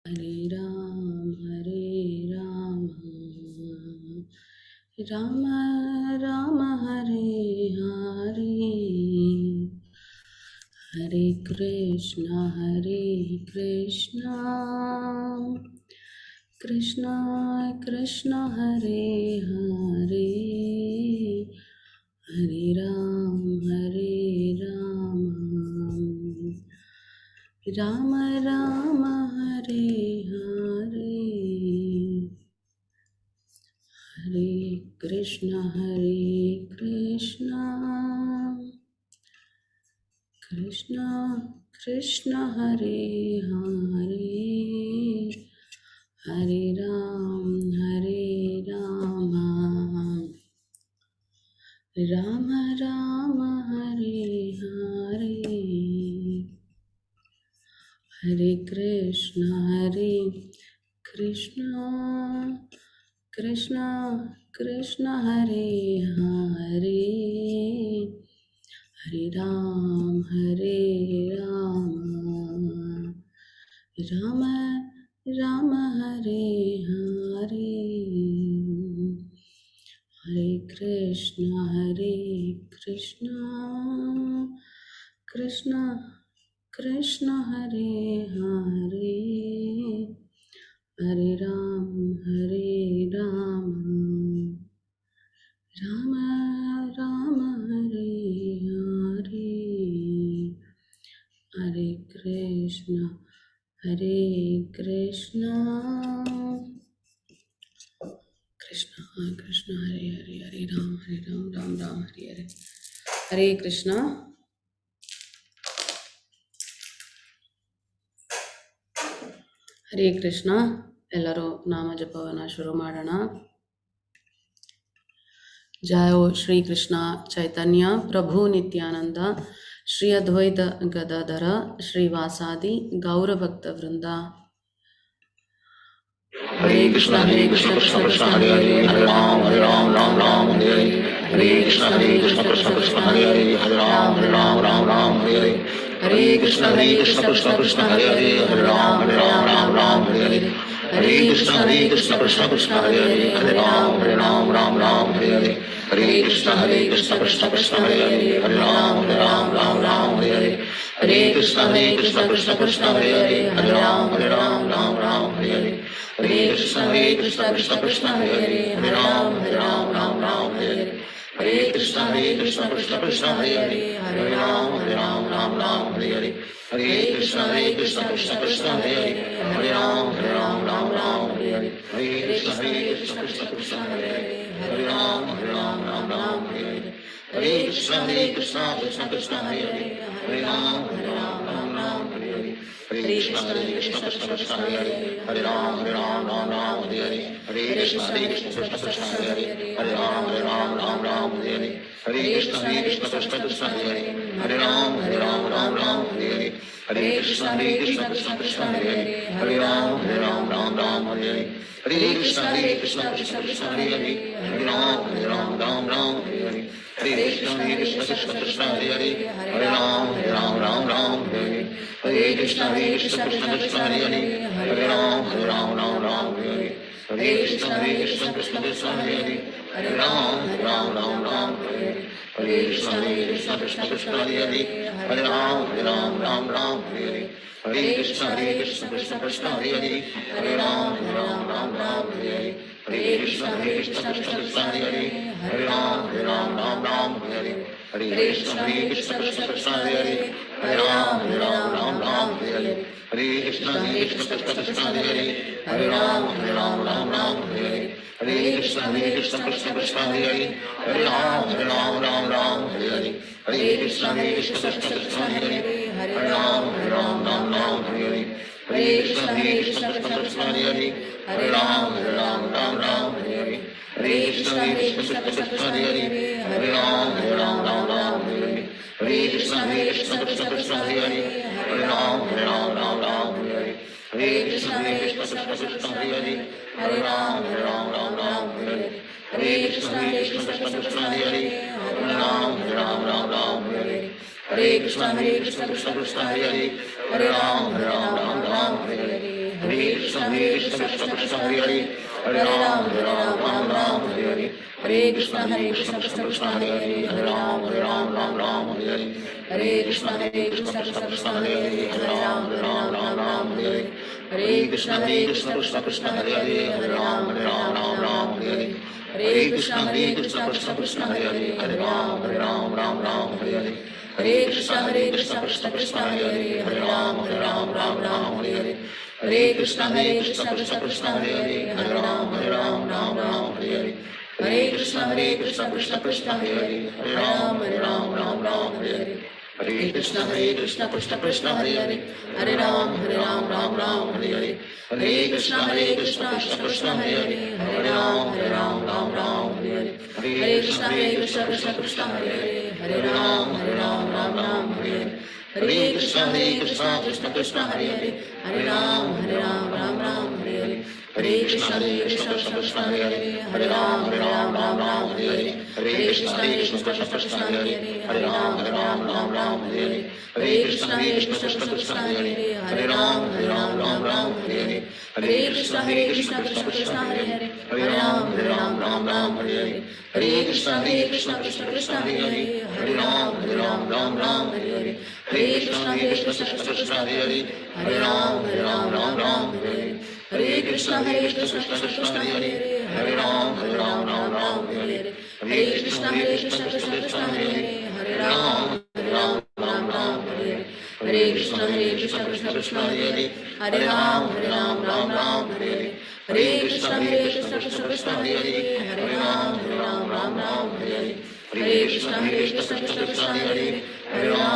हरे राम राम राम हरे हरे, हरे कृष्णा कृष्णा कृष्णा हरे हरे, हरे राम राम राम हरे हरे, हरे कृष्णा कृष्णा कृष्णा हरे हरे, हरे राम राम राम हरे हरे, हरे कृष्णा कृष्णा कृष्णा हरे हरे, हरे राम राम राम हरे हरे, हरे कृष्णा कृष्णा कृष्णा हरे हरे, हरे राम राम राम हरे हरे, हरे कृष्णा कृष्णा कृष्णा हरे हरे, हरे राम राम राम हरे हरे, हरे कृष्णा ಹರೇ ಕೃಷ್ಣ. ಎಲ್ಲರೂ ನಾಮ ಜಪವನ್ನು ಶುರು ಮಾಡೋಣ. ಜಯೋ ಶ್ರೀ ಕೃಷ್ಣ ಚೈತನ್ಯ ಪ್ರಭು ನಿತ್ಯಾನಂದ ಶ್ರೀ ಅದ್ವೈತ ಗದಾಧರ ಶ್ರೀವಾಸಾದಿ ಗೌರಭಕ್ತ ವೃಂದ. ಹರೇ ಕೃಷ್ಣ ಕೃಷ್ಣ ಕೃಷ್ಣ ಹರೇ ಹರೇ, ಹರೇ ರಾಮ ರಾಮ ರಾಮ ಹರೇ ಹರೇ, ಹರೇ ಕೃಷ್ಣ ಕೃಷ್ಣ ಕೃಷ್ಣ ಹರೇ ಹರೇ, ಹರೇ ರಾಮ ರಾಮ ಹರೇ ಹರೇ, ಹರೇ ಕೃಷ್ಣ ಕೃಷ್ಣ ಕೃಷ್ಣ ಹರೇ ಹರೇ, ಹರೇ ರಾಮ ರಾಮ ಹರೇ ಹರೇ, ಹರೇ ಕೃಷ್ಣ ಕೃಷ್ಣ ಕೃಷ್ಣ ಹರೇ ಹರೇ, ಹರೇ ರಾಮ ರಾಮ ಹರೇ ಹರೇ, ಹರೇ ಕೃಷ್ಣ ಕೃಷ್ಣ ಕೃಷ್ಣ ಹರೇ ಹರೇ, ಹರೇ ರಾಮ ರಾಮ ಹರೇ ಹರೇ, ಹರೇ ಕೃಷ್ಣ ಕೃಷ್ಣ ಕೃಷ್ಣ ಹರೇ ಹರೇ, ಹರೇ ರಾಮ ರಾಮ ಹರೇ ಹರೇ, ಹರೇ ಕೃಷ್ಣ ಕೃಷ್ಣ ಕೃಷ್ಣ ಹರೇ ಹರೇ, ಹರೇ ರಾಮ ರಾಮ ಹರೇ ಹರೇ, ಹರೇ ಕೃಷ್ಣ ಕೃಷ್ಣ ಕೃಷ್ಣ ಹರೇ ಹರೇ, ಹರೇ ರಾಮ ರಾಮ ಹರೇ ಹರೇ, ಹರೇ ಕೃಷ್ಣ ಕೃಷ್ಣ ಕೃಷ್ಣ ಹರೇ ಹರೇ, ಹರೇ ರಾಮ ರಾಮ ಹರೇ ಹರೇ, ಹರೇ ಕೃಷ್ಣ ಕೃಷ್ಣ ಕೃಷ್ಣ ಹರೇ ಹರೇ, ಹರೇ ರಾಮ ರಾಮ ಹರೇ ಹರೇ, ಹರೇ ಕೃಷ್ಣ ಕೃಷ್ಣ ಕೃಷ್ಣ ಹರೇ ಹರೇ, ಹರೇ ರಾಮ ರಾಮ ಹರೇ ಹರೇ, ಹರೇ ಕೃಷ್ಣ ಕೃಷ್ಣ ಕೃಷ್ಣ ಹರೇ ಹರೇ, ಹರೇ ರಾಮ ರಾಮ ಹರೇ ಹರೇ, ಹರೇ ಕೃಷ್ಣ ಕೃಷ್ಣ ಕೃಷ್ಣ ಹರೇ ಹರೇ, ಹರೇ ರಾಮ ರಾಮ ಹರೇ ಹರೇ, ಹರೇ ಕೃಷ್ಣ ಕೃಷ್ಣ ಕೃಷ್ಣ ಹರೇ ಹರೇ, ಹರೇ ರಾಮ ರಾಮ ಹರೇ ಹರೇ, ಹರೇ ಕೃಷ್ಣ ಕೃಷ್ಣ ಕೃಷ್ಣ ಹರೇ ಹರೇ, ಹರೇ ರಾಮ ರಾಮ ಹರೇ ಹರೇ, ಹರೇ ಕೃಷ್ಣ ಕೃಷ್ಣ ಕೃಷ್ಣ ಹರೇ ಹರೇ, ಹರೇ ರಾಮ ರಾಮ ಹರೇ ಹರೇ, ಹರೇ ಕೃಷ್ಣ ಕೃಷ್ಣ ಕೃಷ್ಣ ಹರೇ ಹರೇ, ಹರೇ ರಾಮ ರಾಮ ಹರೇ ಹರೇ, ಹರೇ ಕೃಷ್ಣ ಕೃಷ್ಣ ಕೃಷ್ಣ ಹರೇ ಹರೇ, ಹರೇ ರಾಮ ಹರೇ ಹರೇ, ಹರೇ ಕೃಷ್ಣ ಕೃಷ್ಣ ಕೃಷ್ಣ ಹರೇ ಹರೇ, ಹರೇ ರಾಮ ಹರೇ ಹರೇ, ಹರೇ ಕೃಷ್ಣ ಕೃಷ್ಣ ಕೃಷ್ಣ ಹರೇ ಹರೇ, ಹರೇ ರಾಮ ಹರೇ ಹರೇ, ಹರೇ ಕೃಷ್ಣ ಕೃಷ್ಣ ಕೃಷ್ಣ ಹರೇ ಹರೇ, ಹರೇ ರಾಮ ಹರೇ ಹರೇ, ಹರೇ ಕೃಷ್ಣ ಕೃಷ್ಣ ಕೃಷ್ಣ ಹರೇ ಹರೇ, ಹರೇ ರಾಮ ಹರೇ ಹರೇ, ಹರೇ ಕೃಷ್ಣ ಕೃಷ್ಣ ಕೃಷ್ಣ ಹರೇ ಹರೇ, ಹರೇ ರಾಮ ಹರೇ ಹರೇ, ಹರೇ ಕೃಷ್ಣ ಕೃಷ್ಣ ಕೃಷ್ಣ ಹರೇ ಹರೇ, ಹರೇ ರಾಮ ಹರೇ ಹರೇ, ಹರೇ ಕೃಷ್ಣ ಕೃಷ್ಣ ಕೃಷ್ಣ ಹರೇ ಹರೇ, ಹರೇ ರಾಮ ಹರೇ ಹರೇ, ಹರೇ ಕೃಷ್ಣ ಕೃಷ್ಣ ಕೃಷ್ಣ ಹರೇ ಹರೇ, ಹರೇ ರಾಮ ಹರೇ ಹರೇ, ಹರೇ ಕೃಷ್ಣ ಕೃಷ್ಣ ಕೃಷ್ಣ ಹರೇ ಹರೇ, ಹರೇ ರಾಮ ಹರೇ ಹರೇ, ಹರೇ ಕೃಷ್ಣ ಕೃಷ್ಣ ಕೃಷ್ಣ ಹರೇ ಹರೇ, ಹರೇ ರಾಮ ಹರೇ ಹರೇ, ಹರೇ ಕೃಷ್ಣ ಕೃಷ್ಣ ಕೃಷ್ಣ ಹರೇ ಹರೇ, ಹರೇ ರಾಮ ಹರೇ ಹರೇ, ಹರೇ ಕೃಷ್ಣ ಕೃಷ್ಣ ಕೃಷ್ಣ ಹರೇ ಹರೇ, ಹರೇ ರಾಮ ಹರೇ ಹರೇ, ಹರೇ ಕೃಷ್ಣ ಕೃಷ್ಣ ಕೃಷ್ಣ ಹರೇ ಹರೇ, ಹರೇ ರಾಮ ಹರೇ ಹರೇ, ಹರೇ ಕೃಷ್ಣ ಕೃಷ್ಣ ಕೃಷ್ಣ ಹರೇ ಹರೇ, ಹರೇ ರಾಮ ಹರೇ ಹರೇ, Hare Krishna Krishna Krishna Hare Hare Hare Ram Ram Ram Hare Hare Hare Krishna Krishna Krishna Hare Hare Hare Ram Ram Hare Hare Hare Krishna Krishna Krishna Hare Hare Hare Ram Ram Hare Hare Hare Krishna Krishna Krishna Hare Hare Hare Ram Ram Hare Hare Hare Krishna Krishna Krishna Hare Hare Hare Ram Ram Hare Hare Hare Krishna Krishna Krishna Hare Hare Hare Ram Ram Hare Hare Hare Krishna Krishna Krishna Hare Hare Hare Ram Ram Hare Hare Hare Krishna Krishna Krishna Hare Hare Hare Ram Ram Hare Hare Hare Krishna Krishna Krishna Hare Hare Hare Ram Ram Hare Hare Hare Krishna Krishna Krishna Hare Hare Hare Ram Ram Hare Hare Hare Krishna Krishna Krishna Hare Hare Hare Ram Ram Hare Hare Hare Krishna Krishna Krishna Hare Hare Hare Ram Ram Hare Hare Hare Krishna Krishna Krishna Hare Hare Hare Ram Ram Hare Hare Hare Krishna Krishna Krishna Hare Hare Hare Ram Ram Hare Hare Hare Krishna Krishna Krishna Hare Hare Hare Ram Ram Hare Hare Hare Krishna Krishna Krishna Hare Hare Hare Ram Ram Hare Hare Hare Krishna Krishna Krishna Hare Hare Hare Ram Ram Hare Hare Hare Krishna Krishna Krishna Hare Hare Hare Ram Ram Hare Hare Hare Krishna Krishna Krishna Hare Hare Hare Ram Ram Hare Hare Hare Krishna Krishna Krishna Hare Hare Hare Ram Hare Hare Hare Krishna Krishna Krishna Hare Hare Hare Ram Hare Hare Hare Krishna Krishna Krishna Hare Hare Hare Ram Hare Hare Hare Krishna Krishna Krishna Hare Hare Hare Ram Hare Hare Hare Krishna Krishna Krishna Hare Hare Hare Ram Hare Hare Hare Krishna Krishna Krishna Hare Hare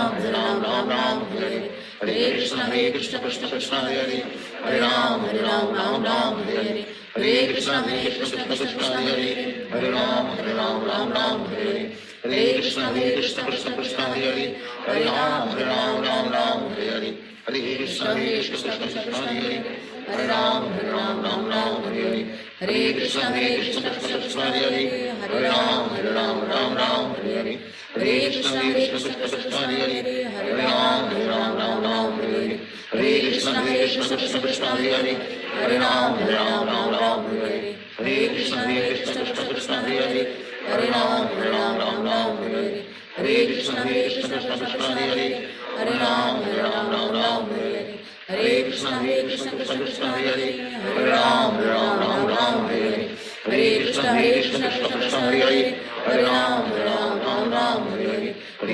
Hare Ram Hare Hare Hare Krishna Krishna Krishna Hare Hare Hare Ram Hare Hare Hare Krishna Krishna Krishna Hare Hare Hare Ram Hare Hare Hare Krishna Krishna Krishna Hare Hare Hare Ram Hare Hare Hare Krishna Krishna Krishna Hare Hare Hare Ram Hare Hare Hare Krishna Krishna Krishna Hare Hare Hare Ram Hare Hare Hare Krishna Krishna Krishna Hare Hare Hare Ram Hare Hare Hare Krishna Krishna Krishna Hare Hare Hare Ram Hare Hare Hare Krishna Krishna Krishna Hare Hare Hare Ram Hare Hare Hare Krishna Krishna Krishna Hare Hare Hare Ram Hare Hare Hare Krishna Krishna Krishna Hare Hare Hare Ram Hare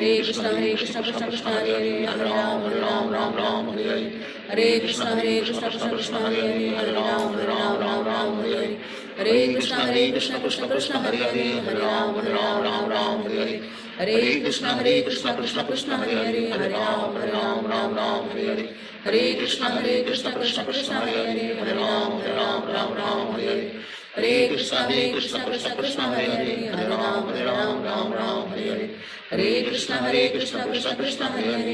Hare Hare Krishna Krishna Krishna Hare Hare Hare Ram Hare Hare Hare Krishna Krishna Krishna Hare Hare Hare Ram Hare Hare Hare Krishna Krishna Krishna Hare Hare Hare Ram Hare Hare Hare Krishna Krishna Krishna Hare Hare Hare Ram Hare Hare Hare Krishna Krishna Krishna Hare Hare Hare Ram Hare Hare Hare Krishna Krishna Krishna Hare Hare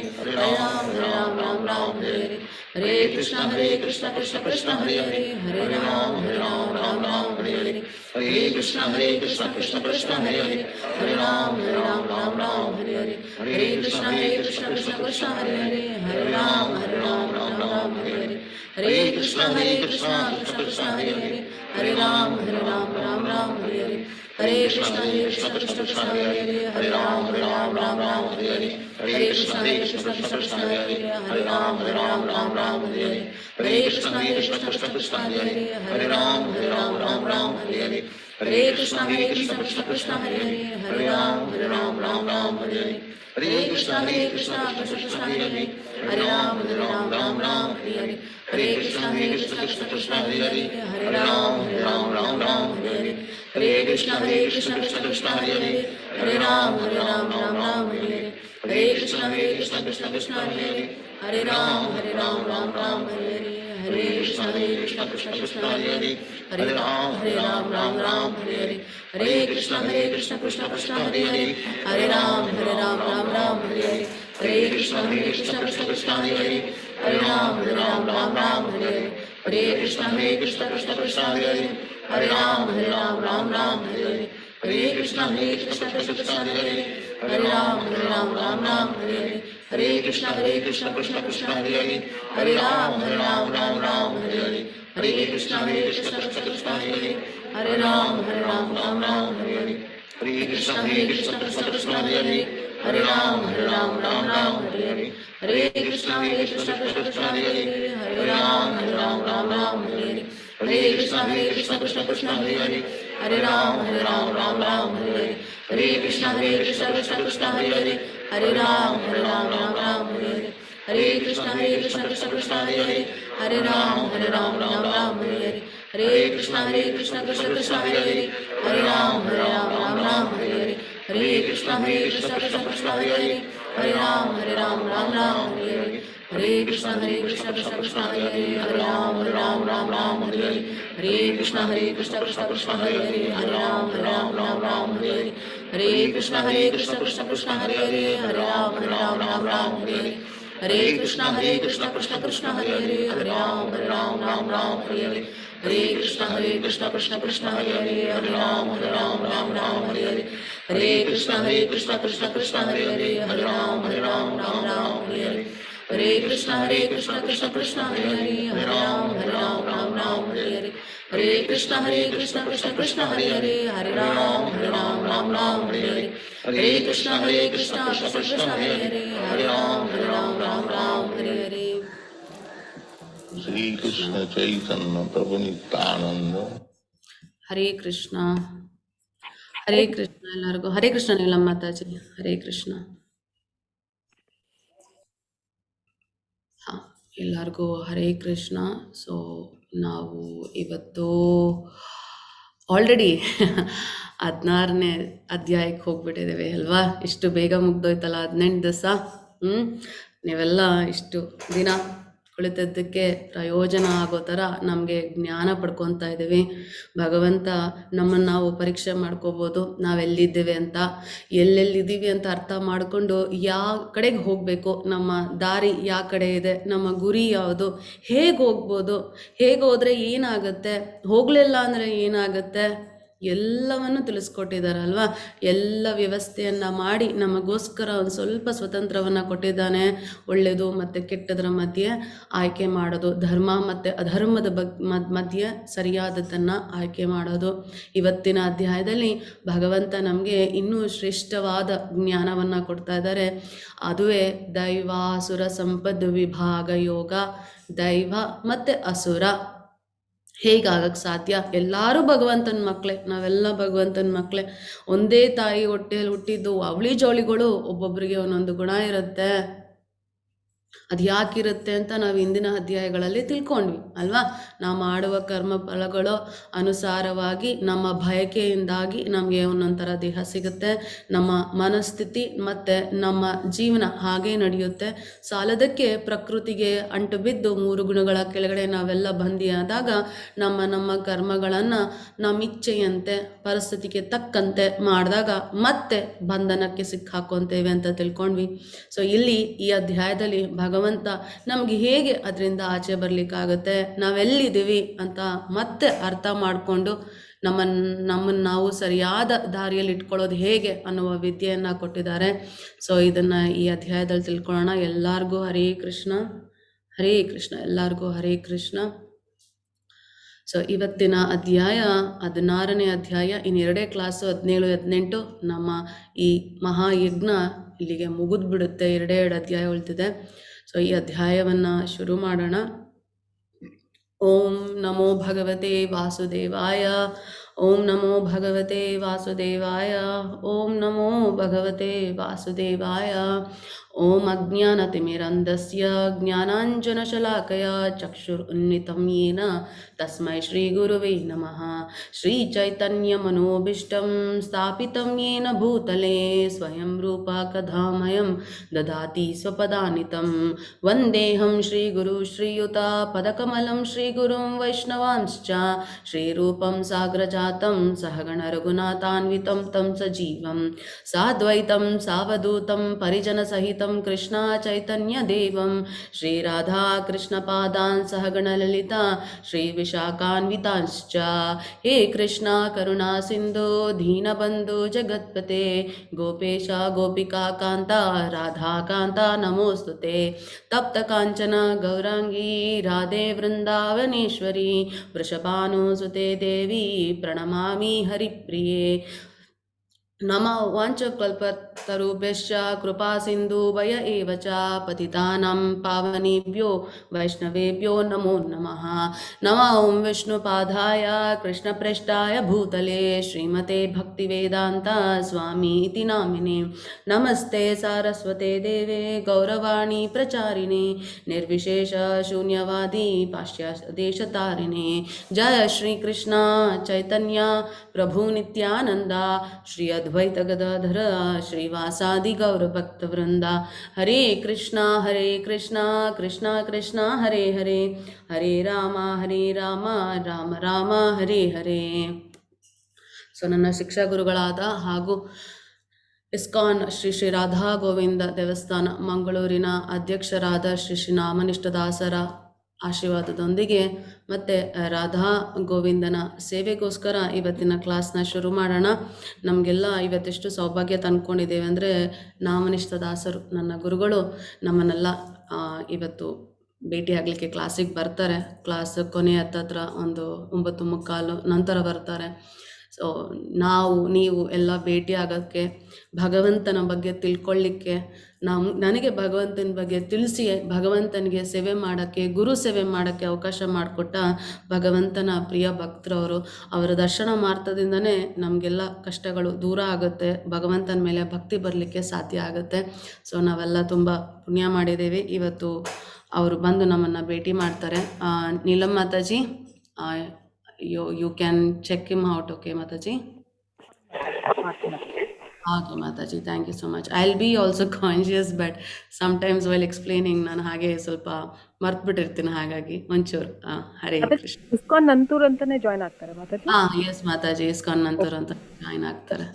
Hare Ram Hare Hare Hare Krishna Krishna Krishna Hare Hare Hare Ram Hare Hare Hare Krishna Krishna Krishna Hare Hare Hare Ram Hare Hare Hare Krishna Krishna Krishna Hare Hare Hare Ram Hare Hare Hare Krishna Krishna Krishna Hare Hare Hare Ram Hare Hare Hare Krishna Krishna Krishna Hare Hare Hare Ram Hare Hare Hare Krishna Krishna Krishna Hare Hare Hare Ram Hare Hare Hare Krishna Krishna Krishna Hare Hare Hare Ram Hare Hare Hare Krishna Krishna Krishna Hare Hare Hare Ram Hare Hare Hare Krishna Krishna Krishna Hare Hare Hare Ram Hare Hare Hare Krishna Krishna Krishna Hare Hare Hare Ram Hare Hare Hare Krishna Krishna Krishna Hare Hare Hare Ram Hare Hare Hare Krishna Krishna Krishna Hare Hare Hare Ram Hare Hare Hare Krishna Krishna Krishna Hare Hare Hare Ram Hare Hare Hare Krishna Krishna Krishna Hare Hare Hare Ram Hare Hare Hare Krishna Krishna Krishna Hare Hare Hare Ram Hare Hare Hare Krishna Krishna Krishna Hare Hare Hare Ram Hare Hare Hare Krishna Krishna Krishna Hare Hare Hare Ram Hare Hare Hare Krishna Krishna Krishna Hare Hare Hare Ram Hare Hare हरे कृष्ण कृष्ण कृष्ण हरे हरे हरे राम राम राम हरे हरे हरे कृष्ण कृष्ण कृष्ण हरे हरे हरे राम राम राम हरे हरे हरे कृष्ण कृष्ण कृष्ण हरे हरे हरे राम राम हरे हरे हरे कृष्ण कृष्ण कृष्ण हरे हरे हरे राम राम हरे हरे हरे कृष्ण कृष्ण कृष्ण हरे हरे हरे राम राम हरे हरे हरे कृष्ण कृष्ण कृष्ण हरे हरे हरे राम राम हरे हरे हरे कृष्ण कृष्ण कृष्ण हरे हरे हरे राम राम हरे हरे हरे कृष्ण कृष्ण कृष्ण हरे हरे हरे राम राम हरे हरे हरे कृष्ण कृष्ण कृष्ण हरे हरे हरे राम राम हरे हरे हरे कृष्ण कृष्ण कृष्ण हरे हरे हरे राम राम हरे हरे हरे कृष्ण कृष्ण कृष्ण हरे हरे हरे राम राम हरे हरे हरे कृष्ण कृष्ण कृष्ण हरे हरे हरे राम राम हरे हरे हरे कृष्ण कृष्ण कृष्ण हरे हरे हरे राम राम हरे हरे हरे कृष्ण कृष्ण कृष्ण हरे हरे हरे राम राम हरे हरे हरे कृष्ण कृष्ण कृष्ण हरे हरे हरे राम राम हरे हरे हरे कृष्ण कृष्ण कृष्ण हरे हरे हरे राम राम हरे हरे हरे कृष्ण कृष्ण कृष्ण हरे हरे हरे राम राम हरे हरे हरे कृष्ण कृष्ण कृष्ण हरे हरे हरे राम राम हरे हरे श्री कृष्ण चैतन्य प्रभु नित्यानंद हरे कृष्ण ಎಲ್ಲರಿಗೂ ಹರೇ ಕೃಷ್ಣ ನೀಲಮ್ಮ ಮಾತಾಜಿ ಹರೇ ಕೃಷ್ಣ. ಹಾಂ, ಎಲ್ಲರಿಗೂ ಹರೇ Krishna. So ನಾವು ಇವತ್ತು already 16ನೇ ಅಧ್ಯಾಯಕ್ಕೆ ಹೋಗ್ಬಿಟ್ಟಿದ್ದೇವೆ ಅಲ್ವಾ? ಇಷ್ಟು ಬೇಗ ಮುಗ್ದೋಯ್ತಲ್ಲ 18 ದಿವಸ. ನೀವೆಲ್ಲ ಇಷ್ಟು ದಿನ ಕುಳಿತದ್ದಕ್ಕೆ ಪ್ರಯೋಜನ ಆಗೋ ಥರ ನಮಗೆ ಜ್ಞಾನ ಪಡ್ಕೊತಾ ಇದ್ದೀವಿ. ಭಗವಂತ ನಮ್ಮನ್ನು ನಾವು ಪರೀಕ್ಷೆ ಮಾಡ್ಕೋಬೋದು, ನಾವೆಲ್ಲಿದ್ದೇವೆ ಅಂತ, ಎಲ್ಲೆಲ್ಲಿದ್ದೀವಿ ಅಂತ ಅರ್ಥ ಮಾಡಿಕೊಂಡು ಯಾವ ಕಡೆಗೆ ಹೋಗಬೇಕು, ನಮ್ಮ ದಾರಿ ಯಾವ ಕಡೆ ಇದೆ, ನಮ್ಮ ಗುರಿ ಯಾವುದು, ಹೇಗೆ ಹೋಗ್ಬೋದು, ಹೇಗೆ ಹೋದರೆ ಏನಾಗುತ್ತೆ, ಹೋಗಲಿಲ್ಲ ಅಂದರೆ ಏನಾಗುತ್ತೆ, ಎಲ್ಲವನ್ನು ತಿಳಿಸ್ಕೊಟ್ಟಿದ್ದಾರಲ್ವಾ? ಎಲ್ಲ ವ್ಯವಸ್ಥೆಯನ್ನು ಮಾಡಿ ನಮಗೋಸ್ಕರ ಒಂದು ಸ್ವಲ್ಪ ಸ್ವತಂತ್ರವನ್ನು ಕೊಟ್ಟಿದ್ದಾನೆ. ಒಳ್ಳೆಯದು ಮತ್ತು ಕೆಟ್ಟದರ ಮಧ್ಯೆ ಆಯ್ಕೆ ಮಾಡೋದು, ಧರ್ಮ ಮತ್ತು ಅಧರ್ಮದ ಮಧ್ಯೆ ಸರಿಯಾದದ್ದನ್ನು ಆಯ್ಕೆ ಮಾಡೋದು. ಇವತ್ತಿನ ಅಧ್ಯಾಯದಲ್ಲಿ ಭಗವಂತ ನಮಗೆ ಇನ್ನೂ ಶ್ರೇಷ್ಠವಾದ ಜ್ಞಾನವನ್ನು ಕೊಡ್ತಾ ಇದ್ದಾರೆ. ಅದುವೇ ದೈವಾಸುರ ಸಂಪದ್ ವಿಭಾಗ ಯೋಗ. ದೈವ ಮತ್ತು ಅಸುರ ಹೇಗಾಗಕ್ಕೆ ಸಾಧ್ಯ? ಎಲ್ಲರೂ ಭಗವಂತನ ಮಕ್ಕಳೇ, ನಾವೆಲ್ಲ ಭಗವಂತನ ಮಕ್ಕಳೇ. ಒಂದೇ ತಾಯಿ ಹೊಟ್ಟೆಯಲ್ಲಿ ಹುಟ್ಟಿದ್ದು ಅವಳಿ ಜೋಳಿಗಳು, ಒಬ್ಬೊಬ್ಬರಿಗೆ ಒಂದೊಂದು ಗುಣ ಇರುತ್ತೆ. ಅದು ಯಾಕಿರುತ್ತೆ ಅಂತ ನಾವು ಇಂದಿನ ಅಧ್ಯಾಯಗಳಲ್ಲಿ ತಿಳ್ಕೊಂಡ್ವಿ ಅಲ್ವಾ? ನಾವು ಮಾಡುವ ಕರ್ಮ ಫಲಗಳು ಅನುಸಾರವಾಗಿ ನಮ್ಮ ಬಯಕೆಯಿಂದಾಗಿ ನಮಗೆ ಒಂದೊಂಥರ ದೇಹ ಸಿಗುತ್ತೆ. ನಮ್ಮ ಮನಸ್ಥಿತಿ ಮತ್ತು ನಮ್ಮ ಜೀವನ ಹಾಗೇ ನಡೆಯುತ್ತೆ. ಸಾಲದಕ್ಕೆ ಪ್ರಕೃತಿಗೆ ಅಂಟು ಬಿದ್ದು 3 ಗುಣಗಳ ಕೆಳಗಡೆ ನಾವೆಲ್ಲ ಬಂದಿಯಾದಾಗ ನಮ್ಮ ಕರ್ಮಗಳನ್ನು ನಮ್ಮ ಇಚ್ಛೆಯಂತೆ ಪರಿಸ್ಥಿತಿಗೆ ತಕ್ಕಂತೆ ಮಾಡಿದಾಗ ಮತ್ತೆ ಬಂಧನಕ್ಕೆ ಸಿಕ್ಕಾಕೊತೇವೆ ಅಂತ ತಿಳ್ಕೊಂಡ್ವಿ. ಸೊ ಇಲ್ಲಿ ಈ ಅಧ್ಯಾಯದಲ್ಲಿ ಭಗವಂತ ನಮಗೆ ಹೇಗೆ ಅದರಿಂದ ಆಚೆ ಬರಲಿಕ್ಕಾಗುತ್ತೆ, ನಾವೆಲ್ಲಿದ್ದೀವಿ ಅಂತ ಮತ್ತೆ ಅರ್ಥ ಮಾಡಿಕೊಂಡು ನಮ್ಮನ್ನು ನಾವು ಸರಿಯಾದ ದಾರಿಯಲ್ಲಿ ಇಟ್ಕೊಳ್ಳೋದು ಹೇಗೆ ಅನ್ನುವ ವಿದ್ಯೆಯನ್ನು ಕೊಟ್ಟಿದ್ದಾರೆ. ಸೊ ಇದನ್ನು ಈ ಅಧ್ಯಾಯದಲ್ಲಿ ತಿಳ್ಕೊಳ್ಳೋಣ. ಎಲ್ಲರಿಗೂ ಹರೇ ಕೃಷ್ಣ, ಹರೇ ಕೃಷ್ಣ, ಎಲ್ಲರಿಗೂ ಹರೇ ಕೃಷ್ಣ. ಸೊ ಇವತ್ತಿನ ಅಧ್ಯಾಯ 16ನೇ ಅಧ್ಯಾಯ. ಇನ್ನೆರಡೇ ಕ್ಲಾಸು 17, 18 ನಮ್ಮ ಈ ಮಹಾಯಜ್ಞ ಇಲ್ಲಿಗೆ ಮುಗಿದ್ಬಿಡುತ್ತೆ. 2 ಅಧ್ಯಾಯ ಉಳಿದಿದೆ. ಸೊ ಈ ಅಧ್ಯಾಯವನ್ನು ಶುರು ಮಾಡೋಣ. ಓಂ ನಮೋ ಭಗವತೆ ವಾಸುದೇವಾಯ. ಓಂ ನಮೋ ಭಗವತೆ ವಾಸುದೇವಾಯ. ಓಂ ನಮೋ ಭಗವತೆ ವಾಸುದೇವಾಯ. ಓಂ ಅಜ್ಞಾನತಿಮಿರಂಧಸ್ಯ ಜ್ಞಾನಾಂಜನಶಲಾಕಯ ಚಕ್ಷುರುನ್ಮಿಲಿತಂ ಯೇನ ತಸ್ಮೈ ಶ್ರೀಗುರುವೇ ನಮಃ. ಶ್ರೀಚೈತನ್ಯಮನೋಭೀಷ್ಟಂ ಸ್ಥಾಪಿತಂ ಯೇನ ಭೂತಲೆ ಸ್ವಯಂ ರೂಪ ಕಥಾಮಯಂ ದದಾತಿ ಸ್ವಪದಾನಿತಂ. ವಂದೇಹಂ ಶ್ರೀಗುರು ಶ್ರೀಯುತ ಪದಕಮಲಂ ಶ್ರೀಗುರುಂ ವೈಷ್ಣವಾಂಶ್ಚ ಶ್ರೀರೂಪಂ ಸಾಗ್ರಜಾತಂ ಸಹಗಣ ರಘುನಾಥಾನ್ವಿತಂ ತಂ ಸಜೀವಂ ಸಾದ್ವೈತಂ ಸಾವಧೂತಂ ಪರಿಜನ ಸಹಿತ अद्वैतं कृष्णा चैतन्यदेवं श्रीराधाकृष्णपादान् सहगणललिता श्रीविशाखान्वितांश्च हे कृष्णा करुणा सिन्धो दीनबन्धु जगत्पते गोपेश गोपिकान्ता राधाकान्ता नमोऽस्तु ते तप्त काञ्चन गौराङ्गी राधे वृन्दावनेश्वरी वृषभानुसुते देवी प्रणमामि हरिप्रिये नमो वाञ्छकल्पतरुभ्यश्च कृपा सिन्धुभय एव च पतितानां पावनेभ्यो वैष्णवेभ्यो नमो नमः नमो ॐ विष्णुपादाय कृष्णप्रेष्ठाय भूतले श्रीमते भक्तिवेदान्त स्वामी इति नामिने नमस्ते सारस्वते देवे गौरवाणी प्रचारिणे निर्विशेष शून्यवादी पाश्चात्यदेशतारिणे जय श्री कृष्ण चैतन्य प्रभु नित्यानंद श्री अद्वैत गदाधर श्रीवासादि गौरभक्तवृंदा हरे कृष्णा कृष्णा कृष्णा हरे हरे हरे राम राम राम हरे हरे. ಸೊ ನನ್ನ ಶಿಕ್ಷಾ ಗುರುಗಳಾದ ಹಾಗೂ ಇಸ್ಕಾನ್ ಶ್ರೀ ಶ್ರೀ ರಾಧಾ ಗೋವಿಂದ ದೇವಸ್ಥಾನ ಮಂಗಳೂರಿನ ಅಧ್ಯಕ್ಷರಾದ ಶ್ರೀ ಶ್ರೀ ನಾಮನಿಷ್ಠದಾಸರ ಆಶೀರ್ವಾದದೊಂದಿಗೆ ಮತ್ತು ರಾಧಾ ಗೋವಿಂದನ ಸೇವೆಗೋಸ್ಕರ ಇವತ್ತಿನ ಕ್ಲಾಸ್ನ ಶುರು ಮಾಡೋಣ. ನಮಗೆಲ್ಲ ಇವತ್ತೆಷ್ಟು ಸೌಭಾಗ್ಯ ತಂದ್ಕೊಂಡಿದ್ದೇವೆ ಅಂದರೆ ನಾಮನಿಷ್ಠದಾಸರು ನನ್ನ ಗುರುಗಳು ನಮ್ಮನ್ನೆಲ್ಲ ಇವತ್ತು ಭೇಟಿ ಆಗಲಿಕ್ಕೆ ಕ್ಲಾಸಿಗೆ ಬರ್ತಾರೆ. ಕ್ಲಾಸ್ ಕೊನೆ ಹತ್ತತ್ರ ಒಂದು 9:45 ನಂತರ ಬರ್ತಾರೆ. ಸೊ ನೀವು ಎಲ್ಲ ಭೇಟಿ ಆಗೋಕ್ಕೆ, ಭಗವಂತನ ಬಗ್ಗೆ ತಿಳ್ಕೊಳ್ಳಿಕ್ಕೆ, ನನಗೆ ಭಗವಂತನ ಬಗ್ಗೆ ತಿಳಿಸಿ ಭಗವಂತನಿಗೆ ಸೇವೆ ಮಾಡೋಕ್ಕೆ, ಗುರು ಸೇವೆ ಮಾಡೋಕ್ಕೆ ಅವಕಾಶ ಮಾಡಿಕೊಟ್ಟ ಭಗವಂತನ ಪ್ರಿಯ ಭಕ್ತರವರು. ಅವರ ದರ್ಶನ ಮಾತ್ರದಿಂದನೇ ನಮಗೆಲ್ಲ ಕಷ್ಟಗಳು ದೂರ ಆಗುತ್ತೆ, ಭಗವಂತನ ಮೇಲೆ ಭಕ್ತಿ ಬರಲಿಕ್ಕೆ ಸಾಧ್ಯ ಆಗುತ್ತೆ. ಸೊ ನಾವೆಲ್ಲ ತುಂಬ ಪುಣ್ಯ ಮಾಡಿದ್ದೇವೆ. ಇವತ್ತು ಅವರು ಬಂದು ನಮ್ಮನ್ನು ಭೇಟಿ ಮಾಡ್ತಾರೆ. Neelam Mataji, you can check him out, okay Mataji? Okay Mataji, thank you so much. I'll be also conscious, but sometimes while explaining ನಾನು ಹಾಗೆ ಸ್ವಲ್ಪ ಮರ್ತ್ಬಿಟ್ಟಿರ್ತೀನಿ, ಹಾಗಾಗಿ ಒಂಚೂರು ಹರೇ ಕೃಷ್ಣ. ಇಸ್ಕಾನ್ ನಂತೂರ್ ಅಂತಾನೆ ಜಾಯ್ನ್ ಆಗ್ತಾರೆ ಮಾತಾಜಿ? ಎಸ್ ಮಾತಾಜಿ, ಇಸ್ಕಾನ್ ನಂತೂರ್ ಅಂತ ಜಾಯ್ನ್ ಆಗ್ತಾರೆ.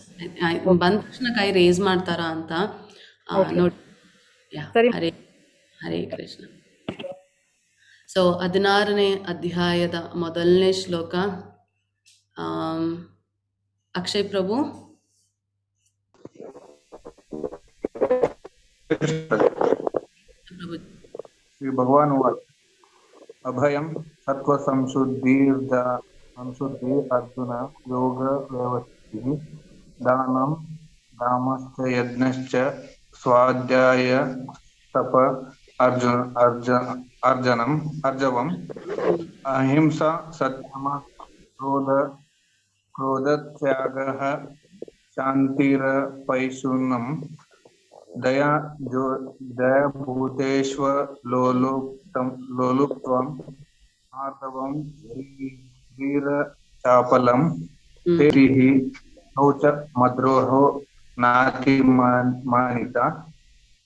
ಬಂದ ತಕ್ಷಣ ಕೈ ರೇಸ್ ಮಾಡ್ತಾರ ಅಂತ ನೋಡಿ. ಹರೇ ಹರೇ ಕೃಷ್ಣ. ಸೊ 16ನೇ ಅಧ್ಯಾಯದ ಮೊದಲನೇ ಶ್ಲೋಕ. ಅಕ್ಷಯ್ ಪ್ರಭು. श्री भगवान उवाच अभयं सत्व संशुद्धिर् अर्जुन योग व्यवस्थितिः दानं दामश्च यज्ञश्च स्वाध्याय तप अर्जवम् अहिंसा सत्यम क्रोधत्यागः शान्तिरपैशुनम् दया भूतेष्वलोलुप्त्वम् आर्दवम् वीरचापलम् तेभिः शौच मद्रोहो नातिमानिता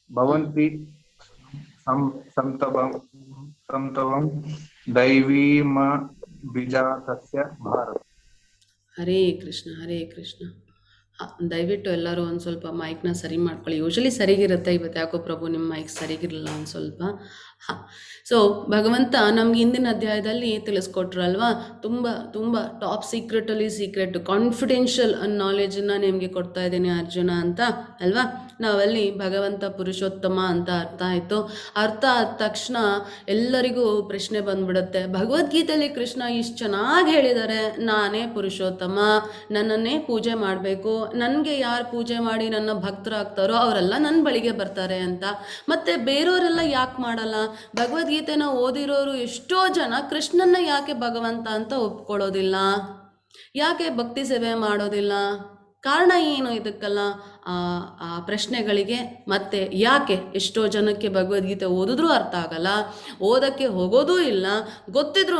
भवन्ति संतवं दैवीमभिजातस्य भारत. ಹರೇ ಕೃಷ್ಣ ಹರೇ ಕೃಷ್ಣ. ದಯವಿಟ್ಟು ಎಲ್ಲರೂ ಒಂದು ಸ್ವಲ್ಪ ಮೈಕ್ನ ಸರಿ ಮಾಡ್ಕೊಳ್ಳಿ. ಯೂಶಲಿ ಸರಿಗಿರುತ್ತೆ, ಇವತ್ತು ಯಾಕೋ ಪ್ರಭು ನಿಮ್ಮ ಮೈಕ್ ಸರಿಗಿರಲಿಲ್ಲ ಒಂದು ಸ್ವಲ್ಪ. ಸೊ ಭಗವಂತ ನಮ್ಗೆ ಹಿಂದಿನ ಅಧ್ಯಾಯದಲ್ಲಿ ತಿಳಿಸ್ಕೊಟ್ರಲ್ವಾ, ತುಂಬ ತುಂಬ ಟಾಪ್ ಸೀಕ್ರೆಟಲ್ಲಿ ಸೀಕ್ರೆಟ್ ಕಾನ್ಫಿಡೆನ್ಷಿಯಲ್ ನಾಲೆಜನ್ನು ನಿಮಗೆ ಕೊಡ್ತಾ ಇದ್ದೀನಿ ಅರ್ಜುನ ಅಂತ ಅಲ್ವಾ. ನಾವಲ್ಲಿ ಭಗವಂತ ಪುರುಷೋತ್ತಮ ಅಂತ ಅರ್ಥ ಆಯಿತು. ಅರ್ಥ ಆದ ತಕ್ಷಣ ಎಲ್ಲರಿಗೂ ಪ್ರಶ್ನೆ ಬಂದ್ಬಿಡುತ್ತೆ, ಭಗವದ್ಗೀತೆಯಲ್ಲಿ ಕೃಷ್ಣ ಇಷ್ಟು ಚೆನ್ನಾಗಿ ಹೇಳಿದ್ದಾರೆ, ನಾನೇ ಪುರುಷೋತ್ತಮ, ನನ್ನನ್ನೇ ಪೂಜೆ ಮಾಡಬೇಕು, ನನಗೆ ಯಾರು ಪೂಜೆ ಮಾಡಿ ನನ್ನ ಭಕ್ತರಾಗ್ತಾರೋ ಅವರೆಲ್ಲ ನನ್ನ ಬಳಿಗೆ ಬರ್ತಾರೆ ಅಂತ. ಮತ್ತು ಬೇರೆಯವರೆಲ್ಲ ಯಾಕೆ ಮಾಡಲ್ಲ? ಭಗವದ್ಗೀತೆನ ಓದಿರೋರು ಎಷ್ಟೋ ಜನ ಕೃಷ್ಣನ್ನ ಯಾಕೆ ಭಗವಂತ ಅಂತ ಒಪ್ಕೊಳ್ಳೋದಿಲ್ಲ, ಯಾಕೆ ಭಕ್ತಿ ಸೇವೆ ಮಾಡೋದಿಲ್ಲ? ಕಾರಣ ಏನು ಇದಕ್ಕೆಲ್ಲ? ಆ ಪ್ರಶ್ನೆಗಳಿಗೆ ಮತ್ತೆ ಯಾಕೆ ಎಷ್ಟೋ ಜನಕ್ಕೆ ಭಗವದ್ಗೀತೆ ಓದಿದ್ರೂ ಅರ್ಥ ಆಗಲ್ಲ, ಓದಕ್ಕೆ ಹೋಗೋದೂ ಇಲ್ಲ, ಗೊತ್ತಿದ್ರೂ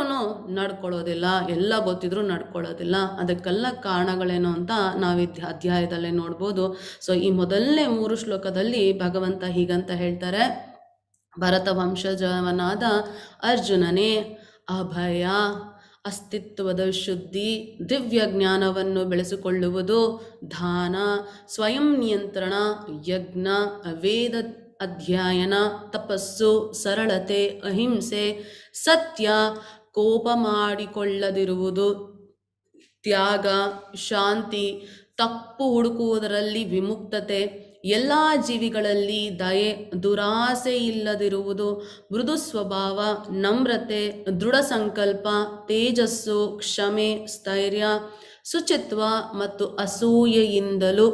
ನಡ್ಕೊಳ್ಳೋದಿಲ್ಲ, ಎಲ್ಲ ಗೊತ್ತಿದ್ರೂ ನಡ್ಕೊಳ್ಳೋದಿಲ್ಲ. ಅದಕ್ಕೆಲ್ಲ ಕಾರಣಗಳೇನು ಅಂತ ನಾವು ಅಧ್ಯಾಯದಲ್ಲೇ ನೋಡ್ಬೋದು. ಸೊ ಈ ಮೊದಲನೇ 3 ಶ್ಲೋಕದಲ್ಲಿ ಭಗವಂತ ಹೀಗಂತ ಹೇಳ್ತಾರೆ, ಭರತ ವಂಶಜವನಾದ ಅರ್ಜುನನೇ, ಅಭಯ ಅಸ್ತಿತ್ವದ ಶುದ್ಧಿ, ದಿವ್ಯ ಜ್ಞಾನವನ್ನು ಬೆಳೆಸಿಕೊಳ್ಳುವುದು, ದಾನ, ಸ್ವಯಂ ನಿಯಂತ್ರಣ, ಯಜ್ಞ, ಅಧ್ಯಯನ, ತಪಸ್ಸು, ಸರಳತೆ, ಅಹಿಂಸೆ, ಸತ್ಯ, ಕೋಪ ಮಾಡಿಕೊಳ್ಳದಿರುವುದು, ತ್ಯಾಗ, ಶಾಂತಿ, ತಪ್ಪು ಹುಡುಕುವುದರಲ್ಲಿ ವಿಮುಕ್ತತೆ, ಎಲ್ಲ ಜೀವಿಗಳಲ್ಲಿ ದಯೆ, ದುರಾಸೆ ಇಲ್ಲದಿರುವುದು, ಮೃದು ಸ್ವಭಾವ, ನಮ್ರತೆ, ದೃಢ ಸಂಕಲ್ಪ, ತೇಜಸ್ಸು, ಕ್ಷಮೆ, ಸ್ಥೈರ್ಯ, ಶುಚಿತ್ವ ಮತ್ತು ಅಸೂಯೆಯಿಂದಲೂ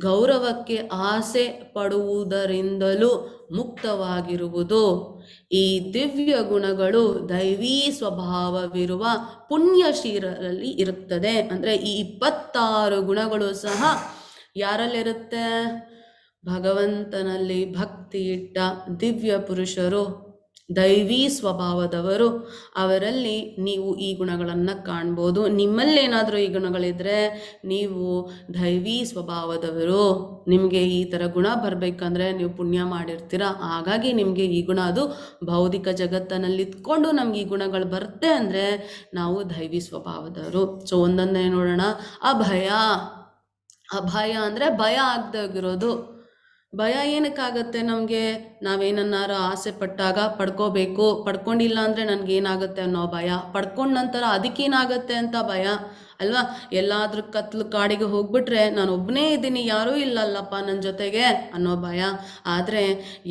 ಗೌರವಕ್ಕೆ ಆಸೆ ಪಡುವುದರಿಂದಲೂ ಮುಕ್ತವಾಗಿರುವುದು. ಈ ದಿವ್ಯ ಗುಣಗಳು ದೈವೀ ಸ್ವಭಾವವಿರುವ ಪುಣ್ಯಶೀಲರಲ್ಲಿ ಇರುತ್ತದೆ. ಅಂದರೆ ಈ 26 ಗುಣಗಳು ಸಹ ಯಾರಲ್ಲಿರುತ್ತೆ? ಭಗವಂತನಲ್ಲಿ ಭಕ್ತಿ ಇಟ್ಟ ದಿವ್ಯ ಪುರುಷರು, ದೈವೀ ಸ್ವಭಾವದವರು, ಅವರಲ್ಲಿ ನೀವು ಈ ಗುಣಗಳನ್ನು ಕಾಣ್ಬೋದು. ನಿಮ್ಮಲ್ಲೇನಾದರೂ ಈ ಗುಣಗಳಿದ್ರೆ ನೀವು ದೈವೀ ಸ್ವಭಾವದವರು. ನಿಮಗೆ ಈ ಥರ ಗುಣ ಬರಬೇಕಂದ್ರೆ ನೀವು ಪುಣ್ಯ ಮಾಡಿರ್ತೀರ. ಹಾಗಾಗಿ ನಿಮಗೆ ಈ ಗುಣ, ಅದು ಭೌತಿಕ ಜಗತ್ತಿನಲ್ಲಿ ಇದ್ಕೊಂಡು ನಮ್ಗೆ ಈ ಗುಣಗಳು ಬರುತ್ತೆ ಅಂದರೆ ನಾವು ದೈವೀ ಸ್ವಭಾವದವರು. ಸೊ ಒಂದೊಂದೇ ನೋಡೋಣ. ಅಭಯ ಅಂದರೆ ಭಯ ಆಗದಾಗಿರೋದು. ಭಯ ಏನಕ್ಕಾಗತ್ತೆ ನಮಗೆ? ನಾವೇನನ್ನಾರು ಆಸೆ ಪಟ್ಟಾಗ ಪಡ್ಕೋಬೇಕು, ಪಡ್ಕೊಂಡಿಲ್ಲ ಅಂದರೆ ನನಗೇನಾಗುತ್ತೆ ಅನ್ನೋ ಭಯ, ಪಡ್ಕೊಂಡ ನಂತರ ಅದಕ್ಕೇನಾಗತ್ತೆ ಅಂತ ಭಯ ಅಲ್ವಾ? ಎಲ್ಲಾದ್ರೂ ಕತ್ಲು ಕಾಡಿಗೆ ಹೋಗ್ಬಿಟ್ರೆ ನಾನು ಒಬ್ಬನೇ ಇದ್ದೀನಿ, ಯಾರೂ ಇಲ್ಲಲ್ಲಪ್ಪ ನನ್ನ ಜೊತೆಗೆ ಅನ್ನೋ ಭಯ. ಆದರೆ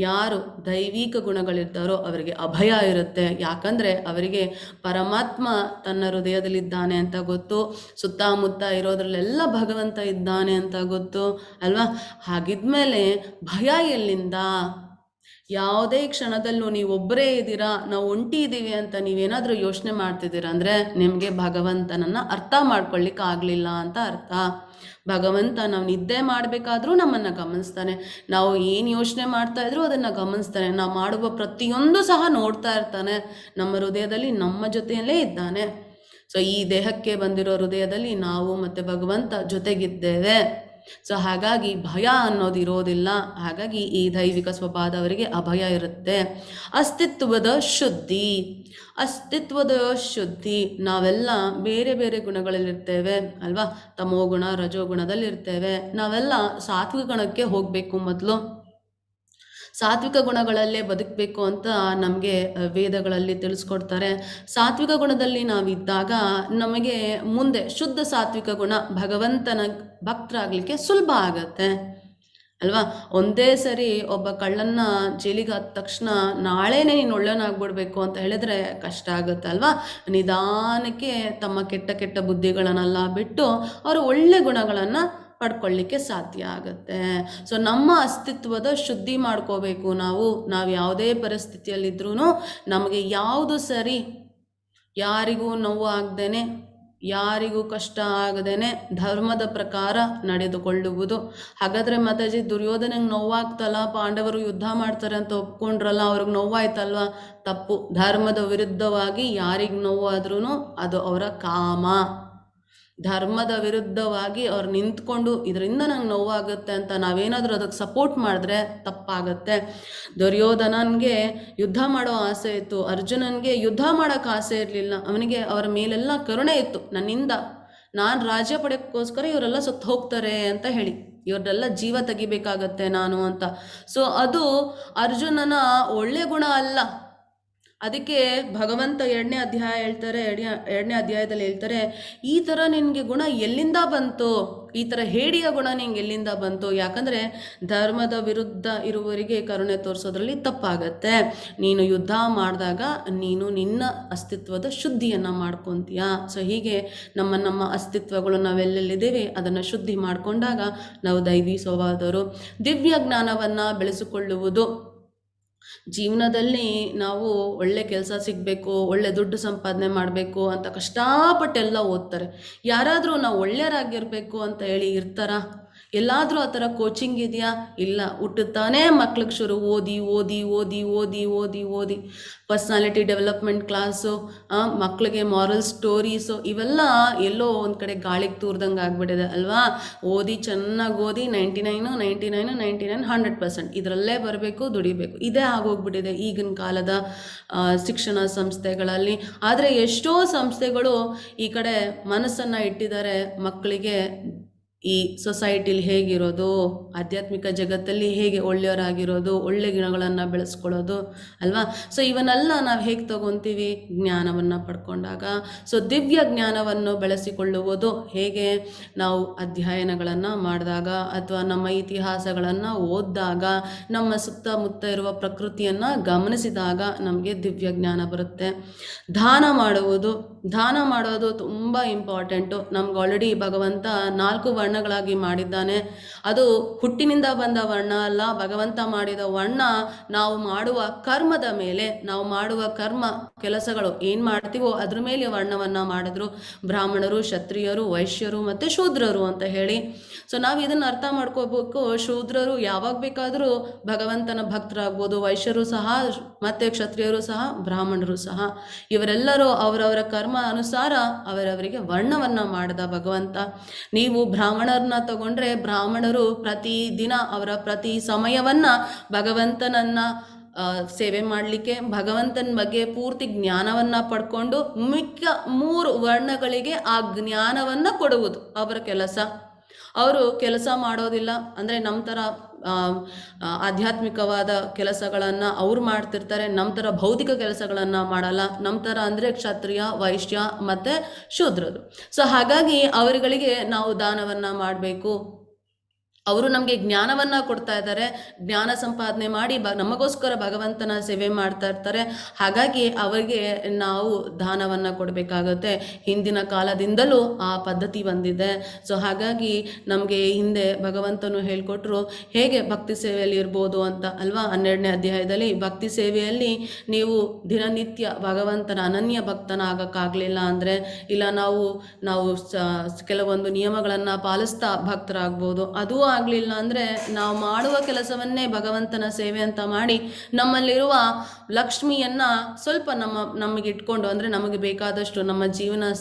ಯಾರು ದೈವಿಕ ಗುಣಗಳಿರ್ತಾರೋ ಅವರಿಗೆ ಅಭಯ ಇರುತ್ತೆ. ಯಾಕಂದರೆ ಅವರಿಗೆ ಪರಮಾತ್ಮ ತನ್ನ ಹೃದಯದಲ್ಲಿದ್ದಾನೆ ಅಂತ ಗೊತ್ತು, ಸುತ್ತಮುತ್ತ ಇರೋದ್ರಲ್ಲೆಲ್ಲ ಭಗವಂತ ಇದ್ದಾನೆ ಅಂತ ಗೊತ್ತು ಅಲ್ವಾ? ಹಾಗಿದ್ಮೇಲೆ ಭಯ ಎಲ್ಲಿಂದ? ಯಾವುದೇ ಕ್ಷಣದಲ್ಲೂ ನೀವು ಒಬ್ಬರೇ ಇದ್ದೀರಾ, ನಾವು ಒಂಟಿ ಇದ್ದೀವಿ ಅಂತ ನೀವೇನಾದರೂ ಯೋಚನೆ ಮಾಡ್ತಿದ್ದೀರಾ ಅಂದರೆ ನಿಮಗೆ ಭಗವಂತನನ್ನು ಅರ್ಥ ಮಾಡ್ಕೊಳ್ಳಿಕ್ಕೆ ಆಗಲಿಲ್ಲ ಅಂತ ಅರ್ಥ. ಭಗವಂತ ನಾವು ನಿದ್ದೆ ಮಾಡಬೇಕಾದ್ರೂ ನಮ್ಮನ್ನು ಗಮನಿಸ್ತಾನೆ, ನಾವು ಏನು ಯೋಚನೆ ಮಾಡ್ತಾ ಇದ್ರೂ ಅದನ್ನು ಗಮನಿಸ್ತಾನೆ, ನಾವು ಮಾಡುವ ಪ್ರತಿಯೊಂದು ಸಹ ನೋಡ್ತಾ ಇರ್ತಾನೆ. ನಮ್ಮ ಹೃದಯದಲ್ಲಿ ನಮ್ಮ ಜೊತೆಯಲ್ಲೇ ಇದ್ದಾನೆ. ಸೊ ಈ ದೇಹಕ್ಕೆ ಬಂದಿರೋ ಹೃದಯದಲ್ಲಿ ನಾವು ಮತ್ತು ಭಗವಂತ ಜೊತೆಗಿದ್ದೇವೆ. ಸೊ ಹಾಗಾಗಿ ಭಯ ಅನ್ನೋದು ಇರೋದಿಲ್ಲ. ಹಾಗಾಗಿ ಈ ದೈವಿಕ ಸ್ವಭಾವದವರಿಗೆ ಅಭಯ ಇರುತ್ತೆ. ಅಸ್ತಿತ್ವದ ಶುದ್ಧಿ. ನಾವೆಲ್ಲ ಬೇರೆ ಬೇರೆ ಗುಣಗಳಲ್ಲಿರ್ತೇವೆ ಅಲ್ವಾ? ತಮೋ ಗುಣ, ರಜೋ ಗುಣದಲ್ಲಿರ್ತೇವೆ. ನಾವೆಲ್ಲ ಸಾತ್ವಿಕ ಗುಣಕ್ಕೆ ಹೋಗಬೇಕು. ಮೊದಲು ಸಾತ್ವಿಕ ಗುಣಗಳಲ್ಲೇ ಬದುಕಬೇಕು ಅಂತ ನಮಗೆ ವೇದಗಳಲ್ಲಿ ತಿಳಿಸ್ಕೊಡ್ತಾರೆ. ಸಾತ್ವಿಕ ಗುಣದಲ್ಲಿ ನಾವಿದ್ದಾಗ ನಮಗೆ ಮುಂದೆ ಶುದ್ಧ ಸಾತ್ವಿಕ ಗುಣ, ಭಗವಂತನ ಭಕ್ತರಾಗಲಿಕ್ಕೆ ಸುಲಭ ಆಗತ್ತೆ ಅಲ್ವಾ? ಒಂದೇ ಸರಿ ಒಬ್ಬ ಕಳ್ಳನ್ನ ಜೈಲಿಗೆ ಆದ ತಕ್ಷಣ ನಾಳೆನೇ ನೀನು ಒಳ್ಳೆಯನಾಗ್ಬಿಡ್ಬೇಕು ಅಂತ ಹೇಳಿದ್ರೆ ಕಷ್ಟ ಆಗುತ್ತೆ ಅಲ್ವಾ? ನಿಧಾನಕ್ಕೆ ತಮ್ಮ ಕೆಟ್ಟ ಬುದ್ಧಿಗಳನ್ನೆಲ್ಲ ಬಿಟ್ಟು ಅವರು ಒಳ್ಳೆ ಗುಣಗಳನ್ನು ಪಡ್ಕೊಳ್ಳಿಕ್ಕೆ ಸಾಧ್ಯ ಆಗುತ್ತೆ. ಸೊ ನಮ್ಮ ಅಸ್ತಿತ್ವದ ಶುದ್ಧಿ ಮಾಡ್ಕೋಬೇಕು. ನಾವು ಯಾವುದೇ ಪರಿಸ್ಥಿತಿಯಲ್ಲಿದ್ರೂ ನಮಗೆ ಯಾವುದು ಸರಿ, ಯಾರಿಗೂ ನೋವು ಆಗದೇನೆ, ಯಾರಿಗೂ ಕಷ್ಟ ಆಗದೇನೆ ಧರ್ಮದ ಪ್ರಕಾರ ನಡೆದುಕೊಳ್ಳುವುದು. ಹಾಗಾದರೆ ಮಾತಾಜಿ ದುರ್ಯೋಧನಿಗೆ ನೋವಾಗ್ತಲ್ಲ, ಪಾಂಡವರು ಯುದ್ಧ ಮಾಡ್ತಾರೆ ಅಂತ ಒಪ್ಕೊಂಡ್ರಲ್ಲ, ಅವ್ರಿಗೆ ನೋವಾಯ್ತಲ್ವ? ತಪ್ಪು. ಧರ್ಮದ ವಿರುದ್ಧವಾಗಿ ಯಾರಿಗೆ ನೋವಾದ್ರೂ ಅದು ಅವರ ಕಾಮ. ಧರ್ಮದ ವಿರುದ್ಧವಾಗಿ ಅವ್ರು ನಿಂತ್ಕೊಂಡು ಇದರಿಂದ ನಂಗೆ ನೋವಾಗುತ್ತೆ ಅಂತ ನಾವೇನಾದರೂ ಅದಕ್ಕೆ ಸಪೋರ್ಟ್ ಮಾಡಿದ್ರೆ ತಪ್ಪಾಗತ್ತೆ. ದುರ್ಯೋಧನನಿಗೆ ಯುದ್ಧ ಮಾಡೋ ಆಸೆ ಇತ್ತು, ಅರ್ಜುನನಿಗೆ ಯುದ್ಧ ಮಾಡೋಕ್ಕೆ ಆಸೆ ಇರಲಿಲ್ಲ. ಅವನಿಗೆ ಅವರ ಮೇಲೆಲ್ಲ ಕರುಣೆ ಇತ್ತು. ನನ್ನಿಂದ ನಾನು ರಾಜ್ಯ ಪಡೆಯೋಕ್ಕೋಸ್ಕರ ಇವರೆಲ್ಲ ಸತ್ತು ಹೋಗ್ತಾರೆ ಅಂತ ಹೇಳಿ, ಇವ್ರನ್ನೆಲ್ಲ ಜೀವ ತೆಗಿಬೇಕಾಗತ್ತೆ ನಾನು ಅಂತ. ಸೊ ಅದು ಅರ್ಜುನನ ಒಳ್ಳೆ ಗುಣ ಅಲ್ಲ. ಅದಕ್ಕೆ ಭಗವಂತ 2ನೇ ಅಧ್ಯಾಯದಲ್ಲಿ ಹೇಳ್ತಾರೆ, ಈ ಥರ ನಿನಗೆ ಗುಣ ಎಲ್ಲಿಂದ ಬಂತು? ಈ ಥರ ಹೇಡಿಯ ಗುಣ ನಿಂಗೆ ಎಲ್ಲಿಂದ ಬಂತು? ಯಾಕಂದರೆ ಧರ್ಮದ ವಿರುದ್ಧ ಇರುವವರಿಗೆ ಕರುಣೆ ತೋರಿಸೋದ್ರಲ್ಲಿ ತಪ್ಪಾಗತ್ತೆ. ನೀನು ಯುದ್ಧ ಮಾಡಿದಾಗ ನೀನು ನಿನ್ನ ಅಸ್ತಿತ್ವದ ಶುದ್ಧಿಯನ್ನು ಮಾಡ್ಕೊತೀಯ. ಸೊ ಹೀಗೆ ನಮ್ಮ ಅಸ್ತಿತ್ವಗಳು ನಾವೆಲ್ಲೆಲ್ಲಿದ್ದೇವೆ ಅದನ್ನು ಶುದ್ಧಿ ಮಾಡಿಕೊಂಡಾಗ ನಾವು ದೈವಿ ಸ್ವಭಾವದವರು. ದಿವ್ಯ ಜ್ಞಾನವನ್ನು ಬೆಳೆಸಿಕೊಳ್ಳುವುದು. ಜೀವನದಲ್ಲಿ ನಾವು ಒಳ್ಳೆ ಕೆಲಸ ಸಿಗಬೇಕು, ಒಳ್ಳೆ ದುಡ್ಡು ಸಂಪಾದನೆ ಮಾಡಬೇಕು ಅಂತ ಕಷ್ಟಪಟ್ಟೆಲ್ಲ ಓದ್ತಾರೆ. ಯಾರಾದರೂ ನಾವು ಒಳ್ಳೆಯರಾಗಿರಬೇಕು ಅಂತ ಹೇಳಿ ಇರ್ತಾರ? ಎಲ್ಲಾದರೂ ಆ ಥರ ಕೋಚಿಂಗ್ ಇದೆಯಾ? ಇಲ್ಲ. ಹುಟ್ಟುತ್ತಾನೆ ಮಕ್ಳಿಗೆ ಶುರು ಓದಿ ಪರ್ಸ್ನಾಲಿಟಿ ಡೆವಲಪ್ಮೆಂಟ್ ಕ್ಲಾಸು, ಮಕ್ಕಳಿಗೆ ಮಾರಲ್ ಸ್ಟೋರೀಸು, ಇವೆಲ್ಲ ಎಲ್ಲೋ ಒಂದು ಕಡೆ ಗಾಳಿಗೆ ತೂರ್ದಂಗೆ ಆಗಿಬಿಟ್ಟಿದೆ ಅಲ್ವಾ? ಚೆನ್ನಾಗಿ ಓದಿ 99 100% ಇದರಲ್ಲೇ ಬರಬೇಕು, ದುಡಿಬೇಕು, ಇದೇ ಆಗೋಗ್ಬಿಟ್ಟಿದೆ ಈಗಿನ ಕಾಲದ ಶಿಕ್ಷಣ ಸಂಸ್ಥೆಗಳಲ್ಲಿ. ಆದರೆ ಎಷ್ಟೋ ಸಂಸ್ಥೆಗಳು ಈ ಕಡೆ ಮನಸ್ಸನ್ನು ಇಟ್ಟಿದ್ದಾರೆ ಮಕ್ಕಳಿಗೆ ಈ ಸೊಸೈಟಿಲಿ ಹೇಗಿರೋದು, ಆಧ್ಯಾತ್ಮಿಕ ಜಗತ್ತಲ್ಲಿ ಹೇಗೆ ಒಳ್ಳೆಯವರಾಗಿರೋದು, ಒಳ್ಳೆ ಗುಣಗಳನ್ನು ಬೆಳೆಸ್ಕೊಳ್ಳೋದು ಅಲ್ವಾ. ಸೊ ಇವನ್ನೆಲ್ಲ ನಾವು ಹೇಗೆ ತಗೊತೀವಿ, ಜ್ಞಾನವನ್ನು ಪಡ್ಕೊಂಡಾಗ. ಸೊ ದಿವ್ಯ ಜ್ಞಾನವನ್ನು ಬೆಳೆಸಿಕೊಳ್ಳುವುದು ಹೇಗೆ, ನಾವು ಅಧ್ಯಯನಗಳನ್ನು ಮಾಡಿದಾಗ ಅಥವಾ ನಮ್ಮ ಇತಿಹಾಸಗಳನ್ನು ಓದಿದಾಗ, ನಮ್ಮ ಸುತ್ತಮುತ್ತ ಇರುವ ಪ್ರಕೃತಿಯನ್ನು ಗಮನಿಸಿದಾಗ ನಮಗೆ ದಿವ್ಯ ಜ್ಞಾನ ಬರುತ್ತೆ. ದಾನ ಮಾಡೋದು ತುಂಬ ಇಂಪಾರ್ಟೆಂಟು. ನಮ್ಗೆ ಆಲ್ರೆಡಿ ಭಗವಂತ 4 ವರ್ಣಗಳಾಗಿ ಮಾಡಿದ್ದಾನೆ. ಅದು ಹುಟ್ಟಿನಿಂದ ಬಂದ ವರ್ಣ ಅಲ್ಲ, ಭಗವಂತ ಮಾಡಿದ ವರ್ಣ ನಾವು ಮಾಡುವ ಕರ್ಮದ ಮೇಲೆ, ನಾವು ಮಾಡುವ ಕರ್ಮ ಕೆಲಸಗಳು ಏನು ಮಾಡ್ತೀವೋ ಅದ್ರ ಮೇಲೆ ವರ್ಣವನ್ನು ಮಾಡಿದ್ರು. ಬ್ರಾಹ್ಮಣರು, ಕ್ಷತ್ರಿಯರು, ವೈಶ್ಯರು ಮತ್ತು ಶೂದ್ರರು ಅಂತ ಹೇಳಿ. ಸೊ ನಾವು ಇದನ್ನು ಅರ್ಥ ಮಾಡ್ಕೋಬೇಕು. ಶೂದ್ರರು ಯಾವಾಗ ಬೇಕಾದರೂ ಭಗವಂತನ ಭಕ್ತರಾಗ್ಬೋದು, ವೈಶ್ಯರು ಸಹ ಮತ್ತು ಕ್ಷತ್ರಿಯರು ಸಹ, ಬ್ರಾಹ್ಮಣರು ಸಹ. ಇವರೆಲ್ಲರೂ ಅವರವರ ಕರ್ಮ ಅನುಸಾರ ಅವರವರಿಗೆ ವರ್ಣವನ್ನು ಮಾಡಿದ ಭಗವಂತ. ನೀವು ಬ್ರಾಹ್ಮಣರನ್ನ ತಗೊಂಡ್ರೆ, ಬ್ರಾಹ್ಮಣರು ಪ್ರತಿದಿನ ಅವರ ಪ್ರತಿ ಸಮಯವನ್ನು ಭಗವಂತನನ್ನು ಸೇವೆ ಮಾಡಲಿಕ್ಕೆ, ಭಗವಂತನ ಬಗ್ಗೆ ಪೂರ್ತಿ ಜ್ಞಾನವನ್ನು ಪಡ್ಕೊಂಡು ಮಿಕ್ಕ 3 ವರ್ಣಗಳಿಗೆ ಆ ಜ್ಞಾನವನ್ನು ಕೊಡುವುದು ಅವರ ಕೆಲಸ. ಅವರು ಕೆಲಸ ಮಾಡೋದಿಲ್ಲ ಅಂದರೆ ನಮ್ಮ ಥರ ಆಧ್ಯಾತ್ಮಿಕವಾದ ಕೆಲಸಗಳನ್ನು ಅವ್ರು ಮಾಡ್ತಿರ್ತಾರೆ, ನಮ್ಮ ಥರ ಭೌತಿಕ ಕೆಲಸಗಳನ್ನು ಮಾಡಲ್ಲ. ನಮ್ಮ ಥರ ಅಂದರೆ ಕ್ಷತ್ರಿಯ, ವೈಶ್ಯ ಮತ್ತು ಶೂದ್ರರು. ಸೊ ಹಾಗಾಗಿ ಅವರುಗಳಿಗೆ ನಾವು ದಾನವನ್ನು ಮಾಡಬೇಕು. ಅವರು ನಮಗೆ ಜ್ಞಾನವನ್ನು ಕೊಡ್ತಾ ಇದ್ದಾರೆ, ಜ್ಞಾನ ಸಂಪಾದನೆ ಮಾಡಿ ನಮಗೋಸ್ಕರ ಭಗವಂತನ ಸೇವೆ ಮಾಡ್ತಾ ಇರ್ತಾರೆ. ಹಾಗಾಗಿ ಅವರಿಗೆ ನಾವು ದಾನವನ್ನು ಕೊಡಬೇಕಾಗುತ್ತೆ. ಹಿಂದಿನ ಕಾಲದಿಂದಲೂ ಆ ಪದ್ಧತಿ ಬಂದಿದೆ. ಸೊ ಹಾಗಾಗಿ ನಮಗೆ ಹಿಂದೆ ಭಗವಂತನು ಹೇಳಿಕೊಟ್ರು ಹೇಗೆ ಭಕ್ತಿ ಸೇವೆಯಲ್ಲಿ ಇರ್ಬೋದು ಅಂತ ಅಲ್ವಾ. 12ನೇ ಅಧ್ಯಾಯದಲ್ಲಿ ಭಕ್ತಿ ಸೇವೆಯಲ್ಲಿ ನೀವು ದಿನನಿತ್ಯ ಭಗವಂತನ ಅನನ್ಯ ಭಕ್ತನಾಗಕ್ಕಾಗಲಿಲ್ಲ ಅಂದರೆ, ಇಲ್ಲ ನಾವು ಕೆಲವೊಂದು ನಿಯಮಗಳನ್ನು ಪಾಲಿಸ್ತಾ ಭಕ್ತರಾಗ್ಬೋದು. ಅದು ಆಗಲಿಲ್ಲ ಅಂದರೆ ನಾವು ಮಾಡುವ ಕೆಲಸವನ್ನೇ ಭಗವಂತನ ಸೇವೆ ಅಂತ ಮಾಡಿ ನಮ್ಮಲ್ಲಿರುವ ಲಕ್ಷ್ಮಿಯನ್ನು ಸ್ವಲ್ಪ ನಮಗೆ ಇಟ್ಕೊಂಡು, ಅಂದರೆ ನಮಗೆ ಬೇಕಾದಷ್ಟು ನಮ್ಮ ಜೀವನ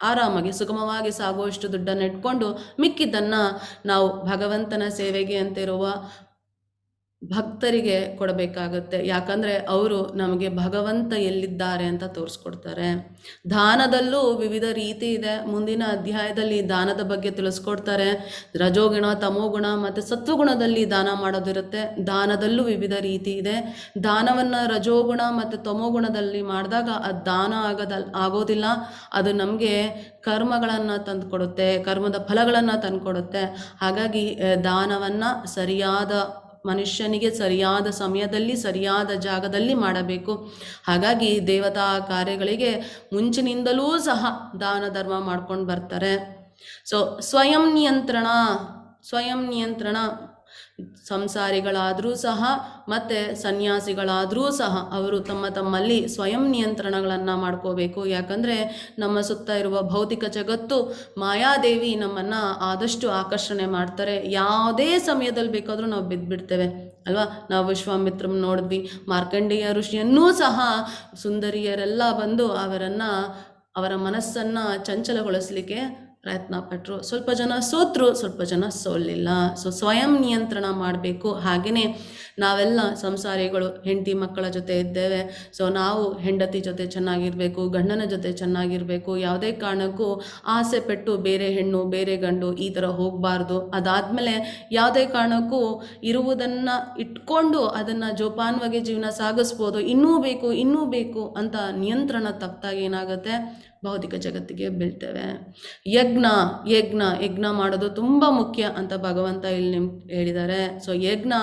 ಆರಾಮಾಗಿ ಸುಗಮವಾಗಿ ಸಾಗುವಷ್ಟು ದುಡ್ಡನ್ನು ಇಟ್ಕೊಂಡು ಮಿಕ್ಕಿದ್ದನ್ನು ನಾವು ಭಗವಂತನ ಸೇವೆಗೆ ಅಂತಿರುವ ಭಕ್ತರಿಗೆ ಕೊಡಬೇಕಾಗುತ್ತೆ. ಯಾಕಂದರೆ ಅವರು ನಮಗೆ ಭಗವಂತ ಎಲ್ಲಿದ್ದಾರೆ ಅಂತ ತೋರಿಸ್ಕೊಡ್ತಾರೆ. ದಾನದಲ್ಲೂ ವಿವಿಧ ರೀತಿ ಇದೆ. ಮುಂದಿನ ಅಧ್ಯಾಯದಲ್ಲಿ ದಾನದ ಬಗ್ಗೆ ತಿಳಿಸ್ಕೊಡ್ತಾರೆ. ರಜೋಗುಣ, ತಮೋಗುಣ ಮತ್ತು ಸತ್ವಗುಣದಲ್ಲಿ ದಾನ ಮಾಡೋದಿರುತ್ತೆ. ದಾನದಲ್ಲೂ ವಿವಿಧ ರೀತಿ ಇದೆ. ದಾನವನ್ನು ರಜೋಗುಣ ಮತ್ತು ತಮೋಗುಣದಲ್ಲಿ ಮಾಡಿದಾಗ ಅದು ದಾನ ಆಗೋದಿಲ್ಲ. ಅದು ನಮಗೆ ಕರ್ಮಗಳನ್ನು ತಂದುಕೊಡುತ್ತೆ, ಕರ್ಮದ ಫಲಗಳನ್ನು ತಂದುಕೊಡುತ್ತೆ. ಹಾಗಾಗಿ ದಾನವನ್ನು ಸರಿಯಾದ ಮನುಷ್ಯನಿಗೆ ಸರಿಯಾದ ಸಮಯದಲ್ಲಿ ಸರಿಯಾದ ಜಾಗದಲ್ಲಿ ಮಾಡಬೇಕು. ಹಾಗಾಗಿ ದೇವತಾ ಕಾರ್ಯಗಳಿಗೆ ಮುಂಚಿನಿಂದಲೂ ಸಹ ದಾನ ಧರ್ಮ ಮಾಡ್ಕೊಂಡು ಬರ್ತಾರೆ. ಸೊ ಸ್ವಯಂ ನಿಯಂತ್ರಣ ಸಂಸಾರಿಗಳಾದರೂ ಸಹ ಮತ್ತು ಸನ್ಯಾಸಿಗಳಾದರೂ ಸಹ ಅವರು ತಮ್ಮಲ್ಲಿ ಸ್ವಯಂ ನಿಯಂತ್ರಣಗಳನ್ನು ಮಾಡ್ಕೋಬೇಕು. ಯಾಕಂದರೆ ನಮ್ಮ ಸುತ್ತ ಇರುವ ಭೌತಿಕ ಜಗತ್ತು, ಮಾಯಾದೇವಿ ನಮ್ಮನ್ನು ಆದಷ್ಟು ಆಕರ್ಷಣೆ ಮಾಡ್ತಾರೆ. ಯಾವುದೇ ಸಮಯದಲ್ಲಿ ಬೇಕಾದರೂ ನಾವು ಬಿದ್ದುಬಿಡ್ತೇವೆ ಅಲ್ವಾ. ನಾವು ವಿಶ್ವಾಮಿತ್ರನ ನೋಡಿದ್ವಿ, ಮಾರ್ಕಂಡೇಯ ಋಷಿಯನ್ನೂ ಸಹ ಸುಂದರಿಯರೆಲ್ಲ ಬಂದು ಅವರ ಮನಸ್ಸನ್ನು ಚಂಚಲಗೊಳಿಸಲಿಕ್ಕೆ ಪ್ರಯತ್ನ ಪಟ್ಟರು. ಸ್ವಲ್ಪ ಜನ ಸೋತರು, ಸ್ವಲ್ಪ ಜನ ಸೋಲಿಲ್ಲ. ಸೊ ಸ್ವಯಂ ನಿಯಂತ್ರಣ ಮಾಡಬೇಕು. ಹಾಗೆಯೇ ನಾವೆಲ್ಲ ಸಂಸಾರಿಗಳು ಹೆಂಡತಿ ಮಕ್ಕಳ ಜೊತೆ ಇದ್ದೇವೆ. ಸೊ ನಾವು ಹೆಂಡತಿ ಜೊತೆ ಚೆನ್ನಾಗಿರಬೇಕು, ಗಂಡನ ಜೊತೆ ಚೆನ್ನಾಗಿರಬೇಕು. ಯಾವುದೇ ಕಾರಣಕ್ಕೂ ಆಸೆ ಪಟ್ಟು ಬೇರೆ ಹೆಣ್ಣು ಬೇರೆ ಗಂಡು ಈ ಥರ ಹೋಗಬಾರ್ದು. ಅದಾದಮೇಲೆ ಯಾವುದೇ ಕಾರಣಕ್ಕೂ ಇರುವುದನ್ನು ಇಟ್ಕೊಂಡು ಅದನ್ನು ಜೋಪಾನವಾಗಿ ಜೀವನ ಸಾಗಿಸ್ಬೋದು. ಇನ್ನೂ ಬೇಕು ಅಂತ ನಿಯಂತ್ರಣ ತಪ್ಪಾಗ ಏನಾಗುತ್ತೆ, ಭೌತಿಕ ಜಗತ್ತಿಗೆ ಬೀಳ್ತೇವೆ. ಯಜ್ಞ ಮಾಡೋದು ತುಂಬ ಮುಖ್ಯ ಅಂತ ಭಗವಂತ ಇಲ್ಲಿ ಹೇಳಿದ್ದಾರೆ. ಸೊ ಯಜ್ಞ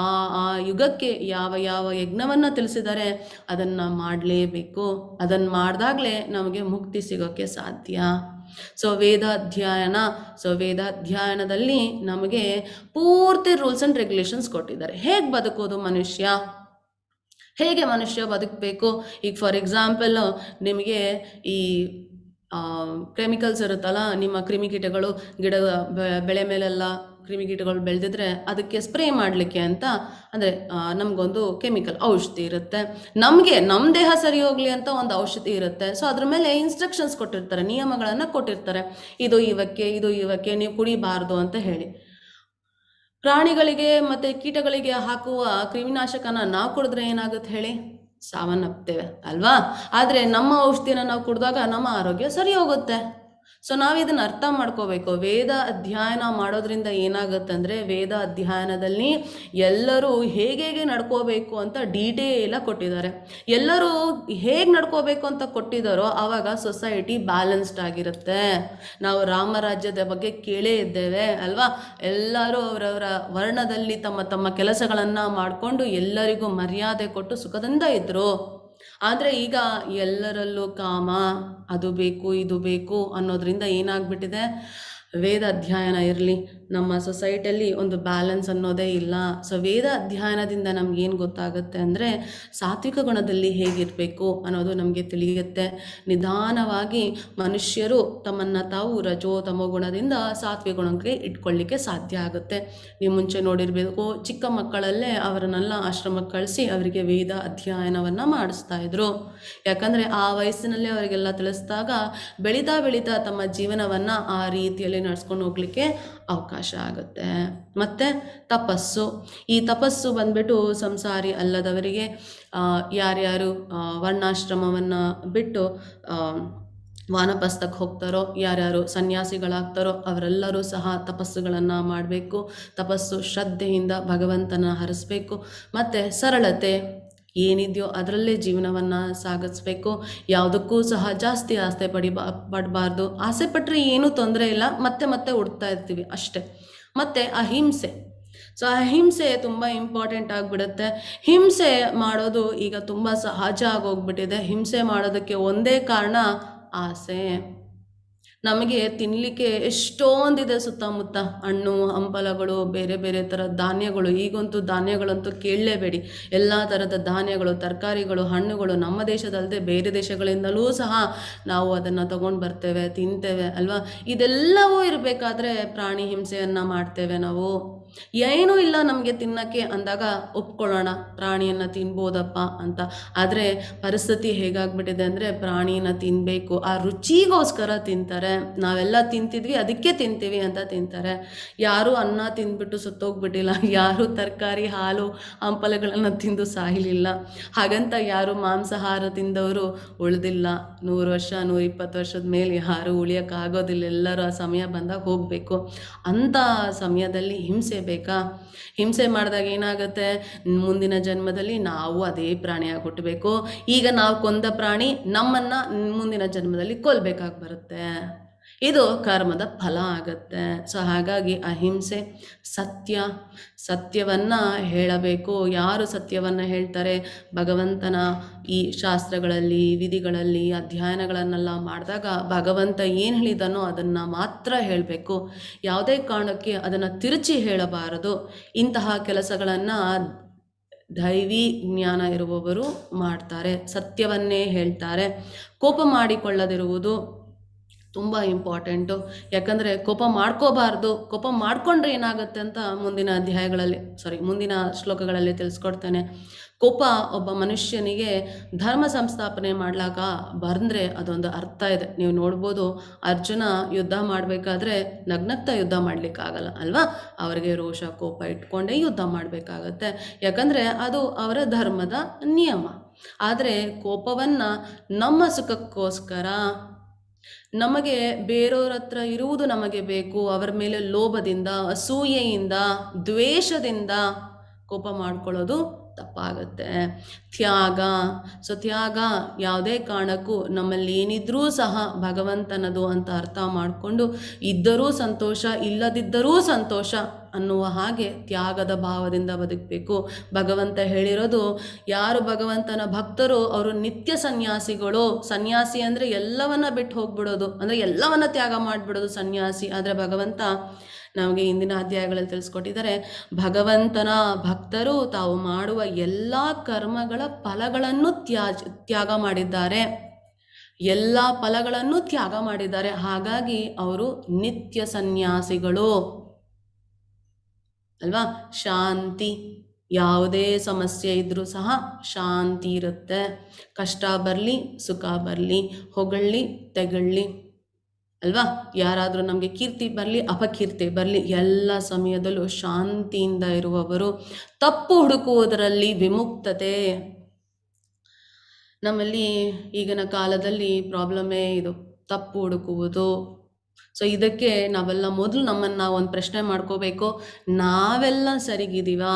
ಆ ಯುಗಕ್ಕೆ ಯಾವ ಯಜ್ಞವನ್ನು ತಿಳಿಸಿದ್ದಾರೆ ಅದನ್ನು ಮಾಡಲೇಬೇಕು. ಅದನ್ನು ಮಾಡಿದಾಗಲೇ ನಮಗೆ ಮುಕ್ತಿ ಸಿಗೋಕ್ಕೆ ಸಾಧ್ಯ. ಸೊ ವೇದಾಧ್ಯಯನದಲ್ಲಿ ನಮಗೆ ಪೂರ್ತಿ ರೂಲ್ಸ್ ಆ್ಯಂಡ್ ರೆಗ್ಯುಲೇಷನ್ಸ್ ಕೊಟ್ಟಿದ್ದಾರೆ. ಹೇಗೆ ಬದುಕೋದು ಹೇಗೆ ಮನುಷ್ಯ ಬದುಕಬೇಕು. ಈಗ ಫಾರ್ ಎಕ್ಸಾಂಪಲ್ ನಿಮಗೆ ಈ ಕೆಮಿಕಲ್ಸ್ ಇರುತ್ತಲ್ಲ, ನಿಮ್ಮ ಕ್ರಿಮಿಕೀಟಗಳು ಬೆಳೆ ಮೇಲೆಲ್ಲ ಕ್ರಿಮಿಕೀಟಗಳು ಬೆಳೆದಿದ್ರೆ ಅದಕ್ಕೆ ಸ್ಪ್ರೇ ಮಾಡಲಿಕ್ಕೆ ಅಂತ ಅಂದರೆ ನಮಗೊಂದು ಕೆಮಿಕಲ್ ಔಷಧಿ ಇರುತ್ತೆ. ನಮ್ಮ ದೇಹ ಸರಿ ಹೋಗಲಿ ಅಂತ ಒಂದು ಔಷಧಿ ಇರುತ್ತೆ. ಸೊ ಅದ್ರ ಮೇಲೆ ಇನ್ಸ್ಟ್ರಕ್ಷನ್ಸ್ ಕೊಟ್ಟಿರ್ತಾರೆ, ನಿಯಮಗಳನ್ನು ಕೊಟ್ಟಿರ್ತಾರೆ. ಇದು ಇವಕ್ಕೆ ನೀವು ಕುಡಿಬಾರ್ದು ಅಂತ ಹೇಳಿ. ಪ್ರಾಣಿಗಳಿಗೆ ಮತ್ತು ಕೀಟಗಳಿಗೆ ಹಾಕುವ ಕ್ರಿಮಿನಾಶಕನ ನಾವು ಕುಡಿದ್ರೆ ಏನಾಗುತ್ತೆ ಹೇಳಿ, ಸಾವನ್ನಪ್ತೇವೆ ಅಲ್ವಾ. ಆದರೆ ನಮ್ಮ ಔಷಧಿನ ನಾವು ಕುಡಿದಾಗ ನಮ್ಮ ಆರೋಗ್ಯ ಸರಿ ಹೋಗುತ್ತೆ. ಸೊ ನಾವು ಇದನ್ನು ಅರ್ಥ ಮಾಡ್ಕೋಬೇಕು. ವೇದ ಅಧ್ಯಯನ ಮಾಡೋದ್ರಿಂದ ಏನಾಗುತ್ತೆ ಅಂದರೆ, ವೇದ ಅಧ್ಯಯನದಲ್ಲಿ ಎಲ್ಲರೂ ಹೇಗೆ ನಡ್ಕೋಬೇಕು ಅಂತ ಡೀಟೇಲಾಗಿ ಕೊಟ್ಟಿದ್ದಾರೆ. ಎಲ್ಲರೂ ಹೇಗೆ ನಡ್ಕೋಬೇಕು ಅಂತ ಕೊಟ್ಟಿದ್ದಾರೋ ಆವಾಗ ಸೊಸೈಟಿ ಬ್ಯಾಲೆನ್ಸ್ಡ್ ಆಗಿರುತ್ತೆ. ನಾವು ರಾಮರಾಜ್ಯದ ಬಗ್ಗೆ ಕೇಳೇ ಇದ್ದೇವೆ ಅಲ್ವಾ? ಎಲ್ಲರೂ ಅವರವರ ವರ್ಣದಲ್ಲಿ ತಮ್ಮ ತಮ್ಮ ಕೆಲಸಗಳನ್ನು ಮಾಡಿಕೊಂಡು ಎಲ್ಲರಿಗೂ ಮರ್ಯಾದೆ ಕೊಟ್ಟು ಸುಖದಿಂದ ಇದ್ದರು. ಆದರೆ ಈಗ ಎಲ್ಲರಲ್ಲೂ ಕಾಮ, ಅದು ಬೇಕು ಇದು ಬೇಕು ಅನ್ನೋದ್ರಿಂದ ಏನಾಗ್ಬಿಟ್ಟಿದೆ, ವೇದ ಅಧ್ಯಯನ ಇರಲಿ, ನಮ್ಮ ಸೊಸೈಟಿಯಲ್ಲಿ ಒಂದು ಬ್ಯಾಲೆನ್ಸ್ ಅನ್ನೋದೇ ಇಲ್ಲ. ಸೊ ವೇದ ಅಧ್ಯಯನದಿಂದ ನಮಗೇನು ಗೊತ್ತಾಗುತ್ತೆ ಅಂದರೆ, ಸಾತ್ವಿಕ ಗುಣದಲ್ಲಿ ಹೇಗಿರಬೇಕು ಅನ್ನೋದು ನಮಗೆ ತಿಳಿಯುತ್ತೆ. ನಿಧಾನವಾಗಿ ಮನುಷ್ಯರು ತಮ್ಮನ್ನು ತಾವು ರಜೋ ತಮೋ ಗುಣದಿಂದ ಸಾತ್ವಿಕ ಗುಣಕ್ಕೆ ಇಟ್ಕೊಳ್ಳಿಕ್ಕೆ ಸಾಧ್ಯ ಆಗುತ್ತೆ. ನೀವು ಮುಂಚೆ ನೋಡಿರಬೇಕು, ಚಿಕ್ಕ ಮಕ್ಕಳಲ್ಲೇ ಅವರನ್ನೆಲ್ಲ ಆಶ್ರಮಕ್ಕೆ ಕಳಿಸಿ ಅವರಿಗೆ ವೇದ ಅಧ್ಯಯನವನ್ನು ಮಾಡಿಸ್ತಾ ಇದ್ರು. ಯಾಕಂದರೆ ಆ ವಯಸ್ಸಿನಲ್ಲಿ ಅವರಿಗೆಲ್ಲ ತಿಳಿಸಿದಾಗ ಬೆಳೀತಾ ಬೆಳೀತಾ ತಮ್ಮ ಜೀವನವನ್ನು ಆ ರೀತಿಯಲ್ಲಿ ನಡೆಸ್ಕೊಂಡು ಹೋಗಲಿಕ್ಕೆ ಅವಕಾಶ ಆಗುತ್ತೆ. ಮತ್ತು ತಪಸ್ಸು, ಈ ತಪಸ್ಸು ಬಂದ್ಬಿಟ್ಟು ಸಂಸಾರಿ ಅಲ್ಲದವರಿಗೆ, ಯಾರ್ಯಾರು ವರ್ಣಾಶ್ರಮವನ್ನು ಬಿಟ್ಟು ವಾನಪ್ರಸ್ಥಕ್ಕೆ ಹೋಗ್ತಾರೋ, ಯಾರ್ಯಾರು ಸನ್ಯಾಸಿಗಳಾಗ್ತಾರೋ ಅವರೆಲ್ಲರೂ ಸಹ ತಪಸ್ಸುಗಳನ್ನು ಮಾಡಬೇಕು. ತಪಸ್ಸು ಶ್ರದ್ಧೆಯಿಂದ ಭಗವಂತನ ಹರಿಸ್ಬೇಕು. ಮತ್ತು ಸರಳತೆ ಏನಿದೆಯೋ ಅದರಲ್ಲೇ ಜೀವನವನ್ನು ಸಾಗಿಸ್ಬೇಕು. ಯಾವುದಕ್ಕೂ ಸಹ ಜಾಸ್ತಿ ಆಸೆ ಪಡಬಾರ್ದು. ಆಸೆ ಪಟ್ಟರೆ ಏನೂ ತೊಂದರೆ ಇಲ್ಲ, ಮತ್ತೆ ಮತ್ತೆ ಹುಡ್ತಾ ಇರ್ತೀವಿ ಅಷ್ಟೇ. ಮತ್ತು ಅಹಿಂಸೆ, ಸೊ ಅಹಿಂಸೆ ತುಂಬ ಇಂಪಾರ್ಟೆಂಟ್ ಆಗಿಬಿಡುತ್ತೆ. ಹಿಂಸೆ ಮಾಡೋದು ಈಗ ತುಂಬ ಸಹಜ ಆಗೋಗ್ಬಿಟ್ಟಿದೆ. ಹಿಂಸೆ ಮಾಡೋದಕ್ಕೆ ಒಂದೇ ಕಾರಣ ಆಸೆ. ನಮಗೆ ತಿನ್ನಲಿಕ್ಕೆ ಎಷ್ಟೊಂದಿದೆ ಸುತ್ತಮುತ್ತ, ಹಣ್ಣು ಹಂಪಲಗಳು, ಬೇರೆ ಬೇರೆ ಥರದ ಧಾನ್ಯಗಳು. ಈಗಂತೂ ಧಾನ್ಯಗಳಂತೂ ಕೇಳಲೇಬೇಡಿ. ಎಲ್ಲ ಥರದ ಧಾನ್ಯಗಳು, ತರಕಾರಿಗಳು, ಹಣ್ಣುಗಳು ನಮ್ಮ ದೇಶದಲ್ಲದೆ ಬೇರೆ ದೇಶಗಳಿಂದಲೂ ಸಹ ನಾವು ಅದನ್ನು ತೊಗೊಂಡು ಬರ್ತೇವೆ, ತಿಂತೇವೆ ಅಲ್ವಾ? ಇದೆಲ್ಲವೂ ಇರಬೇಕಾದ್ರೆ ಪ್ರಾಣಿ ಹಿಂಸೆಯನ್ನು ಮಾಡ್ತೇವೆ ನಾವು. ಏನೂ ಇಲ್ಲ ನಮಗೆ ತಿನ್ನೋಕ್ಕೆ ಅಂದಾಗ ಒಪ್ಕೊಳ್ಳೋಣ, ಪ್ರಾಣಿಯನ್ನು ತಿನ್ಬೋದಪ್ಪ ಅಂತ. ಆದರೆ ಪರಿಸ್ಥಿತಿ ಹೇಗಾಗ್ಬಿಟ್ಟಿದೆ ಅಂದರೆ, ಪ್ರಾಣಿನ ತಿನ್ನಬೇಕು, ಆ ರುಚಿಗೋಸ್ಕರ ತಿಂತಾರೆ. ನಾವೆಲ್ಲ ತಿಂತಿದ್ವಿ ಅದಕ್ಕೆ ತಿಂತೀವಿ ಅಂತ ತಿಂತಾರೆ. ಯಾರೂ ಅನ್ನ ತಿಂದ್ಬಿಟ್ಟು ಸತ್ತೋಗ್ಬಿಟ್ಟಿಲ್ಲ, ಯಾರೂ ತರಕಾರಿ ಹಾಲು ಹಂಪಲುಗಳನ್ನು ತಿಂದು ಸಾಯಲಿಲ್ಲ. ಹಾಗಂತ ಯಾರು ಮಾಂಸಾಹಾರ ತಿಂದವರು ಉಳಿದಿಲ್ಲ. 100 ವರ್ಷ 120 ವರ್ಷದ ಮೇಲೆ ಯಾರೂ ಉಳಿಯೋಕ್ಕಾಗೋದಿಲ್ಲ. ಎಲ್ಲರೂ ಆ ಸಮಯ ಬಂದಾಗ ಹೋಗಬೇಕು. ಅಂಥ ಸಮಯದಲ್ಲಿ ಹಿಂಸೆ ಬೇಕಾ? ಹಿಂಸೆ ಮಾಡಿದಾಗ ಏನಾಗುತ್ತೆ, ಮುಂದಿನ ಜನ್ಮದಲ್ಲಿ ನಾವು ಅದೇ ಪ್ರಾಣಿಯಾಗಿ ಹುಟ್ಟಬೇಕು. ಈಗ ನಾವು ಕೊಂದ ಪ್ರಾಣಿ ನಮ್ಮನ್ನು ಮುಂದಿನ ಜನ್ಮದಲ್ಲಿ ಕೊಲ್ಲಬೇಕಾಗಿ ಬರುತ್ತೆ. ಇದು ಕರ್ಮದ ಫಲ ಆಗುತ್ತೆ. ಸೊ ಹಾಗಾಗಿ ಅಹಿಂಸೆ, ಸತ್ಯವನ್ನು ಹೇಳಬೇಕು. ಯಾರು ಸತ್ಯವನ್ನು ಹೇಳ್ತಾರೆ, ಭಗವಂತನ ಈ ಶಾಸ್ತ್ರಗಳಲ್ಲಿ ವಿಧಿಗಳಲ್ಲಿ ಅಧ್ಯಯನಗಳನ್ನೆಲ್ಲ ಮಾಡಿದಾಗ ಭಗವಂತ ಏನು ಹೇಳಿದನೋ ಅದನ್ನು ಮಾತ್ರ ಹೇಳಬೇಕು. ಯಾವುದೇ ಕಾರಣಕ್ಕೆ ಅದನ್ನು ತಿರುಚಿ ಹೇಳಬಾರದು. ಇಂತಹ ಕೆಲಸಗಳನ್ನು ದೈವಿ ಜ್ಞಾನ ಇರುವವರು ಮಾಡ್ತಾರೆ, ಸತ್ಯವನ್ನೇ ಹೇಳ್ತಾರೆ. ಕೋಪ ಮಾಡಿಕೊಳ್ಳದಿರುವುದು ತುಂಬ ಇಂಪಾರ್ಟೆಂಟು. ಯಾಕಂದರೆ ಕೋಪ ಮಾಡ್ಕೋಬಾರ್ದು. ಕೋಪ ಮಾಡಿಕೊಂಡ್ರೆ ಏನಾಗುತ್ತೆ ಅಂತ ಮುಂದಿನ ಶ್ಲೋಕಗಳಲ್ಲಿ ತಿಳಿಸ್ಕೊಡ್ತೇನೆ. ಕೋಪ ಒಬ್ಬ ಮನುಷ್ಯನಿಗೆ ಧರ್ಮ ಸಂಸ್ಥಾಪನೆ ಮಾಡ್ಲಾಕ ಬಂದರೆ ಅದೊಂದು ಅರ್ಥ ಇದೆ. ನೀವು ನೋಡ್ಬೋದು, ಅರ್ಜುನ ಯುದ್ಧ ಮಾಡಬೇಕಾದ್ರೆ ನಗ್ನಗ್ತಾ ಯುದ್ಧ ಮಾಡಲಿಕ್ಕಾಗಲ್ಲ ಅಲ್ವಾ? ಅವರಿಗೆ ರೋಷ ಕೋಪ ಇಟ್ಕೊಂಡೇ ಯುದ್ಧ ಮಾಡಬೇಕಾಗತ್ತೆ. ಯಾಕಂದರೆ ಅದು ಅವರ ಧರ್ಮದ ನಿಯಮ. ಆದರೆ ಕೋಪವನ್ನು ನಮ್ಮ ಸುಖಕ್ಕೋಸ್ಕರ, ನಮಗೆ ಬೇರೆಯವ್ರ ಹತ್ರ ಇರುವುದು ನಮಗೆ ಬೇಕು, ಅವರ ಮೇಲೆ ಲೋಭದಿಂದ, ಅಸೂಯೆಯಿಂದ, ದ್ವೇಷದಿಂದ ಕೋಪ ಮಾಡ್ಕೊಳ್ಳೋದು ತಪ್ಪಾಗುತ್ತೆ. ತ್ಯಾಗ ಯಾವುದೇ ಕಾರಣಕ್ಕೂ ನಮ್ಮಲ್ಲಿ ಏನಿದ್ರೂ ಸಹ ಭಗವಂತನದು ಅಂತ ಅರ್ಥ ಮಾಡಿಕೊಂಡು, ಇದ್ದರೂ ಸಂತೋಷ ಇಲ್ಲದಿದ್ದರೂ ಸಂತೋಷ ಅನ್ನುವ ಹಾಗೆ ತ್ಯಾಗದ ಭಾವದಿಂದ ಬದುಕಬೇಕು. ಭಗವಂತ ಹೇಳಿರೋದು, ಯಾರು ಭಗವಂತನ ಭಕ್ತರು ಅವರು ನಿತ್ಯ ಸನ್ಯಾಸಿಗಳು. ಸನ್ಯಾಸಿ ಅಂದರೆ ಎಲ್ಲವನ್ನ ಬಿಟ್ಟು ಹೋಗ್ಬಿಡೋದು, ಅಂದರೆ ಎಲ್ಲವನ್ನ ತ್ಯಾಗ ಮಾಡಿಬಿಡೋದು ಸನ್ಯಾಸಿ. ಆದರೆ ಭಗವಂತ ನಮಗೆ ಇಂದಿನ ಅಧ್ಯಾಯಗಳಲ್ಲಿ ತಿಳಿಸ್ಕೊಟ್ಟಿದ್ದಾರೆ, ಭಗವಂತನ ಭಕ್ತರು ತಾವು ಮಾಡುವ ಎಲ್ಲ ಕರ್ಮಗಳ ಫಲಗಳನ್ನು ತ್ಯಾಗ ಮಾಡಿದ್ದಾರೆ, ಎಲ್ಲ ಫಲಗಳನ್ನು ತ್ಯಾಗ ಮಾಡಿದ್ದಾರೆ. ಹಾಗಾಗಿ ಅವರು ನಿತ್ಯ ಸನ್ಯಾಸಿಗಳು ಅಲ್ವಾ? ಶಾಂತಿ, ಯಾವುದೇ ಸಮಸ್ಯೆ ಇದ್ದರೂ ಸಹ ಶಾಂತಿ ಇರುತ್ತೆ. ಕಷ್ಟ ಬರಲಿ ಸುಖ ಬರಲಿ, ಹೊಗಳ್ಳಿ ತೆಗಳ್ಳಿ ಅಲ್ವಾ? ಯಾರಾದರೂ ನಮಗೆ ಕೀರ್ತಿ ಬರಲಿ ಅಪಕೀರ್ತಿ ಬರಲಿ, ಎಲ್ಲ ಸಮಯದಲ್ಲೂ ಶಾಂತಿಯಿಂದ ಇರುವವರು. ತಪ್ಪು ಹುಡುಕುವುದರಲ್ಲಿ ವಿಮುಕ್ತತೆ. ನಮ್ಮಲ್ಲಿ ಈಗಿನ ಕಾಲದಲ್ಲಿ ಪ್ರಾಬ್ಲಮ್ಮೇ ಇದು. ತಪ್ಪು ಹುಡುಕುವುದು. ಸೊ ಇದಕ್ಕೆ ನಾವೆಲ್ಲ ಮೊದಲು ನಮ್ಮನ್ನು ಒಂದು ಪ್ರಶ್ನೆ ಮಾಡ್ಕೋಬೇಕು, ನಾವೆಲ್ಲ ಸರಿಗಿದ್ದೀವಾ?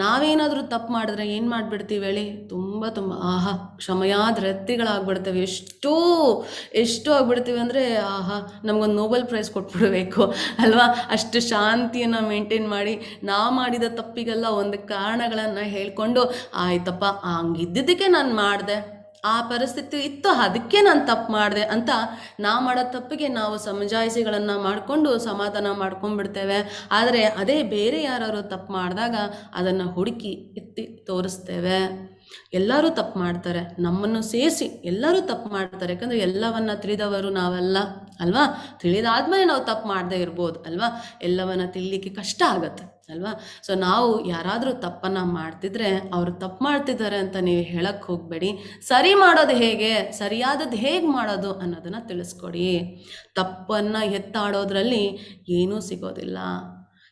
ನಾವೇನಾದರೂ ತಪ್ಪು ಮಾಡಿದ್ರೆ ಏನು ಮಾಡಿಬಿಡ್ತೀವಿ ಹೇಳಿ? ತುಂಬ ಕ್ಷಮಯಾದ್ರತಿಗಳಾಗ್ಬಿಡ್ತೇವೆ. ಎಷ್ಟು ಆಗ್ಬಿಡ್ತೀವಿ ಅಂದರೆ ನಮಗೊಂದು ನೋಬೆಲ್ ಪ್ರೈಸ್ ಕೊಟ್ಬಿಡ್ಬೇಕು ಅಲ್ವಾ? ಅಷ್ಟು ಶಾಂತಿಯನ್ನು ಮೇಂಟೈನ್ ಮಾಡಿ ನಾವು ಮಾಡಿದ ತಪ್ಪಿಗೆಲ್ಲ ಒಂದು ಕಾರಣಗಳನ್ನು ಹೇಳ್ಕೊಂಡು, ಆಯ್ತಪ್ಪ ಹಂಗಿದ್ದಕ್ಕೆ ನಾನು ಮಾಡಿದೆ, ಆ ಪರಿಸ್ಥಿತಿ ಇತ್ತು ಅದಕ್ಕೆ ನಾನು ತಪ್ಪು ಮಾಡಿದೆ ಅಂತ ನಾವು ಮಾಡೋ ತಪ್ಪಿಗೆ ನಾವು ಸಮಜಾಯಿಸಿಗಳನ್ನು ಮಾಡಿಕೊಂಡು ಸಮಾಧಾನ ಮಾಡ್ಕೊಂಡ್ಬಿಡ್ತೇವೆ. ಆದರೆ ಅದೇ ಬೇರೆ ಯಾರು ತಪ್ಪು ಮಾಡಿದಾಗ ಅದನ್ನು ಹುಡುಕಿ ಎತ್ತಿ ತೋರಿಸ್ತೇವೆ. ಎಲ್ಲರೂ ತಪ್ಪು ಮಾಡ್ತಾರೆ, ನಮ್ಮನ್ನು ಸೇರಿಸಿ ಎಲ್ಲರೂ ತಪ್ಪು ಮಾಡ್ತಾರೆ. ಯಾಕಂದರೆ ಎಲ್ಲವನ್ನ ತಿಳಿದವರು ನಾವೆಲ್ಲ ಅಲ್ವಾ? ತಿಳಿದಾದ್ಮೇಲೆ ನಾವು ತಪ್ಪು ಮಾಡದೇ ಇರ್ಬೋದು ಅಲ್ವಾ? ಎಲ್ಲವನ್ನ ತಿಳಿಲಿಕ್ಕೆ ಕಷ್ಟ ಆಗತ್ತೆ ಅಲ್ವಾ? ಸೊ ನಾವು ಯಾರಾದರೂ ತಪ್ಪನ್ನು ಮಾಡ್ತಿದ್ರೆ ಅವರು ತಪ್ಪು ಮಾಡ್ತಿದ್ದಾರೆ ಅಂತ ನೀವು ಹೇಳಕ್ಕೆ ಹೋಗಬೇಡಿ. ಸರಿ ಮಾಡೋದು ಹೇಗೆ, ಸರಿಯಾದದ್ದು ಹೇಗೆ ಮಾಡೋದು ಅನ್ನೋದನ್ನು ತಿಳಿಸ್ಕೊಡಿ. ತಪ್ಪನ್ನು ಎತ್ತಾಡೋದ್ರಲ್ಲಿ ಏನೂ ಸಿಗೋದಿಲ್ಲ,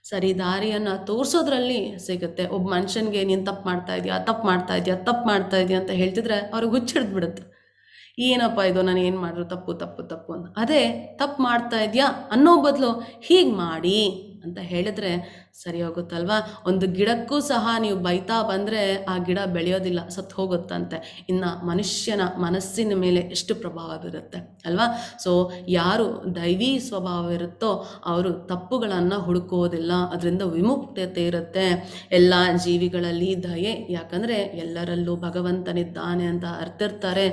ಸರಿ ದಾರಿಯನ್ನು ತೋರಿಸೋದ್ರಲ್ಲಿ ಸಿಗುತ್ತೆ. ಒಬ್ಬ ಮನುಷ್ಯನಿಗೆ ನೀನು ತಪ್ಪು ಮಾಡ್ತಾ ಇದೆಯಾ ಅಂತ ಹೇಳ್ತಿದ್ರೆ ಅವ್ರಿಗೆ ಹುಚ್ಚಿಡ್ದ್ಬಿಡುತ್ತೆ. ಏನಪ್ಪ ಇದು, ನಾನು ಏನು ಮಾಡಿದ್ರು ತಪ್ಪು ಅಂತ. ಅದೇ ತಪ್ಪು ಮಾಡ್ತಾ ಇದೆಯಾ ಅನ್ನೋ ಬದಲು ಹೀಗೆ ಮಾಡಿ ಅಂತ ಹೇಳಿದ್ರೆ ಸರಿ ಹೋಗುತ್ತಲ್ವಾ? ಒಂದು ಗಿಡಕ್ಕೂ ಸಹ ನೀವು ಬೈತಾ ಬಂದರೆ ಆ ಗಿಡ ಬೆಳೆಯೋದಿಲ್ಲ, ಸತ್ತು ಹೋಗುತ್ತಂತೆ. ಇನ್ನು ಮನುಷ್ಯನ ಮನಸ್ಸಿನ ಮೇಲೆ ಎಷ್ಟು ಪ್ರಭಾವ ಬೀರುತ್ತೆ ಅಲ್ವಾ? ಸೊ ಯಾರು ದೈವಿ ಸ್ವಭಾವ ಇರುತ್ತೋ ಅವರು ತಪ್ಪುಗಳನ್ನು ಹುಡುಕೋದಿಲ್ಲ, ಅದರಿಂದ ವಿಮುಕ್ತತೆ ಇರುತ್ತೆ. ಎಲ್ಲ ಜೀವಿಗಳಲ್ಲಿ ದಯೆ, ಯಾಕಂದರೆ ಎಲ್ಲರಲ್ಲೂ ಭಗವಂತನಿದ್ದಾನೆ ಅಂತ ಅರ್ತಿರ್ತಾರೆ.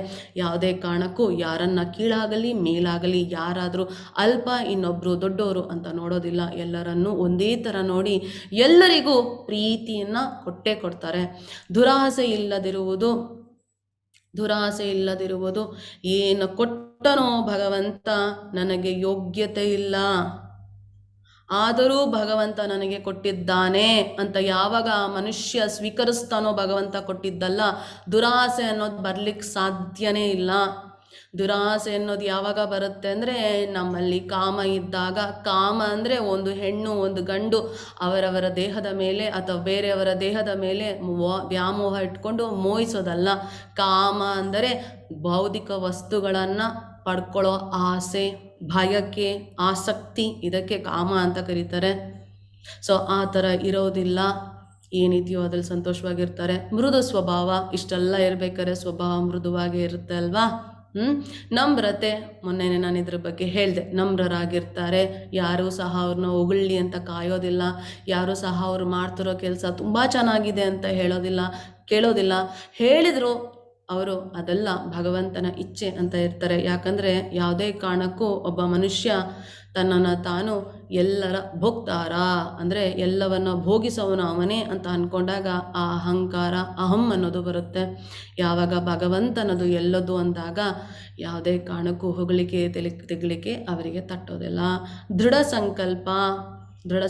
ಯಾವುದೇ ಕಾರಣಕ್ಕೂ ಯಾರನ್ನು ಕೀಳಾಗಲಿ ಮೇಲಾಗಲಿ, ಯಾರಾದರೂ ಅಲ್ಪ ಇನ್ನೊಬ್ಬರು ದೊಡ್ಡವರು ಅಂತ ನೋಡೋದಿಲ್ಲ. ಎಲ್ಲರನ್ನೂ ಒಂದೇ ಥರ ನೋಡಿ ಎಲ್ಲರಿಗೂ ಪ್ರೀತಿಯನ್ನು ಕೊಡ್ತಾರೆ. ದುರಾಸೆ ಇಲ್ಲದಿರುವುದು, ಏನು ಕೊಟ್ಟನೋ ಭಗವಂತ ನನಗೆ ಯೋಗ್ಯತೆ ಇಲ್ಲ, ಆದರೂ ಭಗವಂತ ನನಗೆ ಕೊಟ್ಟಿದ್ದಾನೆ ಅಂತ ಯಾವಾಗ ಮನುಷ್ಯ ಸ್ವೀಕರಿಸ್ತಾನೋ ಭಗವಂತ ಕೊಟ್ಟಿದ್ದಲ್ಲ, ದುರಾಸೆ ಅನ್ನೋದು ಬರ್ಲಿಕ್ಕೆ ಸಾಧ್ಯನೇ ಇಲ್ಲ. ದುರಾಸೆ ಅನ್ನೋದು ಯಾವಾಗ ಬರುತ್ತೆ ಅಂದರೆ ನಮ್ಮಲ್ಲಿ ಕಾಮ ಇದ್ದಾಗ. ಕಾಮ ಅಂದರೆ ಒಂದು ಹೆಣ್ಣು ಒಂದು ಗಂಡು ಅವರವರ ದೇಹದ ಮೇಲೆ ಅಥವಾ ಬೇರೆಯವರ ದೇಹದ ಮೇಲೆ ವ್ಯಾಮೋಹ ಇಟ್ಕೊಂಡು ಮೋಹಿಸೋದಲ್ಲ. ಕಾಮ ಅಂದರೆ ಭೌತಿಕ ವಸ್ತುಗಳನ್ನು ಪಡ್ಕೊಳ್ಳೋ ಆಸೆ, ಬಯಕೆ, ಆಸಕ್ತಿ, ಇದಕ್ಕೆ ಕಾಮ ಅಂತ ಕರೀತಾರೆ. ಸೊ ಆ ಥರ ಇರೋದಿಲ್ಲ. ಏನಿದೆಯೋ ಅದ್ರಲ್ಲಿ ಸಂತೋಷವಾಗಿರ್ತಾರೆ. ಮೃದು ಸ್ವಭಾವ, ಇಷ್ಟೆಲ್ಲ ಇರಬೇಕಾದ್ರೆ ಸ್ವಭಾವ ಮೃದುವಾಗಿ ಇರುತ್ತೆ ಅಲ್ವಾ? ನಮ್ರತೆ, ಮೊನ್ನೆನೇ ನಾನು ಇದ್ರ ಬಗ್ಗೆ ಹೇಳಿದೆ. ನಮ್ರರಾಗಿರ್ತಾರೆ, ಯಾರೂ ಸಹ ಅವ್ರನ್ನ ಹೊಗಳ್ಳಿ ಅಂತ ಕಾಯೋದಿಲ್ಲ, ಯಾರೂ ಸಹ ಅವ್ರು ಮಾಡ್ತಿರೋ ಕೆಲಸ ತುಂಬ ಚೆನ್ನಾಗಿದೆ ಅಂತ ಕೇಳೋದಿಲ್ಲ. ಹೇಳಿದ್ರು ಅವರು ಅದೆಲ್ಲ ಭಗವಂತನ ಇಚ್ಛೆ ಅಂತ ಇರ್ತಾರೆ. ಯಾಕಂದರೆ ಯಾವುದೇ ಕಾರಣಕ್ಕೂ ಒಬ್ಬ ಮನುಷ್ಯ ತನ್ನನ್ನು ತಾನು ಎಲ್ಲರ ಭೋಗ್ತಾರ ಅಂದರೆ ಎಲ್ಲವನ್ನ ಭೋಗಿಸೋವನು ಅವನೇ ಅಂತ ಅಂದ್ಕೊಂಡಾಗ ಆ ಅಹಂಕಾರ, ಅಹಂ ಅನ್ನೋದು ಬರುತ್ತೆ. ಯಾವಾಗ ಭಗವಂತನದು ಎಲ್ಲದು ಅಂದಾಗ ಯಾವುದೇ ಕಾರಣಕ್ಕೂ ಹೊಗಳಿಕೆ ತೆಗಲಿಕ್ಕೆ ಅವರಿಗೆ ತಟ್ಟೋದಿಲ್ಲ. ದೃಢ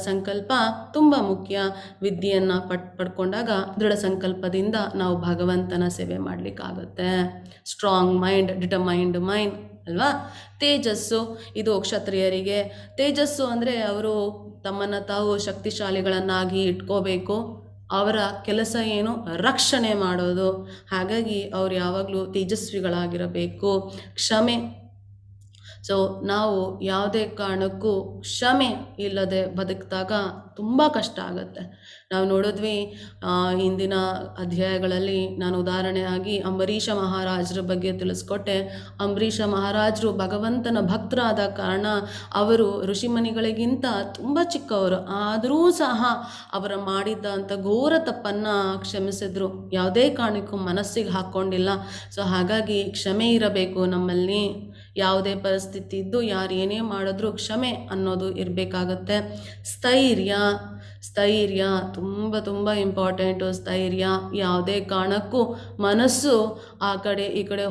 ಸಂಕಲ್ಪ ತುಂಬ ಮುಖ್ಯ. ವಿದ್ಯೆಯನ್ನು ಪಡ್ಕೊಂಡಾಗ ದೃಢ ಸಂಕಲ್ಪದಿಂದ ನಾವು ಭಗವಂತನ ಸೇವೆ ಮಾಡಲಿಕ್ಕಾಗುತ್ತೆ. ಸ್ಟ್ರಾಂಗ್ ಮೈಂಡ್, ಡಿಟರ್ಮೈನ್ಡ್ ಮೈಂಡ್ ಅಲ್ವಾ? ತೇಜಸ್ಸು, ಇದು ಕ್ಷತ್ರಿಯರಿಗೆ. ತೇಜಸ್ಸು ಅಂದರೆ ಅವರು ತಮ್ಮನ್ನು ತಾವು ಶಕ್ತಿಶಾಲಿಗಳನ್ನಾಗಿ ಇಟ್ಕೋಬೇಕು. ಅವರ ಕೆಲಸ ಏನು? ರಕ್ಷಣೆ ಮಾಡೋದು. ಹಾಗಾಗಿ ಅವರು ಯಾವಾಗಲೂ ತೇಜಸ್ವಿಗಳಾಗಿರಬೇಕು. ಕ್ಷಮೆ, ಸೊ ನಾವು ಯಾವುದೇ ಕಾರಣಕ್ಕೂ ಕ್ಷಮೆ ಇಲ್ಲದೆ ಬದುಕಿದಾಗ ತುಂಬ ಕಷ್ಟ ಆಗುತ್ತೆ. ನಾವು ನೋಡಿದ್ವಿ ಹಿಂದಿನ ಅಧ್ಯಾಯಗಳಲ್ಲಿ, ನಾನು ಉದಾಹರಣೆಯಾಗಿ ಅಂಬರೀಷ ಮಹಾರಾಜರ ಬಗ್ಗೆ ತಿಳಿಸ್ಕೊಟ್ಟೆ. ಅಂಬರೀಷ ಮಹಾರಾಜರು ಭಗವಂತನ ಭಕ್ತರಾದ ಕಾರಣ ಅವರು ಋಷಿಮುನಿಗಳಿಗಿಂತ ತುಂಬ ಚಿಕ್ಕವರು, ಆದರೂ ಸಹ ಅವರ ಮಾಡಿದ್ದಂಥ ಘೋರ ತಪ್ಪನ್ನು ಕ್ಷಮಿಸಿದ್ರು. ಯಾವುದೇ ಕಾರಣಕ್ಕೂ ಮನಸ್ಸಿಗೆ ಹಾಕ್ಕೊಂಡಿಲ್ಲ. ಸೊ ಹಾಗಾಗಿ ಕ್ಷಮೆ ಇರಬೇಕು ನಮ್ಮಲ್ಲಿ. ಯಾವುದೇ ಪರಿಸ್ಥಿತಿ ಇದ್ದು ಯಾರು ಏನೇ ಮಾಡಿದ್ರೂ ಕ್ಷಮೆ ಅನ್ನೋದು ಇರಬೇಕಾಗತ್ತೆ. ಸ್ಥೈರ್ಯ ತುಂಬ ಇಂಪಾರ್ಟೆಂಟು. ಸ್ಥೈರ್ಯ, ಯಾವುದೇ ಕಾರಣಕ್ಕೂ ಮನಸ್ಸು ಆ ಕಡೆ ಈ ಕಡೆ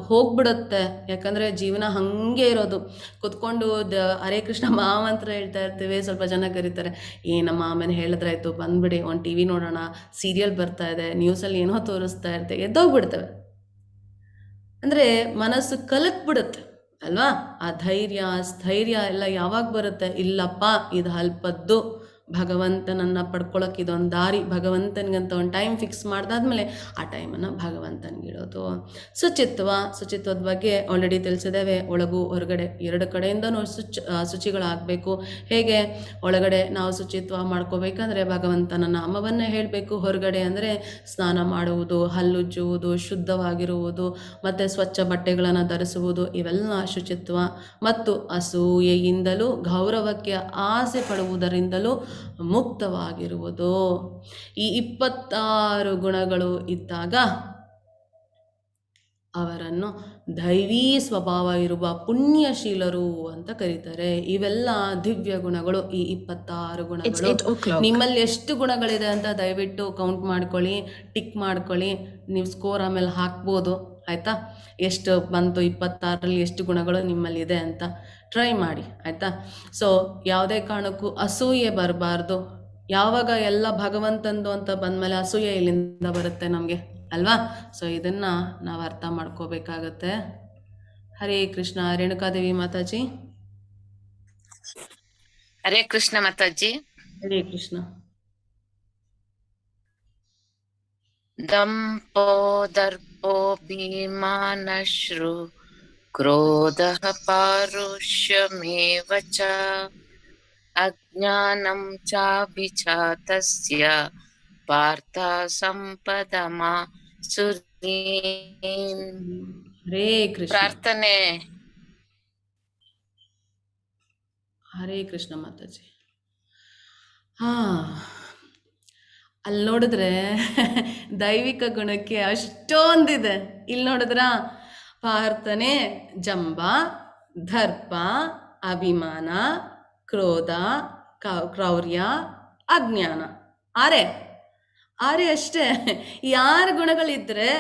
ಹೋಗ್ಬಿಡುತ್ತೆ. ಯಾಕಂದರೆ ಜೀವನ ಹಾಗೆ ಇರೋದು. ಕುತ್ಕೊಂಡು ಹರೇ ಕೃಷ್ಣ ಮಹಾಮಂತ್ರ ಹೇಳ್ತಾ ಇರ್ತೀವಿ. ಸ್ವಲ್ಪ ಜನ ಕರೀತಾರೆ, ನಮ್ಮ ಆಮೇಲೆ ಹೇಳಿದ್ರಾಯ್ತು, ಬಂದ್ಬಿಡಿ, ಒಂದು ಟಿ ವಿ ನೋಡೋಣ, ಸೀರಿಯಲ್ ಬರ್ತಾ ಇದೆ, ನ್ಯೂಸಲ್ಲಿ ಏನೋ ತೋರಿಸ್ತಾ ಇರ್ತೇವೆ, ಎದ್ದೋಗ್ಬಿಡ್ತೇವೆ. ಅಂದರೆ ಮನಸ್ಸು ಕಲಕ್ಬಿಡುತ್ತೆ ಅಲ್ವಾ? ಆ ಸ್ಥೈರ್ಯ ಎಲ್ಲ ಯಾವಾಗ ಬರುತ್ತೆ? ಇಲ್ಲಪ್ಪ, ಇದು ಅಲ್ಪದ್ದು, ಭಗವಂತನನ್ನು ಪಡ್ಕೊಳ್ಳೋಕೆ ಇದೊಂದು ದಾರಿ. ಭಗವಂತನಿಗಂತ ಒಂದು ಟೈಮ್ ಫಿಕ್ಸ್ ಮಾಡಿದಾದ್ಮೇಲೆ ಆ ಟೈಮನ್ನು ಭಗವಂತನಿಗಿಡೋದು. ಶುಚಿತ್ವದ ಬಗ್ಗೆ ಆಲ್ರೆಡಿ ತಿಳಿಸಿದ್ದೇವೆ. ಒಳಗು ಹೊರಗಡೆ ಎರಡು ಕಡೆಯಿಂದನೂ ಶುಚಿಗಳಾಗಬೇಕು. ಹೇಗೆ ಒಳಗಡೆ ನಾವು ಶುಚಿತ್ವ ಮಾಡ್ಕೋಬೇಕಂದ್ರೆ ಭಗವಂತನ ನಾಮವನ್ನೇ ಹೇಳಬೇಕು. ಹೊರಗಡೆ ಅಂದರೆ ಸ್ನಾನ ಮಾಡುವುದು, ಹಲ್ಲುಜ್ಜುವುದು, ಶುದ್ಧವಾಗಿರುವುದು, ಮತ್ತು ಸ್ವಚ್ಛ ಬಟ್ಟೆಗಳನ್ನು ಧರಿಸುವುದು, ಇವೆಲ್ಲ ಶುಚಿತ್ವ. ಮತ್ತು ಅಸೂಯೆಯಿಂದಲೂ ಗೌರವಕ್ಕೆ ಆಸೆ ಪಡುವುದರಿಂದಲೂ ಮುಕ್ತವಾಗಿರುವುದು. ಈ 26 ಗುಣಗಳು ಇದ್ದಾಗ ಅವರನ್ನು ದೈವೀ ಸ್ವಭಾವ ಇರುವ ಪುಣ್ಯಶೀಲರು ಅಂತ ಕರೀತಾರೆ. ಇವೆಲ್ಲ ದಿವ್ಯ ಗುಣಗಳು. ಈ 26 ಗುಣಗಳು ನಿಮ್ಮಲ್ಲಿ ಎಷ್ಟು ಗುಣಗಳಿದೆ ಅಂತ ದಯವಿಟ್ಟು ಕೌಂಟ್ ಮಾಡ್ಕೊಳ್ಳಿ, ಟಿಕ್ ಮಾಡ್ಕೊಳ್ಳಿ. ನೀವು ಸ್ಕೋರ್ ಆಮೇಲೆ ಹಾಕ್ಬೋದು, ಆಯಿತಾ? ಎಷ್ಟು ಬಂತು 26ರಲ್ಲಿ ಎಷ್ಟು ಗುಣಗಳು ನಿಮ್ಮಲ್ಲಿದೆ ಅಂತ ಟ್ರೈ ಮಾಡಿ, ಆಯಿತಾ? ಸೊ ಯಾವುದೇ ಕಾರಣಕ್ಕೂ ಅಸೂಯೆ ಬರಬಾರ್ದು. ಯಾವಾಗ ಎಲ್ಲ ಭಗವಂತಂದು ಅಂತ ಬಂದಮೇಲೆ ಅಸೂಯೆ ಇಲ್ಲಿಂದ ಬರುತ್ತೆ ನಮಗೆ, ಅಲ್ವಾ? ಸೊ ಇದನ್ನು ನಾವು ಅರ್ಥ ಮಾಡ್ಕೋಬೇಕಾಗತ್ತೆ. ಹರೇ ಕೃಷ್ಣ. ರೇಣುಕಾದೇವಿ ಮಾತಾಜಿ. ಹರೇ ಕೃಷ್ಣ ಮಾತಾಜಿ. ಹರೇ ಕೃಷ್ಣ. ದಂಪೋ ದರ್ಪೋಭಿಮಾನಶ್ರು ಕ್ರೋಧಃ ಪಾರುಷ್ಯಮೇವ ಚ ಅಜ್ಞಾನಂ ಚಾಭಿಚಾತಸ್ಯ ಪಾರ್ಥ ಸಂಪದಮಾ ಸುರೀನ್. ಹರೇ ಕೃಷ್ಣ. ಪ್ರಾರ್ಥನೆ. ಹರೇ ಕೃಷ್ಣ ಮಾತಾಜಿ. ಅಲ್ಲಿ ನೋಡಿದ್ರೆ ದೈವಿಕ ಗುಣಕ್ಕೆ ಅಷ್ಟೊಂದಿದೆ. ಇಲ್ಲಿ ನೋಡಿದ್ರ ಪಾರ್ಥನೆ ಜಂಬ, ದರ್ಪ, ಅಭಿಮಾನ, ಕ್ರೋಧ, ಕ್ರೌರ್ಯ, ಅಜ್ಞಾನ. ಆರೆ ಅಷ್ಟೇ. ಈ 6 ಗುಣಗಳಿದ್ರೆ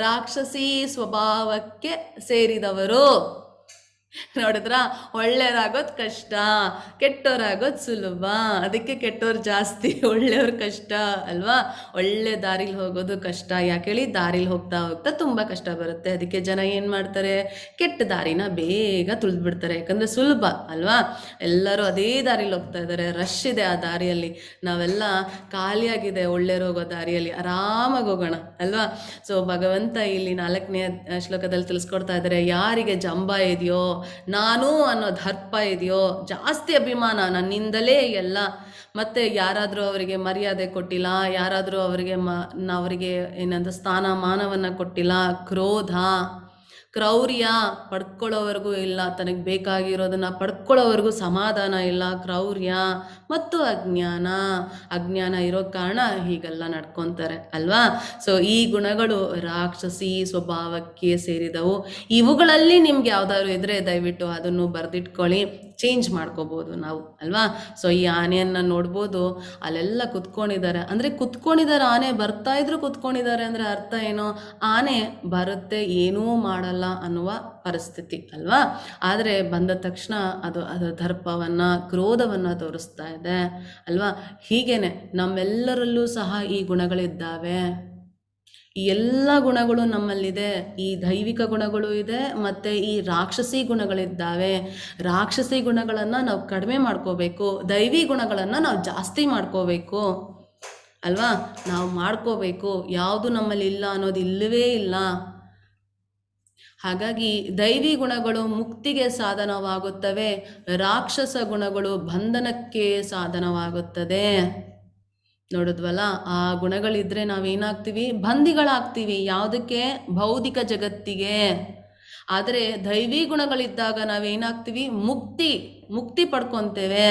ರಾಕ್ಷಸಿ ಸ್ವಭಾವಕ್ಕೆ ಸೇರಿದವರು. ನೋಡಿದ್ರ, ಒಳ್ಳೆಯರಾಗೋದು ಕಷ್ಟ, ಕೆಟ್ಟೋರಾಗೋದು ಸುಲಭ. ಅದಕ್ಕೆ ಕೆಟ್ಟೋರು ಜಾಸ್ತಿ, ಒಳ್ಳೆಯವ್ರು ಕಷ್ಟ ಅಲ್ವಾ? ಒಳ್ಳೆ ದಾರಿಲಿ ಹೋಗೋದು ಕಷ್ಟ. ಯಾಕೆ ಹೇಳಿ? ದಾರಿಲಿ ಹೋಗ್ತಾ ಹೋಗ್ತಾ ತುಂಬ ಕಷ್ಟ ಬರುತ್ತೆ. ಅದಕ್ಕೆ ಜನ ಏನು ಮಾಡ್ತಾರೆ? ಕೆಟ್ಟ ದಾರಿನ ಬೇಗ ತುಳಿದ್ಬಿಡ್ತಾರೆ. ಯಾಕಂದರೆ ಸುಲಭ ಅಲ್ವಾ? ಎಲ್ಲರೂ ಅದೇ ದಾರಿಲಿ ಹೋಗ್ತಾ ಇದ್ದಾರೆ, ರಶ್ ಇದೆ ಆ ದಾರಿಯಲ್ಲಿ. ನಾವೆಲ್ಲ ಖಾಲಿಯಾಗಿದೆ ಒಳ್ಳೆಯವ್ರು ಹೋಗೋ ದಾರಿಯಲ್ಲಿ, ಆರಾಮಾಗಿ ಹೋಗೋಣ ಅಲ್ವಾ? ಸೊ ಭಗವಂತ ಇಲ್ಲಿ 4ನೇ ಶ್ಲೋಕದಲ್ಲಿ ತಿಳಿಸ್ಕೊಡ್ತಾ ಇದ್ದಾರೆ, ಯಾರಿಗೆ ಜಂಬ ಇದೆಯೋ, ನಾನು ಅನ್ನೋ ದರ್ಪ ಇದೆಯೋ, ಜಾಸ್ತಿ ಅಭಿಮಾನ, ನನ್ನಿಂದಲೇ ಎಲ್ಲ, ಮತ್ತು ಯಾರಾದರೂ ಅವರಿಗೆ ಮರ್ಯಾದೆ ಕೊಟ್ಟಿಲ್ಲ, ಯಾರಾದರೂ ಅವರಿಗೆ ಏನಂತ ಸ್ಥಾನಮಾನವನ್ನು ಕೊಟ್ಟಿಲ್ಲ, ಕ್ರೋಧ, ಕ್ರೌರ್ಯ, ಪಡ್ಕೊಳ್ಳೋವರೆಗೂ ಇಲ್ಲ, ತನಗೆ ಬೇಕಾಗಿರೋದನ್ನು ಪಡ್ಕೊಳ್ಳೋವರೆಗೂ ಸಮಾಧಾನ ಇಲ್ಲ, ಕ್ರೌರ್ಯ, ಮತ್ತು ಅಜ್ಞಾನ ಇರೋ ಕಾರಣ ಹೀಗೆಲ್ಲ ನಡ್ಕೊತಾರೆ ಅಲ್ವಾ? ಸೊ ಈ ಗುಣಗಳು ರಾಕ್ಷಸಿ ಸ್ವಭಾವಕ್ಕೆ ಸೇರಿದವು. ಇವುಗಳಲ್ಲಿ ನಿಮ್ಗೆ ಯಾವ್ದಾದ್ರು ಇದ್ರೆ ದಯವಿಟ್ಟು ಅದನ್ನು ಬರೆದಿಟ್ಕೊಳ್ಳಿ, ಚೇಂಜ್ ಮಾಡ್ಕೋಬೋದು ನಾವು ಅಲ್ವಾ? ಸೊ ಈ ಆನೆಯನ್ನು ನೋಡ್ಬೋದು, ಅಲ್ಲೆಲ್ಲ ಕುತ್ಕೊಂಡಿದ್ದಾರೆ. ಅಂದರೆ ಕುತ್ಕೊಂಡಿದ್ದಾರೆ, ಆನೆ ಬರ್ತಾ ಇದ್ರು ಕುತ್ಕೊಂಡಿದ್ದಾರೆ ಅಂದರೆ ಅರ್ಥ ಏನು? ಆನೆ ಬರುತ್ತೆ, ಏನೂ ಮಾಡಲ್ಲ ಅನ್ನುವ ಪರಿಸ್ಥಿತಿ ಅಲ್ವಾ? ಆದರೆ ಬಂದ ತಕ್ಷಣ ಅದು ದರ್ಪವನ್ನು, ಕ್ರೋಧವನ್ನು ತೋರಿಸ್ತಾ ಇದೆ ಅಲ್ವಾ? ಹೀಗೇನೆ ನಮ್ಮೆಲ್ಲರಲ್ಲೂ ಸಹ ಈ ಗುಣಗಳಿದ್ದಾವೆ. ಈ ಎಲ್ಲ ಗುಣಗಳು ನಮ್ಮಲ್ಲಿದೆ. ಈ ದೈವಿಕ ಗುಣಗಳು ಇದೆ, ಮತ್ತು ಈ ರಾಕ್ಷಸಿ ಗುಣಗಳಿದ್ದಾವೆ. ರಾಕ್ಷಸಿ ಗುಣಗಳನ್ನು ನಾವು ಕಡಿಮೆ ಮಾಡ್ಕೋಬೇಕು, ದೈವಿ ಗುಣಗಳನ್ನು ನಾವು ಜಾಸ್ತಿ ಮಾಡ್ಕೋಬೇಕು ಅಲ್ವಾ? ನಾವು ಮಾಡ್ಕೋಬೇಕು. ಯಾವುದು ನಮ್ಮಲ್ಲಿ ಇಲ್ಲ ಅನ್ನೋದು ಇಲ್ಲವೇ ಇಲ್ಲ. ಹಾಗಾಗಿ ದೈವಿ ಗುಣಗಳು ಮುಕ್ತಿಗೆ ಸಾಧನವಾಗುತ್ತವೆ, ರಾಕ್ಷಸ ಗುಣಗಳು ಬಂಧನಕ್ಕೆ ಸಾಧನವಾಗುತ್ತದೆ. ನೋಡಿದ್ವಲ್ಲ, ಆ ಗುಣಗಳಿದ್ರೆ ನಾವೇನಾಗ್ತೀವಿ? ಬಂದಿಗಳಾಗ್ತೀವಿ. ಯಾವುದಕ್ಕೆ? ಭೌತಿಕ ಜಗತ್ತಿಗೆ. ಆದರೆ ದೈವಿ ಗುಣಗಳಿದ್ದಾಗ ನಾವೇನಾಗ್ತೀವಿ? ಮುಕ್ತಿ ಪಡ್ಕೊತೇವೆ.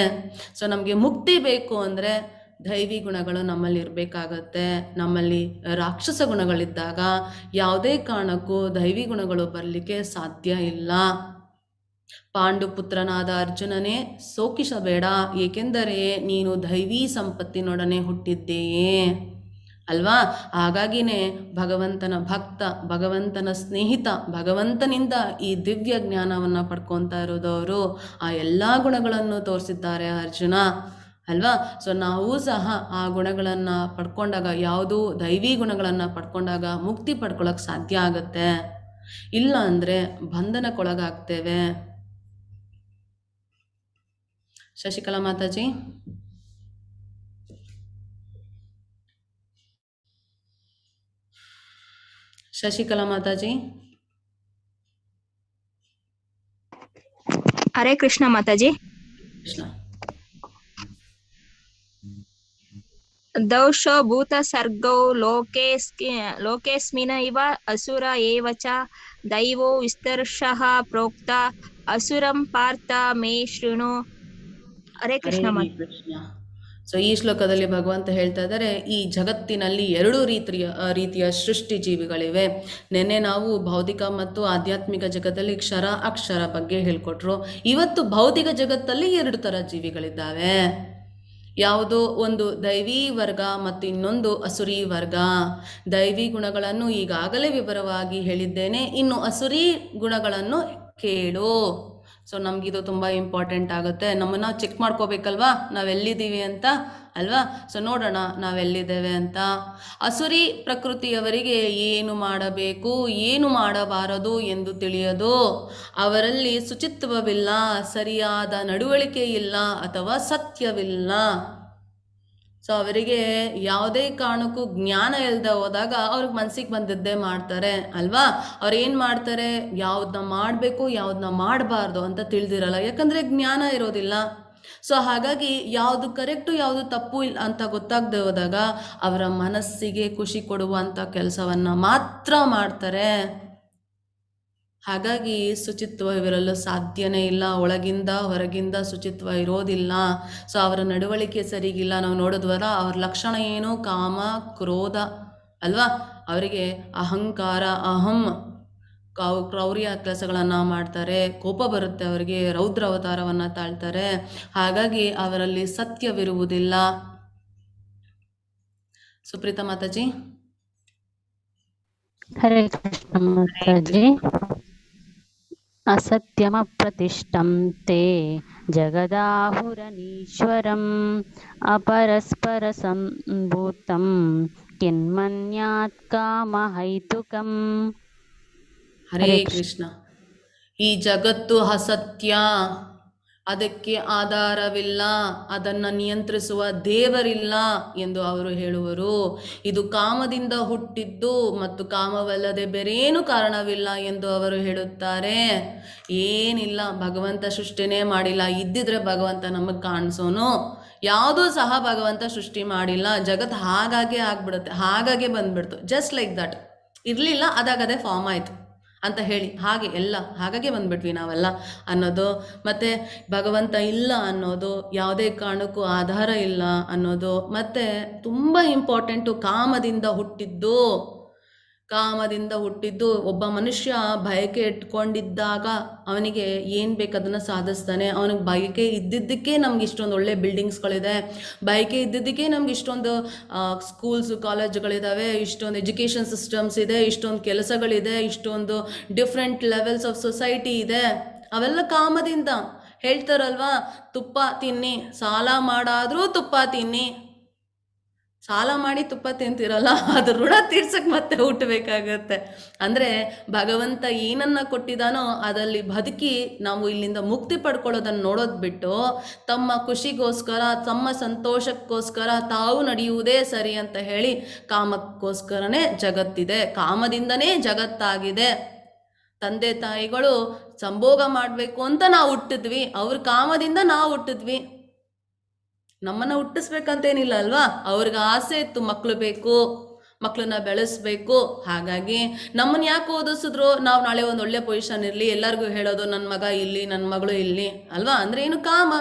ಸೊ ನಮಗೆ ಮುಕ್ತಿ ಬೇಕು ಅಂದರೆ ದೈವಿ ಗುಣಗಳು ನಮ್ಮಲ್ಲಿ ಇರಬೇಕಾಗತ್ತೆ. ನಮ್ಮಲ್ಲಿ ರಾಕ್ಷಸ ಗುಣಗಳಿದ್ದಾಗ ಯಾವುದೇ ಕಾರಣಕ್ಕೂ ದೈವಿ ಗುಣಗಳು ಬರಲಿಕ್ಕೆ ಸಾಧ್ಯ ಇಲ್ಲ. ಪಾಂಡುಪುತ್ರನಾದ ಅರ್ಜುನನೇ, ಶೋಕಿಸಬೇಡ, ಏಕೆಂದರೆ ನೀನು ದೈವೀ ಸಂಪತ್ತಿನೊಡನೆ ಹುಟ್ಟಿದ್ದೀಯೇ ಅಲ್ವಾ? ಹಾಗಾಗಿನೇ ಭಗವಂತನ ಭಕ್ತ, ಭಗವಂತನ ಸ್ನೇಹಿತ, ಭಗವಂತನಿಂದ ಈ ದಿವ್ಯ ಜ್ಞಾನವನ್ನು ಪಡ್ಕೊತಾ ಇರೋದವರು ಆ ಎಲ್ಲ ಗುಣಗಳನ್ನು ತೋರಿಸಿದ್ದಾರೆ ಅರ್ಜುನ ಅಲ್ವಾ? ಸೊ ನಾವು ಸಹ ಆ ಗುಣಗಳನ್ನು ಪಡ್ಕೊಂಡಾಗ, ಯಾವುದು ದೈವಿ ಗುಣಗಳನ್ನು ಪಡ್ಕೊಂಡಾಗ ಮುಕ್ತಿ ಪಡ್ಕೊಳ್ಳೋಕೆ ಸಾಧ್ಯ ಆಗುತ್ತೆ. ಇಲ್ಲ ಅಂದರೆ ಬಂಧನಕ್ಕೊಳಗಾಗ್ತೇವೆ. ಶಶಿಕಲಾ ಮಾತಾಜಿ. ಶಶಿಕಲಾ ಮಾತಾಜಿ. ಹರೇ ಕೃಷ್ಣ ಮಾತಾಜಿ. ಕೃಷ್ಣ. ದೌಶ ಭೂತ ಸರ್ಗೌ ಲೋಕೇಸ್ಮಿನ ಇವ ಅಸುರ ಏವ ಚ ದೈವೋ ವಿಸ್ತರ್ಷಃ ಪ್ರೋಕ್ತ ಅಸುರಂ ಪಾರ್ಥ ಮೇ ಶೃಣು. ಹರೇ ಕೃಷ್ಣ ಮಾತಾಜಿ. ಕೃಷ್ಣ. ಸೊ ಈ ಶ್ಲೋಕದಲ್ಲಿ ಭಗವಂತ ಹೇಳ್ತಾ ಇದ್ದಾರೆ, ಈ ಜಗತ್ತಿನಲ್ಲಿ ಎರಡು ರೀತಿಯ ಸೃಷ್ಟಿ ಜೀವಿಗಳಿವೆ. ನಿನ್ನೆ ನಾವು ಭೌತಿಕ ಮತ್ತು ಆಧ್ಯಾತ್ಮಿಕ ಜಗತ್ತಲ್ಲಿ ಕ್ಷರ ಅಕ್ಷರ ಬಗ್ಗೆ ಹೇಳ್ಕೊಟ್ರು. ಇವತ್ತು ಭೌತಿಕ ಜಗತ್ತಲ್ಲಿ 2 ಥರ ಜೀವಿಗಳಿದ್ದಾವೆ. ಯಾವುದೋ ಒಂದು ದೈವಿ ವರ್ಗ ಮತ್ತು ಇನ್ನೊಂದು ಅಸುರಿ ವರ್ಗ. ದೈವಿ ಗುಣಗಳನ್ನು ಈಗಾಗಲೇ ವಿವರವಾಗಿ ಹೇಳಿದ್ದೇನೆ, ಇನ್ನು ಅಸುರಿ ಗುಣಗಳನ್ನು ಕೇಳು. ಸೊ ನಮಗಿದು ತುಂಬ ಇಂಪಾರ್ಟೆಂಟ್ ಆಗುತ್ತೆ. ನಮ್ಮನ್ನು ಚೆಕ್ ಮಾಡ್ಕೋಬೇಕಲ್ವಾ, ನಾವೆಲ್ಲಿದ್ದೀವಿ ಅಂತ ಅಲ್ವಾ. ಸೊ ನೋಡೋಣ ನಾವೆಲ್ಲಿದ್ದೇವೆ ಅಂತ. ಅಸುರಿ ಪ್ರಕೃತಿಯವರಿಗೆ ಏನು ಮಾಡಬೇಕು ಏನು ಮಾಡಬಾರದು ಎಂದು ತಿಳಿಯದು. ಅವರಲ್ಲಿ ಶುಚಿತ್ವವಿಲ್ಲ, ಸರಿಯಾದ ನಡವಳಿಕೆ ಇಲ್ಲ ಅಥವಾ ಸತ್ಯವಿಲ್ಲ. ಸೊ ಅವರಿಗೆ ಯಾವುದೇ ಕಾರಣಕ್ಕೂ ಜ್ಞಾನ ಇಲ್ಲದೆ ಹೋದಾಗ ಅವ್ರಿಗೆ ಮನಸ್ಸಿಗೆ ಬಂದಿದ್ದೇ ಮಾಡ್ತಾರೆ ಅಲ್ವಾ. ಅವ್ರು ಏನು ಮಾಡ್ತಾರೆ, ಯಾವುದನ್ನ ಮಾಡಬೇಕು ಯಾವುದನ್ನ ಮಾಡಬಾರ್ದು ಅಂತ ತಿಳಿದಿರಲ್ಲ, ಯಾಕಂದರೆ ಜ್ಞಾನ ಇರೋದಿಲ್ಲ. ಸೊ ಹಾಗಾಗಿ ಯಾವುದು ಕರೆಕ್ಟು ಯಾವುದು ತಪ್ಪು ಇಲ್ಲ ಅಂತ ಗೊತ್ತಾಗದೆ ಹೋದಾಗ ಅವರ ಮನಸ್ಸಿಗೆ ಖುಷಿ ಕೊಡುವಂಥ ಕೆಲಸವನ್ನು ಮಾತ್ರ ಮಾಡ್ತಾರೆ. ಹಾಗಾಗಿ ಶುಚಿತ್ವವಿರಲು ಸಾಧ್ಯನೇ ಇಲ್ಲ. ಒಳಗಿಂದ ಹೊರಗಿಂದ ಶುಚಿತ್ವ ಇರೋದಿಲ್ಲ. ಸೊ ಅವರ ನಡವಳಿಕೆ ಸರಿಗಿಲ್ಲ. ನಾವು ನೋಡಿದ್ವಲ್ಲ, ಅವ್ರ ಲಕ್ಷಣ ಏನು, ಕಾಮ ಕ್ರೋಧ ಅಲ್ವಾ. ಅವರಿಗೆ ಅಹಂಕಾರ ಅಹಂ ಕ್ರೌರ್ಯ ಕೆಲಸಗಳನ್ನು ಮಾಡ್ತಾರೆ, ಕೋಪ ಬರುತ್ತೆ ಅವರಿಗೆ, ರೌದ್ರ ಅವತಾರವನ್ನು ತಾಳ್ತಾರೆ. ಹಾಗಾಗಿ ಅವರಲ್ಲಿ ಸತ್ಯವಿರುವುದಿಲ್ಲ. ಸುಪ್ರೀತಾ ಮಾತಾಜಿ. ಹರೇ ಕೃಷ್ಣ ಮಾತಾಜಿ. ಅಸತ್ಯಮಪ್ರತಿಷ್ಠಂ ತೇ ಜಗದಾಹುರನೀಶ್ವರಂ ಅಪರಸ್ಪರ ಸಂಭೂತಂ ಕಿನ್ಮನ್ಯಾತ್ ಕಾಮಹೈತುಕಂ. ಹರೇ ಕೃಷ್ಣ. ಈ ಜಗತ್ತು ಅಸತ್ಯ, ಅದಕ್ಕೆ ಆಧಾರವಿಲ್ಲ, ಅದನ್ನು ನಿಯಂತ್ರಿಸುವ ದೇವರಿಲ್ಲ ಎಂದು ಅವರು ಹೇಳುವರು. ಇದು ಕಾಮದಿಂದ ಹುಟ್ಟಿದ್ದು ಮತ್ತು ಕಾಮವಲ್ಲದೆ ಬೇರೇನು ಕಾರಣವಿಲ್ಲ ಎಂದು ಅವರು ಹೇಳುತ್ತಾರೆ. ಏನಿಲ್ಲ, ಭಗವಂತ ಸೃಷ್ಟಿನೇ ಮಾಡಿಲ್ಲ. ಇದ್ದಿದ್ರೆ ಭಗವಂತ ನಮಗೆ ಕಾಣಿಸೋನು. ಯಾವುದೂ ಸಹ ಭಗವಂತ ಸೃಷ್ಟಿ ಮಾಡಿಲ್ಲ. ಜಗತ್ತು ಹಾಗಾಗೆ ಆಗ್ಬಿಡುತ್ತೆ, ಹಾಗಾಗೆ ಬಂದ್ಬಿಡ್ತು. Just like that. ಇರಲಿಲ್ಲ, ಅದಾಗದೇ ಫಾರ್ಮ್ ಆಯಿತು ಅಂತ ಹೇಳಿ ಹಾಗೆ ಎಲ್ಲ ಹಾಗಾಗಿ ಬಂದ್ಬಿಟ್ವಿ ನಾವೆಲ್ಲ ಅನ್ನೋದು. ಮತ್ತು ಭಗವಂತ ಇಲ್ಲ ಅನ್ನೋದು, ಯಾವುದೇ ಕಾರಣಕ್ಕೂ ಆಧಾರ ಇಲ್ಲ ಅನ್ನೋದು. ಮತ್ತು ತುಂಬ ಇಂಪಾರ್ಟೆಂಟು, ಕಾಮದಿಂದ ಹುಟ್ಟಿದ್ದು. ಒಬ್ಬ ಮನುಷ್ಯ ಬಯಕೆ ಇಟ್ಕೊಂಡಿದ್ದಾಗ ಅವನಿಗೆ ಏನು ಬೇಕು ಅದನ್ನು ಸಾಧಿಸ್ತಾನೆ. ಅವನಿಗೆ ಬಯಕೆ ಇದ್ದಿದ್ದಕ್ಕೆ ನಮ್ಗೆ ಇಷ್ಟೊಂದು ಒಳ್ಳೆ ಬಿಲ್ಡಿಂಗ್ಸ್ಗಳಿದೆ, ಬಯಕೆ ಇದ್ದಿದ್ದಕ್ಕೆ ನಮ್ಗೆ ಇಷ್ಟೊಂದು ಸ್ಕೂಲ್ಸು ಕಾಲೇಜುಗಳಿದ್ದಾವೆ, ಇಷ್ಟೊಂದು ಎಜುಕೇಷನ್ ಸಿಸ್ಟಮ್ಸ್ ಇದೆ, ಇಷ್ಟೊಂದು ಕೆಲಸಗಳಿದೆ, ಇಷ್ಟೊಂದು ಡಿಫ್ರೆಂಟ್ ಲೆವೆಲ್ಸ್ ಆಫ್ ಸೊಸೈಟಿ ಇದೆ. ಅವೆಲ್ಲ ಕಾಮದಿಂದ. ಹೇಳ್ತಾರಲ್ವಾ, ತುಪ್ಪ ತಿನ್ನಿ, ಸಾಲ ಮಾಡಾದರೂ ತುಪ್ಪ ತಿನ್ನಿ. ಸಾಲ ಮಾಡಿ ತುಪ್ಪ ತಿಂತಿರಲ್ಲ, ಅದು ಋಣ ತೀರ್ಸಕ್ಕೆ ಮತ್ತೆ ಹುಟ್ಟಬೇಕಾಗತ್ತೆ. ಅಂದರೆ ಭಗವಂತ ಏನನ್ನ ಕೊಟ್ಟಿದ್ದಾನೋ ಅದರಲ್ಲಿ ಬದುಕಿ ನಾವು ಇಲ್ಲಿಂದ ಮುಕ್ತಿ ಪಡ್ಕೊಳ್ಳೋದನ್ನು ನೋಡೋದು ಬಿಟ್ಟು ತಮ್ಮ ಖುಷಿಗೋಸ್ಕರ ತಮ್ಮ ಸಂತೋಷಕ್ಕೋಸ್ಕರ ತಾವು ನಡೆಯುವುದೇ ಸರಿ ಅಂತ ಹೇಳಿ ಕಾಮಕ್ಕೋಸ್ಕರನೇ ಜಗತ್ತಿದೆ, ಕಾಮದಿಂದನೇ ಜಗತ್ತಾಗಿದೆ. ತಂದೆ ತಾಯಿಗಳು ಸಂಭೋಗ ಮಾಡಬೇಕು ಅಂತ ನಾವು ಹುಟ್ಟಿದ್ವಿ, ಅವ್ರ ಕಾಮದಿಂದ ನಾವು ಹುಟ್ಟಿದ್ವಿ. ನಮ್ಮನ್ನು ಹುಟ್ಟಿಸ್ಬೇಕಂತೇನಿಲ್ಲ ಅಲ್ವಾ. ಅವ್ರಿಗೆ ಆಸೆ ಇತ್ತು ಮಕ್ಕಳು ಬೇಕು, ಮಕ್ಕಳನ್ನ ಬೆಳೆಸ್ಬೇಕು. ಹಾಗಾಗಿ ನಮ್ಮನ್ನು ಯಾಕೆ ಓದಿಸಿದ್ರು, ನಾವು ನಾಳೆ ಒಂದು ಒಳ್ಳೆ ಪೊಸಿಷನ್ ಇರಲಿ, ಎಲ್ಲರಿಗೂ ಹೇಳೋದು ನನ್ನ ಮಗ ಇಲ್ಲಿ ನನ್ನ ಮಗಳು ಇಲ್ಲಿ ಅಲ್ವಾ. ಅಂದರೆ ಏನು, ಕಾಮ.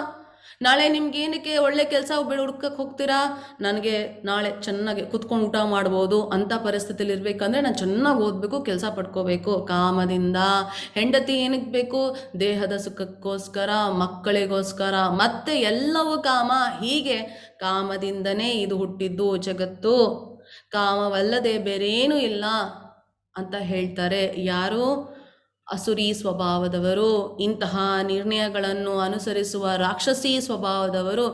ನಾಳೆ ನಿಮ್ಗೆ ಏನಕ್ಕೆ ಒಳ್ಳೆ ಕೆಲಸ ಹುಡ್ಕಕ್ಕೆ ಹೋಗ್ತೀರಾ, ನನಗೆ ನಾಳೆ ಚೆನ್ನಾಗಿ ಕುತ್ಕೊಂಡು ಊಟ ಮಾಡ್ಬೋದು ಅಂತ ಪರಿಸ್ಥಿತಿಲಿ ಇರಬೇಕಂದ್ರೆ ನಾನು ಚೆನ್ನಾಗಿ ಓದಬೇಕು, ಕೆಲಸ ಪಡ್ಕೋಬೇಕು. ಕಾಮದಿಂದ. ಹೆಂಡತಿ ಏನಕ್ಕೆ ಬೇಕು, ದೇಹದ ಸುಖಕ್ಕೋಸ್ಕರ, ಮಕ್ಕಳಿಗೋಸ್ಕರ, ಮತ್ತೆ ಎಲ್ಲವೂ ಕಾಮ. ಹೀಗೆ ಕಾಮದಿಂದನೇ ಇದು ಹುಟ್ಟಿದ್ದು ಜಗತ್ತು, ಕಾಮವಲ್ಲದೆ ಬೇರೇನೂ ಇಲ್ಲ ಅಂತ ಹೇಳ್ತಾರೆ ಯಾರು, ಅಸುರಿ ಸ್ವಭಾವದವರು. ಇಂತಹ ನಿರ್ಣಯಗಳನ್ನು ಅನುಸರಿಸುವ ರಾಕ್ಷಸಿ ಸ್ವಭಾವದವರು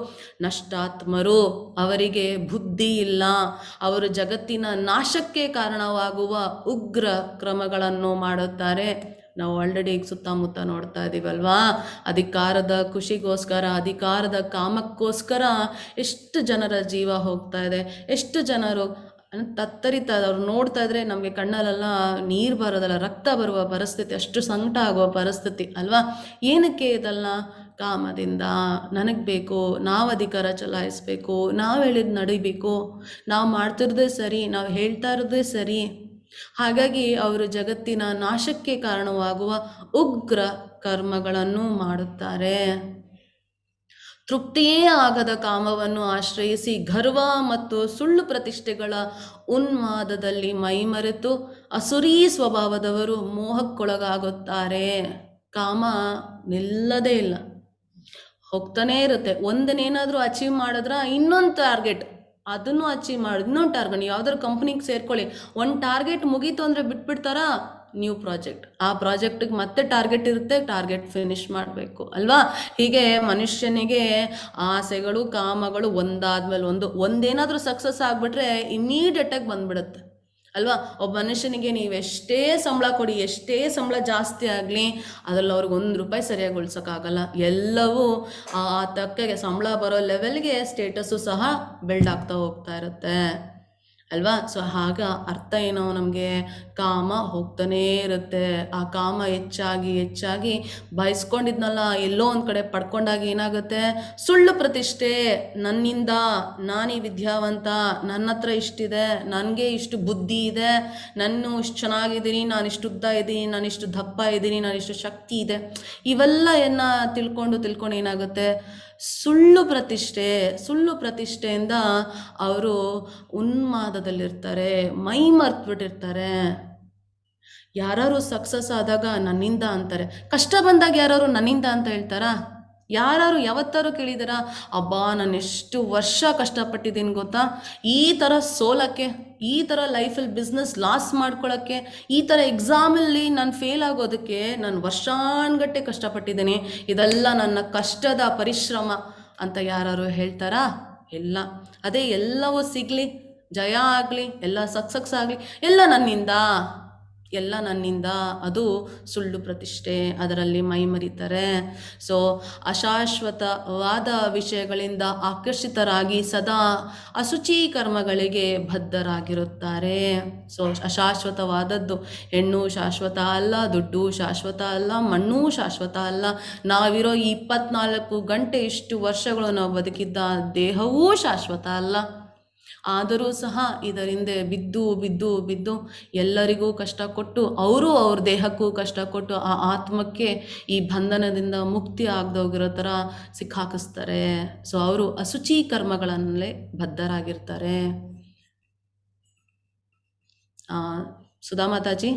ನಷ್ಟಾತ್ಮರು. ಅವರಿಗೆ ಬುದ್ಧಿ ಇಲ್ಲ. ಅವರು ಜಗತ್ತಿನ ನಾಶಕ್ಕೆ ಕಾರಣವಾಗುವ ಉಗ್ರ ಕ್ರಮಗಳನ್ನು ಮಾಡುತ್ತಾರೆ. ನಾವು ಆಲ್ರೆಡಿ ಈಗ ಸುತ್ತಮುತ್ತ ನೋಡ್ತಾ ಇದ್ದೀವಲ್ವಾ, ಅಧಿಕಾರದ ಖುಷಿಗೋಸ್ಕರ, ಅಧಿಕಾರದ ಕಾಮಕ್ಕೋಸ್ಕರ ಎಷ್ಟು ಜನರ ಜೀವ ಹೋಗ್ತಾ ಇದೆ, ಎಷ್ಟು ಜನರು ತತ್ತರಿತಾ ಅವ್ರು ನೋಡ್ತಾ ಇದ್ರೆ ನಮಗೆ ಕಣ್ಣಲ್ಲೆಲ್ಲ ನೀರು ಬರೋದಲ್ಲ, ರಕ್ತ ಬರುವ ಪರಿಸ್ಥಿತಿ, ಅಷ್ಟು ಸಂಕಟ ಆಗುವ ಪರಿಸ್ಥಿತಿ ಅಲ್ವಾ. ಏನಕ್ಕೆ ಇದೆಲ್ಲ? ಕಾಮದಿಂದ. ನನಗೆ ಬೇಕು, ನಾವು ಅಧಿಕಾರ ಚಲಾಯಿಸಬೇಕು, ನಾವು ಹೇಳಿದ್ದು ನಡಿಬೇಕು, ನಾವು ಮಾಡ್ತಿರೋದೇ ಸರಿ, ನಾವು ಹೇಳ್ತಾ ಇರೋದೇ ಸರಿ. ಹಾಗಾಗಿ ಅವರು ಜಗತ್ತಿನ ನಾಶಕ್ಕೆ ಕಾರಣವಾಗುವ ಉಗ್ರ ಕರ್ಮಗಳನ್ನು ಮಾಡುತ್ತಾರೆ. ತೃಪ್ತಿಯೇ ಆಗದ ಕಾಮವನ್ನು ಆಶ್ರಯಿಸಿ ಗರ್ವ ಮತ್ತು ಸುಳ್ಳು ಪ್ರತಿಷ್ಠೆಗಳ ಉನ್ಮಾದದಲ್ಲಿ ಮೈಮರೆತು ಅಸುರೀ ಸ್ವಭಾವದವರು ಮೋಹಕ್ಕೊಳಗಾಗುತ್ತಾರೆ. ಕಾಮ ನಿಲ್ಲದೇ ಇಲ್ಲ, ಹೋಗ್ತಾನೇ ಇರುತ್ತೆ. ಒಂದನ್ನೇನಾದರೂ ಅಚೀವ್ ಮಾಡಿದ್ರೆ ಇನ್ನೊಂದು ಟಾರ್ಗೆಟ್, ಅದನ್ನು ಅಚೀವ್ ಮಾಡಿ ಇನ್ನೊಂದು ಟಾರ್ಗೆಟ್. ಯಾವ್ದಾದ್ರು ಕಂಪ್ನಿಗೆ ಸೇರ್ಕೊಳ್ಳಿ, ಒಂದು ಟಾರ್ಗೆಟ್ ಮುಗೀತು ಅಂದರೆ ಬಿಟ್ಬಿಡ್ತಾರಾ, ನ್ಯೂ ಪ್ರಾಜೆಕ್ಟ್, ಆ ಪ್ರಾಜೆಕ್ಟಿಗೆ ಮತ್ತೆ ಟಾರ್ಗೆಟ್ ಇರುತ್ತೆ, ಟಾರ್ಗೆಟ್ ಫಿನಿಶ್ ಮಾಡಬೇಕು ಅಲ್ವಾ. ಹೀಗೆ ಮನುಷ್ಯನಿಗೆ ಆಸೆಗಳು ಕಾಮಗಳು ಒಂದಾದ್ಮೇಲೆ ಒಂದೇನಾದರೂ ಸಕ್ಸಸ್ ಆಗಿಬಿಟ್ರೆ ಇಮ್ಮಿಡಿಯೇಟಾಗಿ ಬಂದ್ಬಿಡುತ್ತೆ ಅಲ್ವಾ. ಒಬ್ಬ ಮನುಷ್ಯನಿಗೆ ನೀವು ಎಷ್ಟೇ ಸಂಬಳ ಕೊಡಿ, ಎಷ್ಟೇ ಸಂಬಳ ಜಾಸ್ತಿ ಆಗಲಿ, ಅದರಲ್ಲಿ ಅವ್ರಿಗೆ ₹1 ಸರಿಯಾಗಿ ಉಳ್ಸೋಕ್ಕಾಗಲ್ಲ. ಎಲ್ಲವೂ ಆ ತಕ್ಕಗೆ ಸಂಬಳ ಬರೋ ಲೆವೆಲ್ಗೆ ಸ್ಟೇಟಸ್ಸು ಸಹ ಬಿಲ್ಡ್ ಆಗ್ತಾ ಹೋಗ್ತಾ ಇರುತ್ತೆ ಅಲ್ವಾ. ಸೊ ಆಗ ಅರ್ಥ ಏನೋ, ನಮಗೆ ಕಾಮ ಹೋಗ್ತಾನೇ ಇರುತ್ತೆ. ಆ ಕಾಮ ಹೆಚ್ಚಾಗಿ ಬಯಸ್ಕೊಂಡಿದ್ನಲ್ಲ ಎಲ್ಲೋ ಒಂದು ಕಡೆ ಪಡ್ಕೊಂಡಾಗ ಏನಾಗುತ್ತೆ, ಸುಳ್ಳು ಪ್ರತಿಷ್ಠೆ, ನನ್ನಿಂದ ನಾನೀ ವಿದ್ಯಾವಂತ, ನನ್ನ ಹತ್ರ ಇಷ್ಟಿದೆ, ನನಗೆ ಇಷ್ಟು ಬುದ್ಧಿ ಇದೆ, ನಾನು ಇಷ್ಟು ಚೆನ್ನಾಗಿದ್ದೀನಿ, ನಾನು ಇಷ್ಟು ಉದ್ದ ಇದ್ದೀನಿ, ನಾನು ಇಷ್ಟು ದಪ್ಪ ಇದ್ದೀನಿ, ನಾನು ಇಷ್ಟು ಶಕ್ತಿ ಇದೆ, ಇವೆಲ್ಲ ತಿಳ್ಕೊಂಡು ಏನಾಗುತ್ತೆ, ಸುಳ್ಳು ಪ್ರತಿಷ್ಠೆಯಿಂದ ಅವರು ಉನ್ಮಾದದಲ್ಲಿರ್ತಾರೆ, ಮೈ ಮರ್ತ್ಬಿಟ್ಟಿರ್ತಾರೆ. ಯಾರು ಸಕ್ಸಸ್ ಆದಾಗ ನನ್ನಿಂದ ಅಂತಾರೆ, ಕಷ್ಟ ಬಂದಾಗ ಯಾರು ನನ್ನಿಂದ ಅಂತ ಹೇಳ್ತಾರಾ? ಯಾರು ಯಾವತ್ತಾರು ಕೇಳಿದಾರಾ? ಅಬ್ಬಾ ನಾನು ಎಷ್ಟು ವರ್ಷ ಕಷ್ಟಪಟ್ಟಿದ್ದೀನಿ ಗೊತ್ತಾ, ಈ ಥರ ಸೋಲಕ್ಕೆ, ಈ ಥರ ಲೈಫಲ್ಲಿ ಬಿಸ್ನೆಸ್ ಲಾಸ್ ಮಾಡ್ಕೊಳ್ಳೋಕ್ಕೆ, ಈ ಥರ ಎಕ್ಸಾಮಲ್ಲಿ ನಾನು ಫೇಲ್ ಆಗೋದಕ್ಕೆ ನಾನು ವರ್ಷಾನ್ಗಟ್ಟೆ ಕಷ್ಟಪಟ್ಟಿದ್ದೀನಿ, ಇದೆಲ್ಲ ನನ್ನ ಕಷ್ಟದ ಪರಿಶ್ರಮ ಅಂತ ಯಾರು ಹೇಳ್ತಾರಾ? ಇಲ್ಲ. ಅದೇ ಎಲ್ಲವೂ ಸಿಗಲಿ, ಜಯ ಆಗಲಿ, ಎಲ್ಲ ಸಕ್ಸಸ್ ಆಗಲಿ, ಎಲ್ಲ ನನ್ನಿಂದ, ಅದು ಸುಳ್ಳು ಪ್ರತಿಷ್ಠೆ, ಅದರಲ್ಲಿ ಮೈ ಮರಿತಾರೆ. ಸೊ ಅಶಾಶ್ವತವಾದ ವಿಷಯಗಳಿಂದ ಆಕರ್ಷಿತರಾಗಿ ಸದಾ ಅಶುಚಿ ಕರ್ಮಗಳಿಗೆ ಬದ್ಧರಾಗಿರುತ್ತಾರೆ. ಸೊ ಅಶಾಶ್ವತವಾದದ್ದು, ಹೆಣ್ಣು ಶಾಶ್ವತ ಅಲ್ಲ, ದುಡ್ಡು ಶಾಶ್ವತ ಅಲ್ಲ, ಮಣ್ಣು ಶಾಶ್ವತ ಅಲ್ಲ, ನಾವಿರೋ 24 ಗಂಟೆ ಇಷ್ಟು ವರ್ಷಗಳು ನಾವು ಬದುಕಿದ್ದ ದೇಹವೂ ಶಾಶ್ವತ ಅಲ್ಲ. ಆದರೂ ಸಹ ಇದರಿಂದ ಬಿದ್ದು ಎಲ್ಲರಿಗೂ ಕಷ್ಟ ಕೊಟ್ಟು, ಅವರು ಅವ್ರ ದೇಹಕ್ಕೂ ಕಷ್ಟ ಕೊಟ್ಟು ಆ ಆತ್ಮಕ್ಕೆ ಈ ಬಂಧನದಿಂದ ಮುಕ್ತಿ ಆಗದೋಗಿರೋ ಥರ ಸಿಕ್ಕಾಕಿಸ್ತಾರೆ. ಸೊ ಅವರು ಅಶುಚಿ ಕರ್ಮಗಳನ್ನಲೇ ಬದ್ಧರಾಗಿರ್ತಾರೆ. ಸುಧಾ ಮಾತಾಜಿ.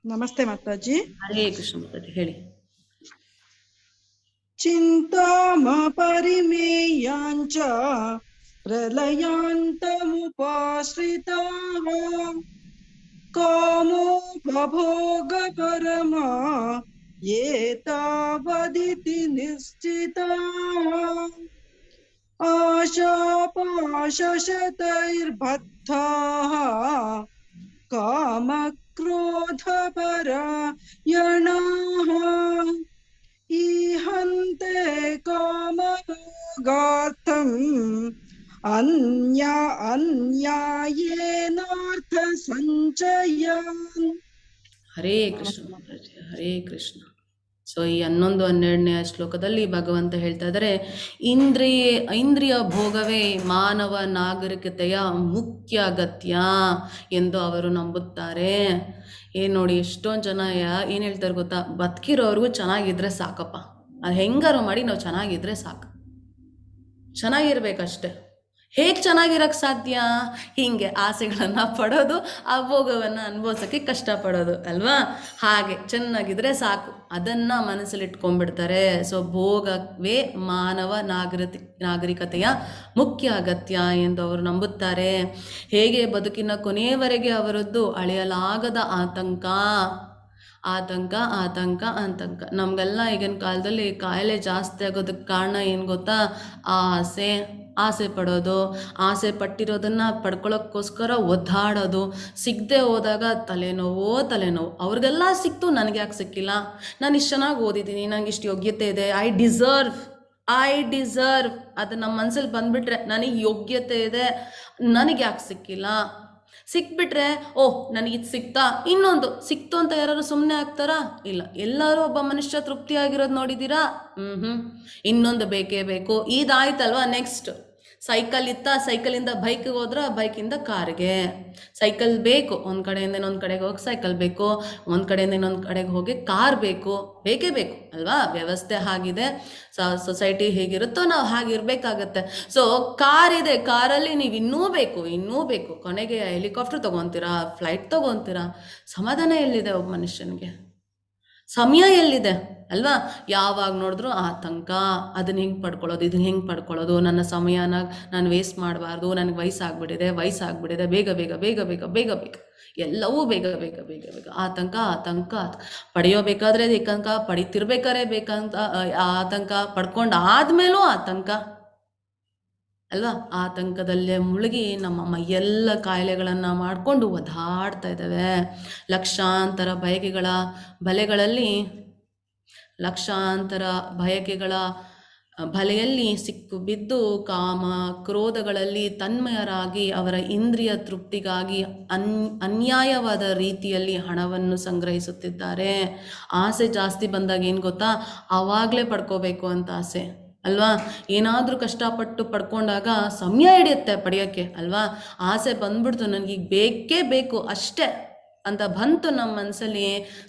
ನಮಸ್ತೆ ಮಾತಾಜಿ. ಹರೇ ಕೃಷ್ಣ ಮಾತಾಜಿ, ಹೇಳಿ. ಚಿಂತಾಮಪರಿಮೇಯಾಂಚ ಪ್ರಲಯಾಂತಮುಪಾಶ್ರಿತಾಃ ಕಾಮೋಪಭೋಗಪರಮಾ ಏತಾವದಿತಿ ನಿಶ್ಚಿತಾಃ ಆಶಾಪಾಶಶತೈರ್ಬದ್ಧಾಃ ಕಾಮಕ್ರೋಧಪರಾಯಣಾಃ ಈಹಂತೆ ಕಾಮಭೋಗಾರ್ಥಂ ಅನ್ಯಾಯೇನಾರ್ಥ ಸಂಚಯಾನ್. ಹರೇ ಕೃಷ್ಣ ಮಾತಾಜಿ, ಹರೇ ಕೃಷ್ಣ. ಸೊ ಈ 11-12ನೇ ಶ್ಲೋಕದಲ್ಲಿ ಭಗವಂತ ಹೇಳ್ತಾ ಇದ್ದಾರೆ, ಇಂದ್ರಿಯ ಭೋಗವೇ ಮಾನವ ನಾಗರಿಕತೆಯ ಮುಖ್ಯ ಅಗತ್ಯ ಎಂದು ಅವರು ನಂಬುತ್ತಾರೆ. ನೋಡಿ, ಎಷ್ಟೊಂದು ಜನ ಏನು ಹೇಳ್ತಾರೆ ಗೊತ್ತಾ, ಬದುಕಿರೋರ್ಗೂ ಚೆನ್ನಾಗಿದ್ರೆ ಸಾಕಪ್ಪ, ಅದು ಹೆಂಗಾರು ಮಾಡಿ ನಾವು ಚೆನ್ನಾಗಿದ್ರೆ ಸಾಕು, ಚೆನ್ನಾಗಿರ್ಬೇಕಷ್ಟೆ. ಹೇಗೆ ಚೆನ್ನಾಗಿರೋಕ್ಕೆ ಸಾಧ್ಯ? ಹೀಗೆ ಆಸೆಗಳನ್ನು ಪಡೋದು, ಆ ಭೋಗವನ್ನು ಅನುಭವಿಸೋಕ್ಕೆ ಕಷ್ಟಪಡೋದು ಅಲ್ವಾ. ಹಾಗೆ ಚೆನ್ನಾಗಿದ್ರೆ ಸಾಕು, ಅದನ್ನು ಮನಸ್ಸಲ್ಲಿ ಇಟ್ಕೊಂಡ್ಬಿಡ್ತಾರೆ. ಸೊ ಭೋಗವೇ ಮಾನವ ನಾಗರಿಕತೆಯ ಮುಖ್ಯ ಅಗತ್ಯ ಎಂದು ಅವರು ನಂಬುತ್ತಾರೆ. ಹೇಗೆ ಬದುಕಿನ ಕೊನೆಯವರೆಗೆ ಅವರದ್ದು ಅಳೆಯಲಾಗದ ಆತಂಕ. ನಮಗೆಲ್ಲ ಈಗಿನ ಕಾಲದಲ್ಲಿ ಕಾಯಿಲೆ ಜಾಸ್ತಿ ಆಗೋದಕ್ಕೆ ಕಾರಣ ಏನು ಗೊತ್ತಾ? ಆಸೆ ಪಡೋದು, ಆಸೆ ಪಟ್ಟಿರೋದನ್ನು ಪಡ್ಕೊಳ್ಳೋಕ್ಕೋಸ್ಕರ ಒದ್ದಾಡೋದು, ಸಿಗದೆ ಹೋದಾಗ ತಲೆನೋವು. ಅವ್ರಿಗೆಲ್ಲ ಸಿಕ್ತು, ನನಗೆ ಯಾಕೆ ಸಿಕ್ಕಿಲ್ಲ? ನಾನು ಇಷ್ಟು ಚೆನ್ನಾಗಿ ಓದಿದ್ದೀನಿ, ನನಗೆ ಇಷ್ಟು ಯೋಗ್ಯತೆ ಇದೆ, ಐ ಡಿಸರ್ವ್ ಐ ಡಿಸರ್ವ್, ಅದು ನಮ್ಮ ಮನಸ್ಸಲ್ಲಿ ಬಂದ್ಬಿಟ್ರೆ ನನಗೆ ಯೋಗ್ಯತೆ ಇದೆ, ನನಗೆ ಯಾಕೆ ಸಿಕ್ಕಿಲ್ಲ, ಸಿಕ್ಬಿಟ್ರೆ ಓಹ್ ನನಗಿದು ಸಿಕ್ತಾ, ಇನ್ನೊಂದು ಸಿಕ್ತು ಅಂತ ಯಾರು ಸುಮ್ಮನೆ ಆಗ್ತಾರಾ? ಇಲ್ಲ. ಎಲ್ಲರೂ ಒಬ್ಬ ಮನುಷ್ಯ ತೃಪ್ತಿಯಾಗಿರೋದು ನೋಡಿದ್ದೀರಾ? ಇನ್ನೊಂದು ಬೇಕೇ ಬೇಕು. ಇದಾಯ್ತಲ್ವಾ, ನೆಕ್ಸ್ಟ್ ಸೈಕಲ್ ಇತ್ತ, ಸೈಕಲಿಂದ ಬೈಕ್ಗೆ ಹೋದ್ರೆ ಬೈಕಿಂದ ಕಾರ್ಗೆ. ಸೈಕಲ್ ಬೇಕು, ಒಂದು ಕಡೆಯಿಂದ ಇನ್ನೊಂದು ಕಡೆಗೆ ಹೋಗಿ ಸೈಕಲ್ ಬೇಕು, ಒಂದು ಕಡೆಯಿಂದ ಇನ್ನೊಂದು ಕಡೆಗೆ ಹೋಗಿ ಕಾರ್ ಬೇಕು, ಬೇಕೇ ಬೇಕು ಅಲ್ವಾ? ವ್ಯವಸ್ಥೆ ಆಗಿದೆ, ಸೊಸೈಟಿ ಹೇಗಿರುತ್ತೋ ನಾವು ಹಾಗಿರ್ಬೇಕಾಗತ್ತೆ. ಸೊ ಕಾರ್ ಇದೆ, ಕಾರಲ್ಲಿ ನೀವು ಇನ್ನೂ ಬೇಕು, ಕೊನೆಗೆ ಹೆಲಿಕಾಪ್ಟರ್ ತೊಗೊತೀರಾ, ಫ್ಲೈಟ್ ತೊಗೊತೀರಾ. ಸಮಾಧಾನ ಎಲ್ಲಿದೆ ಒಬ್ಬ ಮನುಷ್ಯನಿಗೆ? ಸಮಯ ಎಲ್ಲಿದೆ ಅಲ್ವಾ? ಯಾವಾಗ ನೋಡಿದ್ರು ಆತಂಕ, ಅದನ್ನ ಹೆಂಗೆ ಪಡ್ಕೊಳ್ಳೋದು, ಇದನ್ನ ಹೆಂಗೆ ಪಡ್ಕೊಳ್ಳೋದು, ನನ್ನ ಸಮಯನ ನಾನು ವೇಸ್ಟ್ ಮಾಡಬಾರ್ದು, ನನಗೆ ವಯಸ್ಸಾಗ್ಬಿಟ್ಟಿದೆ, ಬೇಗ ಎಲ್ಲವೂ ಬೇಗ ಆತಂಕ. ಪಡೆಯೋಬೇಕಾದ್ರೆ ಏಕಾಂಕ, ಪಡಿತಿರ್ಬೇಕಾದ್ರೆ ಬೇಕಂತ ಆತಂಕ, ಪಡ್ಕೊಂಡು ಆದ್ಮೇಲೂ ಆತಂಕ ಅಲ್ವಾ? ಆತಂಕದಲ್ಲೇ ಮುಳುಗಿ ನಮ್ಮ ಮೈಯೆಲ್ಲ ಕಾಯಿಲೆಗಳನ್ನು ಮಾಡಿಕೊಂಡು ಒದ್ದಾಡ್ತಾ ಇದ್ದಾವೆ. ಲಕ್ಷಾಂತರ ಬಯಕೆಗಳ ಬಲೆಯಲ್ಲಿ ಸಿಕ್ಕು ಬಿದ್ದು ಕಾಮ ಕ್ರೋಧಗಳಲ್ಲಿ ತನ್ಮಯರಾಗಿ ಅವರ ಇಂದ್ರಿಯ ತೃಪ್ತಿಗಾಗಿ ಅನ್ಯಾಯವಾದ ರೀತಿಯಲ್ಲಿ ಹಣವನ್ನು ಸಂಗ್ರಹಿಸುತ್ತಿದ್ದಾರೆ. ಆಸೆ ಜಾಸ್ತಿ ಬಂದಾಗ ಏನು ಗೊತ್ತಾ, ಆವಾಗಲೇ ಪಡ್ಕೋಬೇಕು ಅಂತ ಆಸೆ ಅಲ್ವಾ? ಏನಾದರೂ ಕಷ್ಟಪಟ್ಟು ಪಡ್ಕೊಂಡಾಗ ಸಮಯ ಹಿಡಿಯುತ್ತೆ ಪಡೆಯೋಕ್ಕೆ ಅಲ್ವಾ? ಆಸೆ ಬಂದ್ಬಿಡ್ತು, ನನಗೀಗ ಬೇಕೇ ಬೇಕು ಅಷ್ಟೇ ಅಂತ ಬಂತು ನಮ್ಮ ಮನಸ್ಸಲ್ಲಿ,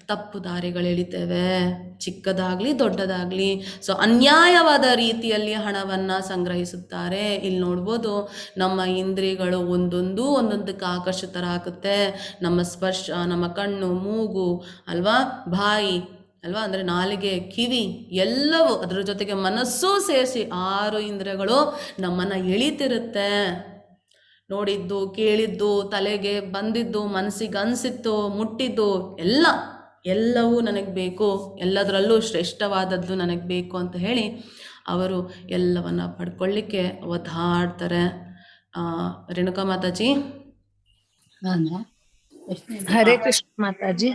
ತಪ್ಪು ದಾರಿಗಳು ಎಳಿತೇವೆ, ಚಿಕ್ಕದಾಗಲಿ ದೊಡ್ಡದಾಗಲಿ. ಸೊ ಅನ್ಯಾಯವಾದ ರೀತಿಯಲ್ಲಿ ಹಣವನ್ನು ಸಂಗ್ರಹಿಸುತ್ತಾರೆ. ಇಲ್ಲಿ ನೋಡ್ಬೋದು, ನಮ್ಮ ಇಂದ್ರಿಯಗಳು ಒಂದೊಂದಕ್ಕೆ ಆಕರ್ಷಿತರಾಗುತ್ತೆ. ನಮ್ಮ ಸ್ಪರ್ಶ, ನಮ್ಮ ಕಣ್ಣು, ಮೂಗು ಅಲ್ವಾ, ಬಾಯಿ ಅಲ್ವಾ, ಅಂದರೆ ನಾಲಿಗೆ, ಕಿವಿ ಎಲ್ಲವೂ, ಅದರ ಜೊತೆಗೆ ಮನಸ್ಸೂ ಸೇರಿಸಿ 6 ಇಂದ್ರಿಯಗಳು ನಮ್ಮನ್ನು ಎಳಿತಿರುತ್ತೆ. ನೋಡಿದ್ದು, ಕೇಳಿದ್ದು, ತಲೆಗೆ ಬಂದಿದ್ದು, ಮನಸ್ಸಿಗೆ ಅನಿಸಿತ್ತು, ಮುಟ್ಟಿದ್ದು ಎಲ್ಲವೂ ನನಗೆ ಬೇಕು, ಎಲ್ಲದರಲ್ಲೂ ಶ್ರೇಷ್ಠವಾದದ್ದು ನನಗೆ ಬೇಕು ಅಂತ ಹೇಳಿ ಅವರು ಎಲ್ಲವನ್ನ ಪಡ್ಕೊಳ್ಳಿಕ್ಕೆ ಒದ್ದಾಡ್ತಾರೆ. ರೇಣುಕಾ ಮಾತಾಜಿ. ಹರೇ ಕೃಷ್ಣ ಮಾತಾಜಿ.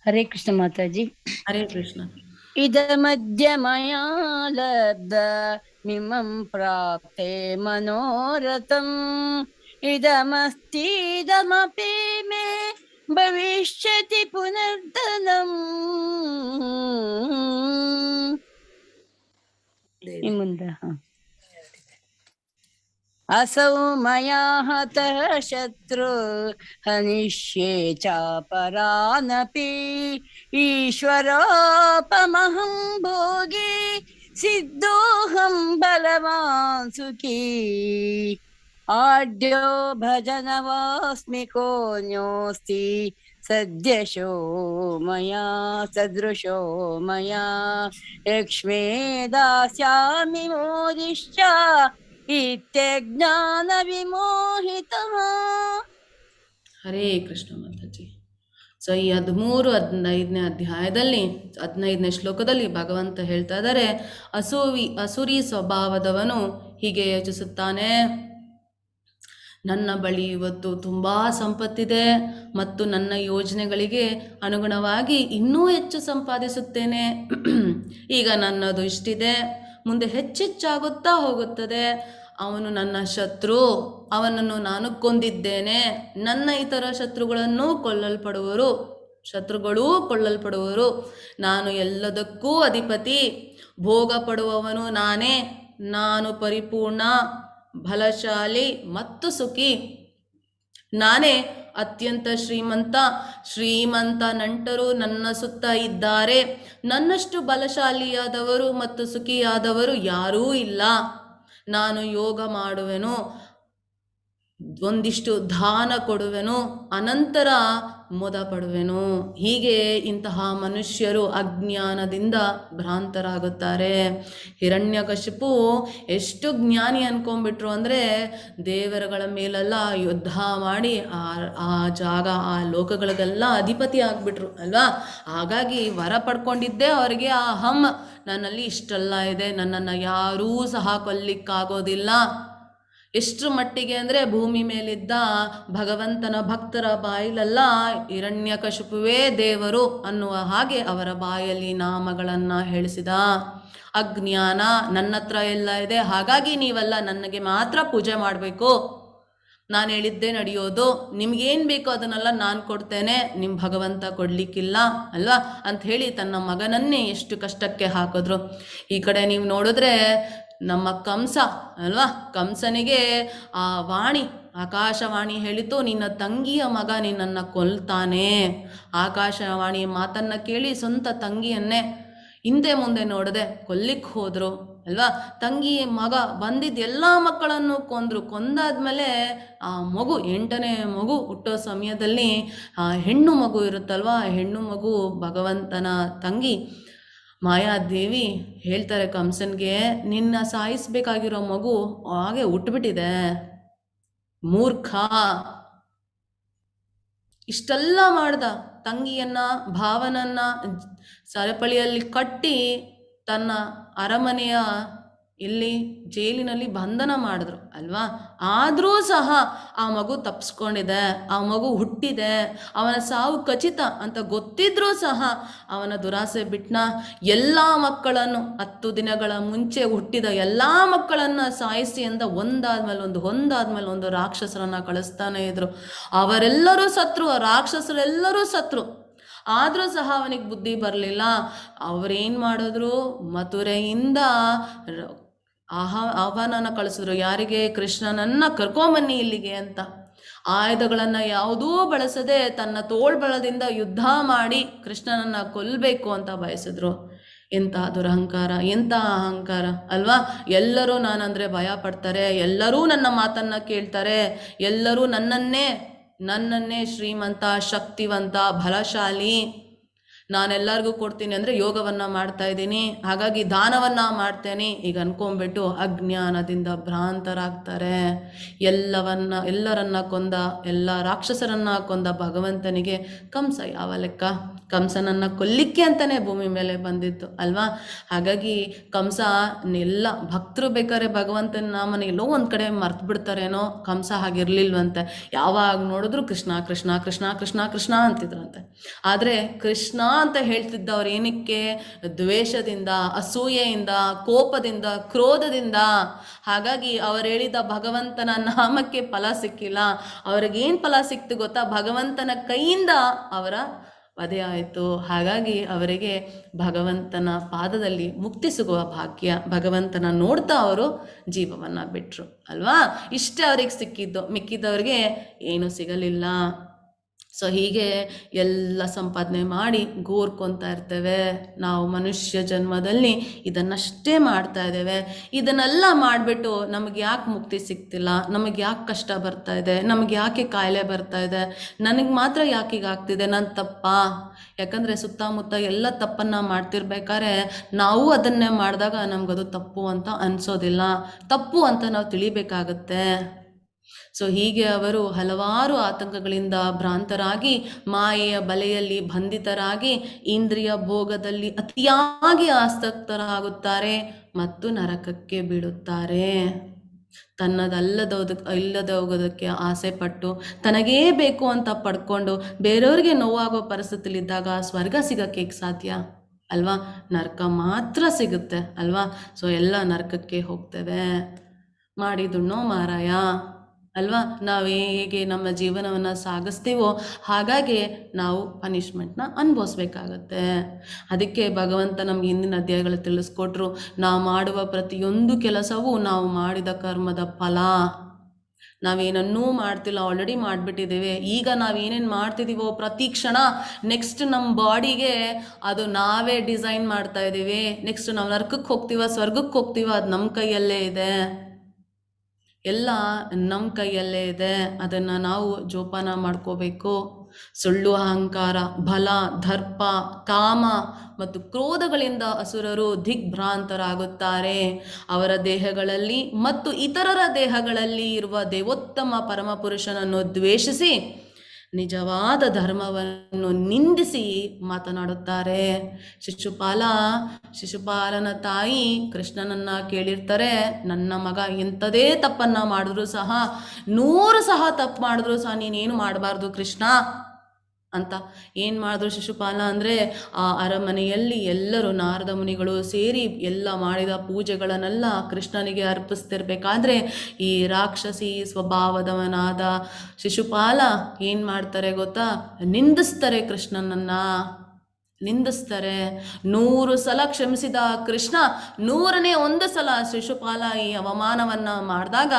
ಹರೇ ಕೃಷ್ಣ ಮಾತಾಜಿ. ಹರೇ ಕೃಷ್ಣ. ಇದ ಮಧ್ಯ ಮಯಾ ಲಬ್ಧ ಮಿಮಂ ಪ್ರಾಪ್ತೆ ಮನೋರಥಂ ಇದಮಸ್ತೀದಮಪಿ ಮೇ ಭವಿಷ್ಯತಿ ಪುನರ್ಧನಂ. ಮುಂದೆ असौ मया हतः शत्रु हनिष्ये चापरानपि ईश्वरोपमहं भोगी सिद्धोऽहं बलवान् सुखी आड्यो भजनवास्मि कोऽन्योऽस्ति सद्यशो मया सदृशो मया लक्ष्मे दास्यामि मोदिश्च ಇತ್ಯಜ್ಞಾನ ವಿಮೋಹಿತಃ. ಹರೇ ಕೃಷ್ಣ ಮಾತಾಜಿ. ಸೊ ಈ 13-15ನೇ ಅಧ್ಯಾಯದಲ್ಲಿ 15ನೇ ಶ್ಲೋಕದಲ್ಲಿ ಭಗವಂತ ಹೇಳ್ತಾ ಇದ್ದಾರೆ, ಅಸುರಿ ಸ್ವಭಾವದವನು ಹೀಗೆ ಯೋಚಿಸುತ್ತಾನೆ, ನನ್ನ ಬಳಿ ಇವತ್ತು ತುಂಬ ಸಂಪತ್ತಿದೆ ಮತ್ತು ನನ್ನ ಯೋಜನೆಗಳಿಗೆ ಅನುಗುಣವಾಗಿ ಇನ್ನೂ ಹೆಚ್ಚು ಸಂಪಾದಿಸುತ್ತೇನೆ. ಈಗ ನನ್ನದು ಇಷ್ಟಿದೆ, ಮುಂದೆ ಹೆಚ್ಚೆಚ್ಚಾಗುತ್ತಾ ಹೋಗುತ್ತದೆ. ಅವನು ನನ್ನ ಶತ್ರು, ಅವನನ್ನು ನಾನು ಕೊಂದಿದ್ದೇನೆ. ನನ್ನ ಇತರ ಶತ್ರುಗಳೂ ಕೊಳ್ಳಲ್ಪಡುವರು. ನಾನು ಎಲ್ಲದಕ್ಕೂ ಅಧಿಪತಿ, ಭೋಗ ಪಡುವವನು ನಾನೇ. ನಾನು ಪರಿಪೂರ್ಣ, ಬಲಶಾಲಿ ಮತ್ತು ಸುಖಿ. ನಾನೇ ಅತ್ಯಂತ ಶ್ರೀಮಂತ ನಂಟರು ನನ್ನ ಸುತ್ತ ಇದ್ದಾರೆ. ನನ್ನಷ್ಟು ಬಲಶಾಲಿಯಾದವರು ಮತ್ತು ಸುಖಿಯಾದವರು ಯಾರೂ ಇಲ್ಲ. ನಾನು ಯೋಗ ಮಾಡುವೆನು, ಒಂದಿಷ್ಟು ದಾನ ಕೊಡುವೆನು, ಅನಂತರ ಮೋದ ಪಡುವೆನು. ಹೀಗೆ ಇಂತಹ ಮನುಷ್ಯರು ಅಜ್ಞಾನದಿಂದ ಭ್ರಾಂತರಾಗುತ್ತಾರೆ. ಹಿರಣ್ಯಕಶಿಪು ಎಷ್ಟು ಜ್ಞಾನಿ ಅನ್ಕೊಂಡ್ಬಿಟ್ರು ಅಂದರೆ, ದೇವರುಗಳ ಮೇಲೆಲ್ಲ ಯುದ್ಧ ಮಾಡಿ ಆ ಲೋಕಗಳಿಗೆಲ್ಲ ಅಧಿಪತಿ ಆಗಿಬಿಟ್ರು ಅಲ್ವಾ. ಹಾಗಾಗಿ ವರ ಪಡ್ಕೊಂಡಿದ್ದೇ ಅವರಿಗೆ ಆ ಅಹಂ, ನನ್ನಲ್ಲಿ ಇಷ್ಟೆಲ್ಲ ಇದೆ, ನನ್ನನ್ನು ಯಾರೂ ಸಹ ಕೊಲ್ಲಿಕ್ಕಾಗೋದಿಲ್ಲ, ಎಷ್ಟರ ಮಟ್ಟಿಗೆ ಅಂದರೆ ಭೂಮಿ ಮೇಲಿದ್ದ ಭಗವಂತನ ಭಕ್ತರ ಬಾಯಿಲೆಲ್ಲ ಹಿರಣ್ಯಕಶಿಪುವೇ ದೇವರು ಅನ್ನುವ ಹಾಗೆ ಅವರ ಬಾಯಲ್ಲಿ ನಾಮಗಳನ್ನು ಹೇಳಿಸಿದ. ಅಜ್ಞಾನ ನನ್ನ ಹತ್ರ ಎಲ್ಲ ಇದೆ, ಹಾಗಾಗಿ ನೀವೆಲ್ಲ ನನಗೆ ಮಾತ್ರ ಪೂಜೆ ಮಾಡಬೇಕು, ನಾನು ಹೇಳಿದ್ದೇ ನಡೆಯೋದು, ನಿಮ್ಗೇನು ಬೇಕೋ ಅದನ್ನೆಲ್ಲ ನಾನು ಕೊಡ್ತೇನೆ, ನಿಮ್ಮ ಭಗವಂತ ಕೊಡಲಿಕ್ಕಿಲ್ಲ ಅಲ್ವಾ ಅಂತ ಹೇಳಿ ತನ್ನ ಮಗನನ್ನೇ ಎಷ್ಟು ಕಷ್ಟಕ್ಕೆ ಹಾಕಿದ್ರು. ಈ ಕಡೆ ನೀವು ನೋಡಿದ್ರೆ ನಮ್ಮ ಕಂಸ ಅಲ್ವಾ, ಕಂಸನಿಗೆ ಆ ವಾಣಿ ಆಕಾಶವಾಣಿ ಹೇಳಿತು, ನಿನ್ನ ತಂಗಿಯ ಮಗ ನಿನ್ನನ್ನು ಕೊಲ್ತಾನೆ. ಆಕಾಶವಾಣಿ ಮಾತನ್ನು ಕೇಳಿ ಸ್ವಂತ ತಂಗಿಯನ್ನೇ ಹಿಂದೆ ಮುಂದೆ ನೋಡದೆ ಕೊಲ್ಲಿಕ್ಕೆ ಹೋದರು ಅಲ್ವಾ. ತಂಗಿ ಮಗ ಬಂದಿದ್ದ ಎಲ್ಲ ಮಕ್ಕಳನ್ನು ಕೊಂದರು. ಕೊಂದಾದ್ಮೇಲೆ ಆ ಮಗು 8ನೇ ಮಗು ಹುಟ್ಟೋ ಸಮಯದಲ್ಲಿ ಆ ಹೆಣ್ಣು ಮಗು ಇರುತ್ತಲ್ವ, ಹೆಣ್ಣು ಮಗು ಭಗವಂತನ ತಂಗಿ ಮಾಯಾದೇವಿ ಹೇಳ್ತಾರೆ ಕಂಸನ್ಗೆ, ನಿನ್ನ ಸಾಯಿಸ್ಬೇಕಾಗಿರೋ ಮಗು ಹಾಗೆ ಹುಟ್ಟುಬಿಟ್ಟಿದೆ, ಮೂರ್ಖ. ಇಷ್ಟೆಲ್ಲ ಮಾಡ್ದ. ತಂಗಿಯನ್ನ ಭಾವನನ್ನ ಸರಪಳಿಯಲ್ಲಿ ಕಟ್ಟಿ ತನ್ನ ಅರಮನೆಯ ಇಲ್ಲಿ ಜೈಲಿನಲ್ಲಿ ಬಂಧನ ಮಾಡಿದ್ರು ಅಲ್ವಾ. ಆದರೂ ಸಹ ಆ ಮಗು ತಪ್ಪಿಸ್ಕೊಂಡಿದೆ, ಆ ಮಗು ಹುಟ್ಟಿದೆ, ಅವನ ಸಾವು ಖಚಿತ ಅಂತ ಗೊತ್ತಿದ್ರೂ ಸಹ ಅವನ ದುರಾಸೆ ಬಿಟ್ನ. ಎಲ್ಲ ಮಕ್ಕಳನ್ನು 10 ದಿನಗಳ ಮುಂಚೆ ಹುಟ್ಟಿದ ಎಲ್ಲ ಮಕ್ಕಳನ್ನು ಸಾಯಿಸಿ ಅಂತ ಒಂದಾದ್ಮೇಲೆ ಒಂದು ರಾಕ್ಷಸರನ್ನು ಕಳಿಸ್ತಾನೆ ಇದ್ರು. ಅವರೆಲ್ಲರೂ ಸತ್ರು, ರಾಕ್ಷಸರೆಲ್ಲರೂ ಸತ್ರು. ಆದರೂ ಸಹ ಅವನಿಗೆ ಬುದ್ಧಿ ಬರಲಿಲ್ಲ. ಅವರೇನು ಮಾಡಿದ್ರು, ಮಥುರೆಯಿಂದ ಆಹ್ವಾನನ ಕಳಿಸಿದ್ರು. ಯಾರಿಗೆ? ಕೃಷ್ಣನನ್ನು ಕರ್ಕೊಂಬನ್ನಿ ಇಲ್ಲಿಗೆ ಅಂತ. ಆಯುಧಗಳನ್ನು ಯಾವುದೂ ಬಳಸದೆ ತನ್ನ ತೋಳ್ಬಳದಿಂದ ಯುದ್ಧ ಮಾಡಿ ಕೃಷ್ಣನನ್ನು ಕೊಲ್ಲಬೇಕು ಅಂತ ಬಯಸಿದ್ರು. ಎಂಥ ದುರಹಂಕಾರ, ಎಂಥ ಅಹಂಕಾರ ಅಲ್ವಾ. ಎಲ್ಲರೂ ನಾನಂದರೆ ಭಯ ಪಡ್ತಾರೆ, ಎಲ್ಲರೂ ನನ್ನ ಮಾತನ್ನು ಕೇಳ್ತಾರೆ, ಎಲ್ಲರೂ ನನ್ನನ್ನೇ ಶ್ರೀಮಂತ, ಶಕ್ತಿವಂತ, ಬಲಶಾಲಿ, ನಾನೆಲ್ಲರಿಗೂ ಕೊಡ್ತೀನಿ ಅಂದರೆ ಯೋಗವನ್ನು ಮಾಡ್ತಾ ಇದ್ದೀನಿ, ಹಾಗಾಗಿ ದಾನವನ್ನು ಮಾಡ್ತೇನೆ ಈಗ ಅನ್ಕೊಂಡ್ಬಿಟ್ಟು ಅಜ್ಞಾನದಿಂದ ಭ್ರಾಂತರಾಗ್ತಾರೆ. ಎಲ್ಲರನ್ನ ಕೊಂದ, ಎಲ್ಲ ರಾಕ್ಷಸರನ್ನ ಕೊಂದ ಭಗವಂತನಿಗೆ ಕಂಸ ಯಾವ ಲೆಕ್ಕ? ಕಂಸನನ್ನು ಕೊಲ್ಲಿಕ್ಕೆ ಅಂತಲೇ ಭೂಮಿ ಮೇಲೆ ಬಂದಿತ್ತು ಅಲ್ವಾ. ಹಾಗಾಗಿ ಕಂಸ ಎಲ್ಲ ಭಕ್ತರು ಬೇಕಾದ್ರೆ ಭಗವಂತನ ನಾಮನ ಎಲ್ಲೋ ಒಂದು ಕಡೆ ಮರ್ತು ಬಿಡ್ತಾರೇನೋ, ಕಂಸ ಹಾಗಿರ್ಲಿಲ್ವಂತೆ. ಯಾವಾಗ ನೋಡಿದ್ರು ಕೃಷ್ಣ ಕೃಷ್ಣ ಕೃಷ್ಣ ಕೃಷ್ಣ ಕೃಷ್ಣ ಅಂತಿದ್ರಂತೆ. ಆದರೆ ಕೃಷ್ಣ ಅಂತ ಹೇಳ್ತಿದ್ದವ್ರು ಏನಕ್ಕೆ? ದ್ವೇಷದಿಂದ, ಅಸೂಯೆಯಿಂದ, ಕೋಪದಿಂದ, ಕ್ರೋಧದಿಂದ. ಹಾಗಾಗಿ ಅವರು ಹೇಳಿದ ಭಗವಂತನ ನಾಮಕ್ಕೆ ಫಲ ಸಿಕ್ಕಿಲ್ಲ. ಅವ್ರಿಗೇನು ಫಲ ಸಿಕ್ತು ಗೊತ್ತಾ? ಭಗವಂತನ ಕೈಯಿಂದ ಅವರ ವಧೆ ಆಯಿತು. ಹಾಗಾಗಿ ಅವರಿಗೆ ಭಗವಂತನ ಪಾದದಲ್ಲಿ ಮುಕ್ತಿ ಸಿಗುವ ಭಾಗ್ಯ, ಭಗವಂತನ ನೋಡ್ತಾ ಅವರು ಜೀವವನ್ನು ಬಿಟ್ಟರು ಅಲ್ವಾ. ಇಷ್ಟೇ ಅವ್ರಿಗೆ ಸಿಕ್ಕಿದ್ದು, ಮಿಕ್ಕಿದವ್ರಿಗೆ ಏನೂ ಸಿಗಲಿಲ್ಲ. ಸೊ ಹೀಗೆ ಎಲ್ಲ ಸಂಪಾದನೆ ಮಾಡಿ ಗೋರ್ಕೊತಾ ಇರ್ತೇವೆ ನಾವು. ಮನುಷ್ಯ ಜನ್ಮದಲ್ಲಿ ಇದನ್ನಷ್ಟೇ ಮಾಡ್ತಾ ಇದ್ದೇವೆ. ಇದನ್ನೆಲ್ಲ ಮಾಡಿಬಿಟ್ಟು ನಮಗೆ ಯಾಕೆ ಮುಕ್ತಿ ಸಿಗ್ತಿಲ್ಲ, ನಮಗೆ ಯಾಕೆ ಕಷ್ಟ ಬರ್ತಾ ಇದೆ, ನಮಗೆ ಯಾಕೆ ಕಾಯಿಲೆ ಬರ್ತಾ ಇದೆ, ನನಗೆ ಮಾತ್ರ ಯಾಕೆ ಹೀಗಾಗ್ತಿದೆ, ನನ್ನ ತಪ್ಪಾ? ಯಾಕಂದರೆ ಸುತ್ತಮುತ್ತ ಎಲ್ಲ ತಪ್ಪನ್ನು ಮಾಡ್ತಿರ್ಬೇಕಾದ್ರೆ ನಾವು ಅದನ್ನೇ ಮಾಡಿದಾಗ ನಮಗದು ತಪ್ಪು ಅಂತ ಅನಿಸೋದಿಲ್ಲ. ತಪ್ಪು ಅಂತ ನಾವು ತಿಳಿಬೇಕಾಗತ್ತೆ. ಸೊ ಹೀಗೆ ಅವರು ಹಲವಾರು ಆತಂಕಗಳಿಂದ ಭ್ರಾಂತರಾಗಿ, ಮಾಯೆಯ ಬಲೆಯಲ್ಲಿ ಬಂಧಿತರಾಗಿ, ಇಂದ್ರಿಯ ಭೋಗದಲ್ಲಿ ಅತಿಯಾಗಿ ಆಸಕ್ತರಾಗುತ್ತಾರೆ ಮತ್ತು ನರಕಕ್ಕೆ ಬೀಳುತ್ತಾರೆ. ಇಲ್ಲದೆ ಹೋಗೋದಕ್ಕೆ ಆಸೆ ಪಟ್ಟು ತನಗೇ ಬೇಕು ಅಂತ ಪಡ್ಕೊಂಡು ಬೇರೆಯವ್ರಿಗೆ ನೋವಾಗೋ ಪರಿಸ್ಥಿತಿಲಿದ್ದಾಗ ಸ್ವರ್ಗ ಸಿಗೋಕ್ಕೆ ಸಾಧ್ಯ ಅಲ್ವಾ? ನರಕ ಮಾತ್ರ ಸಿಗುತ್ತೆ ಅಲ್ವಾ. ಸೊ ಎಲ್ಲ ನರಕಕ್ಕೆ ಹೋಗ್ತೇವೆ. ಮಾಡಿದುಣ್ಣೋ ಮಾರಾಯ ಅಲ್ವಾ. ನಾವು ಹೇಗೆ ನಮ್ಮ ಜೀವನವನ್ನು ಸಾಗಿಸ್ತೀವೋ ಹಾಗಾಗಿ ನಾವು ಪನಿಷ್ಮೆಂಟ್ನ ಅನುಭವಿಸ್ಬೇಕಾಗತ್ತೆ. ಅದಕ್ಕೆ ಭಗವಂತ ನಮ್ಗೆ ಹಿಂದಿನ ಅಧ್ಯಾಯಗಳು ತಿಳಿಸ್ಕೊಟ್ರು, ನಾವು ಮಾಡುವ ಪ್ರತಿಯೊಂದು ಕೆಲಸವೂ ನಾವು ಮಾಡಿದ ಕರ್ಮದ ಫಲ. ನಾವೇನನ್ನೂ ಮಾಡ್ತಿಲ್ಲ, ಆಲ್ರೆಡಿ ಮಾಡಿಬಿಟ್ಟಿದ್ದೇವೆ. ಈಗ ನಾವೇನೇನು ಮಾಡ್ತಿದ್ದೀವೋ ಪ್ರತಿ ಕ್ಷಣ ನೆಕ್ಸ್ಟ್ ನಮ್ಮ ಬಾಡಿಗೆ ಅದು ನಾವೇ ಡಿಸೈನ್ ಮಾಡ್ತಾ ಇದ್ದೀವಿ. ನೆಕ್ಸ್ಟ್ ನಾವು ನರಕಕ್ಕೆ ಹೋಗ್ತೀವ, ಸ್ವರ್ಗಕ್ಕೆ ಹೋಗ್ತೀವ, ಅದು ನಮ್ಮ ಕೈಯಲ್ಲೇ ಇದೆ. ಎಲ್ಲ ನಮ್ಮ ಕೈಯಲ್ಲೇ ಇದೆ. ಅದನ್ನು ನಾವು ಜೋಪಾನ ಮಾಡ್ಕೋಬೇಕು. ಸುಳ್ಳು, ಅಹಂಕಾರ, ಬಲ, ದರ್ಪ, ಕಾಮ ಮತ್ತು ಕ್ರೋಧಗಳಿಂದ ಅಸುರರು ದಿಗ್ಭ್ರಾಂತರಾಗುತ್ತಾರೆ. ಅವರ ದೇಹಗಳಲ್ಲಿ ಮತ್ತು ಇತರರ ದೇಹಗಳಲ್ಲಿ ಇರುವ ದೇವೋತ್ತಮ ಪರಮಪುರುಷನನ್ನು ದ್ವೇಷಿಸಿ ನಿಜವಾದ ಧರ್ಮವನ್ನು ನಿಂದಿಸಿ ಮಾತನಾಡುತ್ತಾರೆ. ಶಿಶುಪಾಲನ ತಾಯಿ ಕೃಷ್ಣನನ್ನ ಕೇಳಿರ್ತಾರೆ, ನನ್ನ ಮಗ ಎಂಥದೇ ತಪ್ಪನ್ನ ಮಾಡಿದ್ರು ಸಹ 100 ಸಹ ತಪ್ಪು ಮಾಡಿದ್ರು ಸಹ ನೀನೇನು ಮಾಡಬಾರ್ದು ಕೃಷ್ಣ ಅಂತ. ಏನು ಮಾಡಿದ್ರು ಶಿಶುಪಾಲ ಅಂದರೆ, ಆ ಅರಮನೆಯಲ್ಲಿ ಎಲ್ಲರೂ ನಾರದ ಮುನಿಗಳು ಸೇರಿ ಎಲ್ಲ ಮಾಡಿದ ಪೂಜೆಗಳನ್ನೆಲ್ಲ ಕೃಷ್ಣನಿಗೆ ಅರ್ಪಿಸ್ತಿರ್ಬೇಕಾದ್ರೆ ಈ ರಾಕ್ಷಸಿ ಸ್ವಭಾವದವನಾದ ಶಿಶುಪಾಲ ಏನು ಮಾಡ್ತಾರೆ ಗೊತ್ತಾ, ನಿಂದಿಸ್ತಾರೆ ಕೃಷ್ಣನನ್ನು, ನಿಂದಿಸ್ತಾರೆ. 100 ಸಲ ಕ್ಷಮಿಸಿದ ಕೃಷ್ಣ 100ನೇ ಒಂದು ಸಲ ಶಿಶುಪಾಲ ಈ ಅವಮಾನವನ್ನು ಮಾಡಿದಾಗ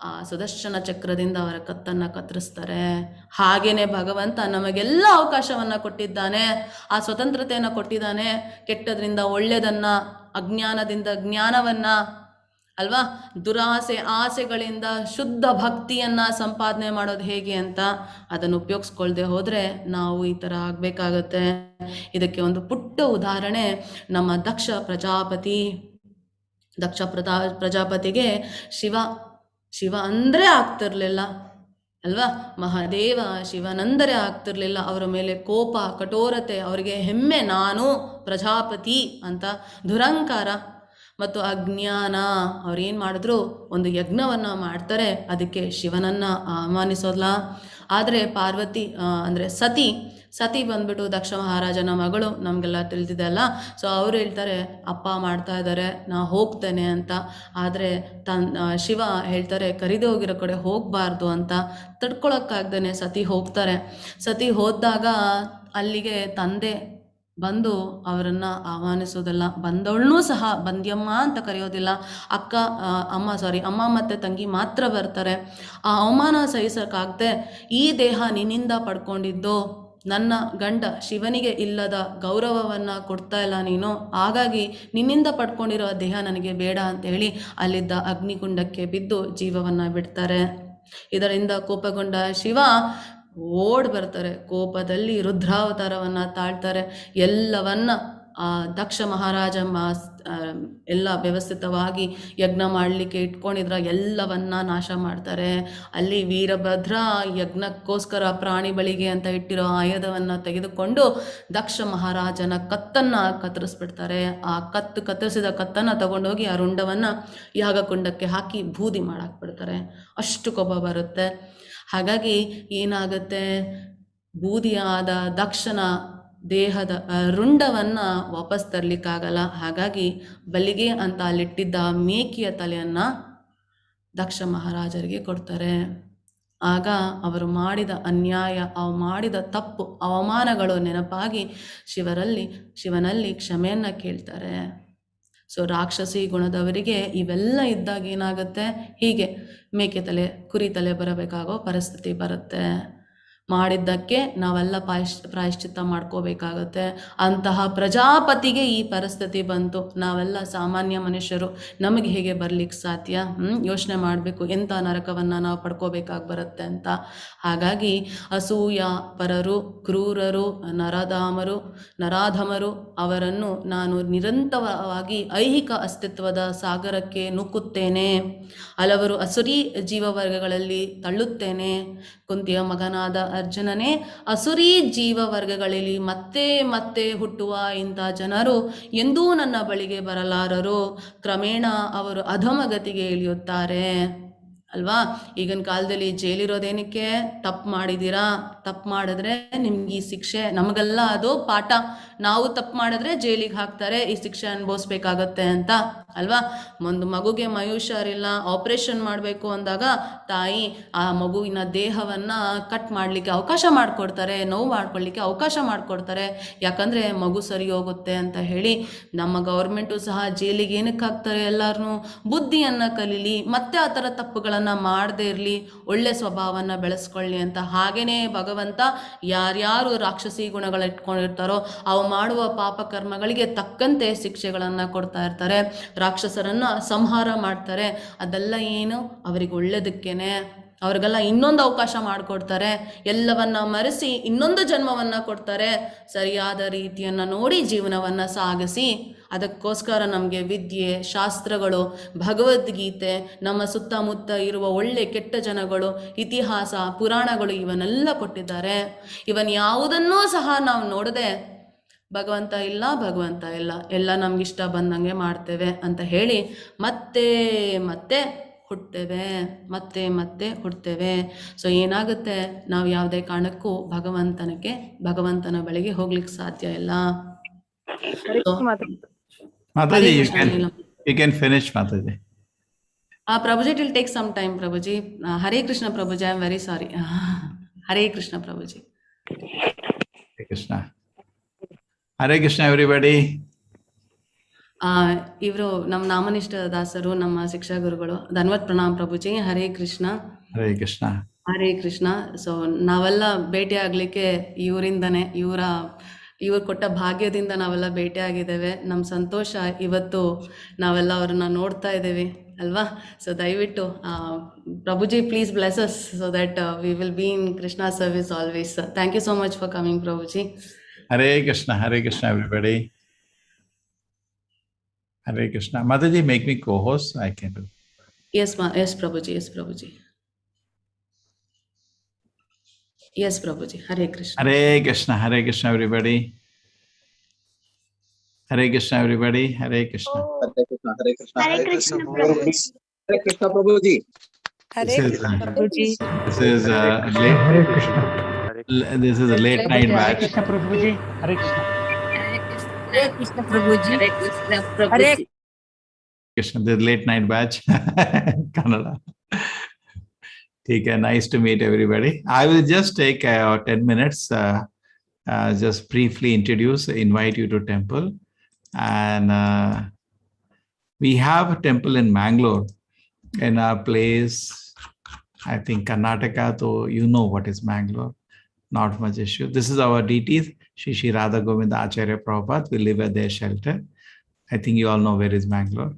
ಆ ಸುದರ್ಶನ ಚಕ್ರದಿಂದ ಅವರ ಕತ್ತನ್ನು ಕತ್ತರಿಸ್ತಾರೆ. ಹಾಗೇನೆ ಭಗವಂತ ನಮಗೆಲ್ಲ ಅವಕಾಶವನ್ನು ಕೊಟ್ಟಿದ್ದಾನೆ, ಆ ಸ್ವತಂತ್ರತೆಯನ್ನು ಕೊಟ್ಟಿದ್ದಾನೆ. ಕೆಟ್ಟದ್ರಿಂದ ಒಳ್ಳೆಯದನ್ನು, ಅಜ್ಞಾನದಿಂದ ಜ್ಞಾನವನ್ನು ಅಲ್ವಾ, ದುರಾಸೆ ಆಸೆಗಳಿಂದ ಶುದ್ಧ ಭಕ್ತಿಯನ್ನು ಸಂಪಾದನೆ ಮಾಡೋದು ಹೇಗೆ ಅಂತ ಅದನ್ನು ಉಪಯೋಗಿಸ್ಕೊಳ್ದೆ ಹೋದರೆ ನಾವು ಈ ಥರ ಆಗಬೇಕಾಗತ್ತೆ. ಇದಕ್ಕೆ ಒಂದು ಪುಟ್ಟ ಉದಾಹರಣೆ ನಮ್ಮ ದಕ್ಷ ಪ್ರಜಾಪತಿಗೆ ಶಿವ ಅಂದರೆ ಆಗ್ತಿರ್ಲಿಲ್ಲ ಅಲ್ವಾ, ಮಹಾದೇವ ಶಿವನಂದರೆ ಆಗ್ತಿರ್ಲಿಲ್ಲ. ಅವರ ಮೇಲೆ ಕೋಪ, ಕಠೋರತೆ, ಅವರಿಗೆ ಹೆಮ್ಮೆ, ನಾನು ಪ್ರಜಾಪತಿ ಅಂತ, ದುರಂಕಾರ ಮತ್ತು ಅಜ್ಞಾನ. ಅವ್ರೇನು ಮಾಡಿದ್ರು, ಒಂದು ಯಜ್ಞವನ್ನು ಮಾಡ್ತಾರೆ, ಅದಕ್ಕೆ ಶಿವನನ್ನು ಆಹ್ವಾನಿಸೋಲ್ಲ. ಆದರೆ ಪಾರ್ವತಿ ಅಂದರೆ ಸತಿ ಬಂದ್ಬಿಟ್ಟು ದಕ್ಷ ಮಹಾರಾಜನ ಮಗಳು, ನಮಗೆಲ್ಲ ತಿಳಿದಿದೆ ಅಲ್ಲ. ಸೊ ಅವರು ಹೇಳ್ತಾರೆ, ಅಪ್ಪ ಮಾಡ್ತಾ ಇದ್ದಾರೆ, ನಾ ಹೋಗ್ತೇನೆ ಅಂತ. ಆದರೆ ಶಿವ ಹೇಳ್ತಾರೆ, ಕರಿದೇ ಹೋಗಿರೋ ಕಡೆ ಹೋಗಬಾರ್ದು ಅಂತ. ತಡ್ಕೊಳಕ್ಕಾಗ್ದೇ ಸತಿ ಹೋಗ್ತಾರೆ. ಸತಿ ಹೋದಾಗ ಅಲ್ಲಿಗೆ ತಂದೆ ಬಂದು ಅವರನ್ನು ಆಹ್ವಾನಿಸೋದಿಲ್ಲ, ಬಂದವಳನ್ನೂ ಸಹ ಬಂದ್ಯಮ್ಮ ಅಂತ ಕರೆಯೋದಿಲ್ಲ. ಅಮ್ಮ ಮತ್ತು ತಂಗಿ ಮಾತ್ರ ಬರ್ತಾರೆ. ಆ ಅವಮಾನ ಸಹಿಸೋಕ್ಕಾಗದೆ, ಈ ದೇಹ ನಿನ್ನಿಂದ ಪಡ್ಕೊಂಡಿದ್ದು, ನನ್ನ ಗಂಡ ಶಿವನಿಗೆ ಇಲ್ಲದ ಗೌರವವನ್ನು ಕೊಡ್ತಾ ಇಲ್ಲ ನೀನು, ಹಾಗಾಗಿ ನಿನ್ನಿಂದ ಪಡ್ಕೊಂಡಿರೋ ದೇಹ ನನಗೆ ಬೇಡ ಅಂತ ಹೇಳಿ ಅಲ್ಲಿದ್ದ ಅಗ್ನಿಕುಂಡಕ್ಕೆ ಬಿದ್ದು ಜೀವವನ್ನು ಬಿಡ್ತಾರೆ. ಇದರಿಂದ ಕೋಪಗೊಂಡ ಶಿವ ಓಡ್ ಬರ್ತಾರೆ. ಕೋಪದಲ್ಲಿ ರುದ್ರಾವತಾರವನ್ನು ತಾಳ್ತಾರೆ. ಎಲ್ಲವನ್ನ ದಕ್ಷ ಮಹಾರಾಜ ಎಲ್ಲ ವ್ಯವಸ್ಥಿತವಾಗಿ ಯಜ್ಞ ಮಾಡಲಿಕ್ಕೆ ಇಟ್ಕೊಂಡಿದ್ರ ಎಲ್ಲವನ್ನ ನಾಶ ಮಾಡ್ತಾರೆ. ಅಲ್ಲಿ ವೀರಭದ್ರ ಯಜ್ಞಕ್ಕೋಸ್ಕರ ಪ್ರಾಣಿ ಬಳಿಗೆ ಅಂತ ಇಟ್ಟಿರೋ ಆಯುಧವನ್ನು ತೆಗೆದುಕೊಂಡು ದಕ್ಷ ಮಹಾರಾಜನ ಕತ್ತನ್ನು ಕತ್ತರಿಸ್ಬಿಡ್ತಾರೆ. ಆ ಕತ್ತರಿಸಿದ ಕತ್ತನ್ನು ತಗೊಂಡೋಗಿ ಆ ರುಂಡವನ್ನು ಯಾಗಕುಂಡಕ್ಕೆ ಹಾಕಿ ಬೂದಿ ಮಾಡಾಕ್ಬಿಡ್ತಾರೆ. ಅಷ್ಟು ಕೋಪ ಬರುತ್ತೆ. ಹಾಗಾಗಿ ಏನಾಗುತ್ತೆ, ಬೂದಿಯಾದ ದಕ್ಷನ ದೇಹದ ರುಂಡವನ್ನು ವಾಪಸ್ ತರಲಿಕ್ಕಾಗಲ್ಲ. ಹಾಗಾಗಿ ಬಲಿಗೆ ಅಂತ ಅಲ್ಲಿಟ್ಟಿದ್ದ ಮೇಕೆಯ ತಲೆಯನ್ನು ದಕ್ಷ ಮಹಾರಾಜರಿಗೆ ಕೊಡ್ತಾರೆ. ಆಗ ಅವರು ಮಾಡಿದ ಅನ್ಯಾಯ, ಅವು ಮಾಡಿದ ತಪ್ಪು, ಅವಮಾನಗಳು ನೆನಪಾಗಿ ಶಿವನಲ್ಲಿ ಕ್ಷಮೆಯನ್ನು ಕೇಳ್ತಾರೆ. ಸೊ ರಾಕ್ಷಸಿ ಗುಣದವರಿಗೆ ಇವೆಲ್ಲ ಇದ್ದಾಗ ಏನಾಗುತ್ತೆ, ಹೀಗೆ ಮೇಕೆ ತಲೆ ಕುರಿ ತಲೆ ಬರಬೇಕಾಗೋ ಪರಿಸ್ಥಿತಿ ಬರುತ್ತೆ. ಮಾಡಿದ್ದಕ್ಕೆ ನಾವೆಲ್ಲ ಪ್ರಾಯಶ್ಚಿತ್ತ ಮಾಡ್ಕೋಬೇಕಾಗತ್ತೆ. ಅಂತಹ ಪ್ರಜಾಪತಿಗೆ ಈ ಪರಿಸ್ಥಿತಿ ಬಂತು. ನಾವೆಲ್ಲ ಸಾಮಾನ್ಯ ಮನುಷ್ಯರು, ನಮಗೆ ಹೇಗೆ ಬರ್ಲಿಕ್ಕೆ ಸಾಧ್ಯ? ಯೋಚನೆ ಮಾಡಬೇಕು, ಎಂಥ ನರಕವನ್ನು ನಾವು ಪಡ್ಕೋಬೇಕಾಗಿ ಬರುತ್ತೆ ಅಂತ. ಹಾಗಾಗಿ ಅಸೂಯ ಪರರು, ಕ್ರೂರರು, ನರಾಧಮರು ಅವರನ್ನು ನಾನು ನಿರಂತರವಾಗಿ ಐಹಿಕ ಅಸ್ತಿತ್ವದ ಸಾಗರಕ್ಕೆ ನೂಕುತ್ತೇನೆ. ಹಲವರು ಅಸುರಿ ಜೀವವರ್ಗಗಳಲ್ಲಿ ತಳ್ಳುತ್ತೇನೆ. ಕುಂತಿಯ ಮಗನಾದ ಅರ್ಜುನನೇ, ಅಸುರಿ ಜೀವವರ್ಗಗಳಲ್ಲಿ ಮತ್ತೆ ಮತ್ತೆ ಹುಟ್ಟುವ ಇಂಥ ಜನರು ಎಂದೂ ನನ್ನ ಬಳಿಗೆ ಬರಲಾರರು. ಕ್ರಮೇಣ ಅವರು ಅಧಮಗತಿಗೆ ಇಳಿಯುತ್ತಾರೆ ಅಲ್ವಾ. ಈಗಿನ ಕಾಲದಲ್ಲಿ ಜೈಲಿರೋದೇನಕ್ಕೆ? ತಪ್ಪು ಮಾಡಿದ್ದೀರಾ, ತಪ್ಪು ಮಾಡಿದ್ರೆ ನಿಮ್ಗೆ ಈ ಶಿಕ್ಷೆ, ನಮಗೆಲ್ಲ ಅದು ಪಾಠ. ನಾವು ತಪ್ಪು ಮಾಡಿದ್ರೆ ಜೈಲಿಗೆ ಹಾಕ್ತಾರೆ, ಈ ಶಿಕ್ಷೆ ಅನುಭವಿಸ್ಬೇಕಾಗತ್ತೆ ಅಂತ ಅಲ್ವಾ. ಒಂದು ಮಗುಗೆ ಮೈಹುಷಾರಿಲ್ಲ, ಆಪರೇಷನ್ ಮಾಡಬೇಕು ಅಂದಾಗ ತಾಯಿ ಆ ಮಗುವಿನ ದೇಹವನ್ನು ಕಟ್ ಮಾಡಲಿಕ್ಕೆ ಅವಕಾಶ ಮಾಡಿಕೊಡ್ತಾರೆ, ನೋವು ಮಾಡ್ಕೊಳ್ಳಿಕ್ಕೆ ಅವಕಾಶ ಮಾಡಿಕೊಡ್ತಾರೆ. ಯಾಕಂದರೆ ಮಗು ಸರಿ ಹೋಗುತ್ತೆ ಅಂತ ಹೇಳಿ. ನಮ್ಮ ಗೌರ್ಮೆಂಟು ಸಹ ಜೈಲಿಗೆ ಏನಕ್ಕೆ ಹಾಕ್ತಾರೆ? ಎಲ್ಲರನ್ನೂ ಬುದ್ಧಿಯನ್ನು ಕಲೀಲಿ, ಮತ್ತೆ ಆ ಥರ ತಪ್ಪುಗಳನ್ನು ಮಾಡದೇ ಇರಲಿ, ಒಳ್ಳೆ ಸ್ವಭಾವವನ್ನು ಬೆಳೆಸ್ಕೊಳ್ಳಿ ಅಂತ. ಹಾಗೆಯೇ ಭಗವಂತ ಯಾರ್ಯಾರು ರಾಕ್ಷಸಿ ಗುಣಗಳು ಇಟ್ಕೊಂಡಿರ್ತಾರೋ ಅವು ಮಾಡುವ ಪಾಪ ಕರ್ಮಗಳಿಗೆ ತಕ್ಕಂತೆ ಶಿಕ್ಷೆಗಳನ್ನು ಕೊಡ್ತಾ ಇರ್ತಾರೆ. ರಾಕ್ಷಸರನ್ನು ಸಂಹಾರ ಮಾಡ್ತಾರೆ. ಅದೆಲ್ಲ ಏನು? ಅವರಿಗೆ ಒಳ್ಳೆಯದಕ್ಕೇನೆ. ಅವ್ರಿಗೆಲ್ಲ ಇನ್ನೊಂದು ಅವಕಾಶ ಮಾಡಿಕೊಡ್ತಾರೆ, ಎಲ್ಲವನ್ನ ಮರೆಸಿ ಇನ್ನೊಂದು ಜನ್ಮವನ್ನು ಕೊಡ್ತಾರೆ. ಸರಿಯಾದ ರೀತಿಯನ್ನು ನೋಡಿ ಜೀವನವನ್ನು ಸಾಗಿಸಿ, ಅದಕ್ಕೋಸ್ಕರ ನಮಗೆ ವಿದ್ಯೆ, ಶಾಸ್ತ್ರಗಳು, ಭಗವದ್ಗೀತೆ, ನಮ್ಮ ಸುತ್ತಮುತ್ತ ಇರುವ ಒಳ್ಳೆ ಕೆಟ್ಟ ಜನಗಳು, ಇತಿಹಾಸ, ಪುರಾಣಗಳು ಇವನ್ನೆಲ್ಲ ಕೊಟ್ಟಿದ್ದಾರೆ. ಇವನ್ ಯಾವುದನ್ನೂ ಸಹ ನಾವು ನೋಡದೆ ಭಗವಂತ ಇಲ್ಲ, ಭಗವಂತ ಇಲ್ಲ, ಎಲ್ಲ ನಮಗಿಷ್ಟ ಬಂದಂಗೆ ಮಾಡ್ತೇವೆ ಅಂತ ಹೇಳಿ ಮತ್ತೆ ಮತ್ತೆ ಹುಡ್ತೇವೆ, ಮತ್ತೆ ಮತ್ತೆ ಹುಡ್ತೇವೆ. ಸೊ ಏನಾಗುತ್ತೆ, ನಾವು ಯಾವುದೇ ಕಾರಣಕ್ಕೂ ಭಗವಂತನ ಬಳಿಗೆ ಹೋಗ್ಲಿಕ್ಕೆ ಸಾಧ್ಯ ಇಲ್ಲ. Mataji, you can finish, Mataji. Prabhuji, it will take some time, Prabhuji. Hare Krishna, Prabhuji, I am very sorry. Hare Krishna, Prabhuji. Hare Krishna. Hare Krishna, everybody. ಇವರು ನಮ್ಮ ನಾಮನಿಷ್ಠ ದಾಸರು, ನಮ್ಮ ಶಿಕ್ಷಾ ಗುರುಗಳು. ಧನ್ವತ್ ಪ್ರಣಾಮ್ ಪ್ರಭುಜಿ. ಹರೇ ಕೃಷ್ಣ. ಹರೇ ಕೃಷ್ಣ. ಹರೇ ಕೃಷ್ಣ. ಸೊ ನಾವೆಲ್ಲ ಭೇಟಿ ಆಗ್ಲಿಕ್ಕೆ ಇವರಿಂದನೇ, ಇವ್ರು ಕೊಟ್ಟ ಭಾಗ್ಯದಿಂದ ನಾವೆಲ್ಲ ಭೇಟಿ ಆಗಿದ್ದೇವೆ. ನಮ್ಮ ಸಂತೋಷ ಇವತ್ತು ನಾವೆಲ್ಲ ಅವ್ರನ್ನ ನೋಡ್ತಾ ಇದ್ದೇವೆ ಅಲ್ವಾ. ಸೊ ದಯವಿಟ್ಟು Prabhuji please bless us so that we will be in Krishna service always. Thank you so much for coming Prabhuji. Hare Krishna. Hare Krishna, everybody. Hare Krishna. Mataji, make me co-host. I can do. Yes, Prabhuji. Yes, Prabhuji. Yes, Prabhuji. Hare Krishna. Hare Krishna. Hare Krishna, everybody. Hare Krishna, everybody. Hare Krishna. Hare Krishna. Hare Krishna. Hare Krishna, Prabhuji. Hare Krishna, Prabhuji. This is a late night batch. Hare Krishna Prabhuji. Hare Krishna Prabhuji. Krishna, this late night batch. Kannada. Okay, nice to meet everybody. I will just take 10 minutes, just briefly invite you to temple. And we have a temple in Mangalore, in our place, I think Karnataka, so you know what is Mangalore. Not much issue. This is our deities, Shri Radha Govinda Acharya Prabhupada. We live at their shelter. I think you all know where is Mangalore.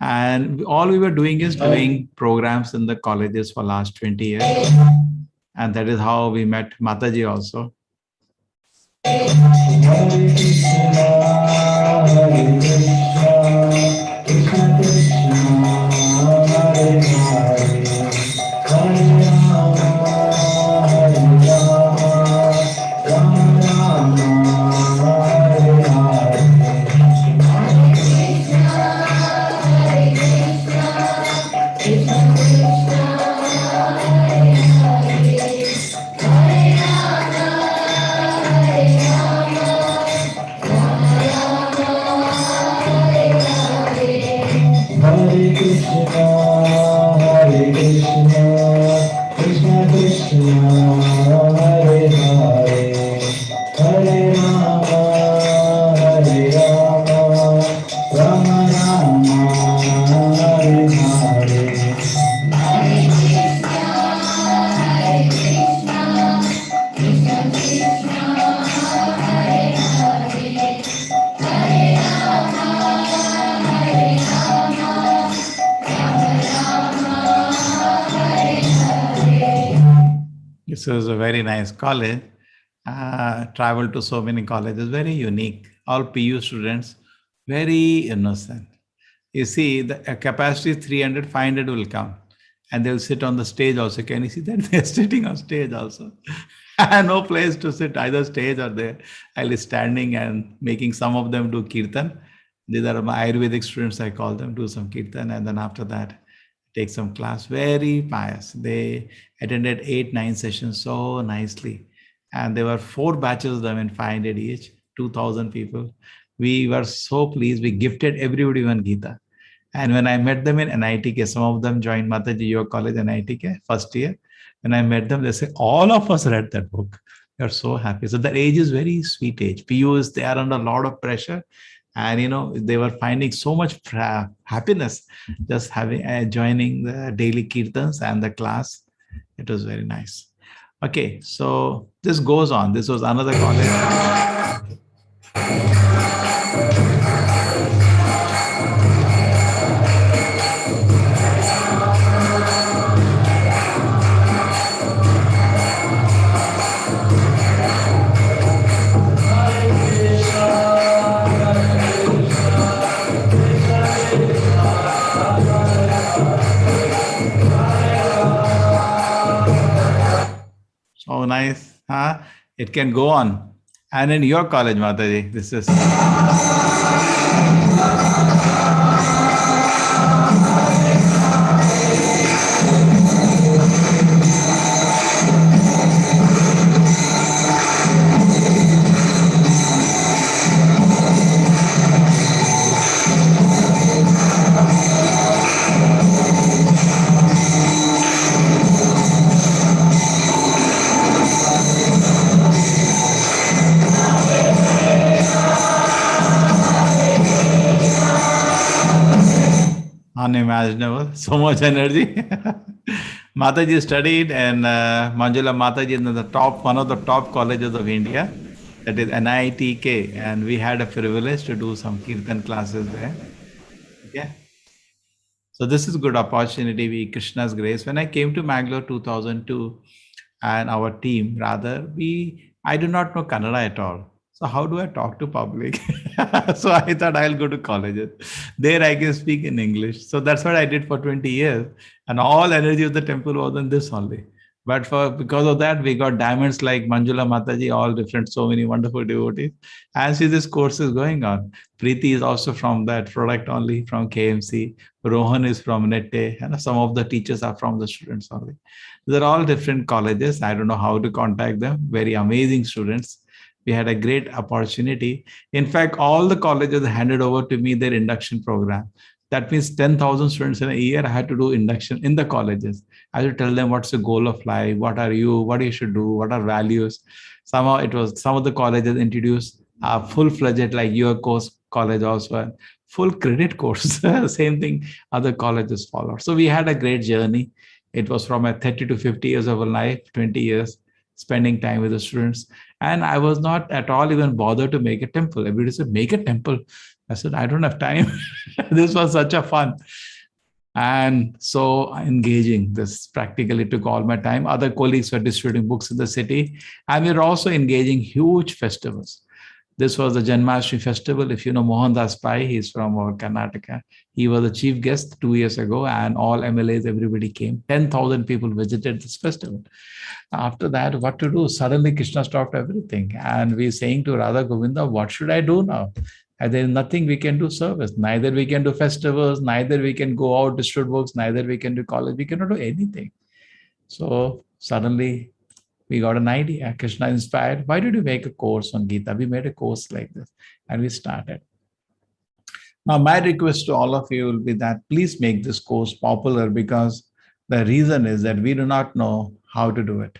And all we were doing is doing programs in the colleges for last 20 years. And that is how we met Mataji also. This is a very nice college. Traveled to so many colleges, very unique. All PU students, very innocent. You see, the capacity is 300, 500 will come. And they'll sit on the stage also. Can you see that? They're sitting on stage also. No place to sit, either stage or there. I'll be standing and making some of them do kirtan. These are my Ayurvedic students, I call them, do some kirtan. And then after that, take some class. Very pious. They attended 8-9 sessions so nicely. And there were 4 batches of them in 500 each, 2,000 people. We were so pleased. We gifted everybody one Gita. And when I met them in NITK, some of them joined Mataji Yoga College NITK first year. When I met them, they said, all of us read that book. We are so happy. So that age is very sweet age. PUs, they are under a lot of pressure. And, you know, they were finding so much happiness just having joining the daily kirtans and the class. It was very nice. Okay, so this goes on. This was another college. nice. Huh? It can go on. And in your college, Mataji, this is... unimaginable, so much energy. Mataji studied and Manjula Mataji in the top, one of the top colleges of India, that is NITK, and we had a privilege to do some Kirtan classes there. Okay. So this is good opportunity, we Krishna's grace. When I came to Mangalore 2002, and our team rather, I do not know Kannada at all. So how do I talk to public? So I thought I'll go to colleges. There I can speak in English. So that's what I did for 20 years. And all energy of the temple was in this only. But because of that, we got diamonds like Manjula Mataji, all different, so many wonderful devotees. And see, this course is going on. Preeti is also from that product only, from KMC. Rohan is from Nette. And some of the teachers are from the students only. They're all different colleges. I don't know how to contact them. Very amazing students. We had a great opportunity. In fact, all the colleges handed over to me their induction program. That means 10,000 students in a year, I had to do induction in the colleges. I had to tell them what's the goal of life, what are you, what you should do, what are values. Somehow it was, some of the colleges introduced a full-fledged, like your course college also, full credit course. Same thing other colleges followed. So we had a great journey. It was from a 30 to 50 years of a life, 20 years, spending time with the students. And I was not at all even bothered to make a temple. Everybody said, make a temple. I said, I don't have time. This was such a fun. And so engaging, this practically took all my time. Other colleagues were distributing books in the city. And we were also engaging huge festivals. This was the Janmashtami festival. If you know Mohandas Pai, he's from our Karnataka. He was the chief guest 2 years ago, and all MLAs, everybody came. 10,000 people visited this festival. After that, what to do? Suddenly Krishna stopped everything. And we're saying to Radha Govinda, what should I do now? And there's nothing we can do service. Neither we can do festivals, neither we can go out, distribute books, neither we can do college. We cannot do anything. So suddenly we got an idea. Krishna inspired. Why did you make a course on Gita? We made a course like this and we started. Now, my request to all of you will be that please make this course popular, because the reason is that we do not know how to do it,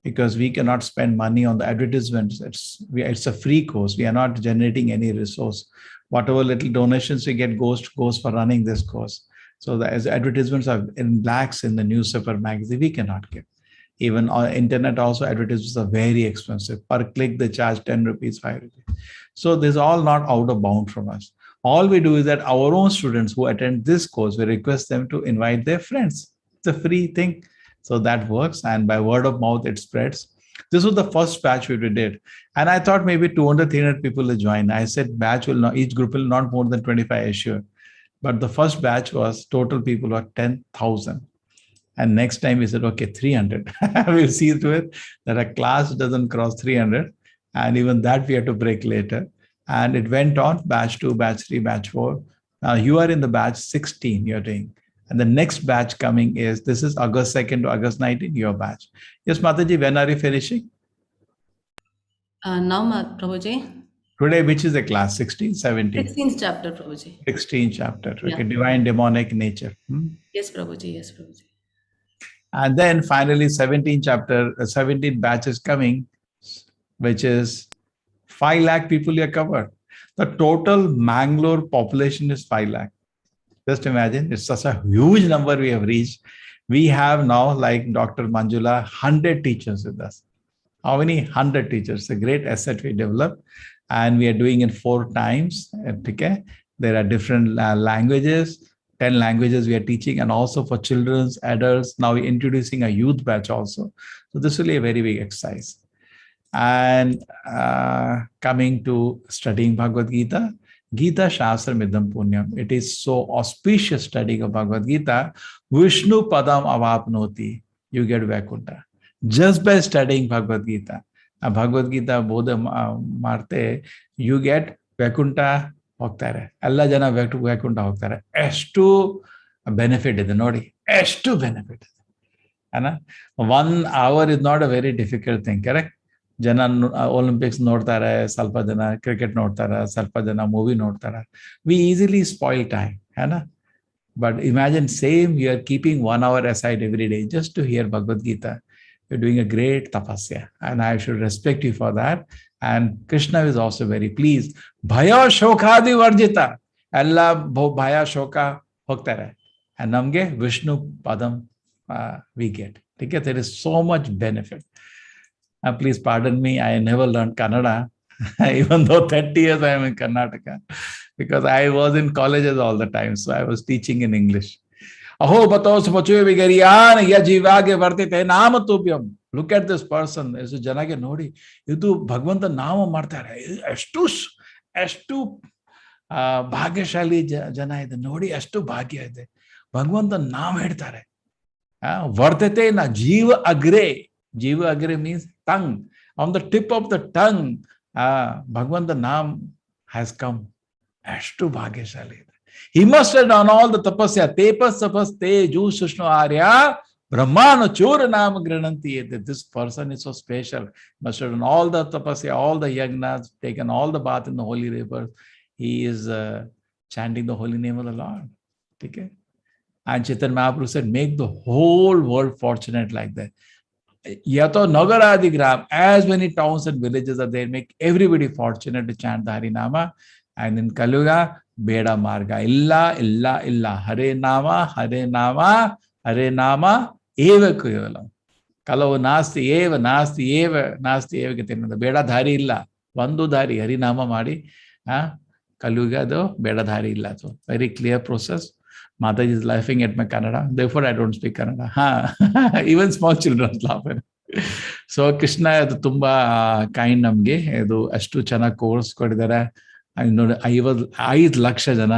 because we cannot spend money on the advertisements. It's a free course. We are not generating any resource. Whatever little donations we get goes for running this course. So the advertisements are in lakhs in the newspaper magazine. We cannot give. Even on internet also, advertisements are very expensive. Per click, they charge 10 rupees, 5 rupees. So this is all not out of bound from us. All we do is that our own students who attend this course, we request them to invite their friends. It's a free thing. So that works. And by word of mouth, it spreads. This was the first batch we did. And I thought maybe 200, 300 people will join. I said batch will not, each group will not more than 25 issue. But the first batch was total people were 10,000. And next time we said, okay, 300. We'll see to it that a class doesn't cross 300. And even that we have to break later. And it went on, batch 2, batch 3, batch 4. Now you are in the batch 16 you're doing. And the next batch coming is, this is August 2nd to August 19, your batch. Yes, Mataji, when are you finishing? Now, Prabhuji. Today, which is the class? 16, 17? 16th chapter, Prabhuji. 16th chapter. Okay, Yeah. divine demonic nature. Yes, Prabhuji. Yes, Prabhuji. And then finally, 17th chapter, 17th batch is coming, which is 5 lakh people you are covered. The total Mangalore population is 5 lakh. Just imagine, it's such a huge number we have reached. We have now, like Dr. Manjula, 100 teachers with us. How many? 100 teachers. A great asset we developed. And we are doing it 4 times. Okay? There are different languages, 10 languages we are teaching, and also for children's, adults. Now we're introducing a youth batch also. So this will be a very big exercise. And coming to studying Bhagavad Gita, Gita Shastra Midam Punyam. It is so auspicious studying of Bhagavad Gita. Vishnu Padam Avapnoti. You get Vaikuntha. just by studying Bhagavad Gita. Bhagavad Gita ಬೋಧ ಮಾಡ್ತೆ you get Vaikuntha ಹೋಗ್ತಾರೆ, ಎಲ್ಲ ಜನ ವೈಕುಂಠ ಹೋಗ್ತಾರೆ. ಎಷ್ಟು benefit ಇದೆ ನೋಡಿ, ಎಷ್ಟು benefit ಇದೆ ಅಲ್ಲ. 1 hour is not a very difficult thing, correct? ಜನ ಒಲಿಂಪಿಕ್ಸ್ ನೋಡ್ತಾರೆ, ಸ್ವಲ್ಪ ಜನ ಕ್ರಿಕೆಟ್ ನೋಡ್ತಾರೆ, ಸ್ವಲ್ಪ ಜನ ಮೂವಿ ನೋಡ್ತಾರೆ. ವಿ ಈಸಿಲಿ ಸ್ಪಾಯಿಲ್ ಟೈಮ್ ಅಲ್ಲ. But imagine same, you are keeping 1 hour aside every day just to hear Bhagavad Gita. You're doing a great tapasya, and I should respect you for that. And Krishna is also very pleased. Bhaya shokadi varjita. Alla bhaya shoka hogtare. And namge Vishnu padam we get. Okay? There is so much benefit. Please pardon me, I never learned Kannada. Even though 30 years I am in Karnataka, because I was in colleges all the time, so I was teaching in English. Aho batos pachue vigariyan yajivage vartite namatubhyam. Look at this person. Isu janage ನೋಡಿ, ಇದು ಭಗವಂತ ನಾಮ ಮಾಡ್ತಾರೆ, ಎಷ್ಟು ಭಾಗ್ಯಶಾಲಿ ಜನ ಇದೆ ನೋಡಿ, ಎಷ್ಟು ಭಾಗ್ಯ ಇದೆ. ಭಗವಂತ ನಾಮ ಹೇಳ್ತಾರೆ. ವರ್ತತೆ ನ ಜೀವ ಅಗ್ರೆ. ಜೀವ ಅಗ್ರೆ means tongue. On the tip of the tongue, Bhagwanta Naam has come. Ashtu Bhagyashali. He must have done all the tapasya. Tepas tapas te ju sushno arya brahmano chura naam grananti. This person is so special. Must have done all the tapasya, all the yagnas, taken all the bath in the holy rivers. He is chanting the holy name of the Lord. Okay? And Chaitanya Mahaprabhu said, make the whole world fortunate like that. Yato Nagaradigram, as many towns and villages are there, make everybody fortunate to chant the Harinama. And in Kaluga, Beda Marga, illa, Hare Nama, Eva Kuyalam. Kalau Nasti Eva, Gatina, the Beda Dhari illa, Vandu Dhari, Harinama Madi, Kaluga, though, Beda Dhari illa. So, very clear process. Mataji is laughing at my Kannada, therefore I don't speak Kannada. Even small children laugh. So Krishna ಅದು ತುಂಬಾ kind ನಮ್ಗೆ. ಇದು ಅಷ್ಟು ಚೆನ್ನಾಗಿ course ಕೊಟ್ಟಿದ್ದಾರೆ. ನೋಡಿ 5 ಲಕ್ಷ ಜನ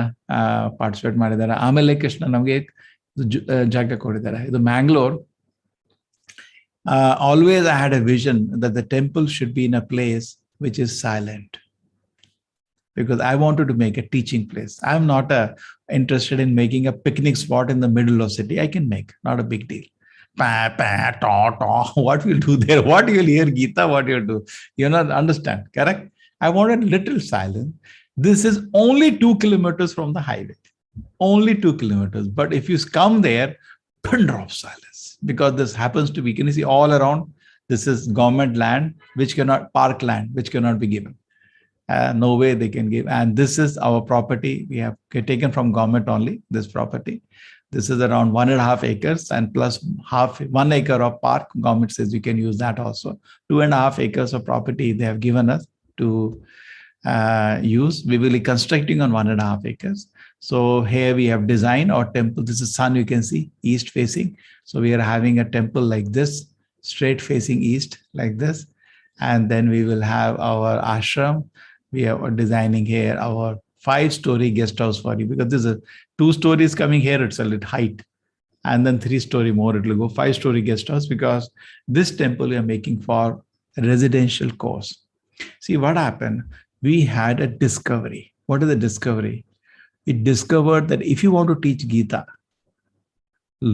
participate ಮಾಡಿದ್ದಾರೆ. ಆಮೇಲೆ ಕೃಷ್ಣ ನಮ್ಗೆ ಜಾಗ ಕೊಟ್ಟಿದ್ದಾರೆ. ಇದು Mangalore. Always I had a vision that the temple should be in a place which is silent, because I wanted to make a teaching place. I'm not interested in making a picnic spot in the middle of city. I can make, not a big deal. What we'll do there? What you'll hear Gita? What you'll do? You not understand, correct? I wanted little silence. This is only 2 kilometers from the highway. Only 2 kilometers. But if you come there, pin drop silence, because this happens to be, can you see all around? This is government land, park land, which cannot be given. No way they can give. And this is our property. We have taken from government only, this property. This is around 1.5 acres, and plus 1 acre of park. Government says we can use that also. 2.5 acres of property they have given us to use. We will be constructing on 1.5 acres. So here we have designed our temple. This is sun, you can see, east facing. So we are having a temple like this, straight facing east like this. And then we will have our ashram. We are designing here our 5-story guest house for you, because this is 2 stories coming here itself at height, and then 3-story more it will go, 5-story guest house, because this temple we are making for residential course. See what happened? We had a discovery. What is the discovery? It discovered that if you want to teach Gita, a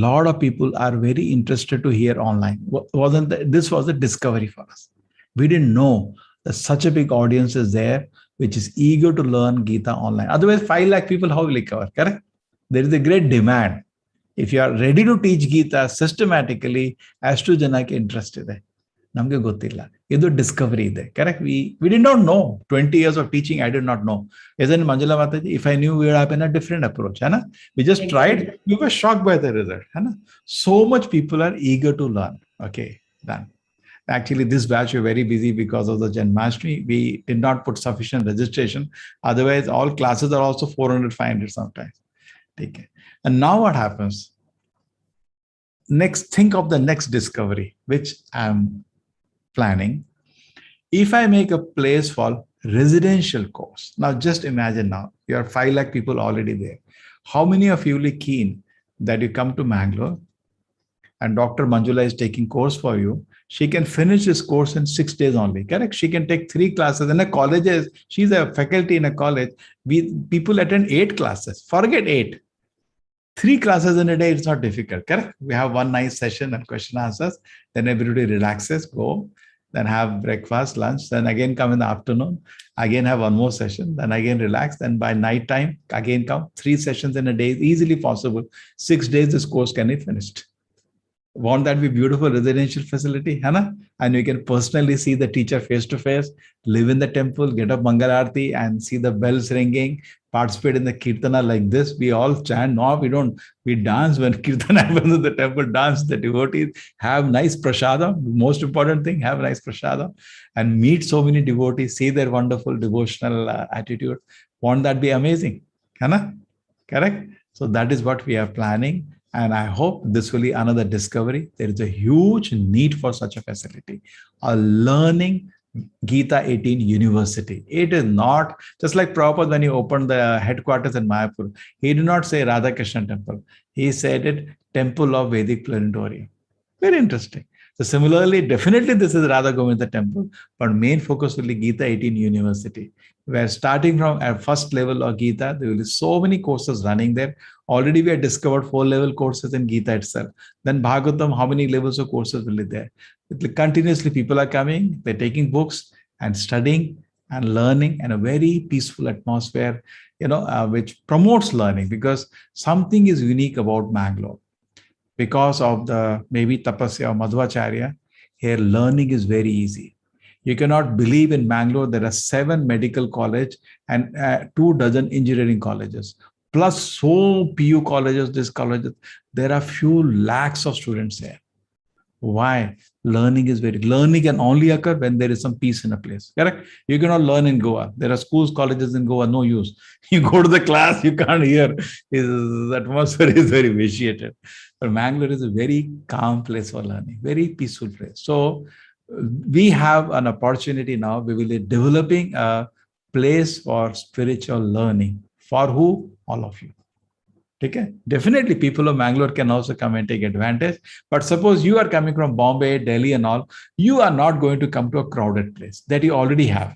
lot of people are very interested to hear online. This was a discovery for us. We didn't know that such a big audience is there which is eager to learn Gita online. Otherwise, 5 lakh people, how will it cover? Correct? There is a great demand. If you are ready to teach Gita systematically, ಅಷ್ಟು ಜನಕ್ಕೆ interest ಇದೆ. ನಮಗೆ ಗೊತ್ತಿಲ್ಲ. ಇದು Discovery ಇದೆ. Correct? We did not know. 20 years of teaching, I did not know. Isn't Manjula Mataji? If I knew, we would have been a different approach. Hai na? We just tried. We were shocked by the result. Hai na? So much people are eager to learn. Okay, done. Actually, this batch were very busy because of the Janmashtami. We did not put sufficient registration. Otherwise, all classes are also 400, 500 sometimes. Okay. And now what happens? Next, think of the next discovery, which I'm planning. If I make a place for residential course, now just imagine now, you are 5 lakh people already there. How many of you will be keen that you come to Mangalore and Dr. Manjula is taking course for you, she can finish this course in 6 days only. Correct? She can take 3 classes in a college. She's a faculty in a college. People attend 8 classes. Forget 8. 3 classes in a day, it's not difficult. Correct? We have one nice session and question answers. Then everybody relaxes, go. Then have breakfast, lunch. Then again come in the afternoon. Again have one more session. Then again relax. Then by night time, again come. 3 sessions in a day is easily possible. 6 days this course can be finished. Won't that be beautiful residential facility, Hannah? And you can personally see the teacher face to face, live in the temple, get up Mangal Aarti and see the bells ringing, participate in the Kirtana like this. We all chant. No, we don't. We dance when Kirtana happens in the temple, dance. The devotees have nice prasada. Most important thing, have nice prasada and meet so many devotees, see their wonderful devotional attitude. Won't that be amazing, Hannah? Correct? So that is what we are planning. And I hope this will be another discovery. There is a huge need for such a facility, a learning Gita 18 University. It is not just like Prabhupada when he opened the headquarters in Mayapur. He did not say Radha Krishna Temple. He said it Temple of Vedic Planetarium. Very interesting. So similarly, definitely this is Radha Govinda Temple, but main focus will be Gita 18 University. We're starting from our first level of Gita. There will be so many courses running there. Already we have discovered 4-level courses in Gita itself. Then Bhagavatam, how many levels of courses will be there? Continuously people are coming, they're taking books and studying and learning in a very peaceful atmosphere, which promotes learning, because something is unique about Mangalore. Because of the maybe Tapasya or Madhvacharya, here learning is very easy. You cannot believe in Mangalore, there are 7 medical colleges and 24 engineering colleges, plus so PU colleges, these colleges. There are few lakhs of students here. Why? Learning can only occur when there is some peace in a place. Correct? You cannot learn in Goa. There are schools, colleges in Goa, no use. You go to the class, you can't hear. The atmosphere is very vitiated. But Mangalore is a very calm place for learning, very peaceful place. So we have an opportunity now. We will be developing a place for spiritual learning. For who? All of you. Okay? Definitely people of Mangalore can also come and take advantage. But suppose you are coming from Bombay, Delhi and all, you are not going to come to a crowded place that you already have.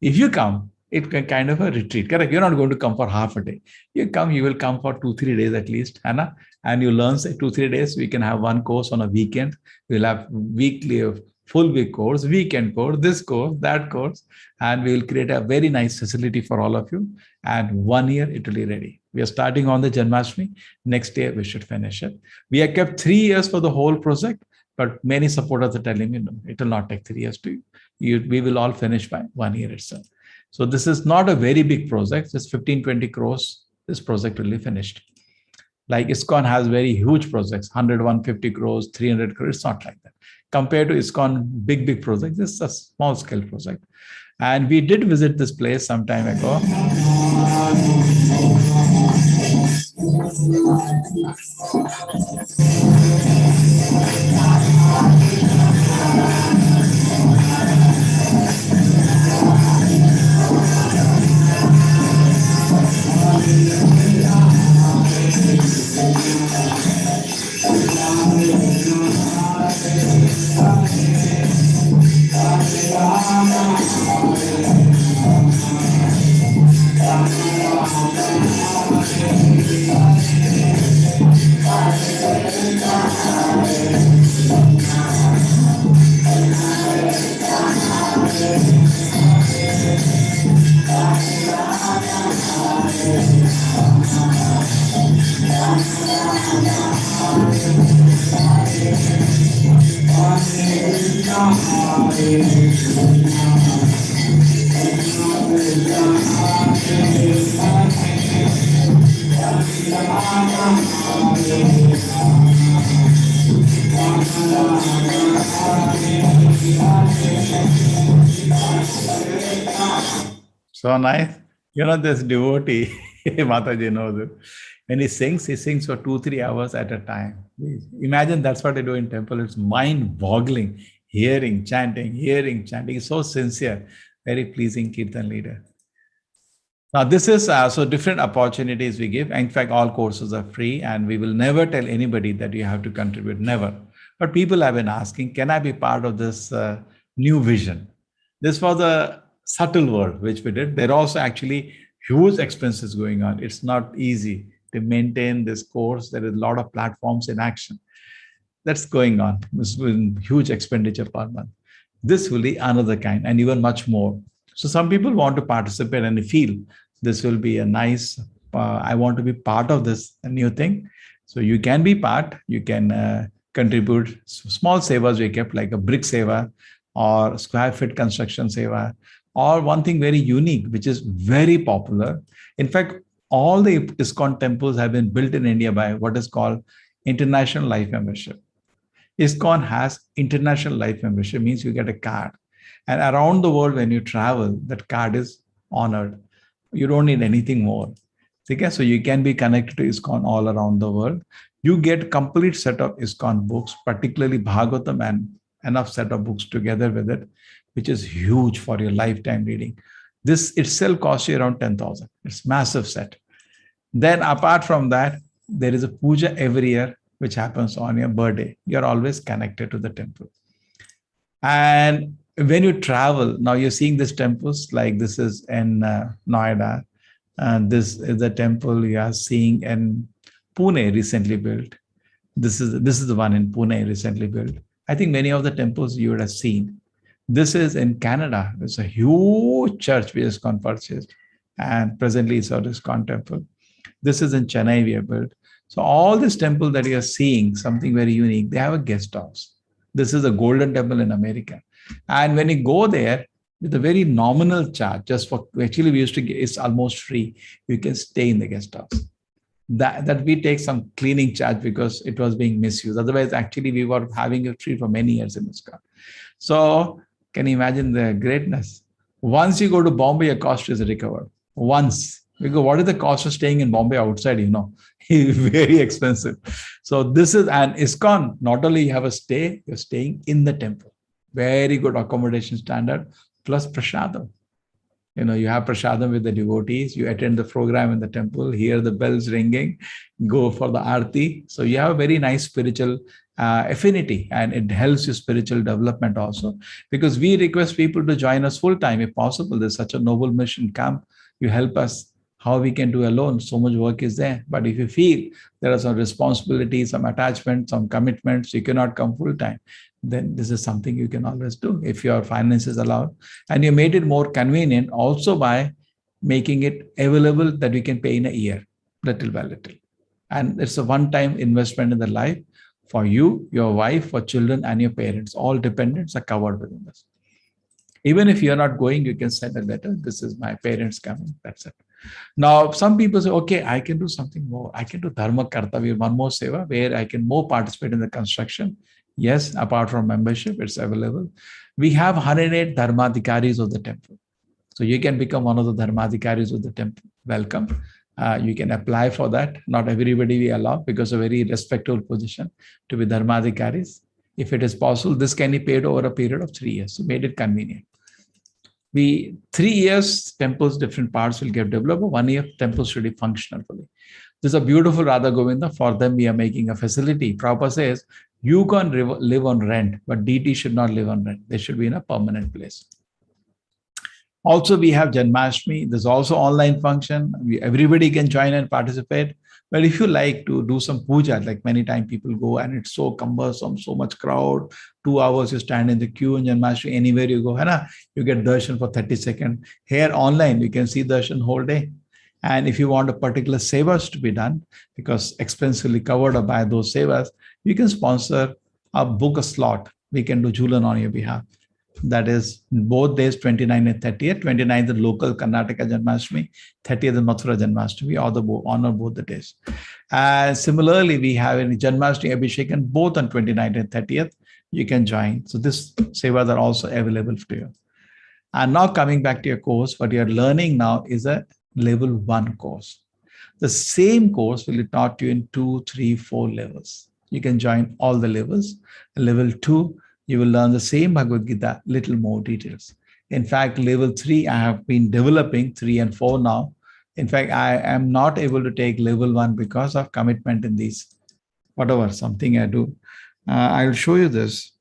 If you come, it can kind of a retreat. Correct? You're not going to come for half a day. You will come for 2-3 days at least, Hannah. And you learn, say 2-3 days. We can have one course on a weekend. We'll have weekly full week course, weekend course, this course, that course, and we will create a very nice facility for all of you. And 1 year it will be ready. We are starting on the Janmashtami. Next year we should finish it. We have kept 3 years for the whole project, but many supporters are telling me, no, it will not take 3 years to you. We will all finish by 1 year itself. So this is not a very big project. Just 15-20 crores. This project will be finished. Like ISKCON has very huge projects, 100-150 crores, 300 crores. It's not like that. Compared to ISKCON big projects, this is a small scale project. And we did visit this place some time ago. So nice. This devotee, Mataji knows it. When he sings for 2-3 hours at a time. Imagine that's what they do in temple. It's mind-boggling. Hearing, chanting. He's so sincere. Very pleasing Kirtan leader. Now, this is so different opportunities we give. In fact, all courses are free, and we will never tell anybody that you have to contribute, never. But people have been asking, can I be part of this new vision? This was a subtle work which we did. There are also actually huge expenses going on. It's not easy to maintain this course. There is a lot of platforms in action that's going on. This is huge expenditure per month. This will be another kind, and even much more. So some people want to participate and feel this will be a nice, I want to be part of this new thing. So you can be part, you can contribute. Small savers we kept, like a brick saver or square feet construction saver, or one thing very unique, which is very popular. In fact, all the ISKCON temples have been built in India by what is called International Life Membership. ISKCON has International Life Membership, means you get a card. And around the world, when you travel, that card is honored. You don't need anything more. Okay? So you can be connected to ISKCON all around the world. You get complete set of ISKCON books, particularly Bhagavatam, and enough set of books together with it, which is huge for your lifetime reading. This itself costs you around 10,000. It's massive set. Then apart from that, there is a puja every year, which happens on your birthday. You're always connected to the temple. And when you travel, now you're seeing these temples, like this is in Noida, and this is the temple you are seeing in Pune, recently built. This is the one in Pune, recently built. I think many of the temples you would have seen. This is in Canada. It's a huge church which is purchased, and presently it's our ISKCON temple. This is in Chennai we have built. So all this temple that you are seeing, something very unique, they have a guest house. This is a golden temple in America. And when you go there, with a very nominal charge, just for, actually we used to get, it's almost free. You can stay in the guest house. That we take some cleaning charge because it was being misused. Otherwise, actually we were having it free for many years in ISKCON. So can you imagine the greatness? Once you go to Bombay, your cost is recovered. Once. Because what is the cost of staying in Bombay outside, very expensive. So this is an ISKCON. Not only you have a stay, you're staying in the temple. Very good accommodation standard, plus prasadam. You have prasadam with the devotees. You attend the program in the temple, hear the bells ringing, go for the aarti. So you have a very nice spiritual affinity, and it helps you spiritual development also. Because we request people to join us full time if possible. There's such a noble mission. Come, you help us. How we can do alone? So much work is there. But if you feel there are some responsibilities, some attachments, some commitments, you cannot come full time, then this is something you can always do if your finances allow. And you made it more convenient also by making it available that we can pay in a year, little by little. And it's a one-time investment in the life for you, your wife, for children, and your parents. All dependents are covered within this. Even if you're not going, you can send a letter. This is my parents coming. That's it. Now, some people say, okay, I can do something more. I can do Dharma Kartavya, one more seva, where I can more participate in the construction. Yes, apart from membership, it's available. We have 108 Dharmadhikaris of the temple. So you can become one of the Dharmadhikaris of the temple. Welcome. You can apply for that. Not everybody we allow, because a very respectable position to be Dharmadhikaris. If it is possible, this can be paid over a period of 3 years. So made it convenient. 3 years, temples, different parts will get developed. 1 year, temples should be functional fully. This is a beautiful Radha Govinda. For them, we are making a facility. Prabhupada says, you can live on rent, but DT should not live on rent. They should be in a permanent place. Also, we have Janmashtami. There's also online function. Everybody can join and participate. But if you like to do some puja, like many times people go and it's so cumbersome, so much crowd, 2 hours you stand in the queue in Janmashtami, anywhere you go, you get darshan for 30 seconds. Here online, you can see darshan whole day. And if you want a particular sevas to be done, because expensively covered by those sevas, you can sponsor or book a slot. We can do Jhulan on your behalf. That is both days, 29th and 30th. 29th the local Karnataka Janmashtami, 30th the Mathura Janmashtami, or honor both the days. And similarly, we have in Janmashtami Abhishekan both on 29th and 30th. You can join. So this sevas are also available to you. And now coming back to your course, what you are learning now is a level 1 course. The same course will be taught you in 2, 3, 4 levels. You can join all the levels. Level 2, you will learn the same Bhagavad Gita, little more details. In fact, level 3, I have been developing 3 and 4 now. In fact, I am not able to take level 1 because of commitment in these, whatever, something I do. I'll show you this.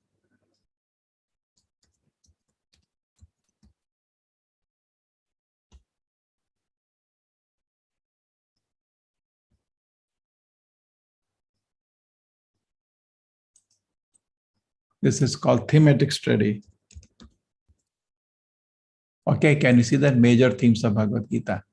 This is called thematic study. Okay, can you see that major themes of Bhagavad Gita?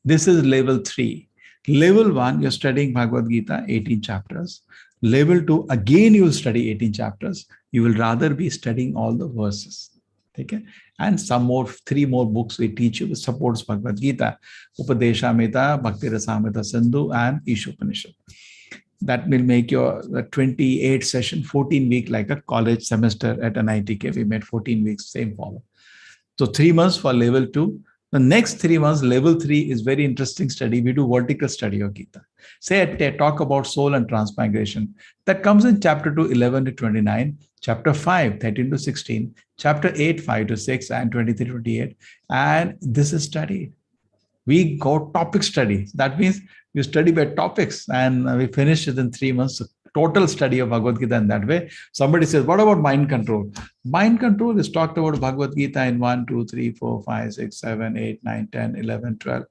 This is level 3. Level 1, you're studying Bhagavad Gita, 18 chapters. Level 2, again, you will study 18 chapters. You will rather be studying all the verses. Okay? And some more, 3 more books we teach you, which supports Bhagavad Gita. Upadeshamrita, Bhakti Rasamrita Sindhu, and Ishopanishad. That will make your 28 session, 14 week, like a college semester at NITK. We made 14 weeks, same format. So 3 months for level 2. The next 3 months, level 3 is very interesting study. We do vertical study of Gita. Say I talk about soul and transmigration. That comes in chapter 2, 11 to 29, chapter 5, 13 to 16, chapter 8, 5 to 6, and 23 to 28. And this is studied. We go topic study. That means you study by topics, and we finish it in 3 months. Total study of Bhagavad Gita in that way. Somebody says, what about mind control? Mind control is talked about Bhagavad Gita in 1, 2, 3, 4, 5, 6, 7, 8, 9, 10, 11, 12,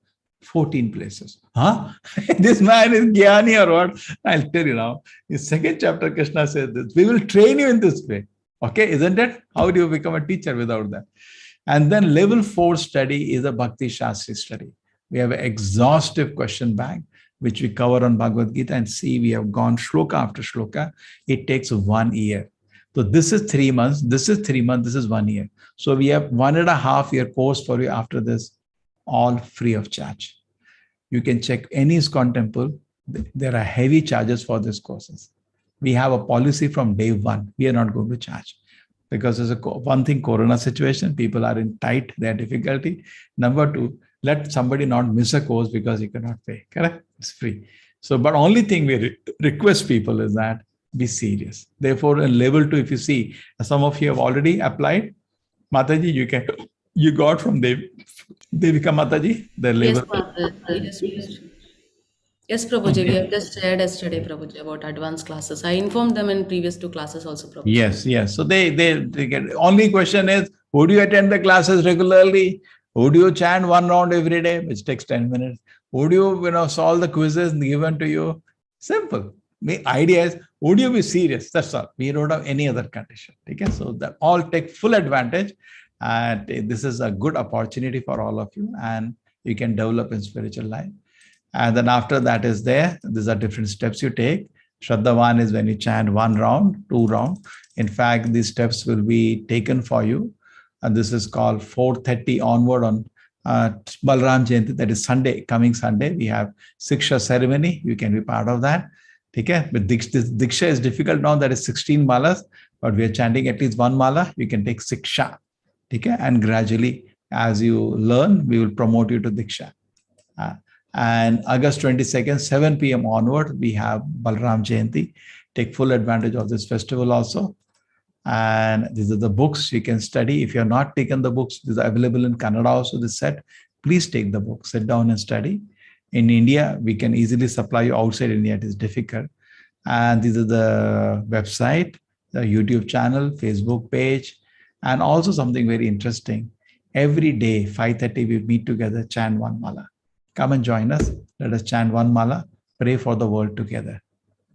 14 places. Huh? This man is Jnani or what? I'll tell you now. In second chapter, Krishna says this. We will train you in this way. Okay, isn't it? How do you become a teacher without that? And then level 4 study is a Bhakti Shastri study. We have an exhaustive question bank, which we cover on Bhagavad Gita, and see we have gone shloka after shloka. It takes 1 year. So this is 3 months, this is 3 months, this is 1 year. So we have 1.5 year course for you after this, all free of charge. You can check any ISKCON temple. There are heavy charges for these courses. We have a policy from day 1. We are not going to charge. Because there's one thing, Corona situation, people are in tight, their difficulty. Number 2, let somebody not miss a course because he cannot pay. Correct? It's free. So, but only thing we request people is that be serious. Therefore, in level 2, if you see, some of you have already applied. Mataji, you got from Devika Mataji, the level. Yes, Prabhuji, we have just shared yesterday, Prabhuji, about advanced classes. I informed them in previous 2 classes also, Prabhuji. Yes. So they get, only question is, would you attend the classes regularly? Would you chant 1 round every day, which takes 10 minutes? Would you, solve the quizzes given to you? Simple. The idea is, would you be serious? That's all. We don't have any other condition. Okay? So that all take full advantage. And this is a good opportunity for all of you. And you can develop in spiritual life. And then after that is there, these are different steps you take. Shraddha 1 is when you chant 1 round, 2 round. In fact, these steps will be taken for you. And this is called 4:30 onward on Balram Jayanti, that is Sunday, coming Sunday. We have Siksha ceremony. You can be part of that. Okay? But Diksha is difficult now, that is 16 malas, but we are chanting at least 1 mala. You can take Siksha. Okay? And gradually, as you learn, we will promote you to Diksha. And August 22nd, 7 p.m. onward, we have Balram Jayanti. Take full advantage of this festival also. And these are the books you can study. If you have not taken the books, these are available in Kannada also, this set. Please take the book, sit down and study. In India, we can easily supply you. Outside India, it is difficult. And these are the website, the YouTube channel, Facebook page, and also something very interesting. Every day, 5:30, we meet together, chant 1 mala. Come and join us. Let us chant 1 mala, pray for the world together.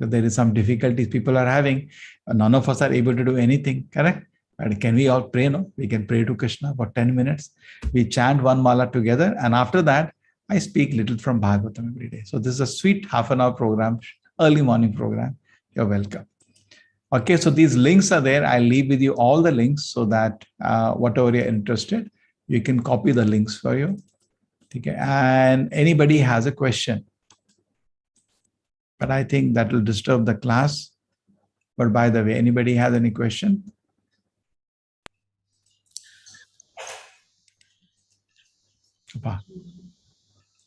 If there is some difficulties people are having, none of us are able to do anything, correct? But can we all pray? No? We can pray to Krishna for 10 minutes. We chant 1 mala together. And after that, I speak little from Bhagavatam every day. So this is a sweet half-an-hour program, early morning program. You're welcome. Okay, so these links are there. I'll leave with you all the links so that whatever you're interested, you can copy the links for you. Okay, and anybody has a question, but I think that will disturb the class. But by the way, anybody has any question?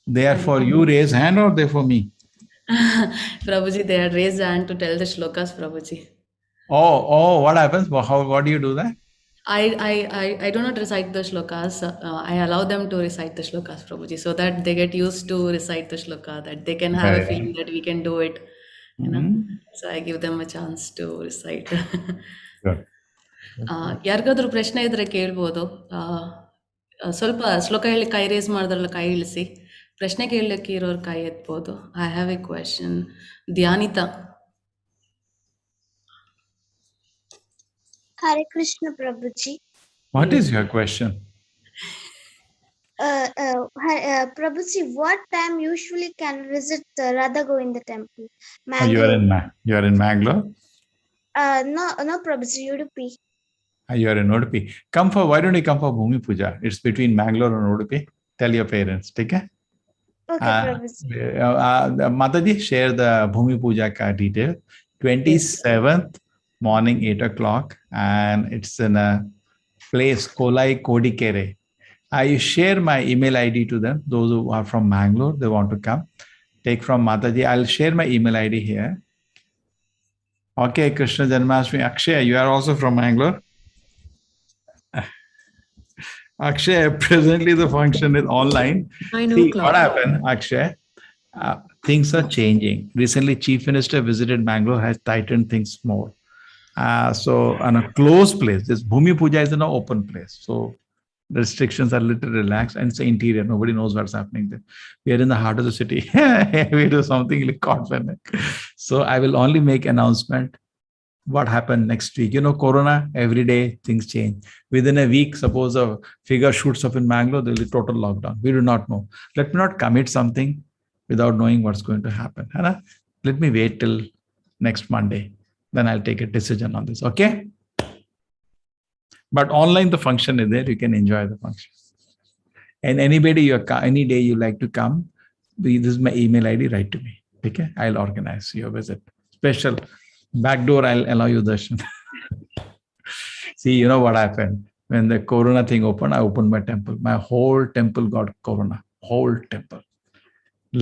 They are for you, raise hand, or they for me? Prabhuji, they had raised hand to tell the shlokas, Prabhuji. Oh, what happens? What do you do that? I do not recite the shlokas. I allow them to recite the shlokas, Prabhuji, so that they get used to recite the shloka, that they can have a Very feeling that we can do it, you know. So I give them a chance to recite. good. ಯಾರಿಗಾದ್ರೂ ಪ್ರಶ್ನೆ ಇದ್ರೆ ಕೇಳ್ಬೋದು. ಸ್ವಲ್ಪ ಶ್ಲೋಕ ಹೇಳಿ ಕೈ race ಮಾಡಿದ್ರಲ್ಲ, ಕೈ ಇಳಿಸಿ. ಪ್ರಶ್ನೆ ಕೇಳಲಿಕ್ಕೆ ಇರೋರು ಕೈ ಎತ್ಬೋದು. I have a question. Dhyanita. Hare Krishna Prabhuji. What is your question? Prabhuji, what time usually can visit Radha Govinda temple? You are in Mangalore? No Prabhuji, Udupi. You are in Udupi. Why don't you come for Bhumi Puja? It's between Mangalore and Udupi. Tell your parents, okay? Okay, Prabhuji. Mataji, share the Bhumi Puja ka detail. 27th morning, 8 o'clock, and it's in a place, Kolai Kodikere. I share my email ID to them. Those who are from Mangalore, they want to come. Take from Mataji. I'll share my email ID here. Okay, Krishna Janmashtami. Akshay, you are also from Mangalore? Akshay, presently the function is online. See, what happened, Akshay? Things are changing. Recently, Chief Minister visited Mangalore, has tightened things more. So, on a closed place, this Bhumi Puja is in an open place. So, the restrictions are a little relaxed, and it's the interior. Nobody knows what's happening there. We are in the heart of the city. We do something like confident. So, I will only make announcement what happened next week. You know, Corona, every day things change. Within a week, suppose a figure shoots up in Mangalore, there will be total lockdown. We do not know. Let me not commit something without knowing what's going to happen. Let me wait till next Monday. Then I'll take a decision on this. Okay? But online, the function is there. You can enjoy the function. And anybody, any day you like to come, this is my email ID. Write to me. Okay? I'll organize your visit. Special backdoor, I'll allow you darshan. See, you know what happened? When the Corona thing opened, I opened my temple. My whole temple got Corona. Whole temple.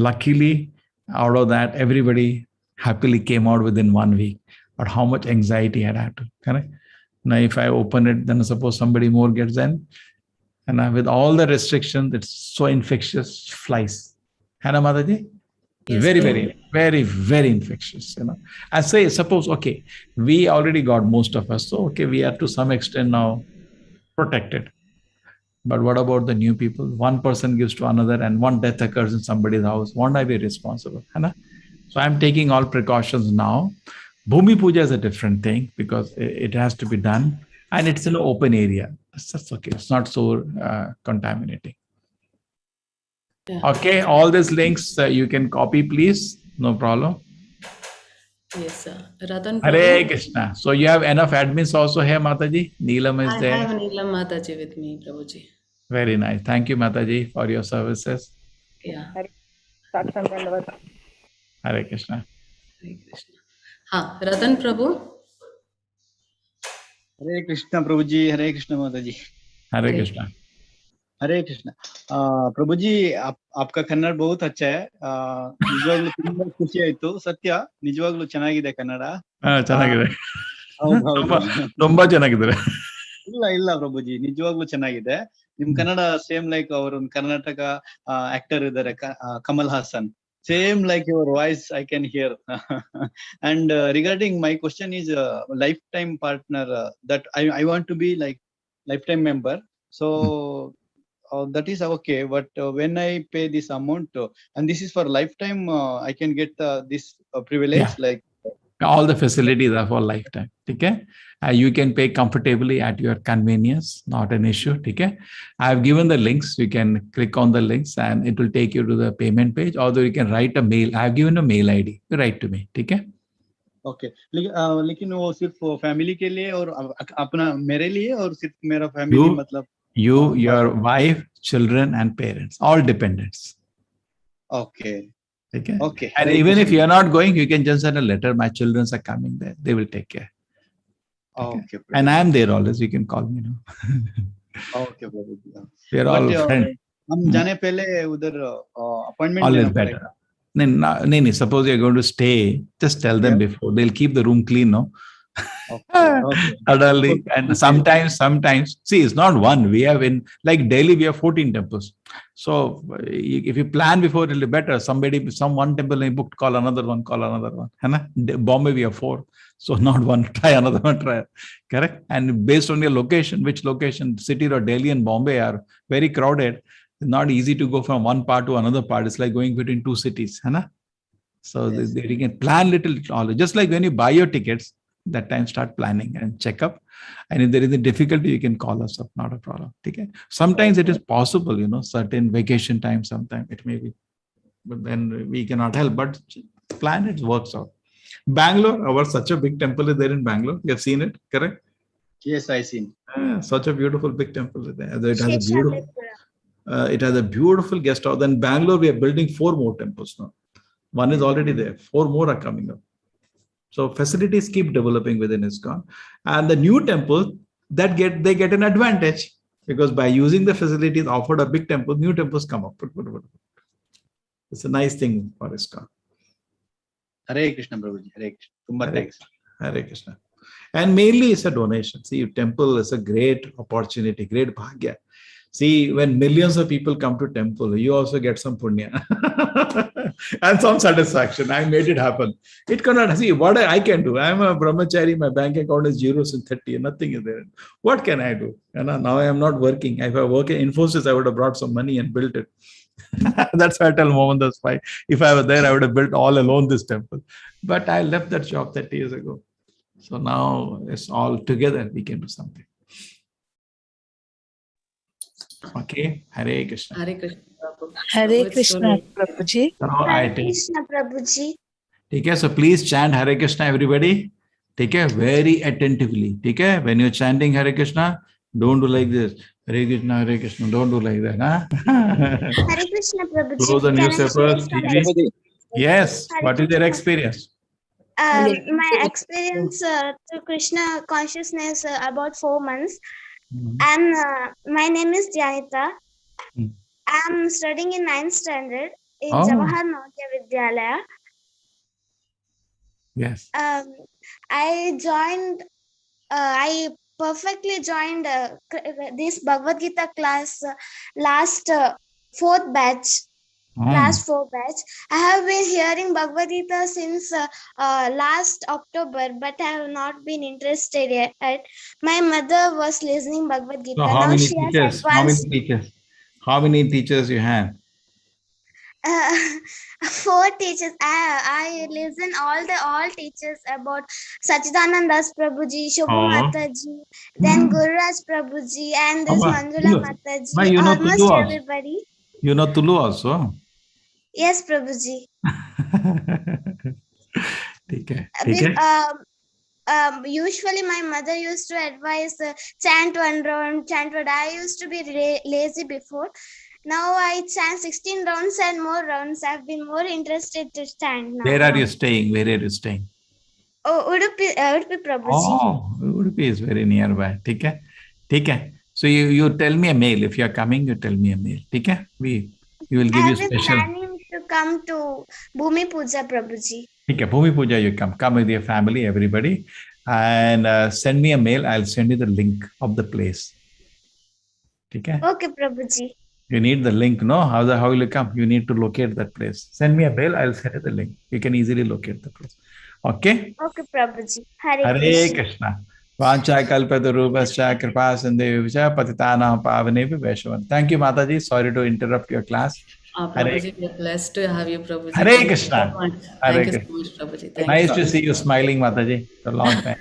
Luckily, out of that, everybody happily came out within 1 week. But how much anxiety had to, correct? Now, if I open it, then suppose somebody more gets in. And with all the restrictions, it's so infectious, flies. Hannah Mataji? Yes, very infectious, you know. I say, suppose, okay, we already got most of us. So, okay, we are to some extent now protected. But what about the new people? One person gives to another and one death occurs in somebody's house. Won't I be responsible? Hannah? So I'm taking all precautions now. Bhumi Puja is a different thing because it has to be done and it's in an open area. That's okay. It's not so contaminating. Yeah. Okay, all these links you can copy, please. No problem. Yes, sir. Ratan Hare Krishna. So you have enough admins also here, Mataji? Neelam is there. I have Neelam Mataji with me, Prabhuji. Very nice. Thank you, Mataji, for your services. Yeah. Hare Krishna. Hare Krishna. Ratan Prabhu. Hare Krishna Prabhuji, Hare Krishna Mataji. Hare Krishna. हरे कृष्ण प्रभु जी आपका कन्नड़ बहुत अच्छा है ನಿಜವಾಗ್ಲೂ ತುಂಬಾ ಖುಷಿ ಆಯ್ತು ಸತ್ಯ ನಿಜವಾಗ್ಲೂ ಚೆನ್ನಾಗಿದೆ ಕನ್ನಡ ಚೆನ್ನಾಗಿದೆ ತುಂಬಾ ಚೆನ್ನಾಗಿದೆ ಇಲ್ಲ ಪ್ರಭುಜಿ ನಿಜವಾಗ್ಲೂ ಚೆನ್ನಾಗಿದೆ ನಿಮ್ ಕನ್ನಡ ಸೇಮ್ ಲೈಕ್ ಅವರು ಕರ್ನಾಟಕ ಆಕ್ಟರ್ ಇದ್ದಾರೆ Kamal Haasan same like your voice I can hear and regarding my question is lifetime partner that I want to be like lifetime member so that is okay but when I pay this amount and this is for lifetime I can get this privilege like all the facilities are for lifetime. Okay, you can pay comfortably at your convenience, not an issue. Okay, I have given the links. You can click on the links and it will take you to the payment page. Although you can write a mail. I have given a mail ID. You write to me. Okay. Okay. लेकिन वो सिर्फ family के लिए और अपना मेरे लिए और सिर्फ मेरा फैमिली मतलब you, your wife, children, and parents, all dependents. Okay. Okay. Okay. And even if you are not going, you can just send a letter. My children are coming there. They will take care. Okay. And I am there always. You can call me now. Okay. We are all friends. हम जाने पहले उधर appointment always better. No. Suppose you are going to stay, just tell them before. They'll keep the room clean, no? Adali. And sometimes, see, it's not one. We have in, like Delhi, we have 14 temples. So if you plan before, it'll be better. One temple they booked, call another one. Bombay, we have 4. So not one, try another one, try. Correct? And based on your location, which location, city or Delhi and Bombay are very crowded. It's not easy to go from one part to another part. It's like going between 2 cities. So you can plan little. Just like when you buy your tickets, that time start planning and check up. And if there is a difficulty, you can call us up, not a problem. Okay? Sometimes it is possible, certain vacation time, sometimes it may be. But then we cannot help, but plan it works out. Bangalore, such a big temple is there in Bangalore. You have seen it, correct? Yes, I seen. Such a beautiful big temple is there. It has a beautiful guest house. Then Bangalore, we are building 4 more temples now. One is already there. 4 more are coming up. So facilities keep developing within ISKCON. And the new temples, they get an advantage because by using the facilities offered a big temple, new temples come up. It's a nice thing for ISKCON. Hare Krishna, Prabhuji. Hare Krishna. Tumba thanks. Hare Krishna. And mainly it's a donation. See, temple is a great opportunity, great bhagya. See, when millions of people come to temple, you also get some punya and some satisfaction. I made it happen. It cannot, see, what I can do. I'm a brahmachari, my bank account is zeros and 30, nothing is there. What can I do? Now I am not working. If I work in Infosys, I would have brought some money and built it. That's why I tell Mohan Das Pai, if I were there, I would have built all alone this temple. But I left that job 30 years ago. So now it's all together, we can do something. Okay, Hare Krishna. Hare Krishna, Prabhu. Hare Krishna, Prabhuji. Hare Krishna, Prabhuji. Okay, so please chant Hare Krishna, everybody. Take care very attentively. Take care. When you're chanting Hare Krishna, don't do like this. Hare Krishna, don't do like that. Hare Krishna, Prabhuji. Close the newspapers, TV. Yes, what is your experience? My experience through Krishna consciousness about 4 months. And my name is Janita. I'm studying in 9th standard in Jawahar Navodaya Vidyalaya. Yes. I perfectly joined this Bhagavad Gita class last 4th batch. Last 4 batch. I have been hearing Bhagavad Gita since last October, but I have not been interested yet. My mother was listening Bhagavad Gita. So how many teachers? How many teachers you have? 4 teachers. I listen all teachers about Sachidanand Das Prabhuji, Shobhu Mataji, then Guru Raj Prabhuji, and this Manjula Mataji. You know almost Tulu everybody. You know Tulu also? Yes, Prabhuji. Usually my mother used to advise chant 1 round, chant what. I used to be lazy before. Now I chant 16 rounds and more rounds. I've been more interested to chant now. Where are you staying? Oh, Udupi, Prabhuji. Oh, Udupi is very nearby. Okay. So you tell me a mail. If you are coming, you tell me a mail. Okay? We will give you special. I have been planning to come to Bhumi Puja, Prabhuji. Okay, Bhumi Puja, you come with your family, everybody, and send me a mail. I'll send you the link of the place. Okay? Okay, Prabhuji. You need the link, no? How will you come? You need to locate that place. Send me a mail. I'll send you the link. You can easily locate the place. Okay? Okay, Prabhuji. Hare Krishna. Vancha kalpatarubhascha kripa sindhevya patitanam pavanebhyo vaishnavan. Thank you, Mataji. Sorry to interrupt your class. Prabhuji, we are blessed to have you, Prabhuji. Hare Krishna. Thank you so much, Prabhuji. Nice to see you smiling, Mataji. For a long time.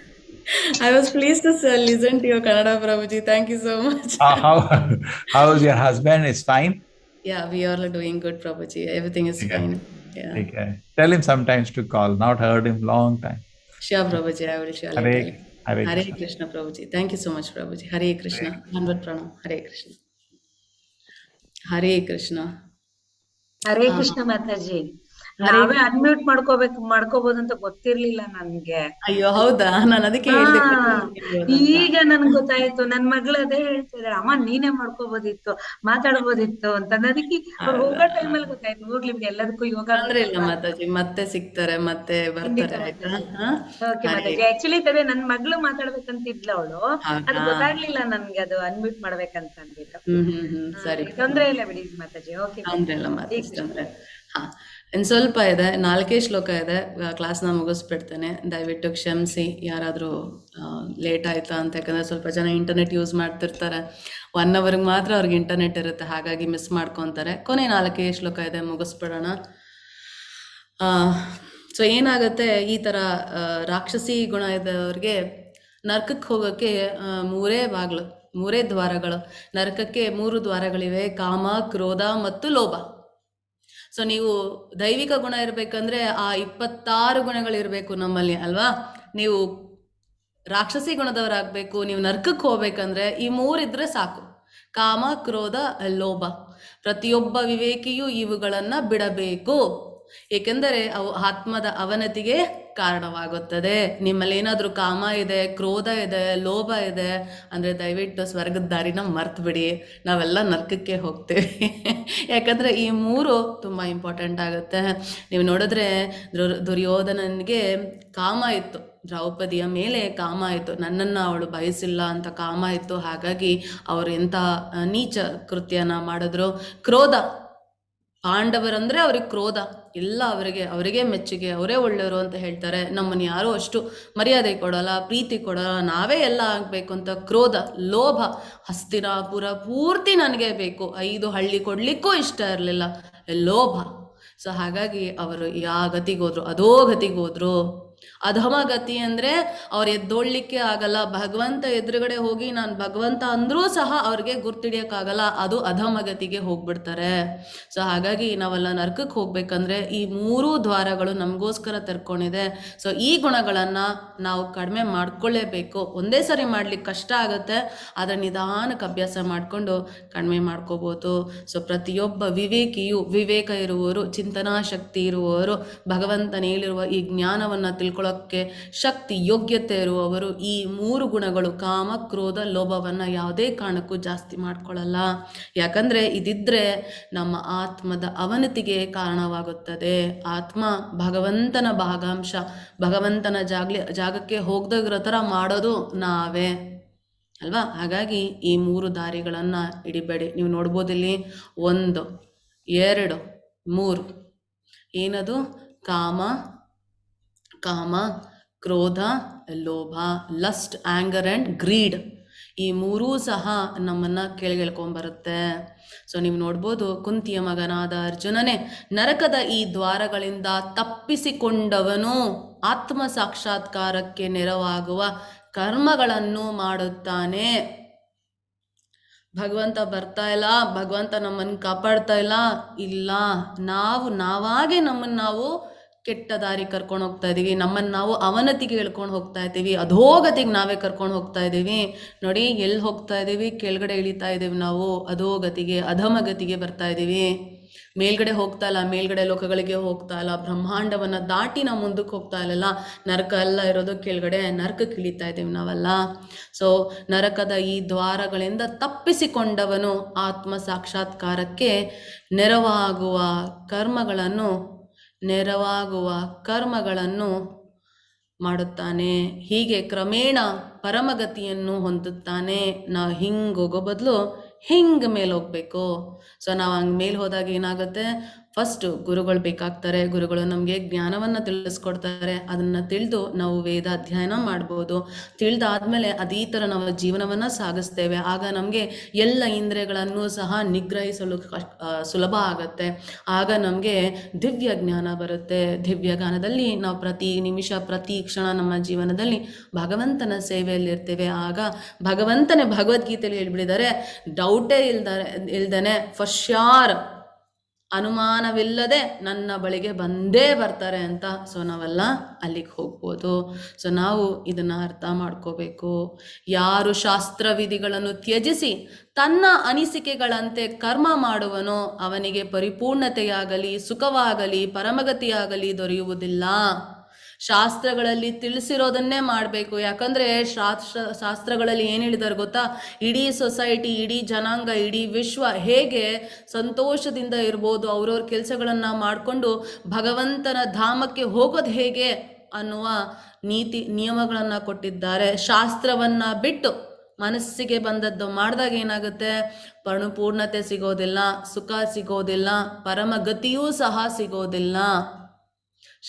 I was pleased to listen to your Kannada, Prabhuji. Thank you so much. How is your husband? Is fine? Yeah, we all are doing good, Prabhuji. Everything is fine. Yeah. Okay. Tell him sometimes to call. Not heard him long time. Sure, Prabhuji. I will surely tell him. Hare Krishna, Prabhuji. Thank you so much, Prabhuji. Hare Krishna. Dhanvat Pranam. Hare Krishna. Hare Krishna. Hare Krishna, Mataji. ನಾವೇ unmute ಮಾಡ್ಕೋಬಹುದು ಅಂತ ಗೊತ್ತಿರ್ಲಿಲ್ಲ ನನ್ಗೆ. ಅಯ್ಯೋ ಹೌದಾ, ನಾನು ಅದಕ್ಕೆ ಹಾ, ಹೇಳ್ದೆ ಈಗ ನನ್ಗೆ ಗೊತ್ತಾಯ್ತು. ನನ್ ಮಗಳು ಅದೇ ಹೇಳ್ತಿದಾರೆ, ಅಮ್ಮ ನೀನೇ ಮಾಡ್ಕೋಬೋದಿತ್ತು, ಮಾತಾಡ್ಬೋದಿತ್ತು ಅಂತ. ಅದಕ್ಕೆ ಅವ್ರು ಹೋಗೋ ಟೈಮಲ್ಲಿ ಗೊತ್ತಾಯ್ತು. ಹೋಗ್ಲಿ ಬಿಡಿ, ಎಲ್ಲದಕ್ಕೂ ಯೋಗ ತೊಂದ್ರೆ ಇಲ್ಲ ಮಾತಾಜಿ, ಮತ್ತೆ ಸಿಗ್ತಾರೆ, ಮತ್ತೆ ಬರ್ತಾರೆ ಆಯ್ತಾ. ಓಕೆ ಮಾತಾಜಿ. ಆಕ್ಚುಲಿ ಅದೇ ನನ್ ಮಗಳು ಮಾತಾಡ್ಬೇಕಂತಿದ್ಲ ಅವಳು, ಅದು ಗೊತ್ತಾಗ್ಲಿಲ್ಲ ನನ್ಗೆ, ಅದು ಅನ್ಮ್ಯೂಟ್ ಮಾಡ್ಬೇಕಂತ ಅಂದ್ಬಿಟ್ಟು. ಸರಿ, ತೊಂದ್ರೆ ಇಲ್ಲ ಬಿಡಿ ಮಾತಾಜಿ. ಓಕೆ ತೊಂದ್ರೆ ಇಲ್ಲ ಮಾತಾಜಿ, ತೊಂದ್ರೆ. ಹಾ, ಇನ್ನು ಸ್ವಲ್ಪ ಇದೆ, 4 ಶ್ಲೋಕ ಇದೆ, ಕ್ಲಾಸ್ನ ಮುಗಿಸ್ಬಿಡ್ತೇನೆ. ದಯವಿಟ್ಟು ಕ್ಷಮಿಸಿ ಯಾರಾದರೂ ಲೇಟ್ ಆಯ್ತಾ ಅಂತ, ಯಾಕಂದರೆ ಸ್ವಲ್ಪ ಜನ ಇಂಟರ್ನೆಟ್ ಯೂಸ್ ಮಾಡ್ತಿರ್ತಾರೆ. 1 ಅವರ್ಗೆ ಮಾತ್ರ ಅವ್ರಿಗೆ ಇಂಟರ್ನೆಟ್ ಇರುತ್ತೆ, ಹಾಗಾಗಿ ಮಿಸ್ ಮಾಡ್ಕೊತಾರೆ. ಕೊನೆ 4 ಶ್ಲೋಕ ಇದೆ, ಮುಗಿಸ್ಬಿಡೋಣ. ಸೊ ಏನಾಗುತ್ತೆ, ಈ ಥರ ರಾಕ್ಷಸಿ ಗುಣ ಇದ್ದವ್ರಿಗೆ ನರಕಕ್ಕೆ ಹೋಗೋಕ್ಕೆ 3 ಬಾಗಿಲು, 3 ದ್ವಾರಗಳು. ನರಕಕ್ಕೆ 3 ದ್ವಾರಗಳಿವೆ: ಕಾಮ, ಕ್ರೋಧ ಮತ್ತು ಲೋಭ. ಸೊ ನೀವು ದೈವಿಕ ಗುಣ ಇರಬೇಕಂದ್ರೆ ಆ 26 ಗುಣಗಳಿರಬೇಕು ನಮ್ಮಲ್ಲಿ ಅಲ್ವಾ. ನೀವು ರಾಕ್ಷಸಿ ಗುಣದವರಾಗಬೇಕು, ನೀವು ನರಕಕ್ಕೆ ಹೋಗ್ಬೇಕಂದ್ರೆ ಈ 3 ಇದ್ರೆ ಸಾಕು: ಕಾಮ, ಕ್ರೋಧ, ಲೋಭ. ಪ್ರತಿಯೊಬ್ಬ ವಿವೇಕಿಯು ಇವುಗಳನ್ನು ಬಿಡಬೇಕು, ಏಕೆಂದರೆ ಅವು ಆತ್ಮದ ಅವನತಿಗೆ ಕಾರಣವಾಗುತ್ತದೆ. ನಿಮ್ಮಲ್ಲಿ ಏನಾದರೂ ಕಾಮ ಇದೆ, ಕ್ರೋಧ ಇದೆ, ಲೋಭ ಇದೆ ಅಂದರೆ ದಯವಿಟ್ಟು ಸ್ವರ್ಗದ ದಾರಿನ ಮರ್ತು ಬಿಡಿ, ನಾವೆಲ್ಲ ನರಕಕ್ಕೆ ಹೋಗ್ತೇವೆ. ಯಾಕಂದರೆ ಈ 3 ತುಂಬ ಇಂಪಾರ್ಟೆಂಟ್ ಆಗುತ್ತೆ. ನೀವು ನೋಡಿದ್ರೆ ದುರ್ಯೋಧನನಿಗೆ ಕಾಮ ಇತ್ತು, ದ್ರೌಪದಿಯ ಮೇಲೆ ಕಾಮ ಇತ್ತು, ನನ್ನನ್ನು ಅವಳು ಬಯಸಿಲ್ಲ ಅಂತ ಕಾಮ ಇತ್ತು, ಹಾಗಾಗಿ ಅವರು ಎಂಥ ನೀಚ ಕೃತ್ಯನ ಮಾಡಿದ್ರು. ಕ್ರೋಧ, ಪಾಂಡವರಂದರೆ ಅವ್ರಿಗೆ ಕ್ರೋಧ, ಎಲ್ಲ ಅವರಿಗೆ ಮೆಚ್ಚುಗೆ, ಅವರೇ ಒಳ್ಳೆಯವರು ಅಂತ ಹೇಳ್ತಾರೆ. ನಮ್ಮನ್ನು ಯಾರೂ ಅಷ್ಟು ಮರ್ಯಾದೆ ಕೊಡೋಲ್ಲ, ಪ್ರೀತಿ ಕೊಡೋಲ್ಲ, ನಾವೇ ಎಲ್ಲ ಆಗಬೇಕು ಅಂತ ಕ್ರೋಧ. ಲೋಭ, ಹಸ್ತಿನಾಪುರ ಪೂರ್ತಿ ನನಗೆ ಬೇಕು, 5 ಹಳ್ಳಿ ಕೊಡಲಿಕ್ಕೂ ಇಷ್ಟ ಇರಲಿಲ್ಲ, ಲೋಭ. ಸೊ ಹಾಗಾಗಿ ಅವರು ಯಾವ ಗತಿಗೋದ್ರು, ಅದೋ ಗತಿಗೋದ್ರು. ಅಧಮ ಗತಿ ಅಂದರೆ ಅವ್ರು ಎದ್ದೋಳ್ಲಿಕ್ಕೆ ಆಗಲ್ಲ, ಭಗವಂತ ಎದುರುಗಡೆ ಹೋಗಿ ನಾನು ಭಗವಂತ ಅಂದರೂ ಸಹ ಅವ್ರಿಗೆ ಗುರ್ತಿಡಿಯೋಕ್ಕಾಗಲ್ಲ, ಅದು ಅಧಮಗತಿಗೆ ಹೋಗ್ಬಿಡ್ತಾರೆ. ಸೊ ಹಾಗಾಗಿ ನಾವೆಲ್ಲ ನರಕಕ್ಕೆ ಹೋಗ್ಬೇಕಂದ್ರೆ ಈ 3 ದ್ವಾರಗಳು ನಮಗೋಸ್ಕರ ತೆರ್ಕೊಂಡಿದೆ. ಸೊ ಈ ಗುಣಗಳನ್ನು ನಾವು ಕಡಿಮೆ ಮಾಡ್ಕೊಳ್ಳೇಬೇಕು. ಒಂದೇ ಸರಿ ಮಾಡ್ಲಿಕ್ಕೆ ಕಷ್ಟ ಆಗುತ್ತೆ, ಆದರೆ ನಿಧಾನಕ್ಕೆ ಅಭ್ಯಾಸ ಮಾಡಿಕೊಂಡು ಕಡಿಮೆ ಮಾಡ್ಕೋಬೋದು. ಸೊ ಪ್ರತಿಯೊಬ್ಬ ವಿವೇಕಿಯು, ವಿವೇಕ ಇರುವವರು, ಚಿಂತನಾ ಶಕ್ತಿ ಇರುವವರು, ಭಗವಂತನ ಹೇಳಿರುವ ಈ ಜ್ಞಾನವನ್ನು ತಿಳ್ಕೊಳ್ಳೋಕ್ಕೆ ಶಕ್ತಿ, ಯೋಗ್ಯತೆ ಇರುವವರು ಈ 3 ಗುಣಗಳು ಕಾಮ, ಕ್ರೋಧ, ಲೋಭವನ್ನು ಯಾವುದೇ ಕಾರಣಕ್ಕೂ ಜಾಸ್ತಿ ಮಾಡ್ಕೊಳ್ಳಲ್ಲ. ಯಾಕಂದರೆ ಇದಿದ್ದರೆ ನಮ್ಮ ಆತ್ಮದ ಅವನತಿಗೆ ಕಾರಣವಾಗುತ್ತದೆ. ಆತ್ಮ ಭಗವಂತನ ಭಾಗಾಂಶ, ಭಗವಂತನ ಜಾಗಕ್ಕೆ ಹೋಗದಿರೋ ಥರ ಮಾಡೋದು ನಾವೇ ಅಲ್ವಾ. ಹಾಗಾಗಿ ಈ 3 ದಾರಿಗಳನ್ನು ಹಿಡಿಬೇಡಿ. ನೀವು ನೋಡ್ಬೋದಿಲ್ಲಿ 1, 2, 3 ಏನದು? ಕಾಮ, ಕ್ರೋಧ, ಲೋಭ, ಲಸ್ಟ್, ಆ್ಯಂಗರ್ ಆ್ಯಂಡ್ ಗ್ರೀಡ್. ಈ 3 ಸಹ ನಮ್ಮನ್ನು ಕೆಳಗೆಳ್ಕೊಂಬರುತ್ತೆ. ಸೊ ನೀವು ನೋಡ್ಬೋದು, ಕುಂತಿಯ ಮಗನಾದ ಅರ್ಜುನನೇ ನರಕದ ಈ ದ್ವಾರಗಳಿಂದ ತಪ್ಪಿಸಿಕೊಂಡವನು ಆತ್ಮ ಸಾಕ್ಷಾತ್ಕಾರಕ್ಕೆ ನೆರವಾಗುವ ಕರ್ಮಗಳನ್ನು ಮಾಡುತ್ತಾನೆ. ಭಗವಂತ ಬರ್ತಾ ಇಲ್ಲ, ಭಗವಂತ ನಮ್ಮನ್ನು ಕಾಪಾಡ್ತಾ ಇಲ್ಲ, ನಾವಾಗೆ ನಮ್ಮನ್ನು ನಾವು ಕೆಟ್ಟ ದಾರಿ ಕರ್ಕೊಂಡು ಹೋಗ್ತಾ ಇದ್ದೀವಿ, ನಮ್ಮನ್ನು ನಾವು ಅವನತಿಗೆ ಎಳ್ಕೊಂಡು ಹೋಗ್ತಾ ಇದ್ದೀವಿ, ಅಧೋಗತಿಗೆ ನಾವೇ ಕರ್ಕೊಂಡು ಹೋಗ್ತಾ ಇದ್ದೀವಿ. ನೋಡಿ ಎಲ್ಲಿ ಹೋಗ್ತಾ ಇದ್ದೀವಿ, ಕೆಳಗಡೆ ಇಳಿತಾ ಇದ್ದೀವಿ ನಾವು, ಅಧೋಗತಿಗೆ, ಅಧಮಗತಿಗೆ ಬರ್ತಾ ಇದ್ದೀವಿ. ಮೇಲ್ಗಡೆ ಹೋಗ್ತಾ ಇಲ್ಲ, ಮೇಲ್ಗಡೆ ಲೋಕಗಳಿಗೆ ಹೋಗ್ತಾ ಇಲ್ಲ, ಬ್ರಹ್ಮಾಂಡವನ್ನು ದಾಟಿ ನಾವು ಮುಂದಕ್ಕೆ ಹೋಗ್ತಾ ಇಲ್ಲ. ನರಕ ಎಲ್ಲ ಇರೋದು ಕೆಳಗಡೆ, ನರಕಕ್ಕೆ ಇಳಿತಾ ಇದ್ದೀವಿ ನಾವೆಲ್ಲ. ಸೊ ನರಕದ ಈ ದ್ವಾರಗಳಿಂದ ತಪ್ಪಿಸಿಕೊಂಡವನು ಆತ್ಮ ಸಾಕ್ಷಾತ್ಕಾರಕ್ಕೆ ನೆರವಾಗುವ ಕರ್ಮಗಳನ್ನು ಮಾಡುತ್ತಾನೆ. ಹೀಗೆ ಕ್ರಮೇಣ ಪರಮಗತಿಯನ್ನು ಹೊಂದುತ್ತಾನೆ. ನಾವು ಹಿಂಗೆ ಹೋಗೋ ಬದಲು ಹಿಂಗೆ ಮೇಲೆ ಹೋಗಬೇಕು. ಸೊ ನಾವು ಹಂಗೆ ಮೇಲೆ ಹೋದಾಗ ಏನಾಗುತ್ತೆ, ಫಸ್ಟು ಗುರುಗಳು ಬೇಕಾಗ್ತಾರೆ. ಗುರುಗಳು ನಮಗೆ ಜ್ಞಾನವನ್ನು ತಿಳಿಸ್ಕೊಡ್ತಾರೆ. ಅದನ್ನು ತಿಳಿದು ನಾವು ವೇದ ಅಧ್ಯಯನ ಮಾಡ್ಬೋದು. ತಿಳಿದಾದ್ಮೇಲೆ ಅದೇ ಥರ ನಾವು ಜೀವನವನ್ನು ಸಾಗಿಸ್ತೇವೆ. ಆಗ ನಮಗೆ ಎಲ್ಲ ಇಂದ್ರಿಯಗಳನ್ನು ಸಹ ನಿಗ್ರಹಿಸಲು ಸುಲಭ ಆಗುತ್ತೆ. ಆಗ ನಮಗೆ ದಿವ್ಯ ಜ್ಞಾನ ಬರುತ್ತೆ. ದಿವ್ಯ ಜ್ಞಾನದಲ್ಲಿ ನಾವು ಪ್ರತಿ ನಿಮಿಷ, ಪ್ರತಿ ಕ್ಷಣ ನಮ್ಮ ಜೀವನದಲ್ಲಿ ಭಗವಂತನ ಸೇವೆಯಲ್ಲಿರ್ತೇವೆ. ಆಗ ಭಗವಂತನೇ ಭಗವದ್ಗೀತೆಯಲ್ಲಿ ಹೇಳ್ಬಿಟ್ಟಿದ್ದಾರೆ, ಡೌಟೇ ಇಲ್ದೇನೆ ಫಾರ್ ಶ್ಯೂರ್ ಅನುಮಾನವಿಲ್ಲದೆ ನನ್ನ ಬಳಿಗೆ ಬಂದೇ ಬರ್ತಾರೆ ಅಂತ. ಸೊ ನಾವೆಲ್ಲ ಅಲ್ಲಿಗೆ ಹೋಗ್ಬೋದು. ಸೊ ನಾವು ಇದನ್ನು ಅರ್ಥ ಮಾಡ್ಕೋಬೇಕು. ಯಾರು ಶಾಸ್ತ್ರ ವಿಧಿಗಳನ್ನು ತ್ಯಜಿಸಿ ತನ್ನ ಅನಿಸಿಕೆಗಳಂತೆ ಕರ್ಮ ಮಾಡುವನೋ ಅವನಿಗೆ ಪರಿಪೂರ್ಣತೆಯಾಗಲಿ ಸುಖವಾಗಲಿ ಪರಮಗತಿಯಾಗಲಿ ದೊರೆಯುವುದಿಲ್ಲ. ಶಾಸ್ತ್ರಗಳಲ್ಲಿ ತಿಳಿಸಿರೋದನ್ನೇ ಮಾಡಬೇಕು. ಯಾಕಂದರೆ ಶಾಸ್ತ್ರಗಳಲ್ಲಿ ಏನು ಹೇಳಿದಾರೆ ಗೊತ್ತಾ? ಇಡೀ ಸೊಸೈಟಿ, ಇಡೀ ಜನಾಂಗ, ಇಡೀ ವಿಶ್ವ ಹೇಗೆ ಸಂತೋಷದಿಂದ ಇರ್ಬೋದು, ಅವ್ರವ್ರ ಕೆಲಸಗಳನ್ನು ಮಾಡಿಕೊಂಡು ಭಗವಂತನ ಧಾಮಕ್ಕೆ ಹೋಗೋದು ಹೇಗೆ ಅನ್ನುವ ನೀತಿ ನಿಯಮಗಳನ್ನು ಕೊಟ್ಟಿದ್ದಾರೆ. ಶಾಸ್ತ್ರವನ್ನು ಬಿಟ್ಟು ಮನಸ್ಸಿಗೆ ಬಂದದ್ದು ಮಾಡಿದಾಗ ಏನಾಗುತ್ತೆ? ಪರಿಪೂರ್ಣತೆ ಸಿಗೋದಿಲ್ಲ, ಸುಖ ಸಿಗೋದಿಲ್ಲ, ಪರಮಗತಿಯೂ ಸಹ ಸಿಗೋದಿಲ್ಲ.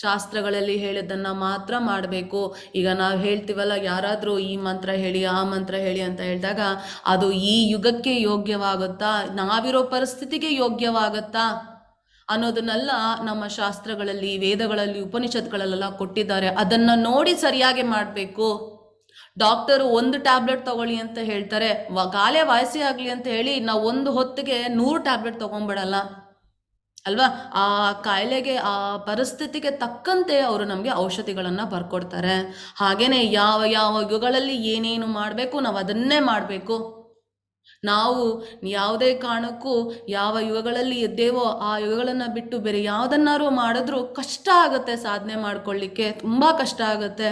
ಶಾಸ್ತ್ರಗಳಲ್ಲಿ ಹೇಳಿದ್ದನ್ನು ಮಾತ್ರ ಮಾಡಬೇಕು. ಈಗ ನಾವು ಹೇಳ್ತೀವಲ್ಲ, ಯಾರಾದರೂ ಈ ಮಂತ್ರ ಹೇಳಿ ಆ ಮಂತ್ರ ಹೇಳಿ ಅಂತ ಹೇಳಿದಾಗ ಅದು ಈ ಯುಗಕ್ಕೆ ಯೋಗ್ಯವಾಗುತ್ತಾ, ನಾವಿರೋ ಪರಿಸ್ಥಿತಿಗೆ ಯೋಗ್ಯವಾಗುತ್ತಾ ಅನ್ನೋದನ್ನೆಲ್ಲ ನಮ್ಮ ಶಾಸ್ತ್ರಗಳಲ್ಲಿ, ವೇದಗಳಲ್ಲಿ, ಉಪನಿಷತ್ಗಳಲ್ಲೆಲ್ಲ ಕೊಟ್ಟಿದ್ದಾರೆ. ಅದನ್ನು ನೋಡಿ ಸರಿಯಾಗಿ ಮಾಡಬೇಕು. ಡಾಕ್ಟರು ಒಂದು ಟ್ಯಾಬ್ಲೆಟ್ ತಗೊಳ್ಳಿ ಅಂತ ಹೇಳ್ತಾರೆ, ಗಾಲೆ ವಾಸಿ ಆಗಲಿ ಅಂತ ಹೇಳಿ ನಾವು ಒಂದು ಹೊತ್ತಿಗೆ 100 ಟ್ಯಾಬ್ಲೆಟ್ ತೊಗೊಂಡ್ಬಿಡಲ್ಲ ಅಲ್ವಾ? ಆ ಕಾಯಿಲೆಗೆ, ಆ ಪರಿಸ್ಥಿತಿಗೆ ತಕ್ಕಂತೆ ಅವರು ನಮಗೆ ಔಷಧಿಗಳನ್ನು ಬರ್ಕೊಡ್ತಾರೆ. ಹಾಗೆಯೇ ಯಾವ ಯಾವ ಯುಗಗಳಲ್ಲಿ ಏನೇನು ಮಾಡಬೇಕು ನಾವು ಅದನ್ನೇ ಮಾಡಬೇಕು. ನಾವು ಯಾವುದೇ ಕಾರಣಕ್ಕೂ ಯಾವ ಯುಗಗಳಲ್ಲಿ ಇದ್ದೇವೋ ಆ ಯುಗಗಳನ್ನು ಬಿಟ್ಟು ಬೇರೆ ಯಾವುದನ್ನಾರು ಮಾಡಿದ್ರೂ ಕಷ್ಟ ಆಗುತ್ತೆ. ಸಾಧನೆ ಮಾಡ್ಕೊಳ್ಳಿಕ್ಕೆ ತುಂಬ ಕಷ್ಟ ಆಗುತ್ತೆ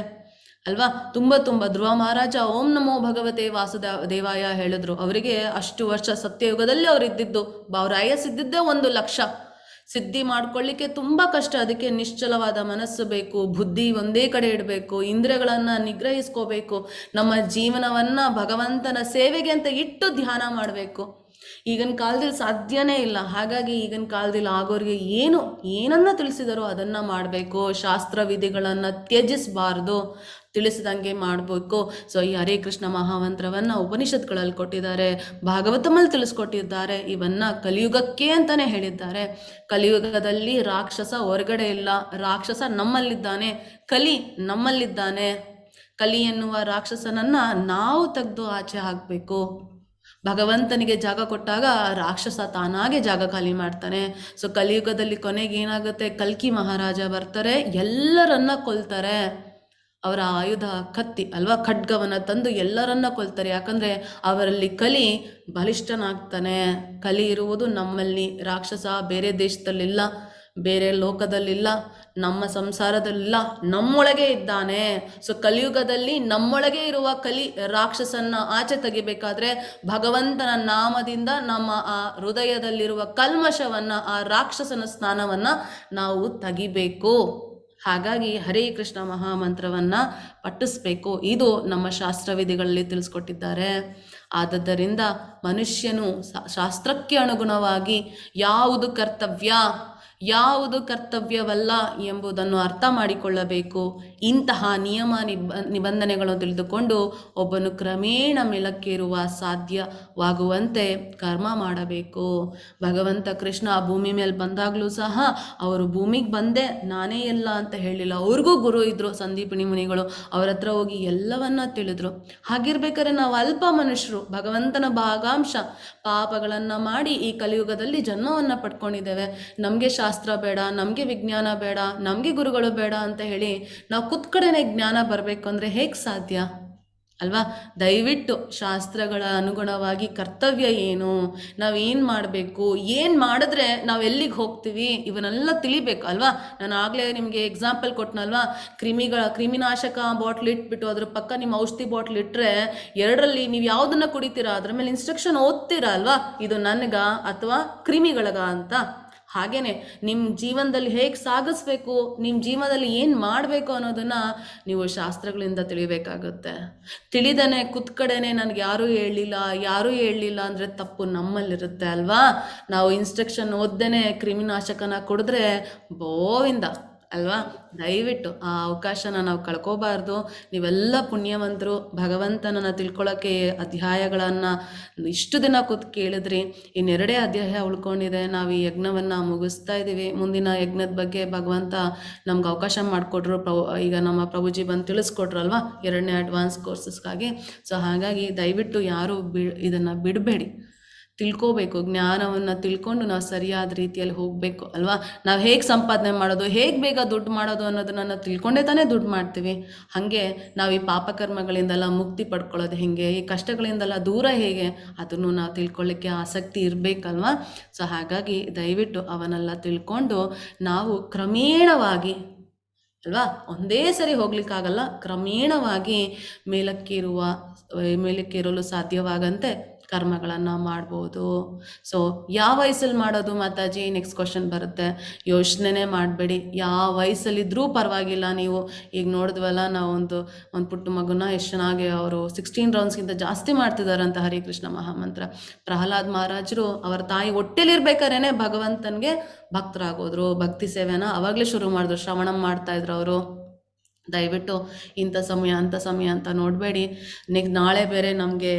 ಅಲ್ವಾ? ತುಂಬ ಧ್ರುವ ಮಹಾರಾಜ ಓಂ ನಮೋ ಭಗವತೆ ವಾಸುದೇವಾಯ ಹೇಳಿದ್ರು. ಅವರಿಗೆ ಅಷ್ಟು ವರ್ಷ ಸತ್ಯಯುಗದಲ್ಲಿ ಅವ್ರು ಇದ್ದಿದ್ದು, ಅವ್ರ ಆಯಸ್ಸಿದ್ದಿದ್ದೇ 1 ಲಕ್ಷ. ಸಿದ್ಧಿ ಮಾಡ್ಕೊಳ್ಳಿಕ್ಕೆ ತುಂಬ ಕಷ್ಟ. ಅದಕ್ಕೆ ನಿಶ್ಚಲವಾದ ಮನಸ್ಸು ಬೇಕು, ಬುದ್ಧಿ ಒಂದೇ ಕಡೆ ಇಡಬೇಕು, ಇಂದ್ರಿಯಗಳನ್ನು ನಿಗ್ರಹಿಸ್ಕೋಬೇಕು, ನಮ್ಮ ಜೀವನವನ್ನು ಭಗವಂತನ ಸೇವೆಗೆ ಅಂತ ಇಟ್ಟು ಧ್ಯಾನ ಮಾಡಬೇಕು. ಈಗಿನ ಕಾಲದಲ್ಲಿ ಸಾಧ್ಯನೇ ಇಲ್ಲ. ಹಾಗಾಗಿ ಈಗಿನ ಕಾಲದಲ್ಲಿ ಆಗೋರಿಗೆ ಏನನ್ನ ತಿಳಿಸಿದಾರೋ ಅದನ್ನು ಮಾಡಬೇಕು. ಶಾಸ್ತ್ರ ವಿಧಿಗಳನ್ನು ತ್ಯಜಿಸಬಾರ್ದು, ತಿಳಿಸಿದಂಗೆ ಮಾಡಬೇಕು. ಸೊ ಈ ಹರೇ ಕೃಷ್ಣ ಮಹಾಮಂತ್ರವನ್ನು ಉಪನಿಷತ್ಗಳಲ್ಲಿ ಕೊಟ್ಟಿದ್ದಾರೆ, ಭಾಗವತಮಲ್ಲಿ ತಿಳಿಸ್ಕೊಟ್ಟಿದ್ದಾರೆ. ಇವನ್ನು ಕಲಿಯುಗಕ್ಕೆ ಅಂತಲೇ ಹೇಳಿದ್ದಾರೆ. ಕಲಿಯುಗದಲ್ಲಿ ರಾಕ್ಷಸ ಹೊರಗಡೆ ಇಲ್ಲ, ರಾಕ್ಷಸ ನಮ್ಮಲ್ಲಿದ್ದಾನೆ, ಕಲಿ ನಮ್ಮಲ್ಲಿದ್ದಾನೆ. ಕಲಿ ಎನ್ನುವ ರಾಕ್ಷಸನನ್ನು ನಾವು ತೆಗೆದು ಆಚೆ ಹಾಕಬೇಕು. ಭಗವಂತನಿಗೆ ಜಾಗ ಕೊಟ್ಟಾಗ ರಾಕ್ಷಸ ತಾನಾಗೆ ಜಾಗ ಖಾಲಿ ಮಾಡ್ತಾನೆ. ಸೊ ಕಲಿಯುಗದಲ್ಲಿ ಕೊನೆಗೆ ಏನಾಗುತ್ತೆ? ಕಲ್ಕಿ ಮಹಾರಾಜ ಬರ್ತಾರೆ, ಎಲ್ಲರನ್ನ ಕೊಲ್ತಾರೆ. ಅವರ ಆಯುಧ ಕತ್ತಿ ಅಲ್ವಾ, ಖಡ್ಗವನ್ನು ತಂದು ಎಲ್ಲರನ್ನ ಕೊಲ್ತಾರೆ. ಯಾಕಂದರೆ ಅವರಲ್ಲಿ ಕಲಿ ಬಲಿಷ್ಠನಾಗ್ತಾನೆ. ಕಲಿ ಇರುವುದು ನಮ್ಮಲ್ಲಿ. ರಾಕ್ಷಸ ಬೇರೆ ದೇಶದಲ್ಲಿಲ್ಲ, ಬೇರೆ ಲೋಕದಲ್ಲಿಲ್ಲ, ನಮ್ಮ ಸಂಸಾರದಲ್ಲಿಲ್ಲ, ನಮ್ಮೊಳಗೆ ಇದ್ದಾನೆ. ಸೊ ಕಲಿಯುಗದಲ್ಲಿ ನಮ್ಮೊಳಗೆ ಇರುವ ಕಲಿ ರಾಕ್ಷಸನ್ನ ಆಚೆ ತೆಗಿಬೇಕಾದ್ರೆ ಭಗವಂತನ ನಾಮದಿಂದ ನಮ್ಮ ಆ ಹೃದಯದಲ್ಲಿರುವ ಕಲ್ಮಶವನ್ನು, ಆ ರಾಕ್ಷಸನ ಸ್ನಾನವನ್ನು ನಾವು ತೆಗಿಬೇಕು. ಹಾಗಾಗಿ ಹರೇ ಕೃಷ್ಣ ಮಹಾಮಂತ್ರವನ್ನು ಪಠಿಸ್ಬೇಕು. ಇದು ನಮ್ಮ ಶಾಸ್ತ್ರವಿಧಿಗಳಲ್ಲಿ ತಿಳಿಸ್ಕೊಟ್ಟಿದ್ದಾರೆ. ಆದದ್ದರಿಂದ ಮನುಷ್ಯನು ಶಾಸ್ತ್ರಕ್ಕೆ ಅನುಗುಣವಾಗಿ ಯಾವುದು ಕರ್ತವ್ಯ, ಯಾವುದು ಕರ್ತವ್ಯವಲ್ಲ ಎಂಬುದನ್ನು ಅರ್ಥ ಮಾಡಿಕೊಳ್ಳಬೇಕು. ಇಂತಹ ನಿಯಮ ನಿಬಂಧನೆಗಳನ್ನು ತಿಳಿದುಕೊಂಡು ಒಬ್ಬನು ಕ್ರಮೇಣ ಮೇಲಕ್ಕೇರುವ ಸಾಧ್ಯವಾಗುವಂತೆ ಕರ್ಮ ಮಾಡಬೇಕು. ಭಗವಂತ ಕೃಷ್ಣ ಭೂಮಿ ಮೇಲೆ ಬಂದಾಗಲೂ ಸಹ ಅವರು ಭೂಮಿಗೆ ಬಂದೆ ನಾನೇ ಎಲ್ಲ ಅಂತ ಹೇಳಿಲ್ಲ. ಅವ್ರಿಗೂ ಗುರು ಇದ್ದರು, ಸಂದೀಪಿನಿ ಮುನಿಗಳು. ಅವ್ರ ಹತ್ರ ಹೋಗಿ ಎಲ್ಲವನ್ನ ತಿಳಿದ್ರು. ಹಾಗಿರ್ಬೇಕಾದ್ರೆ ನಾವು ಅಲ್ಪ ಮನುಷ್ಯರು, ಭಗವಂತನ ಭಾಗಾಂಶ, ಪಾಪಗಳನ್ನು ಮಾಡಿ ಈ ಕಲಿಯುಗದಲ್ಲಿ ಜನ್ಮವನ್ನು ಪಡ್ಕೊಂಡಿದ್ದೇವೆ. ನಮಗೆ ಶಾಸ್ತ್ರ ಬೇಡ, ನಮಗೆ ವಿಜ್ಞಾನ ಬೇಡ, ನಮಗೆ ಗುರುಗಳು ಬೇಡ ಅಂತ ಹೇಳಿ ನಾವು ಕುತ್ಕಡೆನೆ ಜ್ಞಾನ ಬರಬೇಕು ಅಂದರೆ ಹೇಗೆ ಸಾಧ್ಯ ಅಲ್ವಾ? ದಯವಿಟ್ಟು ಶಾಸ್ತ್ರಗಳ ಅನುಗುಣವಾಗಿ ಕರ್ತವ್ಯ ಏನು, ನಾವೇನು ಮಾಡಬೇಕು, ಏನು ಮಾಡಿದ್ರೆ ನಾವು ಎಲ್ಲಿಗೆ ಹೋಗ್ತೀವಿ, ಇವನ್ನೆಲ್ಲ ತಿಳಿಬೇಕು ಅಲ್ವಾ? ನಾನು ಆಗಲೇ ನಿಮಗೆ ಎಕ್ಸಾಂಪಲ್ ಕೊಟ್ಟನಲ್ವಾ, ಕ್ರಿಮಿನಾಶಕ ಬಾಟ್ಲ್ ಇಟ್ಬಿಟ್ಟು ಅದ್ರ ಪಕ್ಕ ನಿಮ್ಮ ಔಷಧಿ ಬಾಟ್ಲ್ ಇಟ್ಟರೆ ಎರಡರಲ್ಲಿ ನೀವು ಯಾವುದನ್ನು ಕುಡಿತೀರಾ, ಅದ್ರ ಮೇಲೆ ಇನ್ಸ್ಟ್ರಕ್ಷನ್ ಓದ್ತೀರಾ ಅಲ್ವಾ, ಇದು ನನಗ ಅಥವಾ ಕ್ರಿಮಿಗಳಗ ಅಂತ. ಹಾಗೇನೆ ನಿಮ್ಮ ಜೀವನದಲ್ಲಿ ಹೇಗೆ ಸಾಗಿಸ್ಬೇಕು, ನಿಮ್ಮ ಜೀವನದಲ್ಲಿ ಏನು ಮಾಡಬೇಕು ಅನ್ನೋದನ್ನು ನೀವು ಶಾಸ್ತ್ರಗಳಿಂದ ತಿಳಿಬೇಕಾಗುತ್ತೆ. ತಿಳಿದನೆ ಕುತ್ಕಡೆನೆ ನನಗೆ ಯಾರೂ ಹೇಳಲಿಲ್ಲ ಅಂದರೆ ತಪ್ಪು ನಮ್ಮಲ್ಲಿರುತ್ತೆ ಅಲ್ವಾ? ನಾವು ಇನ್ಸ್ಟ್ರಕ್ಷನ್ ಓದ್ದೇನೆ ಕ್ರಿಮಿನಾಶಕನ ಕುಡಿದ್ರೆ ಗೋವಿಂದ ಅಲ್ವಾ? ದಯವಿಟ್ಟು ಆ ಅವಕಾಶನ ನಾವು ಕಳ್ಕೋಬಾರ್ದು. ನೀವೆಲ್ಲ ಪುಣ್ಯವಂತರು, ಭಗವಂತನನ್ನು ತಿಳ್ಕೊಳ್ಳೋಕ್ಕೆ ಅಧ್ಯಾಯಗಳನ್ನು ಇಷ್ಟು ದಿನ ಕೂತು ಕೇಳಿದ್ರಿ. ಇನ್ನೆರಡೇ ಅಧ್ಯಾಯ ಉಳ್ಕೊಂಡಿದೆ. ನಾವು ಈ ಯಜ್ಞವನ್ನು ಮುಗಿಸ್ತಾ ಇದ್ದೀವಿ. ಮುಂದಿನ ಯಜ್ಞದ ಬಗ್ಗೆ ಭಗವಂತ ನಮ್ಗೆ ಅವಕಾಶ ಮಾಡಿಕೊಟ್ರು. ಈಗ ನಮ್ಮ ಪ್ರಭುಜಿ ಬಂದು ತಿಳಿಸ್ಕೊಟ್ರಲ್ವಾ 2ನೇ ಅಡ್ವಾನ್ಸ್ ಕೋರ್ಸಸ್ಗಾಗಿ. ಸೊ ಹಾಗಾಗಿ ದಯವಿಟ್ಟು ಯಾರೂ ಇದನ್ನು ಬಿಡಬೇಡಿ. ತಿಳ್ಕೋಬೇಕು. ಜ್ಞಾನವನ್ನು ತಿಳ್ಕೊಂಡು ನಾವು ಸರಿಯಾದ ರೀತಿಯಲ್ಲಿ ಹೋಗಬೇಕು ಅಲ್ವಾ. ನಾವು ಹೇಗೆ ಸಂಪಾದನೆ ಮಾಡೋದು, ಹೇಗೆ ಬೇಗ ದುಡ್ಡು ಮಾಡೋದು ಅನ್ನೋದನ್ನು ನಾವು ತಿಳ್ಕೊಂಡೇ ತಾನೇ ದುಡ್ಡು ಮಾಡ್ತೀವಿ. ಹಾಗೆ ನಾವು ಈ ಪಾಪಕರ್ಮಗಳಿಂದೆಲ್ಲ ಮುಕ್ತಿ ಪಡ್ಕೊಳ್ಳೋದು ಹೇಗೆ, ಈ ಕಷ್ಟಗಳಿಂದೆಲ್ಲ ದೂರ ಹೇಗೆ, ಅದನ್ನು ನಾವು ತಿಳ್ಕೊಳ್ಳಿಕ್ಕೆ ಆಸಕ್ತಿ ಇರಬೇಕಲ್ವಾ. ಸೊ ಹಾಗಾಗಿ ದಯವಿಟ್ಟು ಅವನ್ನೆಲ್ಲ ತಿಳ್ಕೊಂಡು ನಾವು ಕ್ರಮೇಣವಾಗಿ ಅಲ್ವಾ, ಒಂದೇ ಸರಿ ಹೋಗ್ಲಿಕ್ಕಾಗಲ್ಲ, ಕ್ರಮೇಣವಾಗಿ ಮೇಲಕ್ಕೇರಲು ಸಾಧ್ಯವಾಗಂತೆ ಕರ್ಮಗಳನ್ನು ಮಾಡ್ಬೋದು. ಸೊ ಯಾವ ವಯಸ್ಸಲ್ಲಿ ಮಾಡೋದು ಮಾತಾಜಿ, ನೆಕ್ಸ್ಟ್ ಕ್ವಶನ್ ಬರುತ್ತೆ. ಯೋಚನೆ ಮಾಡಬೇಡಿ, ಯಾವ ವಯಸ್ಸಲ್ಲಿದ್ದರೂ ಪರವಾಗಿಲ್ಲ. ನೀವು ಈಗ ನೋಡಿದ್ವಲ್ಲ, ನಾವು ಒಂದು ಪುಟ್ಟ ಮಗುನ ಎಷ್ಟು ಚೆನ್ನಾಗಿ ಅವರು 16 ರೌಂಡ್ಸ್ಗಿಂತ ಜಾಸ್ತಿ ಮಾಡ್ತಿದ್ದಾರಂತ ಹರೇ ಕೃಷ್ಣ ಮಹಾಮಂತ್ರ. ಪ್ರಹ್ಲಾದ್ ಮಹಾರಾಜರು ಅವರ ತಾಯಿ ಹೊಟ್ಟೆಲಿರ್ಬೇಕಾರೇನೆ ಭಗವಂತನಿಗೆ ಭಕ್ತರಾಗೋದ್ರು. ಭಕ್ತಿ ಸೇವೆನ ಅವಾಗಲೇ ಶುರು ಮಾಡಿದ್ರು, ಶ್ರವಣ ಮಾಡ್ತಾಯಿದ್ರು ಅವರು. ದಯವಿಟ್ಟು ಇಂಥ ಸಮಯ ಅಂಥ ಸಮಯ ಅಂತ ನೋಡಬೇಡಿ. ನಾಳೆ ಬೇರೆ ನಮಗೆ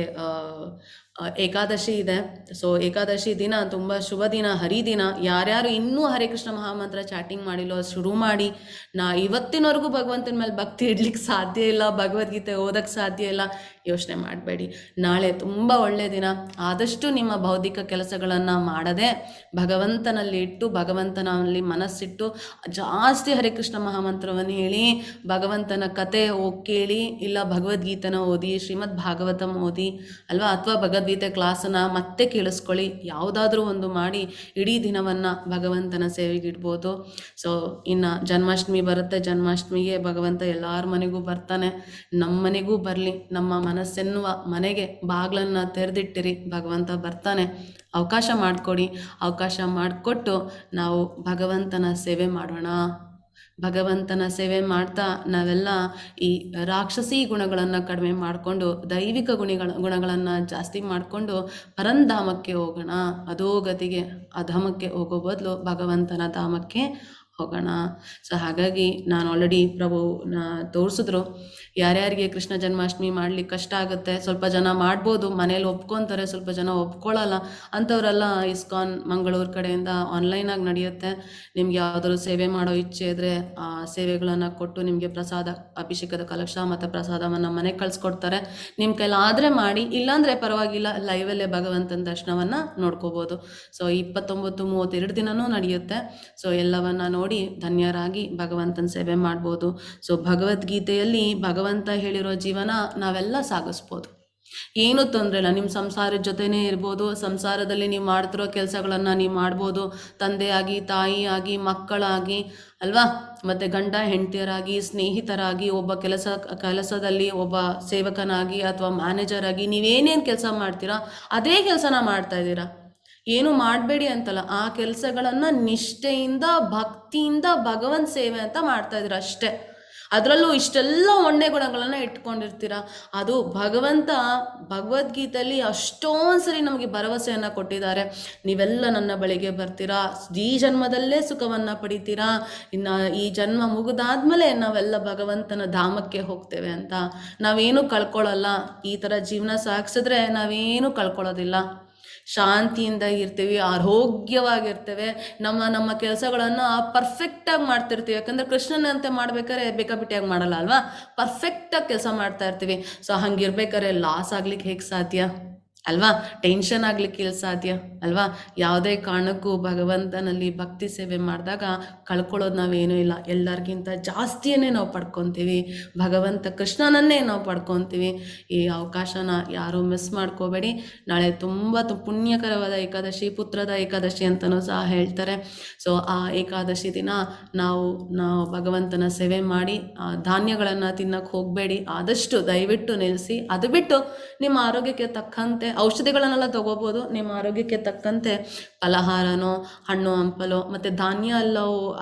ಏಕಾದಶಿ ಇದೆ. ಸೊ ಏಕಾದಶಿ ದಿನ ತುಂಬ ಶುಭ ದಿನ, ಹರಿದಿನ. ಯಾರ್ಯಾರು ಇನ್ನೂ ಹರೇ ಕೃಷ್ಣ ಮಹಾಮಂತ್ರ ಚಾಟಿಂಗ್ ಮಾಡಿಲ್ಲೋ ಶುರು ಮಾಡಿ. ಇವತ್ತಿನವರೆಗೂ ಭಗವಂತನ ಮೇಲೆ ಭಕ್ತಿ ಇಡ್ಲಿಕ್ಕೆ ಸಾಧ್ಯ ಇಲ್ಲ, ಭಗವದ್ಗೀತೆ ಓದಕ್ಕೆ ಸಾಧ್ಯ ಇಲ್ಲ, ಯೋಚನೆ ಮಾಡಬೇಡಿ. ನಾಳೆ ತುಂಬ ಒಳ್ಳೆಯ ದಿನ. ಆದಷ್ಟು ನಿಮ್ಮ ಬೌದ್ಧಿಕ ಕೆಲಸಗಳನ್ನು ಮಾಡದೆ ಭಗವಂತನಲ್ಲಿ ಇಟ್ಟು, ಭಗವಂತನಲ್ಲಿ ಮನಸ್ಸಿಟ್ಟು ಜಾಸ್ತಿ ಹರೇ ಕೃಷ್ಣ ಮಹಾಮಂತ್ರವನ್ನು ಹೇಳಿ, ಭಗವಂತನ ಕತೆ ಕೇಳಿ, ಇಲ್ಲ ಭಗವದ್ಗೀತನ ಓದಿ, ಶ್ರೀಮದ್ ಭಾಗವತಂ ಓದಿ ಅಲ್ವಾ, ಅಥವಾ ಭಗವದ್ಗೀತೆ ಕ್ಲಾಸನ್ನು ಮತ್ತೆ ಕೇಳಿಸ್ಕೊಳ್ಳಿ. ಯಾವುದಾದ್ರೂ ಒಂದು ಮಾಡಿ ಇಡೀ ದಿನವನ್ನು ಭಗವಂತನ ಸೇವೆಗೆ ಇಡ್ಬೋದು. ಸೊ ಇನ್ನು ಜನ್ಮಾಷ್ಟಮಿ ಬರುತ್ತೆ. ಜನ್ಮಾಷ್ಟಮಿಗೆ ಭಗವಂತ ಎಲ್ಲರ ಮನೆಗೂ ಬರ್ತಾನೆ. ನಮ್ಮ ಮನೆಗೂ ಬರಲಿ. ನಮ್ಮ ಮನಸ್ಸೆನ್ನುವ ಮನೆಗೆ ಬಾಗಿಲನ್ನು ತೆರೆದಿಟ್ಟಿರಿ, ಭಗವಂತ ಬರ್ತಾನೆ. ಅವಕಾಶ ಮಾಡಿಕೊಡಿ. ಅವಕಾಶ ಮಾಡಿಕೊಟ್ಟು ನಾವು ಭಗವಂತನ ಸೇವೆ ಮಾಡೋಣ. ಭಗವಂತನ ಸೇವೆ ಮಾಡ್ತಾ ನಾವೆಲ್ಲ ಈ ರಾಕ್ಷಸಿ ಗುಣಗಳನ್ನು ಕಡಿಮೆ ಮಾಡಿಕೊಂಡು ದೈವಿಕ ಗುಣಗಳನ್ನು ಜಾಸ್ತಿ ಮಾಡಿಕೊಂಡು ಪರಂಧಾಮಕ್ಕೆ ಹೋಗೋಣ. ಅಧೋಗತಿಗೆ, ಅಧಮಕ್ಕೆ ಹೋಗೋ ಬದಲು ಭಗವಂತನ ಧಾಮಕ್ಕೆ ಹೋಗೋಣ. ಸೊ ಹಾಗಾಗಿ ನಾನು ಆಲ್ರೆಡಿ ಪ್ರಭು ತೋರಿಸಿದ್ರು, ಯಾರ್ಯಾರಿಗೆ ಕೃಷ್ಣ ಜನ್ಮಾಷ್ಟಮಿ ಮಾಡ್ಲಿಕ್ಕೆ ಕಷ್ಟ ಆಗುತ್ತೆ, ಸ್ವಲ್ಪ ಜನ ಮಾಡ್ಬೋದು, ಮನೇಲಿ ಒಪ್ಕೊತಾರೆ, ಸ್ವಲ್ಪ ಜನ ಒಪ್ಕೊಳ್ಳಲ್ಲ. ಅಂಥವರೆಲ್ಲ ಇಸ್ಕಾನ್ ಮಂಗಳೂರು ಕಡೆಯಿಂದ ಆನ್ಲೈನಾಗಿ ನಡೆಯುತ್ತೆ. ನಿಮ್ಗೆ ಯಾವುದಾದ್ರು ಸೇವೆ ಮಾಡೋ ಇಚ್ಛೆ ಇದ್ದರೆ ಆ ಸೇವೆಗಳನ್ನು ಕೊಟ್ಟು ನಿಮಗೆ ಪ್ರಸಾದ, ಅಭಿಷೇಕದ ಕಲಶ ಮತ್ತು ಪ್ರಸಾದವನ್ನು ಮನೆಗೆ ಕಳಿಸ್ಕೊಡ್ತಾರೆ. ನಿಮ್ಮ ಕೈಲಾದರೆ ಮಾಡಿ, ಇಲ್ಲಾಂದರೆ ಪರವಾಗಿಲ್ಲ, ಲೈವಲ್ಲೇ ಭಗವಂತನ ದರ್ಶನವನ್ನು ನೋಡ್ಕೋಬೋದು. ಸೊ 29, 32 ದಿನವೂ ನಡೆಯುತ್ತೆ. ಸೊ ಎಲ್ಲವನ್ನು ನೋಡಿ ಧನ್ಯರಾಗಿ ಭಗವಂತನ ಸೇವೆ ಮಾಡ್ಬೋದು. ಸೊ ಭಗವದ್ಗೀತೆಯಲ್ಲಿ ಭಗವಂತ ಹೇಳಿರೋ ಜೀವನ ನಾವೆಲ್ಲ ಸಾಗಿಸ್ಬೋದು, ಏನೂ ತೊಂದರೆ ಇಲ್ಲ. ನಿಮ್ಮ ಸಂಸಾರದ ಜೊತೆನೇ ಇರ್ಬೋದು, ಸಂಸಾರದಲ್ಲಿ ನೀವು ಮಾಡ್ತಿರೋ ಕೆಲಸಗಳನ್ನು ನೀವು ಮಾಡ್ಬೋದು. ತಂದೆಯಾಗಿ, ತಾಯಿಯಾಗಿ, ಮಕ್ಕಳಾಗಿ ಅಲ್ವಾ, ಮತ್ತು ಗಂಡ ಹೆಂಡತಿಯರಾಗಿ, ಸ್ನೇಹಿತರಾಗಿ, ಒಬ್ಬ ಕೆಲಸದಲ್ಲಿ ಒಬ್ಬ ಸೇವಕನಾಗಿ ಅಥವಾ ಮ್ಯಾನೇಜರ್ ಆಗಿ ನೀವೇನೇನು ಕೆಲಸ ಮಾಡ್ತೀರಾ ಅದೇ ಕೆಲಸನ ಮಾಡ್ತಾ ಇದ್ದೀರಾ. ಏನು ಮಾಡಬೇಡಿ ಅಂತಲ್ಲ, ಆ ಕೆಲಸಗಳನ್ನು ನಿಷ್ಠೆಯಿಂದ, ಭಕ್ತಿಯಿಂದ ಭಗವಂತ ಸೇವೆ ಅಂತ ಮಾಡ್ತಾ ಇದ್ದೀರ ಅಷ್ಟೇ. ಅದರಲ್ಲೂ ಇಷ್ಟೆಲ್ಲ ಒಳ್ಳೆ ಗುಣಗಳನ್ನು ಇಟ್ಕೊಂಡಿರ್ತೀರ. ಅದು ಭಗವಂತ ಭಗವದ್ಗೀತೆಯಲ್ಲಿ ಅಷ್ಟೊಂದು ಸರಿ ನಮಗೆ ಭರವಸೆಯನ್ನು ಕೊಟ್ಟಿದ್ದಾರೆ. ನೀವೆಲ್ಲ ನನ್ನ ಬಳಿಗೆ ಬರ್ತೀರಾ, ಈ ಜನ್ಮದಲ್ಲೇ ಸುಖವನ್ನು ಪಡಿತೀರಾ, ಇನ್ನು ಈ ಜನ್ಮ ಮುಗಿದಾದ್ಮೇಲೆ ನಾವೆಲ್ಲ ಭಗವಂತನ ಧಾಮಕ್ಕೆ ಹೋಗ್ತೇವೆ ಅಂತ. ನಾವೇನು ಕಳ್ಕೊಳ್ಳಲ್ಲ. ಈ ಥರ ಜೀವನ ಸಾಗಿಸಿದ್ರೆ ನಾವೇನು ಕಳ್ಕೊಳ್ಳೋದಿಲ್ಲ. ಶಾಂತಿಯಿಂದ ಇರ್ತೀವಿ, ಆರೋಗ್ಯವಾಗಿರ್ತೇವೆ, ನಮ್ಮ ಕೆಲಸಗಳನ್ನು ಪರ್ಫೆಕ್ಟಾಗಿ ಮಾಡ್ತಿರ್ತೀವಿ. ಯಾಕಂದರೆ ಕೃಷ್ಣನಂತೆ ಮಾಡ್ಬೇಕಾದ್ರೆ ಬೇಕಾಬಿಟ್ಟಿಯಾಗಿ ಮಾಡಲ್ಲ ಅಲ್ವಾ, ಪರ್ಫೆಕ್ಟಾಗಿ ಕೆಲಸ ಮಾಡ್ತಾ ಇರ್ತೀವಿ. ಸೊ ಹಂಗಿರ್ಬೇಕಾದ್ರೆ ಲಾಸ್ ಆಗ್ಲಿಕ್ಕೆ ಹೇಗೆ ಸಾಧ್ಯ ಅಲ್ವಾ, ಟೆನ್ಷನ್ ಆಗ್ಲಿಕ್ಕೆ ಇಲ್ಲಿ ಸಾಧ್ಯ ಅಲ್ವಾ. ಯಾವುದೇ ಕಾರಣಕ್ಕೂ ಭಗವಂತನಲ್ಲಿ ಭಕ್ತಿ ಸೇವೆ ಮಾಡಿದಾಗ ಕಳ್ಕೊಳ್ಳೋದು ನಾವೇನೂ ಇಲ್ಲ, ಎಲ್ಲರಿಗಿಂತ ಜಾಸ್ತಿಯೇ ನಾವು ಪಡ್ಕೊತೀವಿ. ಭಗವಂತ ಕೃಷ್ಣನನ್ನೇ ನಾವು ಪಡ್ಕೊತೀವಿ. ಈ ಅವಕಾಶನ ಯಾರೂ ಮಿಸ್ ಮಾಡ್ಕೋಬೇಡಿ. ನಾಳೆ ತುಂಬ ಪುಣ್ಯಕರವಾದ ಏಕಾದಶಿ, ಪುತ್ರದ ಏಕಾದಶಿ ಅಂತಲೂ ಸಹ ಹೇಳ್ತಾರೆ. ಸೊ ಆ ಏಕಾದಶಿ ದಿನ ನಾವು ಭಗವಂತನ ಸೇವೆ ಮಾಡಿ ಧಾನ್ಯಗಳನ್ನು ತಿನ್ನಕ್ಕೆ ಹೋಗಬೇಡಿ, ಆದಷ್ಟು ದಯವಿಟ್ಟು ನಿಲ್ಲಿಸಿ. ಅದು ಬಿಟ್ಟು ನಿಮ್ಮ ಆರೋಗ್ಯಕ್ಕೆ ತಕ್ಕಂತೆ ಔಷಧಿಗಳನ್ನೆಲ್ಲ ತಗೋಬೋದು. ನಿಮ್ಮ ಆರೋಗ್ಯಕ್ಕೆ ತಕ್ಕಂತೆ ಫಲಹಾರನೋ, ಹಣ್ಣು ಹಂಪಲೋ ಮತ್ತು ಧಾನ್ಯ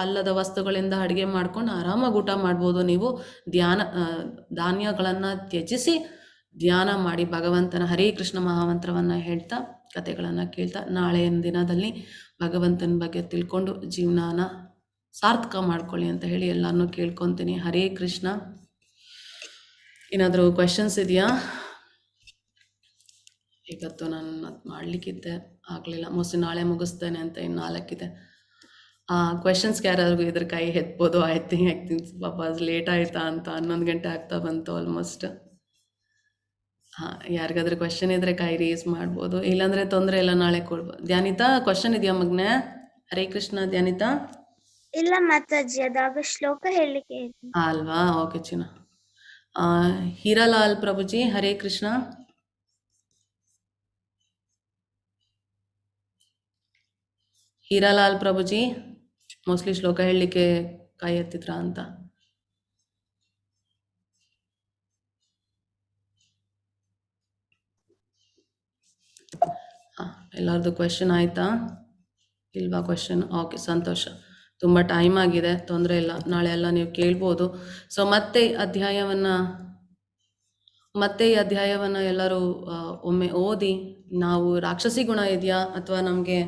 ಅಲ್ಲದ ವಸ್ತುಗಳಿಂದ ಅಡುಗೆ ಮಾಡ್ಕೊಂಡು ಆರಾಮಾಗಿ ಊಟ ಮಾಡ್ಬೋದು. ನೀವು ಧಾನ್ಯಗಳನ್ನು ತ್ಯಜಿಸಿ ಧ್ಯಾನ ಮಾಡಿ ಭಗವಂತನ ಹರೇ ಕೃಷ್ಣ ಮಹಾಮಂತ್ರವನ್ನು ಹೇಳ್ತಾ, ಕಥೆಗಳನ್ನು ಕೇಳ್ತಾ ನಾಳೆಯ ದಿನದಲ್ಲಿ ಭಗವಂತನ ಬಗ್ಗೆ ತಿಳ್ಕೊಂಡು ಜೀವನಾನ ಸಾರ್ಥಕ ಮಾಡ್ಕೊಳ್ಳಿ ಅಂತ ಹೇಳಿ ಎಲ್ಲರನ್ನೂ ಕೇಳ್ಕೊತೀನಿ. ಹರೇ ಕೃಷ್ಣ. ಏನಾದರೂ ಕ್ವೆಶನ್ಸ್ ಇದೆಯಾ? ಇವತ್ತು ನಾನು ಅದು ಮಾಡಲಿಕ್ಕಿದ್ದೆ, ಆಗಲಿಲ್ಲ. ಮೋಸ್ಟ್ಲಿ ನಾಳೆ ಮುಗಿಸ್ತೇನೆ ಅಂತ ಇನ್ನು 4 ಇದೆ. ಕ್ವೆಶನ್ಸ್ಗೆ ಯಾರಾದ್ರೂ ಇದ್ರ ಕೈ ಎತ್ಬೋದು. ಐ ಥಿಂಕ್ ಪಾಪ ಲೇಟ್ ಆಯಿತಾ ಅಂತ 11 ಗಂಟೆ ಆಗ್ತಾ ಬಂತು ಆಲ್ಮೋಸ್ಟ್. ಹಾ, ಯಾರಿಗಾದ್ರೂ ಕ್ವಶನ್ ಇದ್ರೆ ಕೈ ರೇಸ್ ಮಾಡ್ಬೋದು, ಇಲ್ಲಾಂದ್ರೆ ತೊಂದರೆ ಇಲ್ಲ, ನಾಳೆ ಕೊಡ್ಬೋದು. ಧ್ಯಾನಿತಾ ಕ್ವಶನ್ ಇದೆಯಾ ಮಗ್ನೆ? ಹರೇ ಕೃಷ್ಣ ಧ್ಯಾನಿತಾ. ಇಲ್ಲ ಮಾತಾಜಿ, ಅದಾಗ ಶ್ಲೋಕ ಹೇಳಲಿಕ್ಕೆ ಅಲ್ವಾ? ಓಕೆ ಚಿನ್ನ. ಹೀರಾಲಾಲ್ ಪ್ರಭುಜಿ ಹರೇ ಕೃಷ್ಣ. ಹೀರಾಲಾಲ್ ಪ್ರಭುಜಿ ಮೋಸ್ಟ್ಲಿ ಶ್ಲೋಕ ಹೇಳಲಿಕ್ಕೆ ಕೈ ಎತ್ತಿದ್ರ ಅಂತ. ಎಲ್ಲರದು ಕ್ವೆಶನ್ ಆಯ್ತಾ? ಇಲ್ವಾ ಕ್ವೆಶನ್? ಓಕೆ, ಸಂತೋಷ. ತುಂಬ ಟೈಮ್ ಆಗಿದೆ, ತೊಂದರೆ ಇಲ್ಲ, ನಾಳೆ ಎಲ್ಲ ನೀವು ಕೇಳ್ಬೋದು. ಸೊ ಮತ್ತೆ ಈ ಅಧ್ಯಾಯವನ್ನು ಎಲ್ಲರೂ ಒಮ್ಮೆ ಓದಿ, ನಾವು ರಾಕ್ಷಸಿ ಗುಣ ಇದೆಯಾ ಅಥವಾ ನಮಗೆ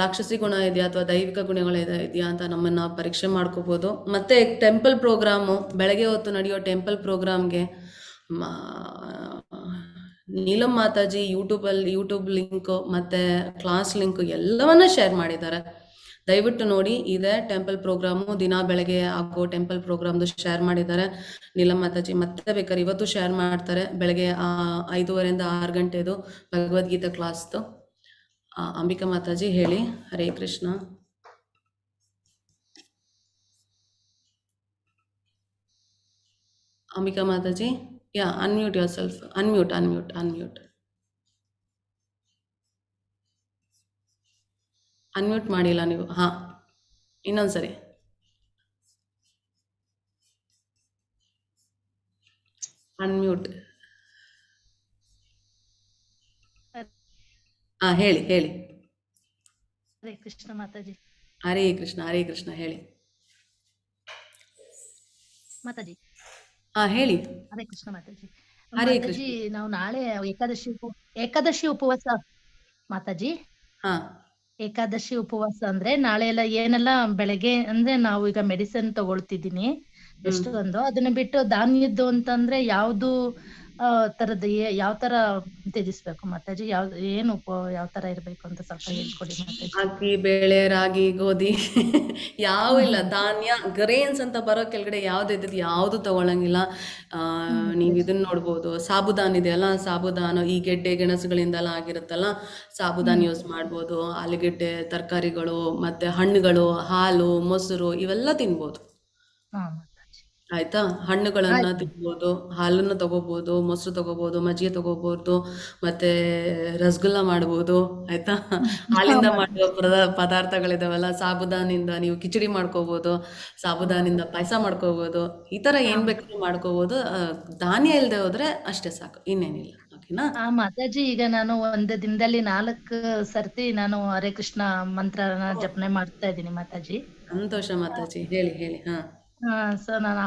ರಾಕ್ಷಸಿ ಗುಣ ಇದೆಯಾ ಅಥವಾ ದೈವಿಕ ಗುಣಗಳಿದೆಯಾ ಅಂತ ನಮ್ಮನ್ನು ಪರೀಕ್ಷೆ ಮಾಡ್ಕೋಬೋದು. ಮತ್ತು ಟೆಂಪಲ್ ಪ್ರೋಗ್ರಾಮು, ಬೆಳಗ್ಗೆ ಹೊತ್ತು ನಡೆಯೋ ಟೆಂಪಲ್ ಪ್ರೋಗ್ರಾಮ್ಗೆ ನೀಲಂ ಮಾತಾಜಿ ಯೂಟ್ಯೂಬ್ ಲಿಂಕು ಮತ್ತು ಕ್ಲಾಸ್ ಲಿಂಕು ಎಲ್ಲವನ್ನ ಶೇರ್ ಮಾಡಿದ್ದಾರೆ. ದಯವಿಟ್ಟು ನೋಡಿ, ಇದೆ ಟೆಂಪಲ್ ಪ್ರೋಗ್ರಾಮು, ದಿನ ಬೆಳಗ್ಗೆ ಆಗೋ ಟೆಂಪಲ್ ಪ್ರೋಗ್ರಾಮ್ದು ಶೇರ್ ಮಾಡಿದ್ದಾರೆ ನೀಲಂ ಮಾತಾಜಿ. ಮತ್ತೆ ಬೇಕಾದ್ರೆ ಇವತ್ತು ಶೇರ್ ಮಾಡ್ತಾರೆ, ಬೆಳಗ್ಗೆ 5:30 6 ಗಂಟೆದು ಭಗವದ್ಗೀತಾ ಕ್ಲಾಸ್ದು. ಅಂಬಿಕಾ ಮಾತಾಜಿ ಹೇಳಿ. ಹರೇ ಕೃಷ್ಣ. ಅಂಬಿಕಾ ಮಾತಾಜಿ, ಯಾ, ಅನ್ಮ್ಯೂಟ್ ಯುವರ್ ಸೆಲ್ಫ್. ಅನ್ಮ್ಯೂಟ್ ಮಾಡಿಲ್ಲ ನೀವು. ಇನ್ನೊಂದ್ಸರಿ. ಅನ್ಮ್ಯೂಟ್. ಹೇಳಿ. ಹರೇ ಕೃಷ್ಣ ಮಾತಾಜಿ. ಹರೇ ಕೃಷ್ಣ ಹೇಳಿ ಮಾತಾಜಿ. ಹೇಳಿ. ಹರೇ ಕೃಷ್ಣ ಮಾತಾಜಿ. ಹರೇ ಮಾತಾಜಿ, ನಾವು ನಾಳೆ ಏಕಾದಶಿ ಉಪವಾಸ ಮಾತಾಜಿ. ಏಕಾದಶಿ ಉಪವಾಸ ಅಂದ್ರೆ ನಾಳೆ ಎಲ್ಲ ಏನೆಲ್ಲ ಬೆಳಗ್ಗೆ ಅಂದ್ರೆ ನಾವು ಈಗ ಮೆಡಿಸಿನ್ ತಗೊಳ್ತಿದ್ದೀನಿ ಎಷ್ಟೊಂದು, ಅದನ್ನ ಬಿಟ್ಟು ಧಾನ್ಯದ್ದು ಅಂತಂದ್ರೆ ಯಾವ್ದು ತರದ್ದು ಯಾವ ತರ ತ್ಯಜಿಸ್ಬೇಕು ಮಾತಾಜಿ? ಯಾವ ತರ ಇರ್ಬೇಕು ಅಂತ ಸ್ವಲ್ಪ ಹೇಳ್ಕೊಡಿ ಮಾತಾಜಿ. ಅಕ್ಕಿ, ಬೇಳೆ, ರಾಗಿ, ಗೋಧಿ ಯಾವ ಇಲ್ಲ, ಧಾನ್ಯ ಗ್ರೇನ್ಸ್ ಅಂತ ಬರೋ ಕೆಳಗಡೆ ಯಾವ್ದು ಇದ್ದದ್ದು ಯಾವ್ದು ತಗೊಳಂಗಿಲ್ಲ. ನೀವು ಇದನ್ನ ನೋಡ್ಬೋದು, ಸಾಬುದಾನ್ ಇದೆಯಲ್ಲ, ಸಾಬುದಾನ ಈ ಗೆಡ್ಡೆ ಗೆಣಸುಗಳಿಂದೆಲ್ಲ ಆಗಿರುತ್ತಲ್ಲ, ಸಾಬುದಾನ್ ಯೂಸ್ ಮಾಡ್ಬೋದು. ಆಲೂಗೆಡ್ಡೆ, ತರಕಾರಿಗಳು, ಮತ್ತೆ ಹಣ್ಣುಗಳು, ಹಾಲು, ಮೊಸರು ಇವೆಲ್ಲ ತಿನ್ಬೋದು. ಆಯ್ತಾ? ಹಣ್ಣುಗಳನ್ನ ತಿನ್ಬೋದು, ಹಾಲನ್ನು ತಗೋಬಹುದು, ಮೊಸರು ತಗೋಬಹುದು, ಮಜ್ಜಿಗೆ ತಗೋಬಹುದು, ಮತ್ತೆ ರಸಗುಲ್ಲ ಮಾಡ್ಬೋದು. ಆಯ್ತಾ? ಹಾಲಿಂದ ಮಾಡುವ ಪದಾರ್ಥಗಳಿದಾವಲ್ಲ, ಸಾಬುದಾನಿಂದ ನೀವು ಕಿಚಡಿ ಮಾಡ್ಕೋಬಹುದು, ಸಾಬುದಾನಿಂದ ಪಾಯಸ ಮಾಡ್ಕೋಬಹುದು, ಈ ತರ ಏನ್ ಬೇಕಾದ್ರೂ ಮಾಡ್ಕೋಬಹುದು. ಧಾನ್ಯ ಇಲ್ಲದೆ ಹೋದ್ರೆ ಅಷ್ಟೇ ಸಾಕು, ಇನ್ನೇನಿಲ್ಲ. ಓಕೆನಾ ಮಾತಾಜಿ? ಈಗ ನಾನು ಒಂದು ದಿನದಲ್ಲಿ 4 ಸರ್ತಿ ನಾನು ಹರೇ ಕೃಷ್ಣ ಮಂತ್ರನ ಜಪನೆ ಮಾಡ್ತಾ ಇದ್ದೀನಿ ಮಾತಾಜಿ. ಸಂತೋಷ ಮಾತಾಜಿ, ಹೇಳಿ. ಸೊ ನಾನು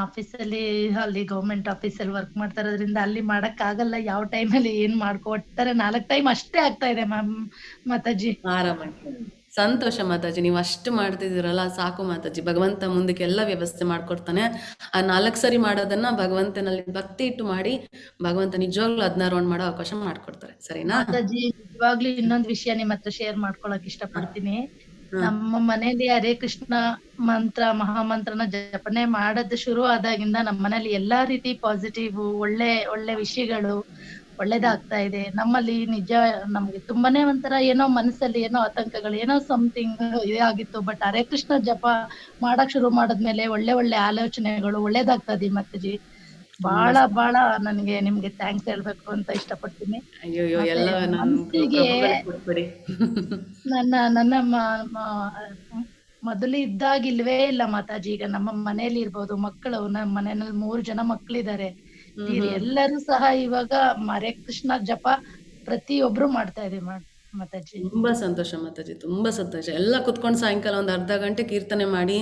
ಅಲ್ಲಿ ಗೌರ್ಮೆಂಟ್ ಆಫೀಸಲ್ಲಿ ವರ್ಕ್ ಮಾಡ್ತಾ ಇರೋದ್ರಿಂದ ಅಲ್ಲಿ ಮಾಡಕ್ ಆಗಲ್ಲ. ಯಾವ ಟೈಮಲ್ಲಿ ಏನ್ ಒಟ್ಟಾರೆ 4 ಟೈಮ್ ಅಷ್ಟೇ ಆಗ್ತಾ ಇದೆ ಮಾತಾಜಿ. ಆರಾಮಾಗಿ. ಸಂತೋಷ ಮಾತಾಜಿ, ನೀವು ಅಷ್ಟು ಮಾಡ್ತಿದ್ದೀರಲ್ಲ ಸಾಕು ಮಾತಾಜಿ. ಭಗವಂತ ಮುಂದಕ್ಕೆ ಎಲ್ಲ ವ್ಯವಸ್ಥೆ ಮಾಡ್ಕೊಡ್ತಾನೆ. ಆ 4 ಸರಿ ಮಾಡೋದನ್ನ ಭಗವಂತನಲ್ಲಿ ಭಕ್ತಿ ಇಟ್ಟು ಮಾಡಿ, ಭಗವಂತ ನಿಜವಾಗ್ಲೂ 16 ರೌಂಡ್ ಮಾಡೋ ಅವಕಾಶ ಮಾಡ್ಕೊಡ್ತಾರೆ. ಸರಿನಾ ಮಾತಾಜಿ? ನಿಜವಾಗ್ಲೂ ಇನ್ನೊಂದು ವಿಷಯ ನಿಮ್ಮ ಹತ್ರ ಶೇರ್ ಮಾಡ್ಕೊಳಕ್ ಇಷ್ಟಪಡ್ತೀನಿ. ನಮ್ಮ ಮನೆಯಲ್ಲಿ ಹರೇ ಕೃಷ್ಣ ಮಹಾಮಂತ್ರನ ಜಪನೆ ಮಾಡೋದು ಶುರು ಆದಾಗಿಂದ ನಮ್ಮ ಮನೇಲಿ ಎಲ್ಲಾ ರೀತಿ ಪಾಸಿಟಿವ್ ಒಳ್ಳೆ ವಿಷಯಗಳು ಒಳ್ಳೇದಾಗ್ತಾ ಇದೆ. ನಮ್ಮಲ್ಲಿ ನಿಜ ನಮ್ಗೆ ತುಂಬಾನೇ ಒಂಥರ ಏನೋ ಮನಸ್ಸಲ್ಲಿ ಏನೋ ಆತಂಕಗಳು, ಏನೋ ಸಮಥಿಂಗ್ ಇದಾಗಿತ್ತು. ಬಟ್ ಹರೇ ಕೃಷ್ಣ ಜಪ ಮಾಡಕ್ ಶುರು ಮಾಡದ್ಮೇಲೆ ಒಳ್ಳೆ ಆಲೋಚನೆಗಳು ಒಳ್ಳೇದಾಗ್ತದೆ ಮಾತಾಜಿ. ಬಹಳ ನನಗೆ ನಿಮ್ಗೆ ಥ್ಯಾಂಕ್ಸ್ ಹೇಳ್ಬೇಕು ಅಂತ ಇಷ್ಟಪಡ್ತೀನಿ. ನನ್ನ ಮೊದಲು ಇದ್ದಾಗಿಲ್ವೇ ಇಲ್ಲ ಮಾತಾಜಿ. ಈಗ ನಮ್ಮ ಮನೇಲಿ ಇರ್ಬೋದು ಮಕ್ಕಳು, ನಮ್ಮ ಮನೆಯಲ್ಲಿ 3 ಜನ ಮಕ್ಕಳಿದ್ದಾರೆ. ಎಲ್ಲರೂ ಸಹ ಇವಾಗ ಹರೇ ಕೃಷ್ಣ ಜಪ ಪ್ರತಿಯೊಬ್ರು ಮಾಡ್ತಾ ಇದೆ ಮಾತಾಜಿ. ತುಂಬಾ ಸಂತೋಷ ಮಾತಾಜಿ, ತುಂಬಾ ಸಂತೋಷ. ಎಲ್ಲ ಕುತ್ಕೊಂಡು ಸಾಯಂಕಾಲ ಒಂದು ಅರ್ಧ ಗಂಟೆ ಕೀರ್ತನೆ ಮಾಡಿ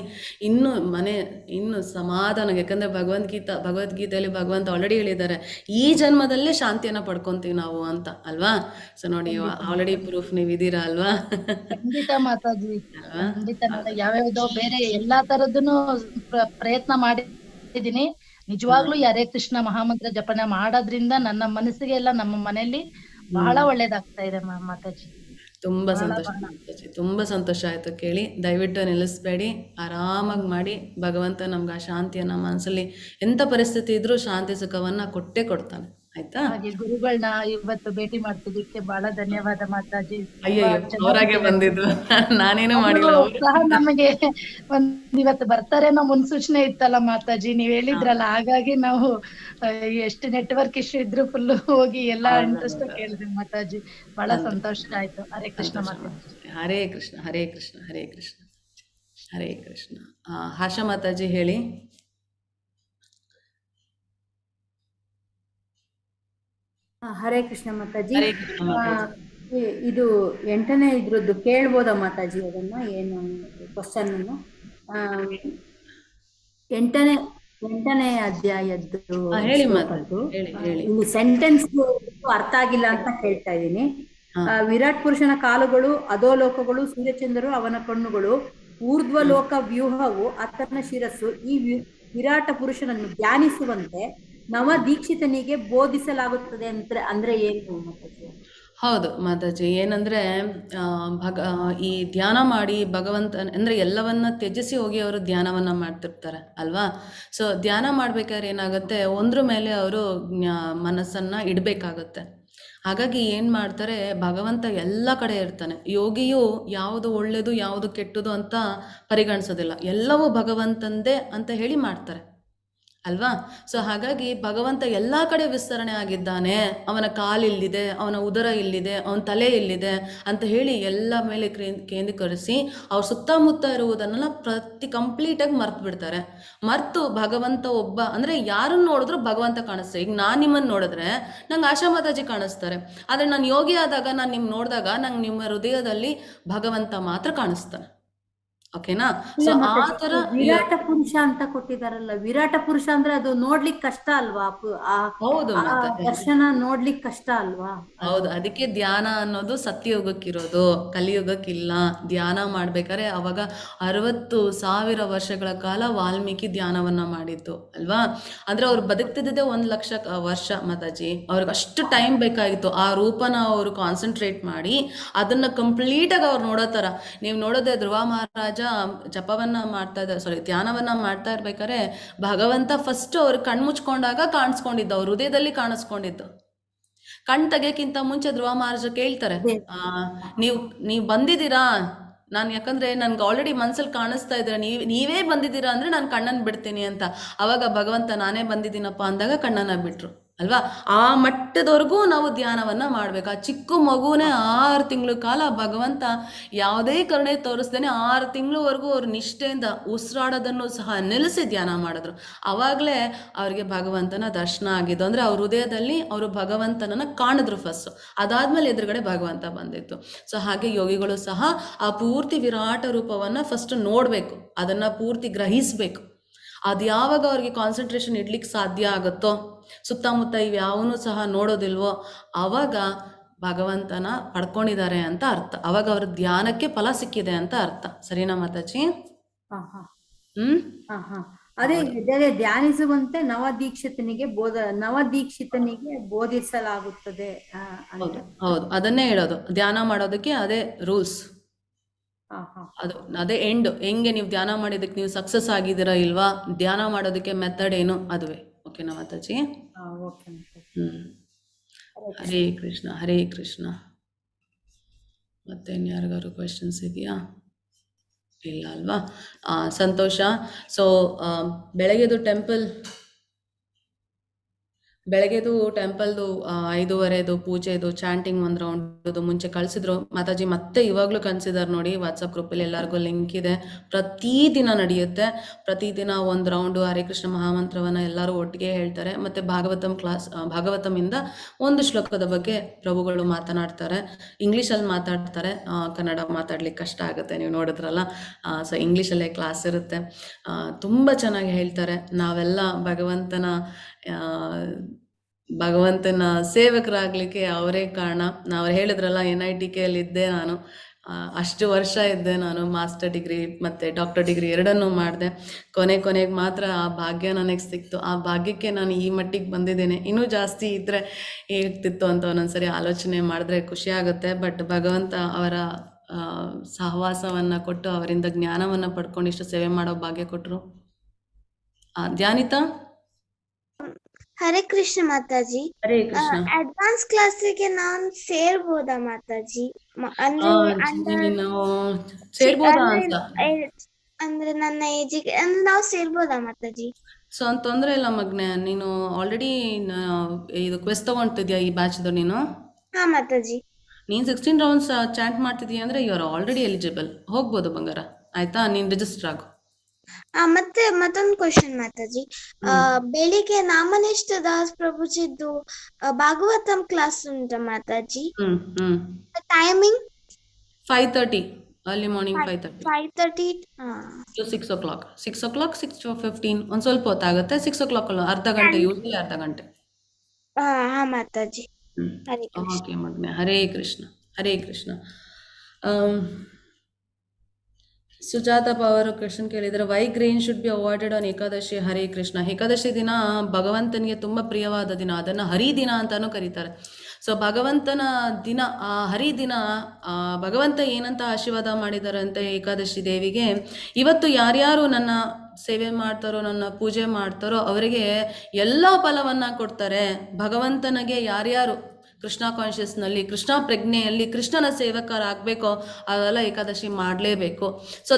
ಇನ್ನು ಸಮಾಧಾನ. ಯಾಕಂದ್ರೆ ಭಗವದ್ಗೀತೆಯಲ್ಲಿ ಭಗವಂತ ಆಲ್ರೆಡಿ ಹೇಳಿದ್ದಾರೆ, ಈ ಜನ್ಮದಲ್ಲೇ ಶಾಂತಿಯನ್ನ ಪಡ್ಕೊಂತೀವಿ ನಾವು ಅಂತ ಅಲ್ವಾ? ಸೊ ನೋಡಿ, ಆಲ್ರೆಡಿ ಪ್ರೂಫ್ ನೀವು ಇದೀರಾ ಅಲ್ವಾ? ಖಂಡಿತ ಮಾತಾಜಿ, ಖಂಡಿತ. ಯಾವ್ಯಾವ್ದೋ ಬೇರೆ ಎಲ್ಲಾ ತರದನ್ನು ಪ್ರಯತ್ನ ಮಾಡಿದೀನಿ. ನಿಜವಾಗ್ಲೂ ಹರೇ ಕೃಷ್ಣ ಮಹಾಮಂತ್ರ ಜಪನ ಮಾಡೋದ್ರಿಂದ ನನ್ನ ಮನಸ್ಸಿಗೆ ಎಲ್ಲ ನಮ್ಮ ಮನೆಯಲ್ಲಿ ಬಹಳ ಒಳ್ಳೇದಾಗ್ತಾ ಇದೆ ಮಾತಾಜಿ. ತುಂಬಾ ಬಹಳ ಸಂತೋಷ ಬಹಳ ಮಾತಾಜಿ, ತುಂಬಾ ಸಂತೋಷ ಆಯ್ತು ಕೇಳಿ. ದಯವಿಟ್ಟು ನಿಲ್ಲಿಸ್ಬೇಡಿ, ಆರಾಮಾಗಿ ಮಾಡಿ. ಭಗವಂತ ನಮ್ಗೆ ಆ ಶಾಂತಿಯನ್ನ ಮನಸ್ಸಲ್ಲಿ ಎಂಥ ಪರಿಸ್ಥಿತಿ ಇದ್ರೂ ಶಾಂತಿ ಸುಖವನ್ನ ಕೊಟ್ಟೇ ಕೊಡ್ತಾನೆ. ಆಯ್ತಾ? ಹಾಗೆ ಗುರುಗಳನ್ನ ಇವತ್ತು ಭೇಟಿ ಮಾಡ್ತಿದ್ದಕ್ಕೆ ಬಹಳ ಧನ್ಯವಾದ ಮಾತಾಜಿ. ತುಂಬಾ ಅಯ್ಯಯ್ಯೋ, ಅವರಾಗೆ ಚೆನ್ನಾಗಿ ಬಂದಿದ್ದು, ನಾನೇನು ಅವರು ಮಾಡಿಲ್ಲ. ಅವರು ಸಹ ನಮಗೆ ಇವತ್ತು ಬರ್ತಾರೇನೋ ಮುನ್ಸೂಚನೆ ಇತ್ತಲ್ಲ ಮಾತಾಜಿ, ನೀವ್ ಹೇಳಿದ್ರಲ್ಲ, ಹಾಗಾಗಿ ನಾವು ಎಷ್ಟು ನೆಟ್ವರ್ಕ್ ಇಶ್ಯೂ ಇದ್ರು ಫುಲ್ ಹೋಗಿ ಎಲ್ಲಾ ಇಂಟ್ರೆಸ್ಟ್ ಕೇಳಿದ್ವಿ ಮಾತಾಜಿ. ಬಹಳ ಸಂತೋಷ ಆಯ್ತು. ಹರೇ ಕೃಷ್ಣ ಮಾತಾಜಿ. ಹರೇ ಕೃಷ್ಣ, ಹರೇ ಕೃಷ್ಣ, ಹರೇ ಕೃಷ್ಣ, ಹರೇ ಕೃಷ್ಣ. ಹಾಶಾ ಮಾತಾಜಿ ಹೇಳಿ. ಹರೇ ಕೃಷ್ಣ ಮಾತಾಜಿ. ಹರೇ ಕೃಷ್ಣ ಮಾತಾಜಿ. ಇದು 8ನೇ ಇದ್ರದ್ದು ಕೇಳ್ಬೋದಾ ಮಾತಾಜಿ? ಅದನ್ನ ಏನು ಕ್ವಶನ್? 8ನೇ ಅಧ್ಯಾಯದ್ದು ಹೇಳಿ ಶ್ಲೋಕದ್ದು ಹೇಳಿ. ಇಲ್ಲಿ ಸೆಂಟೆನ್ಸ್ ಅರ್ಥ ಆಗಿಲ್ಲ ಅಂತ ಕೇಳ್ತಾ ಇದ್ದೀನಿ. ವಿರಾಟ್ ಪುರುಷನ ಕಾಲುಗಳು ಅಧೋಲೋಕಗಳು, ಸೂರ್ಯಚಂದ್ರರು ಅವನ ಕಣ್ಣುಗಳು, ಊರ್ಧ್ವಲೋಕ ವ್ಯೂಹವು ಆತನ ಶಿರಸ್ಸು. ಈ ವಿರಾಟ ಪುರುಷನನ್ನು ಧ್ಯಾನಿಸುವಂತೆ ನವ ದೀಕ್ಷಿತನಿಗೆ ಬೋಧಿಸಲಾಗುತ್ತದೆ ಅಂದ್ರೆ ಏನು ಮಾತಾಜಿ? ಹೌದು ಮಾತಾಜಿ, ಏನಂದ್ರೆ ಈ ಧ್ಯಾನ ಮಾಡಿ ಭಗವಂತ ಅಂದ್ರೆ ಎಲ್ಲವನ್ನ ತ್ಯಜಿಸಿ ಹೋಗಿ ಅವರು ಧ್ಯಾನವನ್ನ ಮಾಡ್ತಿರ್ತಾರೆ ಅಲ್ವಾ. ಸೊ ಧ್ಯಾನ ಮಾಡ್ಬೇಕಾದ್ರೆ ಏನಾಗುತ್ತೆ, ಒಂದ್ರ ಮೇಲೆ ಅವರು ಮನಸ್ಸನ್ನ ಇಡ್ಬೇಕಾಗತ್ತೆ. ಹಾಗಾಗಿ ಏನ್ ಮಾಡ್ತಾರೆ, ಭಗವಂತ ಎಲ್ಲ ಕಡೆ ಇರ್ತಾನೆ. ಯೋಗಿಯು ಯಾವುದು ಒಳ್ಳೇದು ಯಾವುದು ಕೆಟ್ಟದು ಅಂತ ಪರಿಗಣಿಸೋದಿಲ್ಲ, ಎಲ್ಲವೂ ಭಗವಂತಂದೇ ಅಂತ ಹೇಳಿ ಮಾಡ್ತಾರೆ ಅಲ್ವಾ. ಸೊ ಹಾಗಾಗಿ ಭಗವಂತ ಎಲ್ಲ ಕಡೆ ವಿಸ್ತರಣೆ ಆಗಿದ್ದಾನೆ. ಅವನ ಕಾಲಿಲ್ಲಿದೆ, ಅವನ ಉದರ ಇಲ್ಲಿದೆ, ಅವನ ತಲೆ ಇಲ್ಲಿದೆ ಅಂತ ಹೇಳಿ ಎಲ್ಲ ಮೇಲೆ ಕೇಂದ್ರೀಕರಿಸಿ ಅವ್ರ ಸುತ್ತಮುತ್ತ ಇರುವುದನ್ನೆಲ್ಲ ಕಂಪ್ಲೀಟಾಗಿ ಮರ್ತು ಬಿಡ್ತಾರೆ. ಮರ್ತು ಭಗವಂತ ಒಬ್ಬ ಅಂದರೆ ಯಾರನ್ನು ನೋಡಿದ್ರು ಭಗವಂತ ಕಾಣಿಸ್ತಾರೆ. ಈಗ ನಾನು ನಿಮ್ಮನ್ನು ನೋಡಿದ್ರೆ ನಂಗೆ ಆಶಾ ಮಾತಾಜಿ ಕಾಣಿಸ್ತಾರೆ, ಆದರೆ ನಾನು ಯೋಗಿ ಆದಾಗ ನಾನು ನಿಮ್ಗೆ ನೋಡಿದಾಗ ನಂಗೆ ನಿಮ್ಮ ಹೃದಯದಲ್ಲಿ ಭಗವಂತ ಮಾತ್ರ ಕಾಣಿಸ್ತಾನೆ. ಓಕೆನಾ? ಸೊ ಆ ತರ ವಿರಾಟ ಪುರುಷ ಅಂತ ಕೊಟ್ಟಿದಾರಲ್ಲ, ವಿರಾಟ ಪುರುಷ ಅಂದ್ರೆ ಅದು ನೋಡ್ಲಿಕ್ಕೆ ಕಷ್ಟ ಅಲ್ವಾ? ಹೌದು, ದರ್ಶನ ನೋಡ್ಲಿಕ್ಕೆ ಕಷ್ಟ ಅಲ್ವಾ? ಹೌದು, ಅದಕ್ಕೆ ಧ್ಯಾನ ಅನ್ನೋದು ಸತ್ಯಯುಗಕ್ಕಿರೋದು, ಕಲಿಯುಗಕ್ಕಿಲ್ಲ. ಧ್ಯಾನ ಮಾಡ್ಬೇಕಾದ್ರೆ ಅವಾಗ 60,000 ವರ್ಷಗಳ ಕಾಲ ವಾಲ್ಮೀಕಿ ಧ್ಯಾನವನ್ನ ಮಾಡಿದ್ದು ಅಲ್ವಾ. ಅಂದ್ರೆ ಅವ್ರು ಬದುಕ್ತಿದ್ದೆ 1,00,000 ವರ್ಷ ಮಾತಾಜಿ. ಅವ್ರಿಗೆ ಅಷ್ಟು ಟೈಮ್ ಬೇಕಾಗಿತ್ತು ಆ ರೂಪನ ಅವರು ಕಾನ್ಸಂಟ್ರೇಟ್ ಮಾಡಿ ಅದನ್ನ ಕಂಪ್ಲೀಟ್ ಆಗಿ ಅವ್ರು ನೋಡೋ ತರ. ನೀವು ನೋಡೋದೇ ಧ್ರುವ ಮಹಾರಾಜ ಜಪವನ್ನ ಮಾಡ್ತಾ ಇದ್ದಾರೆ, ಧ್ಯಾನವನ್ನ ಮಾಡ್ತಾ ಇರ್ಬೇಕಾದ್ರೆ ಭಗವಂತ ಫಸ್ಟ್ ಅವ್ರು ಕಣ್ಮುಚ್ಕೊಂಡಾಗ ಕಾಣಿಸ್ಕೊಂಡಿದ್ದು, ಅವ್ರ ಹೃದಯದಲ್ಲಿ ಕಾಣಿಸ್ಕೊಂಡಿದ್ದು. ಕಣ್ ತೆಗಿಯಕ್ಕಿಂತ ಮುಂಚೆ ಧ್ರುವ ಮಹಾರಾಜ ಕೇಳ್ತಾರೆ, ನೀವು ಬಂದಿದ್ದೀರಾ? ನಾನು ಯಾಕಂದ್ರೆ ನನ್ಗೆ ಆಲ್ರೆಡಿ ಮನ್ಸಲ್ಲಿ ಕಾಣಿಸ್ತಾ ಇದ್ರೆ ನೀವೇ ಬಂದಿದ್ದೀರಾ ಅಂದ್ರೆ ನಾನು ಕಣ್ಣನ್ನು ಬಿಡ್ತೀನಿ ಅಂತ. ಅವಾಗ ಭಗವಂತ ನಾನೇ ಬಂದಿದ್ದೀನಪ್ಪ ಅಂದಾಗ ಕಣ್ಣನ್ನ ಬಿಟ್ರು ಅಲ್ವಾ. ಆ ಮಟ್ಟದವರೆಗೂ ನಾವು ಧ್ಯಾನವನ್ನ ಮಾಡ್ಬೇಕು. ಆ ಚಿಕ್ಕ ಮಗುನೇ 6 ತಿಂಗಳ ಕಾಲ ಭಗವಂತ ಯಾವುದೇ ಕರುಣೆ ತೋರಿಸ್ದೇನೆ 6 ತಿಂಗಳವರೆಗೂ ಅವ್ರು ನಿಷ್ಠೆಯಿಂದ ಉಸಿರಾಡೋದನ್ನು ಸಹ ನಿಲ್ಲಿಸಿ ಧ್ಯಾನ ಮಾಡಿದ್ರು. ಅವಾಗಲೇ ಅವ್ರಿಗೆ ಭಗವಂತನ ದರ್ಶನ ಆಗಿದ್ದು. ಅಂದ್ರೆ ಅವ್ರ ಹೃದಯದಲ್ಲಿ ಅವರು ಭಗವಂತನನ್ನ ಕಾಣಿದ್ರು ಫಸ್ಟ್, ಅದಾದ್ಮೇಲೆ ಎದುರುಗಡೆ ಭಗವಂತ ಬಂದಿತ್ತು. ಸೊ ಹಾಗೆ ಯೋಗಿಗಳು ಸಹ ಆ ಪೂರ್ತಿ ವಿರಾಟ ರೂಪವನ್ನ ಫಸ್ಟ್ ನೋಡ್ಬೇಕು, ಅದನ್ನ ಪೂರ್ತಿ ಗ್ರಹಿಸ್ಬೇಕು. ಅದು ಯಾವಾಗ ಅವ್ರಿಗೆ ಕಾನ್ಸಂಟ್ರೇಷನ್ ಇಡ್ಲಿಕ್ಕೆ ಸಾಧ್ಯ ಆಗುತ್ತೋ, ಸುತ್ತಮುತ್ತ ಇವ್ಯಾವನು ಸಹ ನೋಡೋದಿಲ್ವೋ, ಅವಾಗ ಭಗವಂತನ ಪಡ್ಕೊಂಡಿದ್ದಾರೆ ಅಂತ ಅರ್ಥ. ಅವಾಗ ಅವ್ರ ಧ್ಯಾನಕ್ಕೆ ಫಲ ಸಿಕ್ಕಿದೆ ಅಂತ ಅರ್ಥ. ಸರಿನಾ ಮಾತಾಜಿ? ಅದೇ ಧ್ಯಾನಿಸುವಂತೆ ನವದೀಕ್ಷಿತನಿಗೆ ಬೋಧಿಸಲಾಗುತ್ತದೆ. ಹೌದು, ಅದನ್ನೇ ಹೇಳೋದು. ಧ್ಯಾನ ಮಾಡೋದಕ್ಕೆ ಅದೇ ರೂಲ್ಸ್, ಅದೇ ಎಂಡ್. ಹೆಂಗೆ ನೀವು ಧ್ಯಾನ ಮಾಡಿದಕ್ಕೆ ನೀವು ಸಕ್ಸಸ್ ಆಗಿದ್ದೀರಾ ಇಲ್ವಾ, ಧ್ಯಾನ ಮಾಡೋದಕ್ಕೆ ಮೆಥಡ್ ಏನು, ಅದುವೇ. ಓಕೆನಾ ಮಾತಾಜಿ? ಹರೇ ಕೃಷ್ಣ, ಹರೇ ಕೃಷ್ಣ. ಮತ್ತೆ ಇನ್ಯಾರಿಗಾರು ಕ್ವೆಶನ್ಸ್ ಇದೆಯಾ? ಇಲ್ಲ ಅಲ್ವಾ? ಸಂತೋಷ. ಸೊ ಬೆಳಗ್ಗೆದು ಟೆಂಪಲ್ದು 5:15 ಪೂಜೆದು ಚಾಂಟಿಂಗ್ 1 ರೌಂಡ್ ಮುಂಚೆ ಕಳಿಸಿದ್ರು ಮಾತಾಜಿ. ಮತ್ತೆ ಇವಾಗಲೂ ಕನ್ಸಿದಾರೆ ನೋಡಿ, ವಾಟ್ಸಪ್ ಗ್ರೂಪಲ್ಲಿ ಎಲ್ಲರಿಗೂ ಲಿಂಕ್ ಇದೆ. ಪ್ರತಿದಿನ ನಡೆಯುತ್ತೆ. ಪ್ರತಿದಿನ 1 ರೌಂಡು ಹರೇ ಕೃಷ್ಣ ಮಹಾಮಂತ್ರವನ್ನ ಎಲ್ಲರೂ ಒಟ್ಟಿಗೆ ಹೇಳ್ತಾರೆ. ಮತ್ತೆ ಭಾಗವತಮಿಂದ 1 ಶ್ಲೋಕದ ಬಗ್ಗೆ ಪ್ರಭುಗಳು ಮಾತನಾಡ್ತಾರೆ. ಇಂಗ್ಲೀಷಲ್ಲಿ ಮಾತಾಡ್ತಾರೆ, ಕನ್ನಡ ಮಾತಾಡ್ಲಿಕ್ಕೆ ಕಷ್ಟ ಆಗುತ್ತೆ, ನೀವು ನೋಡಿದ್ರಲ್ಲ. ಸೊ ಇಂಗ್ಲೀಷಲ್ಲೇ ಕ್ಲಾಸ್ ಇರುತ್ತೆ, ತುಂಬ ಚೆನ್ನಾಗಿ ಹೇಳ್ತಾರೆ. ನಾವೆಲ್ಲ ಭಗವಂತನ ಸೇವಕರಾಗ್ಲಿಕ್ಕೆ ಅವರೇ ಕಾರಣ. ನಾವು ಹೇಳಿದ್ರಲ್ಲ, NITK ಇದ್ದೆ ನಾನು, ಅಷ್ಟು ವರ್ಷ ಇದ್ದೆ ನಾನು, ಮಾಸ್ಟರ್ ಡಿಗ್ರಿ ಮತ್ತು ಡಾಕ್ಟರ್ ಡಿಗ್ರಿ ಎರಡನ್ನೂ ಮಾಡಿದೆ. ಕೊನೆಗೆ ಮಾತ್ರ ಆ ಭಾಗ್ಯ ನನಗೆ ಸಿಕ್ತು. ಆ ಭಾಗ್ಯಕ್ಕೆ ನಾನು ಈ ಮಟ್ಟಿಗೆ ಬಂದಿದ್ದೇನೆ. ಇನ್ನೂ ಜಾಸ್ತಿ ಇದ್ದರೆ ಹೇಗ್ತಿತ್ತು ಅಂತ ಒಂದೊಂದ್ಸರಿ ಆಲೋಚನೆ ಮಾಡಿದ್ರೆ ಖುಷಿ ಆಗುತ್ತೆ. ಬಟ್ ಭಗವಂತ ಅವರ ಸಹವಾಸವನ್ನು ಕೊಟ್ಟು ಅವರಿಂದ ಜ್ಞಾನವನ್ನು ಪಡ್ಕೊಂಡು ಇಷ್ಟು ಸೇವೆ ಮಾಡೋ ಭಾಗ್ಯ ಕೊಟ್ಟರು. ಧ್ಯಾನಿತಾ? ಹರೇ ಕೃಷ್ಣ ಮಾತಾಜಿ. ಹರೇ ಕೃಷ್ಣ. ಅಡ್ವಾನ್ಸ್ ಕ್ಲಾಸಿಗೆ ನಾನ್ ಸೇರ್ಬೋದಾ ಮಾತಾಜಿ? ನೀನು ಸೇರ್ಬೋದಾ ಅಂತ ಅಂದ್ರೆ ನನ್ನ ಏಜಿಗೆ ಅಂದ್ರೆ ನಾವು ಸೇರ್ಬೋದಾ ಮಾತಾಜಿ? ಸೊ ತೊಂದರೆ ಇಲ್ಲ ಮಗ್ನೆ. ನೀನು ಆಲ್ರೆಡಿ ಇದು ಕ್ವೆಸ್ ತಗೊಂತಿದ್ಯಾ ಈ ಬ್ಯಾಚ್ದು ನೀನು? ಹಾ ಮಾತಾಜಿ. ನೀನು 16 ರೌಂಡ್ಸ್ ಚಾಂಟ್ ಮಾಡ್ತಿದೀಯ ಅಂದ್ರೆ ಯು ಆರ್ ಆಲ್ರೆಡಿ ಎಲಿಜಿಬಲ್, ಹೋಗ್ಬೋದು ಬಂಗಾರ. ಆಯ್ತಾ, ನೀನು ರಿಜಿಸ್ಟರ್ ಆಗು. ಮತ್ತೆ ಮತ್ತೊಂದು ಕ್ವಶನ್ ಮಾತಾಜಿ. ಬೆಳಿಗ್ಗೆ ನಾಮನಿಷ್ಠ ದಾಸ್ ಪ್ರಭುಜಿದ್ದು ಭಾಗವತಂ ಕ್ಲಾಸ್ ಉಂಟಾ Mataji? Timing 5:30, early morning 5:30 to 6 o'clock. 6 o'clock, 6:15 ಒಂದು ಸ್ವಲ್ಪ ಹೊತ್ತಾಗುತ್ತೆ. 6 o'clock ಅರ್ಧ ಗಂಟೆ, ಯೂಶಲಿ ಅರ್ಧ ಗಂಟೆ. ಹಾ ಮಾತಾಜಿ. ಓಕೆ ಮಗ್ನೆ. ಹರೇ ಕೃಷ್ಣ, ಹರೇ ಕೃಷ್ಣ. ಸುಜಾತಪ್ಪ ಅವರು ಕ್ವೆಶನ್ ಕೇಳಿದರೆ, why grain should be avoided on Ekadashi? Hare Krishna. Ekadashi ದಿನ ಭಗವಂತನಿಗೆ ತುಂಬ ಪ್ರಿಯವಾದ ದಿನ, ಅದನ್ನು ಹರಿ ದಿನ ಅಂತಾನೂ ಕರೀತಾರೆ. ಸೊ ಭಗವಂತನ ದಿನ, ಆ ಹರಿ ದಿನ ಭಗವಂತ ಏನಂತ ಆಶೀರ್ವಾದ ಮಾಡಿದ್ದಾರೆ ಅಂತ ಏಕಾದಶಿ ದೇವಿಗೆ, ಇವತ್ತು ಯಾರ್ಯಾರು ನನ್ನ ಸೇವೆ ಮಾಡ್ತಾರೋ, ನನ್ನ ಪೂಜೆ ಮಾಡ್ತಾರೋ ಅವರಿಗೆ ಎಲ್ಲ ಫಲವನ್ನು ಕೊಡ್ತಾರೆ. ಭಗವಂತನಿಗೆ ಯಾರ್ಯಾರು ಕೃಷ್ಣ ಕಾನ್ಷಿಯಸ್ನಲ್ಲಿ, ಕೃಷ್ಣ ಪ್ರಜ್ಞೆಯಲ್ಲಿ ಕೃಷ್ಣನ ಸೇವಕರಾಗಬೇಕೋ ಅವೆಲ್ಲ ಏಕಾದಶಿ ಮಾಡಲೇಬೇಕು. ಸೊ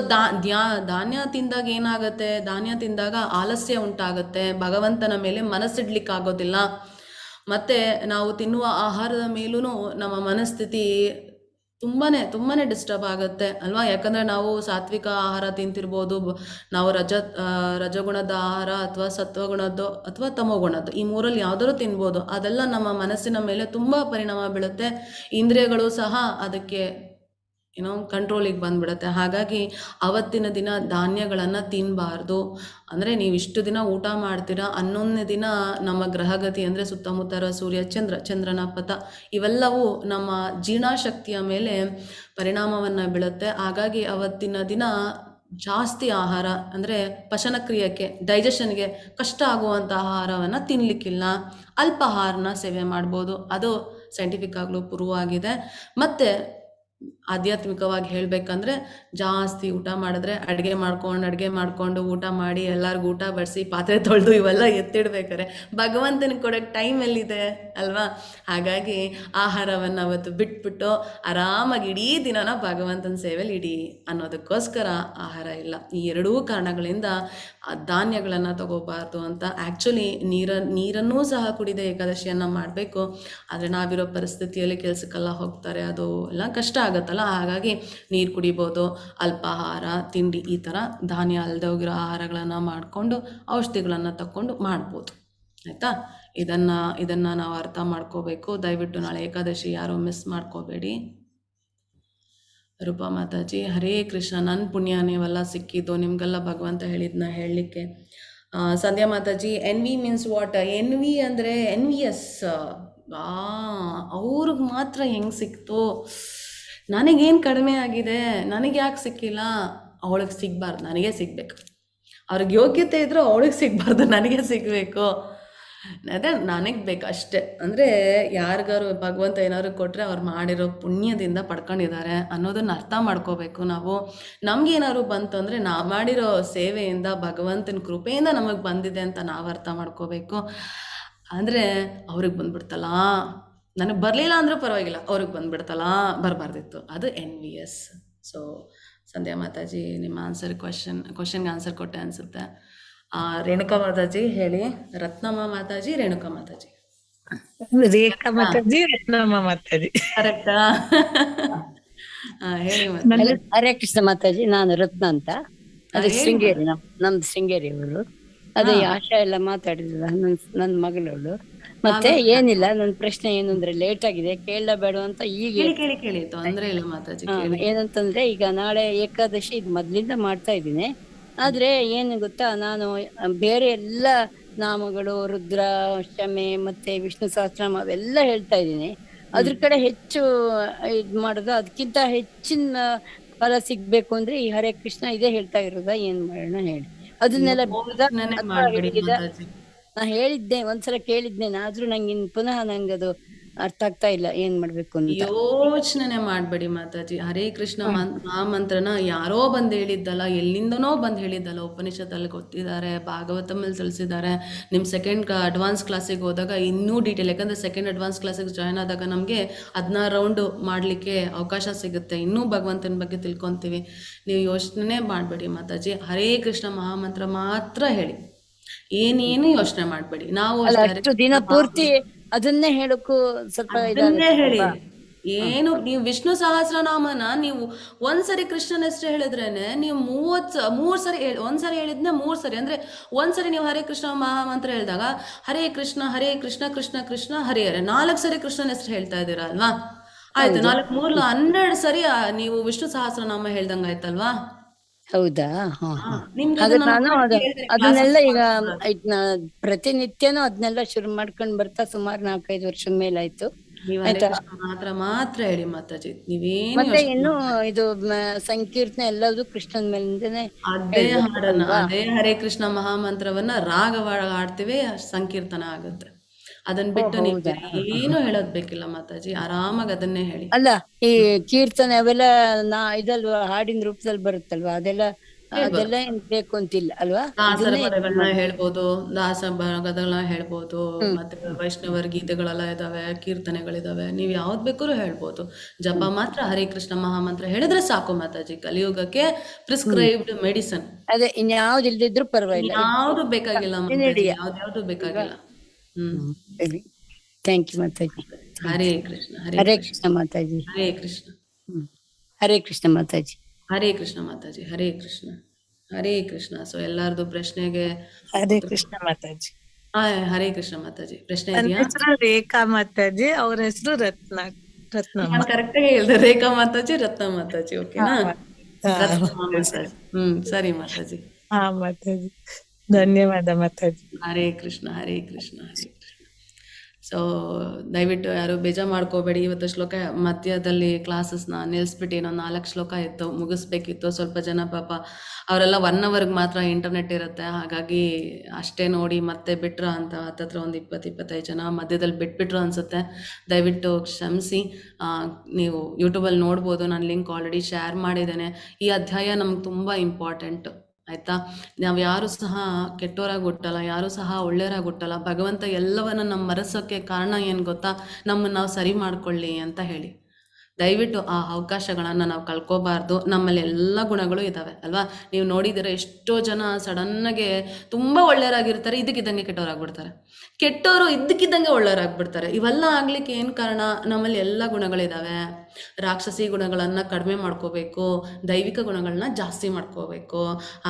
ಧಾನ್ಯ ತಿಂದಾಗ ಏನಾಗುತ್ತೆ, ಧಾನ್ಯ ತಿಂದಾಗ ಆಲಸ್ಯ ಉಂಟಾಗುತ್ತೆ, ಭಗವಂತನ ಮೇಲೆ ಮನಸ್ಸಿಡ್ಲಿಕ್ಕಾಗೋದಿಲ್ಲ. ಮತ್ತು ನಾವು ತಿನ್ನುವ ಆಹಾರದ ಮೇಲೂ ನಮ್ಮ ಮನಸ್ಥಿತಿ ತುಂಬಾ ಡಿಸ್ಟರ್ಬ್ ಆಗುತ್ತೆ ಅಲ್ವಾ? ಯಾಕಂದರೆ ನಾವು ಸಾತ್ವಿಕ ಆಹಾರ ತಿಂತಿರ್ಬೋದು, ನಾವು ರಜಗುಣದ ಆಹಾರ ಅಥವಾ ಸತ್ವಗುಣದ್ದು ಅಥವಾ ತಮೋಗುಣದ್ದು, ಈ ಮೂರಲ್ಲಿ ಯಾವುದಾದ್ರು ತಿನ್ಬೋದು. ಅದೆಲ್ಲ ನಮ್ಮ ಮನಸ್ಸಿನ ಮೇಲೆ ತುಂಬ ಪರಿಣಾಮ ಬೀಳುತ್ತೆ. ಇಂದ್ರಿಯಗಳು ಸಹ ಅದಕ್ಕೆ ಕಂಟ್ರೋಲಿಗೆ ಬಂದ್ಬಿಡುತ್ತೆ. ಹಾಗಾಗಿ ಅವತ್ತಿನ ದಿನ ಧಾನ್ಯಗಳನ್ನು ತಿನ್ನಬಾರ್ದು. ಅಂದರೆ ನೀವು ಇಷ್ಟು ದಿನ ಊಟ ಮಾಡ್ತೀರಾ, 11ನೇ ದಿನ ನಮ್ಮ ಗ್ರಹಗತಿ ಅಂದರೆ ಸುತ್ತಮುತ್ತ ಸೂರ್ಯ, ಚಂದ್ರನ ಪಥ ಇವೆಲ್ಲವೂ ನಮ್ಮ ಜೀರ್ಣಶಕ್ತಿಯ ಮೇಲೆ ಪರಿಣಾಮವನ್ನು ಬೀಳುತ್ತೆ. ಹಾಗಾಗಿ ಅವತ್ತಿನ ದಿನ ಜಾಸ್ತಿ ಆಹಾರ ಅಂದರೆ ಪಚನಕ್ರಿಯೆಗೆ, ಡೈಜೆಷನ್ಗೆ ಕಷ್ಟ ಆಗುವಂಥ ಆಹಾರವನ್ನು ತಿನ್ನಲಿಕ್ಕಿಲ್ಲ. ಅಲ್ಪಾಹಾರನ ಸೇವೆ ಮಾಡ್ಬೋದು, ಅದು ಸೈಂಟಿಫಿಕ್ ಆಗಲೂ ಪ್ರೂವ್ ಆಗಿದೆ. ಮತ್ತು ಆಧ್ಯಾತ್ಮಿಕವಾಗಿ ಹೇಳಬೇಕಂದ್ರೆ ಜಾಸ್ತಿ ಊಟ ಮಾಡಿದ್ರೆ ಅಡುಗೆ ಮಾಡ್ಕೊಂಡು ಊಟ ಮಾಡಿ ಎಲ್ಲರಿಗೂ ಊಟ ಬಡಿಸಿ ಪಾತ್ರೆ ತೊಳೆದು ಇವೆಲ್ಲ ಎತ್ತಿಡ್ಬೇಕಾರೆ ಭಗವಂತನಿಗೆ ಕೊಡೋಕ್ಕೆ ಟೈಮ್ ಎಲ್ಲಿದೆ ಅಲ್ವಾ? ಹಾಗಾಗಿ ಆಹಾರವನ್ನು ಅವತ್ತು ಬಿಟ್ಬಿಟ್ಟು ಆರಾಮಾಗಿ ಇಡೀ ದಿನನ ಭಗವಂತನ ಸೇವೆಯಲ್ಲಿ ಇಡಿ ಅನ್ನೋದಕ್ಕೋಸ್ಕರ ಆಹಾರ ಇಲ್ಲ. ಈ ಎರಡೂ ಕಾರಣಗಳಿಂದ ಧಾನ್ಯಗಳನ್ನು ತಗೋಬಾರ್ದು ಅಂತ. ಆ್ಯಕ್ಚುಲಿ ನೀರನ್ನೂ ಸಹ ಕುಡಿದೆ ಏಕಾದಶಿಯನ್ನು ಮಾಡಬೇಕು. ಆದರೆ ನಾವಿರೋ ಪರಿಸ್ಥಿತಿಯಲ್ಲಿ ಕೆಲಸಕ್ಕೆಲ್ಲ ಹೋಗ್ತಾರೆ, ಅದು ಎಲ್ಲ ಕಷ್ಟ ಆಗುತ್ತಲ್ಲ. ಹಾಗಾಗಿ ನೀರು ಕುಡಿಬೋದು, ಅಲ್ಪಾಹಾರ, ತಿಂಡಿ, ಈ ಥರ ಧಾನ್ಯ ಅಲ್ಲದೆ ಹೋಗಿರೋ ಆಹಾರಗಳನ್ನು ಮಾಡಿಕೊಂಡು ಔಷಧಿಗಳನ್ನು ತಕ್ಕೊಂಡು ಮಾಡ್ಬೋದು. ಆಯಿತಾ? ಇದನ್ನು ನಾವು ಅರ್ಥ ಮಾಡ್ಕೋಬೇಕು. ದಯವಿಟ್ಟು ನಾಳೆ ಏಕಾದಶಿ ಯಾರೂ ಮಿಸ್ ಮಾಡ್ಕೋಬೇಡಿ. ರೂಪಾ ಮಾತಾಜಿ, ಹರೇ ಕೃಷ್ಣ. ನನ್ನ ಪುಣ್ಯ ನೀವೆಲ್ಲ ಸಿಕ್ಕಿದ್ದು, ನಿಮಗೆಲ್ಲ ಭಗವಂತ ಹೇಳಿದ್ನ ಹೇಳಲಿಕ್ಕೆ. Sandhya Mataji, envy means what? Envy ಅಂದರೆ ಎನ್ವಿಯಸ್. ಅವ್ರಿಗೆ ಮಾತ್ರ ಹೆಂಗೆ ಸಿಕ್ತು, ನನಗೇನು ಕಡಿಮೆ ಆಗಿದೆ, ನನಗೆ ಯಾಕೆ ಸಿಕ್ಕಿಲ್ಲ? ಅವಳಿಗೆ ಸಿಗಬಾರ್ದು, ನನಗೆ ಸಿಗಬೇಕು. ಅವ್ರಿಗೆ ಯೋಗ್ಯತೆ ಇದ್ದರೂ ಅವಳಿಗೆ ಸಿಗಬಾರ್ದು, ನನಗೆ ಸಿಗಬೇಕು. ಅದೇ ನನಗೆ ಬೇಕು ಅಷ್ಟೇ. ಅಂದರೆ ಯಾರಿಗಾರು ಭಗವಂತ ಏನಾದ್ರು ಕೊಟ್ಟರೆ ಅವ್ರು ಮಾಡಿರೋ ಪುಣ್ಯದಿಂದ ಪಡ್ಕೊಂಡಿದ್ದಾರೆ ಅನ್ನೋದನ್ನು ಅರ್ಥ ಮಾಡ್ಕೋಬೇಕು ನಾವು. ನಮಗೇನಾದ್ರು ಬಂತು ಅಂದರೆ ನಾವು ಮಾಡಿರೋ ಸೇವೆಯಿಂದ ಭಗವಂತನ ಕೃಪೆಯಿಂದ ನಮಗೆ ಬಂದಿದೆ ಅಂತ ನಾವು ಅರ್ಥ ಮಾಡ್ಕೋಬೇಕು. ಅಂದರೆ ಅವ್ರಿಗೆ ಬಂದ್ಬಿಡ್ತಲ್ಲ, ನನಗೆ ಬರಲಿಲ್ಲ ಅಂದರೂ ಪರವಾಗಿಲ್ಲ, ಅವ್ರಿಗೆ ಬಂದ್ಬಿಡ್ತಲ್ಲ, ಬರಬಾರ್ದಿತ್ತು. ಅದು NVS. ಸೊ ಸಂಧ್ಯಾ ಮಾತಾಜಿ, ನಿಮ್ಮ ಕ್ವಶನ್ಗೆ ಆನ್ಸರ್ ಕೊಟ್ಟೆ ಅನಿಸುತ್ತೆ. ರೇಣುಕಾ ಮಾತಾಜಿ ಹೇಳಿ. ರತ್ನಮ್ಮ ಮಾತಾಜಿ, ರೇಣುಕಾ ಮಾತಾಜಿ. ರೇಖಾ ಮಾತಾಜಿ, ರತ್ನಮ್ಮ ಮಾತಾಜಿ. ಕರೆಕ್ಟಾ? ಹೇಳಿ. ಹರೇ ಕೃಷ್ಣ ಮಾತಾಜಿ, ನಾನು ರತ್ನ ಅಂತ. ಅದೇ ಶೃಂಗೇರಿ, ನಮ್ದು ಶೃಂಗೇರಿ ಅವರು. ಅದೇ ಆಶಾ ಎಲ್ಲ ಮಾತಾಡಿದ್ರಲ್ಲ, ನನ್ನ ಮಗಳವಳು. ಮತ್ತೆ ಏನಿಲ್ಲ, ನನ್ನ ಪ್ರಶ್ನೆ ಏನು ಅಂದ್ರೆ ಲೇಟ್ ಆಗಿದೆ, ಕೇಳಬೇಡ ಅಂತ ಈಗ ಕೇಳಿ. ತೊಂದ್ರೆ ಇಲ್ಲ ಮಾತಾಜಿ. ಏನಂತಂದ್ರೆ, ಈಗ ನಾಳೆ ಏಕಾದಶಿ, ಇದು ಮೊದ್ಲಿಂದ ಮಾಡ್ತಾ ಇದ್ದೀನಿ. ಆದ್ರೆ ಏನು ಗೊತ್ತಾ, ನಾನು ಬೇರೆ ಎಲ್ಲ ನಾಮಗಳು, ರುದ್ರ, ಶಮೆ ಮತ್ತೆ ವಿಷ್ಣು ಸಹಸ್ರನಾಮ ಅವೆಲ್ಲ ಹೇಳ್ತಾ ಇದ್ದೀನಿ. ಅದ್ರ ಕಡೆ ಹೆಚ್ಚು ಇದ್ ಮಾಡೋದು, ಅದಕ್ಕಿಂತ ಹೆಚ್ಚಿನ ಫಲ ಸಿಗ್ಬೇಕು ಅಂದ್ರೆ ಈ ಹರೇ ಕೃಷ್ಣ ಇದೇ ಹೇಳ್ತಾ ಇರೋದ, ಏನ್ ಮಾಡೋಣ ಹೇಳಿ. ಅದನ್ನೆಲ್ಲ ನಾ ಹೇಳಿದ್ದೆ, ಒಂದ್ಸಲ ಕೇಳಿದ್ದೆ, ಆದ್ರೂ ನಂಗೆ ಪುನಃ ನಂಗೆ ಅದು ಅರ್ಥ ಆಗ್ತಾ ಇಲ್ಲ ಏನ್ ಮಾಡ್ಬೇಕು ಅಂತ. ಯೋಚನೆ ಮಾಡ್ಬೇಡಿ ಮಾತಾಜಿ. ಹರೇ ಕೃಷ್ಣ ಮಹಾಮಂತ್ರನ ಯಾರೋ ಬಂದ್ ಹೇಳಿದ್ದಲ್ಲ, ಎಲ್ಲಿಂದನೋ ಬಂದ್ ಹೇಳಿದ್ದಲ್ಲ. ಉಪನಿಷತ್ತಲ್ಲಿ ಗೊತ್ತಿದ್ದಾರೆ, ಭಾಗವತಮಲ್ಲಿ ತಿಳಿಸಿದ್ದಾರೆ. ನಿಮ್ ಸೆಕೆಂಡ್ ಅಡ್ವಾನ್ಸ್ ಕ್ಲಾಸಿಗೆ ಹೋದಾಗ ಇನ್ನೂ ಡೀಟೇಲ್, ಯಾಕಂದ್ರೆ ಸೆಕೆಂಡ್ ಅಡ್ವಾನ್ಸ್ ಕ್ಲಾಸಿಗೆ ಜಾಯ್ನ್ ಆದಾಗ ನಮಗೆ 16 ರೌಂಡ್ ಮಾಡ್ಲಿಕ್ಕೆ ಅವಕಾಶ ಸಿಗುತ್ತೆ, ಇನ್ನೂ ಭಗವಂತನ ಬಗ್ಗೆ ತಿಳ್ಕೊಂತೀವಿ. ನೀವು ಯೋಚನೆ ಮಾಡ್ಬೇಡಿ ಮಾತಾಜಿ. ಹರೇ ಕೃಷ್ಣ ಮಹಾಮಂತ್ರ ಮಾತ್ರ ಹೇಳಿ, ಏನೇನು ಯೋಚನೆ ಮಾಡ್ಬೇಡಿ. ನಾವು ಅಷ್ಟು ದಿನ ಪೂರ್ತಿ ಅದನ್ನೇ ಹೇಳಕ್ಕೂ ಸ್ವಲ್ಪ ಅದನ್ನೇ ಹೇಳಿ. ಏನು ನೀವು ವಿಷ್ಣು ಸಹಸ್ರನಾಮನ ನೀವು ಒಂದ್ಸರಿ ಕೃಷ್ಣನ ಹೆಸರು ಹೇಳಿದ್ರೇನೆ ನೀವು 3 ಸರಿ ಒಂದ್ಸರಿ ಹೇಳಿದ್ನ 3 ಸರಿ ಅಂದ್ರೆ ಒಂದ್ಸರಿ ನೀವು ಹರೇ ಕೃಷ್ಣ ಮಹಾಮಂತ್ರ ಹೇಳಿದಾಗ ಹರೇ ಕೃಷ್ಣ ಕೃಷ್ಣ ಕೃಷ್ಣ ಹರೇ ಹರೇ 4 ಸರಿ ಕೃಷ್ಣನ ಹೆಸರು ಹೇಳ್ತಾ ಇದ್ದೀರಾ ಅಲ್ವಾ? ಆಯ್ತು, 4 3 12 ಸರಿ ನೀವು ವಿಷ್ಣು ಸಹಸ್ರನಾಮ ಹೇಳ್ದಂಗ ಆಯ್ತಲ್ವಾ? ಹೌದಾ? ನಾನು ಅದನ್ನೆಲ್ಲ ಈಗ ಪ್ರತಿನಿತ್ಯನೂ ಅದನ್ನೆಲ್ಲ ಶುರು ಮಾಡ್ಕೊಂಡ್ ಬರ್ತಾ ಸುಮಾರು 4-5 ವರ್ಷದ ಮೇಲಾಯ್ತು. ಮಾತ್ರ ಹೇಳಿ ಮಾತಾಜಿ, ನೀವೇನು ಮತ್ತೆ ಇನ್ನು ಇದು ಸಂಕೀರ್ತನೆ ಎಲ್ಲದೂ ಕೃಷ್ಣನ ಮೇಲಿಂದನೇ ಅದೇ ಹಾಡನ್ನ, ಅದೇ ಹರೇ ಕೃಷ್ಣ ಮಹಾಮಂತ್ರವನ್ನ ರಾಗವಾಗಿ ಆಡ್ತೀವಿ, ಸಂಕೀರ್ತನ ಆಗುತ್ತೆ. ಅದನ್ನ ಬಿಟ್ಟು ನೀವು ಏನು ಹೇಳೋದ್ ಬೇಕಿಲ್ಲ ಮಾತಾಜಿ, ಆರಾಮಾಗಿ ಅದನ್ನೇ ಹೇಳಿ. ಅಲ್ಲ, ಈ ಕೀರ್ತನೆ ಅವೆಲ್ಲ ಇದಲ್ವಾ, ಹಾಡಿನ ರೂಪದಲ್ಲಿ ಬರುತ್ತಲ್ವಾ, ಅದೆಲ್ಲ ಏನ್ ಬೇಕು ಅಂತಿಲ್ಲ ಅಲ್ವಾ? ದಾಸರ ಪದಗಳನ್ನ ಹೇಳ್ಬೋದು, ದಾಸ ಭಾಗಗಳನ್ನ ಹೇಳ್ಬೋದು, ಮತ್ತೆ ವೈಷ್ಣವರ ಗೀತೆಗಳೆಲ್ಲ ಇದಾವೆ, ಕೀರ್ತನೆಗಳಿದಾವೆ, ನೀವ್ ಯಾವ್ದ್ ಬೇಕಾದ್ರೂ ಹೇಳ್ಬೋದು. ಜಪ ಮಾತ್ರ ಹರೇ ಕೃಷ್ಣ ಮಹಾಮಂತ್ರ ಹೇಳಿದ್ರೆ ಸಾಕು ಮಾತಾಜಿ. ಕಲಿಯುಗಕ್ಕೆ prescribed medicine. ಅದೇ ಇನ್ಯಾವ್ದು ಇಲ್ದಿದ್ರು ಪರವಾಗಿಲ್ಲ, ಯಾವ್ದು ಬೇಕಾಗಿಲ್ಲ ಮಾತಾಜಿ, ಯಾವ್ದು ಬೇಕಾಗಿಲ್ಲ. ಥ್ಯಾಂಕ್ ಯು ಮಾತಾಜಿ. ಹರೇ ಕೃಷ್ಣ. ಹರೇ ಕೃಷ್ಣ ಮಾತಾಜಿ. ಹರೇ ಕೃಷ್ಣ. ಹರೇ ಕೃಷ್ಣ ಮಾತಾಜಿ. ಹರೇ ಕೃಷ್ಣ ಮಾತಾಜಿ. ಹರೇ ಕೃಷ್ಣ. ಹರೇ ಕೃಷ್ಣ. ಸೊ ಎಲ್ಲಾರ್ದು ಪ್ರಶ್ನೆಗೆ ಹರೇ ಕೃಷ್ಣ ಮಾತಾಜಿ. ಹರೇ ಕೃಷ್ಣ ಮಾತಾಜಿ. ಪ್ರಶ್ನೆ ಇದೆಯಾ? ಹೆಸರು ರೇಖಾ ಮಾತಾಜಿ, ಅವ್ರ ಹೆಸರು ರತ್ನ. ಕರೆಕ್ಟ್ ಆಗಿ ಹೇಳಿದೆ, ರೇಖಾ ಮಾತಾಜಿ, ರತ್ನ ಮಾತಾಜಿ. ಓಕೆನಾ? ಸರಿ ಮಾತಾಜಿ. ಹಾ ಮಾತಾಜಿ, ಧನ್ಯವಾದ ಮಾತಾಜಿ. ಹರೇ ಕೃಷ್ಣ. ಹರೇ ಕೃಷ್ಣ. ಹರೇ ಕೃಷ್ಣ. ಸೊ ದಯವಿಟ್ಟು ಯಾರು ಬೇಜಾರು ಮಾಡ್ಕೋಬೇಡಿ. ಇವತ್ತು ಶ್ಲೋಕ ಮಧ್ಯದಲ್ಲಿ ಕ್ಲಾಸಸ್ನ ನಿಲ್ಲಿಸ್ಬಿಟ್ಟು ಇನ್ನೊಂದು 4 ಶ್ಲೋಕ ಇತ್ತು, ಮುಗಿಸ್ಬೇಕಿತ್ತು. ಸ್ವಲ್ಪ ಜನ ಪಾಪ ಅವರೆಲ್ಲ 1 ಅವರ್ಗೆ ಮಾತ್ರ ಇಂಟರ್ನೆಟ್ ಇರುತ್ತೆ, ಹಾಗಾಗಿ ಅಷ್ಟೇ ನೋಡಿ ಮತ್ತೆ ಬಿಟ್ರ ಅಂತ ಹತ್ತತ್ರ ಒಂದು 20-25 ಜನ ಮಧ್ಯದಲ್ಲಿ ಬಿಟ್ಬಿಟ್ರು ಅನಿಸುತ್ತೆ. ದಯವಿಟ್ಟು ಕ್ಷಮಿಸಿ. ನೀವು ಯೂಟ್ಯೂಬಲ್ಲಿ ನೋಡ್ಬೋದು, ನಾನು ಲಿಂಕ್ ಆಲ್ರೆಡಿ ಶೇರ್ ಮಾಡಿದ್ದೇನೆ. ಈ ಅಧ್ಯಾಯ ನಮ್ಗೆ ತುಂಬ ಇಂಪಾರ್ಟೆಂಟು, ಆಯ್ತಾ? ನಾವು ಯಾರು ಸಹ ಕೆಟ್ಟೋರಾಗಿ ಹುಟ್ಟಲ್ಲ, ಯಾರು ಸಹ ಒಳ್ಳೆಯರಾಗಿ ಹುಟ್ಟಲ್ಲ. ಭಗವಂತ ಎಲ್ಲವನ್ನ ನಮ್ಮ ಮರೆಸೋಕ್ಕೆ ಕಾರಣ ಏನು ಗೊತ್ತಾ? ನಮ್ಮನ್ನು ನಾವು ಸರಿ ಮಾಡ್ಕೊಳ್ಳಿ ಅಂತ ಹೇಳಿ. ದಯವಿಟ್ಟು ಆ ಅವಕಾಶಗಳನ್ನು ನಾವು ಕಳ್ಕೋಬಾರ್ದು. ನಮ್ಮಲ್ಲಿ ಎಲ್ಲ ಗುಣಗಳು ಇದ್ದಾವೆ ಅಲ್ವಾ? ನೀವು ನೋಡಿದರೆ ಎಷ್ಟೋ ಜನ ಸಡನ್ನಾಗೆ ತುಂಬ ಒಳ್ಳೆಯರಾಗಿರ್ತಾರೆ, ಇದಕ್ಕಿದ್ದಂಗೆ ಕೆಟ್ಟವರಾಗ್ಬಿಡ್ತಾರೆ, ಕೆಟ್ಟವರು ಇದ್ದಕ್ಕಿದ್ದಂಗೆ ಒಳ್ಳೆಯರಾಗ್ಬಿಡ್ತಾರೆ. ಇವೆಲ್ಲ ಆಗ್ಲಿಕ್ಕೆ ಏನು ಕಾರಣ? ನಮ್ಮಲ್ಲಿ ಎಲ್ಲ ಗುಣಗಳಿದ್ದಾವೆ. ರಾಕ್ಷಸಿ ಗುಣಗಳನ್ನು ಕಡಿಮೆ ಮಾಡ್ಕೋಬೇಕು, ದೈವಿಕ ಗುಣಗಳನ್ನ ಜಾಸ್ತಿ ಮಾಡ್ಕೋಬೇಕು.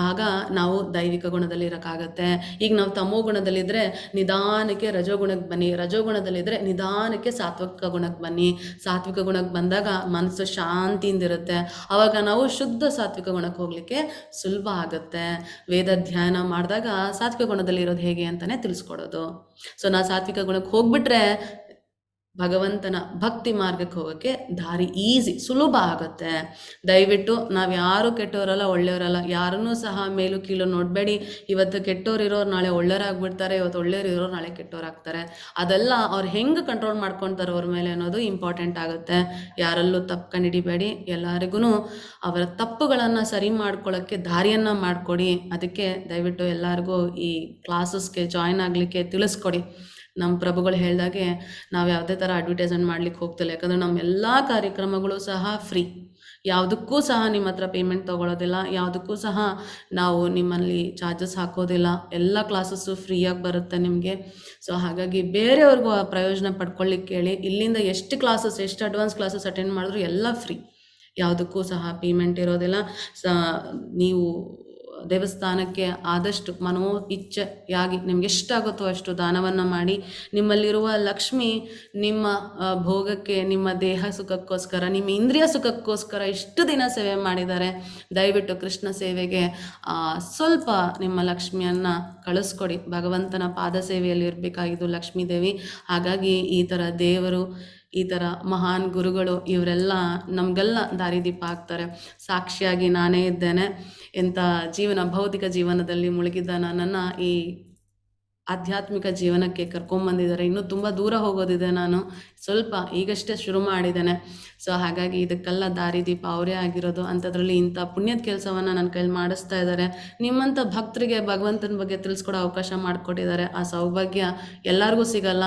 ಆಗ ನಾವು ದೈವಿಕ ಗುಣದಲ್ಲಿ ಇರೋಕ್ಕಾಗತ್ತೆ. ಈಗ ನಾವು ತಮೋ ಗುಣದಲ್ಲಿದ್ದರೆ ನಿಧಾನಕ್ಕೆ ರಜೋಗುಣಕ್ಕೆ ಬನ್ನಿ, ರಜೋಗುಣದಲ್ಲಿದ್ದರೆ ನಿಧಾನಕ್ಕೆ ಸಾತ್ವಿಕ ಗುಣಕ್ಕೆ ಬನ್ನಿ. ಸಾತ್ವಿಕ ಗುಣಕ್ಕೆ ಬಂದಾಗ ಮನಸ್ಸು ಶಾಂತಿಯಿಂದಿರುತ್ತೆ. ಆವಾಗ ನಾವು ಶುದ್ಧ ಸಾತ್ವಿಕ ಗುಣಕ್ಕೆ ಹೋಗ್ಲಿಕ್ಕೆ ಸುಲಭ ಆಗುತ್ತೆ. ವೇದ ಧ್ಯಾನ ಮಾಡಿದಾಗ ಸಾತ್ವಿಕ ಗುಣದಲ್ಲಿ ಇರೋದು ಹೇಗೆ ಅಂತಾನೆ ತಿಳಿಸ್ಕೊಡೋದು. ಸೊ ನಾ ಸಾತ್ವಿಕ ಗುಣಕ್ಕೆ ಹೋಗ್ಬಿಟ್ರೆ ಭಗವಂತನ ಭಕ್ತಿ ಮಾರ್ಗಕ್ಕೆ ಹೋಗೋಕ್ಕೆ ದಾರಿ ಈಸಿ, ಸುಲಭ ಆಗುತ್ತೆ. ದಯವಿಟ್ಟು ನಾವು ಯಾರು ಕೆಟ್ಟವರಲ್ಲ, ಒಳ್ಳೆಯವರಲ್ಲ, ಯಾರನ್ನೂ ಸಹ ಮೇಲು ಕೀಳು ನೋಡಬೇಡಿ. ಇವತ್ತು ಕೆಟ್ಟೋರಿರೋರು ನಾಳೆ ಒಳ್ಳೆಯರಾಗ್ಬಿಡ್ತಾರೆ, ಇವತ್ತು ಒಳ್ಳೆಯರಿರೋರು ನಾಳೆ ಕೆಟ್ಟವರಾಗ್ತಾರೆ. ಅದೆಲ್ಲ ಅವ್ರು ಹೆಂಗೆ ಕಂಟ್ರೋಲ್ ಮಾಡ್ಕೊತಾರೆ ಅವ್ರ ಮೇಲೆ ಅನ್ನೋದು ಇಂಪಾರ್ಟೆಂಟ್ ಆಗುತ್ತೆ. ಯಾರಲ್ಲೂ ತಪ್ಪು ಕಂಡಿಡಿಬೇಡಿ. ಎಲ್ಲರಿಗೂ ಅವರ ತಪ್ಪುಗಳನ್ನು ಸರಿ ಮಾಡ್ಕೊಳ್ಳೋಕ್ಕೆ ದಾರಿಯನ್ನು ಮಾಡಿಕೊಡಿ. ಅದಕ್ಕೆ ದಯವಿಟ್ಟು ಎಲ್ಲರಿಗೂ ಈ ಕ್ಲಾಸಸ್ಗೆ ಜಾಯ್ನ್ ಆಗಲಿಕ್ಕೆ ತಿಳಿಸ್ಕೊಡಿ. ನಮ್ಮ ಪ್ರಭುಗಳು ಹೇಳಿದಾಗೆ ನಾವು ಯಾವುದೇ ಥರ ಅಡ್ವರ್ಟೈಸ್ಮೆಂಟ್ ಮಾಡ್ಲಿಕ್ಕೆ ಹೋಗ್ತಿಲ್ಲ, ಯಾಕಂದರೆ ನಮ್ಮ ಎಲ್ಲ ಕಾರ್ಯಕ್ರಮಗಳು ಸಹ ಫ್ರೀ. ಯಾವುದಕ್ಕೂ ಸಹ ನಿಮ್ಮ ಹತ್ರ ಪೇಮೆಂಟ್ ತೊಗೊಳೋದಿಲ್ಲ, ಯಾವುದಕ್ಕೂ ಸಹ ನಾವು ನಿಮ್ಮಲ್ಲಿ ಚಾರ್ಜಸ್ ಹಾಕೋದಿಲ್ಲ. ಎಲ್ಲ ಕ್ಲಾಸಸ್ಸು ಫ್ರೀಯಾಗಿ ಬರುತ್ತೆ ನಿಮಗೆ. ಸೊ ಹಾಗಾಗಿ ಬೇರೆಯವ್ರಿಗೂ ಆ ಪ್ರಯೋಜನ ಪಡ್ಕೊಳ್ಳಿಕ್ಕೆ ಹೇಳಿ. ಇಲ್ಲಿಂದ ಎಷ್ಟು ಕ್ಲಾಸಸ್, ಎಷ್ಟು ಅಡ್ವಾನ್ಸ್ ಕ್ಲಾಸಸ್ ಅಟೆಂಡ್ ಮಾಡಿದ್ರು ಎಲ್ಲ ಫ್ರೀ, ಯಾವುದಕ್ಕೂ ಸಹ ಪೇಮೆಂಟ್ ಇರೋದಿಲ್ಲ. ನೀವು ದೇವಸ್ಥಾನಕ್ಕೆ ಆದಷ್ಟು ಮನೋ ಇಚ್ಛೆಯಾಗಿ ನಿಮ್ಗೆ ಎಷ್ಟಾಗುತ್ತೋ ಅಷ್ಟು ದಾನವನ್ನು ಮಾಡಿ. ನಿಮ್ಮಲ್ಲಿರುವ ಲಕ್ಷ್ಮಿ ನಿಮ್ಮ ಭೋಗಕ್ಕೆ, ನಿಮ್ಮ ದೇಹ ಸುಖಕ್ಕೋಸ್ಕರ, ನಿಮ್ಮ ಇಂದ್ರಿಯ ಸುಖಕ್ಕೋಸ್ಕರ ಇಷ್ಟು ದಿನ ಸೇವೆ ಮಾಡಿದ್ದಾರೆ. ದಯವಿಟ್ಟು ಕೃಷ್ಣ ಸೇವೆಗೆ ಸ್ವಲ್ಪ ನಿಮ್ಮ ಲಕ್ಷ್ಮಿಯನ್ನು ಕಳಿಸ್ಕೊಡಿ. ಭಗವಂತನ ಪಾದ ಸೇವೆಯಲ್ಲಿ ಇರಬೇಕಾಗಿದ್ದು ಲಕ್ಷ್ಮೀ ದೇವಿ. ಹಾಗಾಗಿ ಈ ಥರ ದೇವರು ಈ ಥರ ಮಹಾನ್ ಗುರುಗಳು ಇವರೆಲ್ಲ ನಮಗೆಲ್ಲ ದಾರಿದೀಪ ಆಗ್ತಾರೆ. ಸಾಕ್ಷಿಯಾಗಿ ನಾನೇ ಇದ್ದೇನೆ. ಎಂಥ ಭೌತಿಕ ಜೀವನದಲ್ಲಿ ಮುಳುಗಿದ್ದ ನನ್ನನ್ನು ಈ ಆಧ್ಯಾತ್ಮಿಕ ಜೀವನಕ್ಕೆ ಕರ್ಕೊಂಬಂದಿದ್ದಾರೆ. ಇನ್ನೂ ತುಂಬ ದೂರ ಹೋಗೋದಿದೆ, ನಾನು ಸ್ವಲ್ಪ ಈಗಷ್ಟೇ ಶುರು ಮಾಡಿದ್ದೇನೆ. ಸೊ ಹಾಗಾಗಿ ಇದಕ್ಕೆಲ್ಲ ದಾರಿದೀಪ ಅವರೇ ಆಗಿರೋದು. ಅಂಥದ್ರಲ್ಲಿ ಇಂಥ ಪುಣ್ಯದ ಕೆಲಸವನ್ನು ನನ್ನ ಕೈಲಿ ಮಾಡಿಸ್ತಾ ಇದ್ದಾರೆ. ನಿಮ್ಮಂಥ ಭಕ್ತರಿಗೆ ಭಗವಂತನ ಬಗ್ಗೆ ತಿಳಿಸ್ಕೊಡೋ ಅವಕಾಶ ಮಾಡಿಕೊಟ್ಟಿದ್ದಾರೆ. ಆ ಸೌಭಾಗ್ಯ ಎಲ್ಲರಿಗೂ ಸಿಗಲ್ಲ.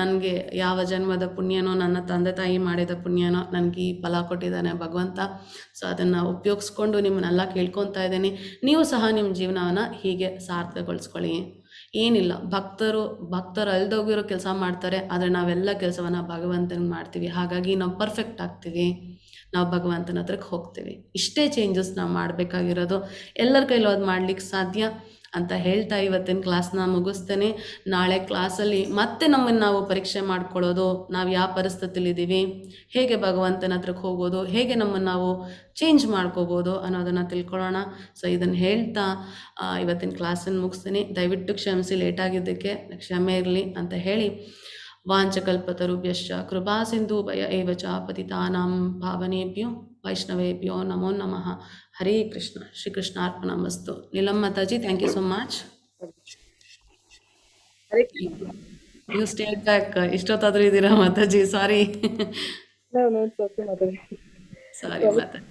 ನನಗೆ ಯಾವ ಜನ್ಮದ ಪುಣ್ಯನೋ, ನನ್ನ ತಂದೆ ತಾಯಿ ಮಾಡಿದ ಪುಣ್ಯನೋ ನನಗೆ ಈ ಫಲ ಕೊಟ್ಟಿದ್ದಾನೆ ಭಗವಂತ. ಸೊ ಅದನ್ನು ಉಪಯೋಗಿಸ್ಕೊಂಡು ನಿಮ್ಮನ್ನೆಲ್ಲ ಕೇಳ್ಕೊತಾ ಇದ್ದೀನಿ. ನೀವು ಸಹ ನಿಮ್ಮ ಜೀವನವನ್ನು ಹೀಗೆ ಸಾರ್ಥಕಗೊಳಿಸ್ಕೊಳ್ಳಿ. ಏನಿಲ್ಲ, ಭಕ್ತರು ಅಲ್ದೋಗಿರೋ ಕೆಲಸ ಮಾಡ್ತಾರೆ, ಆದರೆ ನಾವೆಲ್ಲ ಕೆಲಸವನ್ನು ಭಗವಂತನಿಗೆ ಮಾಡ್ತೀವಿ. ಹಾಗಾಗಿ ನಾವು ಪರ್ಫೆಕ್ಟ್ ಆಗ್ತೀವಿ, ನಾವು ಭಗವಂತನ ಹತ್ರಕ್ಕೆ ಹೋಗ್ತೀವಿ. ಇಷ್ಟೇ ಚೇಂಜಸ್ ನಾವು ಮಾಡಬೇಕಾಗಿರೋದು. ಎಲ್ಲರ ಕೈಲೂ ಅದು ಮಾಡ್ಲಿಕ್ಕೆ ಸಾಧ್ಯ ಅಂತ ಹೇಳ್ತಾ ಇವತ್ತಿನ ಕ್ಲಾಸ್ನ ಮುಗಿಸ್ತೇನೆ. ನಾಳೆ ಕ್ಲಾಸಲ್ಲಿ ಮತ್ತೆ ನಮ್ಮನ್ನು ನಾವು ಪರೀಕ್ಷೆ ಮಾಡ್ಕೊಳ್ಳೋದು, ನಾವು ಯಾವ ಪರಿಸ್ಥಿತಿಲಿದ್ದೀವಿ, ಹೇಗೆ ಭಗವಂತನ ಹತ್ರಕ್ಕೆ ಹೋಗೋದು, ಹೇಗೆ ನಮ್ಮನ್ನು ನಾವು ಚೇಂಜ್ ಮಾಡ್ಕೋಬೋದು ಅನ್ನೋದನ್ನು ತಿಳ್ಕೊಳ್ಳೋಣ. ಸೊ ಇದನ್ನು ಹೇಳ್ತಾ ಇವತ್ತಿನ ಕ್ಲಾಸನ್ನು ಮುಗಿಸ್ತೀನಿ. ದಯವಿಟ್ಟು ಕ್ಷಮಿಸಿ, ಲೇಟಾಗಿದ್ದಕ್ಕೆ ಕ್ಷಮೆ ಇರಲಿ ಅಂತ ಹೇಳಿ, ವಾಂಚಕಲ್ಪತರುಭ್ಯಶ್ಚ ಕೃಪಾ ಸಿಂಧುಭಯ ಏವ ಚ ಪತಿತಾನಾಂ ಪಾವನೇಭ್ಯೋ ವೈಷ್ಣವೇಭ್ಯೋ ನಮೋ ನಮಃ. ಹರೇ ಕೃಷ್ಣ. ಶ್ರೀ ಕೃಷ್ಣಾರ್ಪಣಮಸ್ತು. Neelam Mataji, thank you so much. You stayed back. ಇಷ್ಟೊತ್ತಾದ್ರೂ ಇದ್ದೀರಾ ಮಾತಾಜಿ? ಸಾರಿ ಸಾರಿ ಮಾತಾಜಿ.